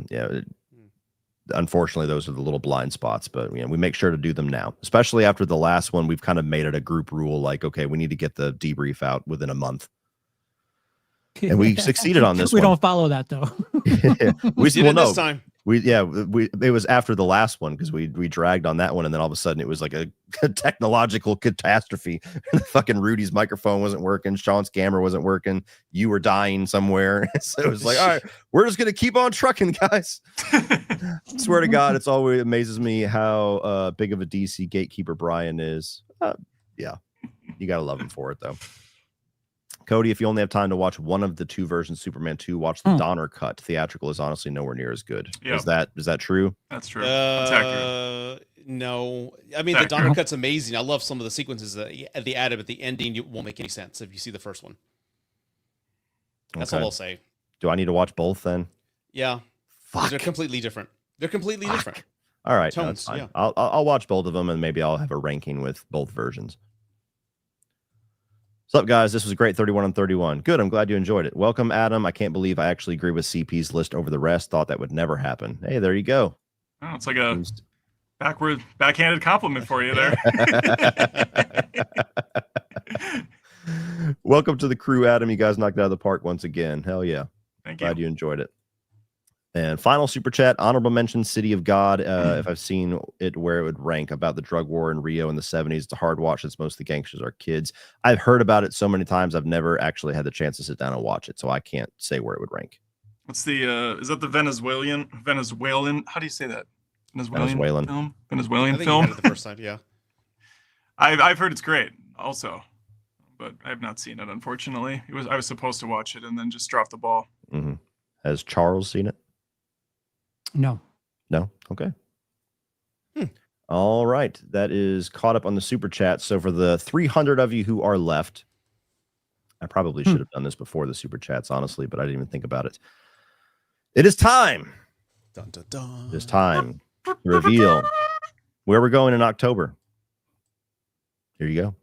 unfortunately, those are the little blind spots, but we make sure to do them now, especially after the last one. We've kind of made it a group rule, like, okay, we need to get the debrief out within a month. And we succeeded on this we one. don't follow that though. We did it this time. It was after the last one because we dragged on that one, and then all of a sudden it was like a technological catastrophe. Fucking Rudy's microphone wasn't working, Sean's camera wasn't working, you were dying somewhere. So it was like, all right, we're just gonna keep on trucking, guys. Swear to God, it's always amazes me how big of a DC gatekeeper Brian is. Yeah, you gotta love him for it though. Cody, if you only have time to watch one of the two versions, Superman 2, watch the Donner cut. Theatrical is honestly nowhere near as good. Yep. Is that true? That's true. That's accurate. No. I mean, the Donner cut's amazing. I love some of the sequences that they added, but the ending won't make any sense if you see the first one. That's all I'll say. Do I need to watch both then? Yeah. Fuck. They're completely different. Different. All right. Tones, yeah. I'll watch both of them, and maybe I'll have a ranking with both versions. What's up, guys? This was a great 31 on 31. Good. I'm glad you enjoyed it. Welcome, Adam. I can't believe I actually agree with CP's list over the rest. Thought that would never happen. Hey, there you go. Oh, it's like a backhanded compliment for you there. Welcome to the crew, Adam. You guys knocked it out of the park once again. Hell yeah. Glad you enjoyed it. And final super chat, honorable mention, City of God. If I've seen it, where it would rank about the drug war in Rio in the 70s. It's a hard watch since most of the gangsters are kids. I've heard about it so many times. I've never actually had the chance to sit down and watch it, so I can't say where it would rank. What's the is that the Venezuelan? How do you say that? Venezuelan film. Venezuelan I think film. You had it the first time, yeah. I've heard it's great, also, but I have not seen it. Unfortunately, I was supposed to watch it and then just dropped the ball. Mm-hmm. Has Charles seen it? No. Okay. All right. That is caught up on the super chat. So for the 300 of you who are left, I probably should have done this before the super chats, honestly, but I didn't even think about it. It is time. Dun, dun, dun. It is time to reveal where we're going in October. Here you go.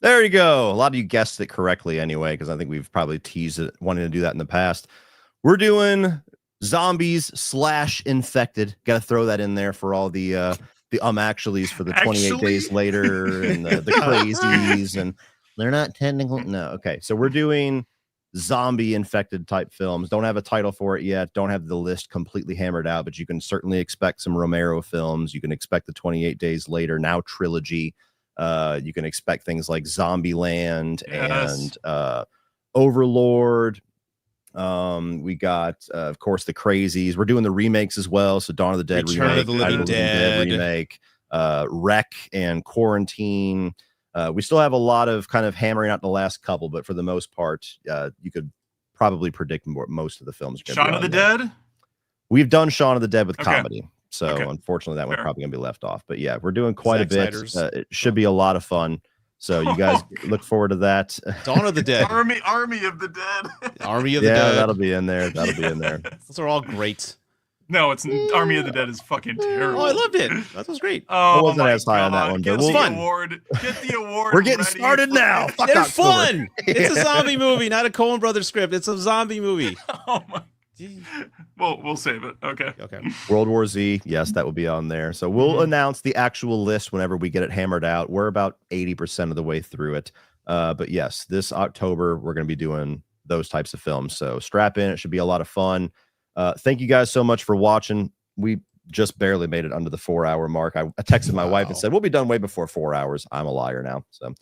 There you go. A lot of you guessed it correctly anyway, because I think we've probably teased it, wanting to do that in the past. We're doing zombies / infected. Got to throw that in there for all the actuallys for the 28 days later and the crazies, and they're not technical. No, okay. So we're doing zombie infected type films. Don't have a title for it yet. Don't have the list completely hammered out, but you can certainly expect some Romero films. You can expect the 28 Days Later now trilogy. You can expect things like Zombieland and Overlord. We got, of course, the Crazies. We're doing the remakes as well. So Dawn of the Dead Return of the Living Dead remake. Wreck and Quarantine. We still have a lot of kind of hammering out the last couple, but for the most part, you could probably predict most of the films. Shaun of the Dead? We've done Shaun of the Dead with Okay. comedy. So unfortunately, that one's Fair. probably going to be left off. But yeah, we're doing quite Zack a bit. Snyder's. It should be a lot of fun. So you guys look forward to that. Dawn of the Dead. Army of the Dead. Army of the Yeah, Dead. that'll be in there. That'll be in there. Those are all great. No, it's Army of the Dead is fucking terrible. Oh, I loved it. That was great. I Oh, wasn't my as high on that God. one, Get but the we'll- award. Get the award. We're getting ready started for- now. Fuck They're October. fun. It's a zombie movie, not a Coen Brothers script. It's a zombie movie. Oh my. Well, we'll save it. Okay. Okay. World War Z, yes, that will be on there. So we'll announce the actual list whenever we get it hammered out. We're about 80% of the way through it. But yes, this October, we're going to be doing those types of films. So strap in. It should be a lot of fun. Thank you guys so much for watching. We just barely made it under the 4-hour mark. I texted my wife and said, we'll be done way before 4 hours. I'm a liar now. So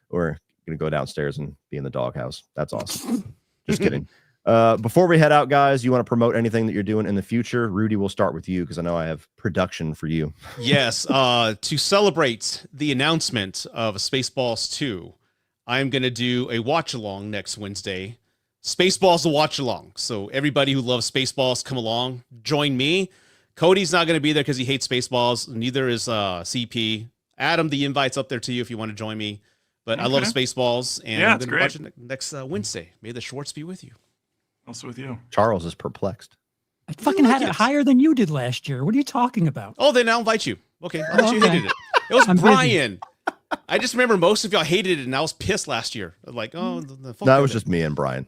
we're going to go downstairs and be in the doghouse. That's awesome. Just kidding. Before we head out, guys, you want to promote anything that you're doing in the future? Rudy, we'll start with you because I know I have production for you. Yes. To celebrate the announcement of Spaceballs 2, I'm going to do a watch along next Wednesday. Spaceballs a watch along. So everybody who loves Spaceballs, come along, join me. Cody's not going to be there because he hates Spaceballs. Neither is CP. Adam, the invite's up there to you if you want to join me. But I love Spaceballs, and I'm going to watch it next Wednesday. May the Schwartz be with you. Also with you. Charles is perplexed. I fucking had it higher than you did last year. What are you talking about? Oh, then I'll invite you. Okay, I'll let you hated it. It was I'm busy. Brian. I just remember most of y'all hated it, and I was pissed last year. Like, oh, the fuck No, it that was is. just me and Brian.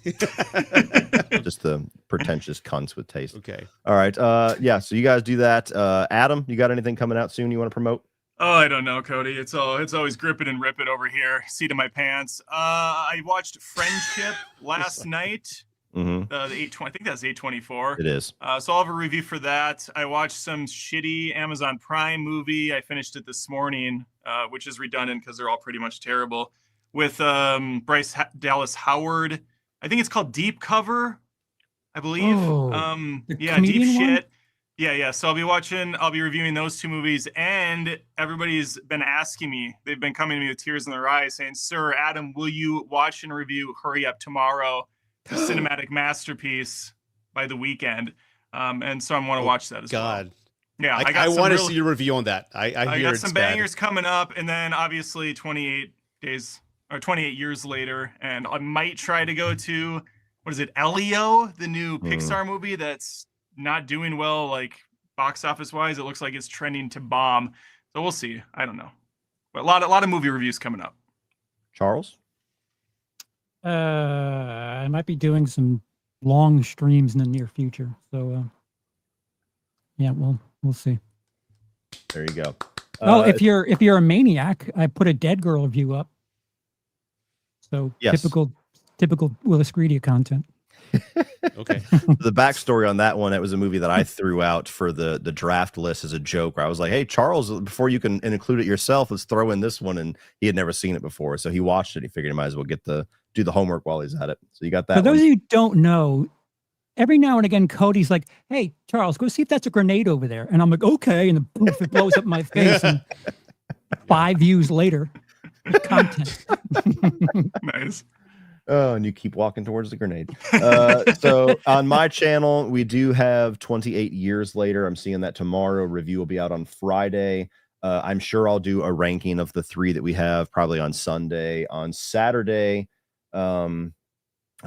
Just the pretentious cunts with taste. Okay. All right. Yeah. So you guys do that. Adam, you got anything coming out soon you want to promote? Oh, I don't know, Cody. It's always grip it and rip it over here. Seat of my pants. I watched Friendship last night. Mm-hmm. The 820. I think that's 824. It is. So I'll have a review for that. I watched some shitty Amazon Prime movie. I finished it this morning, which is redundant because they're all pretty much terrible. With Bryce Dallas Howard. I think it's called Deep Cover, I believe. Oh, yeah, Deep comedian one? Shit. Yeah. So I'll be reviewing those two movies, and everybody's been asking me. They've been coming to me with tears in their eyes, saying, "Sir Adam, will you watch and review Hurry Up Tomorrow, the cinematic masterpiece, by the weekend?" And so I want to watch that as well. Yeah, I want to see your review on that. I hear got it's some bad. bangers coming up, and then obviously 28 years later, and I might try to go to, what is it, Elio, the new Pixar movie that's not doing well, like box office wise. It looks like it's trending to bomb, so we'll see. I don't know, but a lot of movie reviews coming up. Charles? I might be doing some long streams in the near future. So, yeah, we'll see. There you go. Oh, if you're a maniac, I put a Dead Girl review up. So Yes. typical Willis Greedy content. Okay. The backstory on that one, it was a movie that I threw out for the draft list as a joke, where I was like, hey, Charles, before you can include it yourself, let's throw in this one. And he had never seen it before. So he watched it. He figured he might as well do the homework while he's at it. So you got that. For those one. of you who don't know, every now and again, Cody's like, hey, Charles, go see if that's a grenade over there. And I'm like, okay. And the poof, it blows up in my face. And 5 views later, content. Nice. Oh, and you keep walking towards the grenade. So on my channel, we do have 28 years later. I'm seeing that tomorrow. Review will be out on Friday. I'm sure I'll do a ranking of the 3 that we have probably on Sunday. On Saturday, oh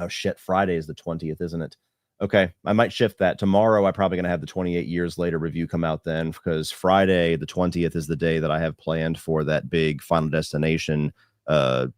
shit, Friday is the 20th, isn't it? Okay, I might shift that. Tomorrow, I'm probably going to have the 28 years later review come out then, because Friday, the 20th, is the day that I have planned for that big Final Destination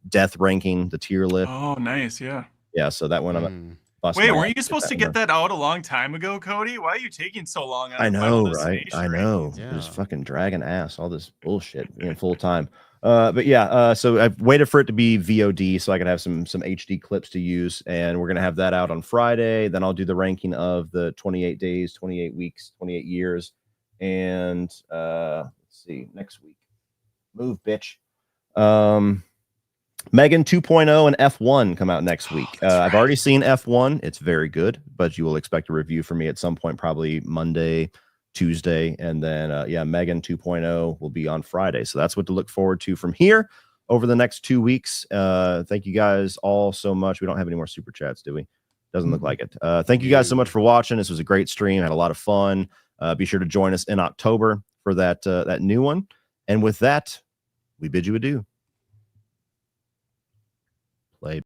death ranking, the tier list. Oh, nice. Yeah. Yeah, so that one I'm busting. Wait, my weren't ass you supposed to one get that out a long time ago, Cody? Why are you taking so long? On I know, Final right? Destination I know. Yeah. Just fucking dragging ass, all this bullshit in full time. But yeah, so I've waited for it to be VOD so I can have some HD clips to use, and we're gonna have that out on Friday. Then I'll do the ranking of the 28 days, 28 weeks, 28 years, and let's see, next week. Move, bitch. Megan 2.0 and F1 come out next week. I've already seen F1. It's very good, but you will expect a review from me at some point, probably Monday Tuesday, and then Megan 2.0 will be on Friday. So that's what to look forward to from here over the next 2 weeks. Thank you guys all so much. We don't have any more super chats, do we? Doesn't look like it. Thank you guys so much for watching. This was a great stream. Had a lot of fun. Be sure to join us in October for that new one. And with that, we bid you adieu. Play.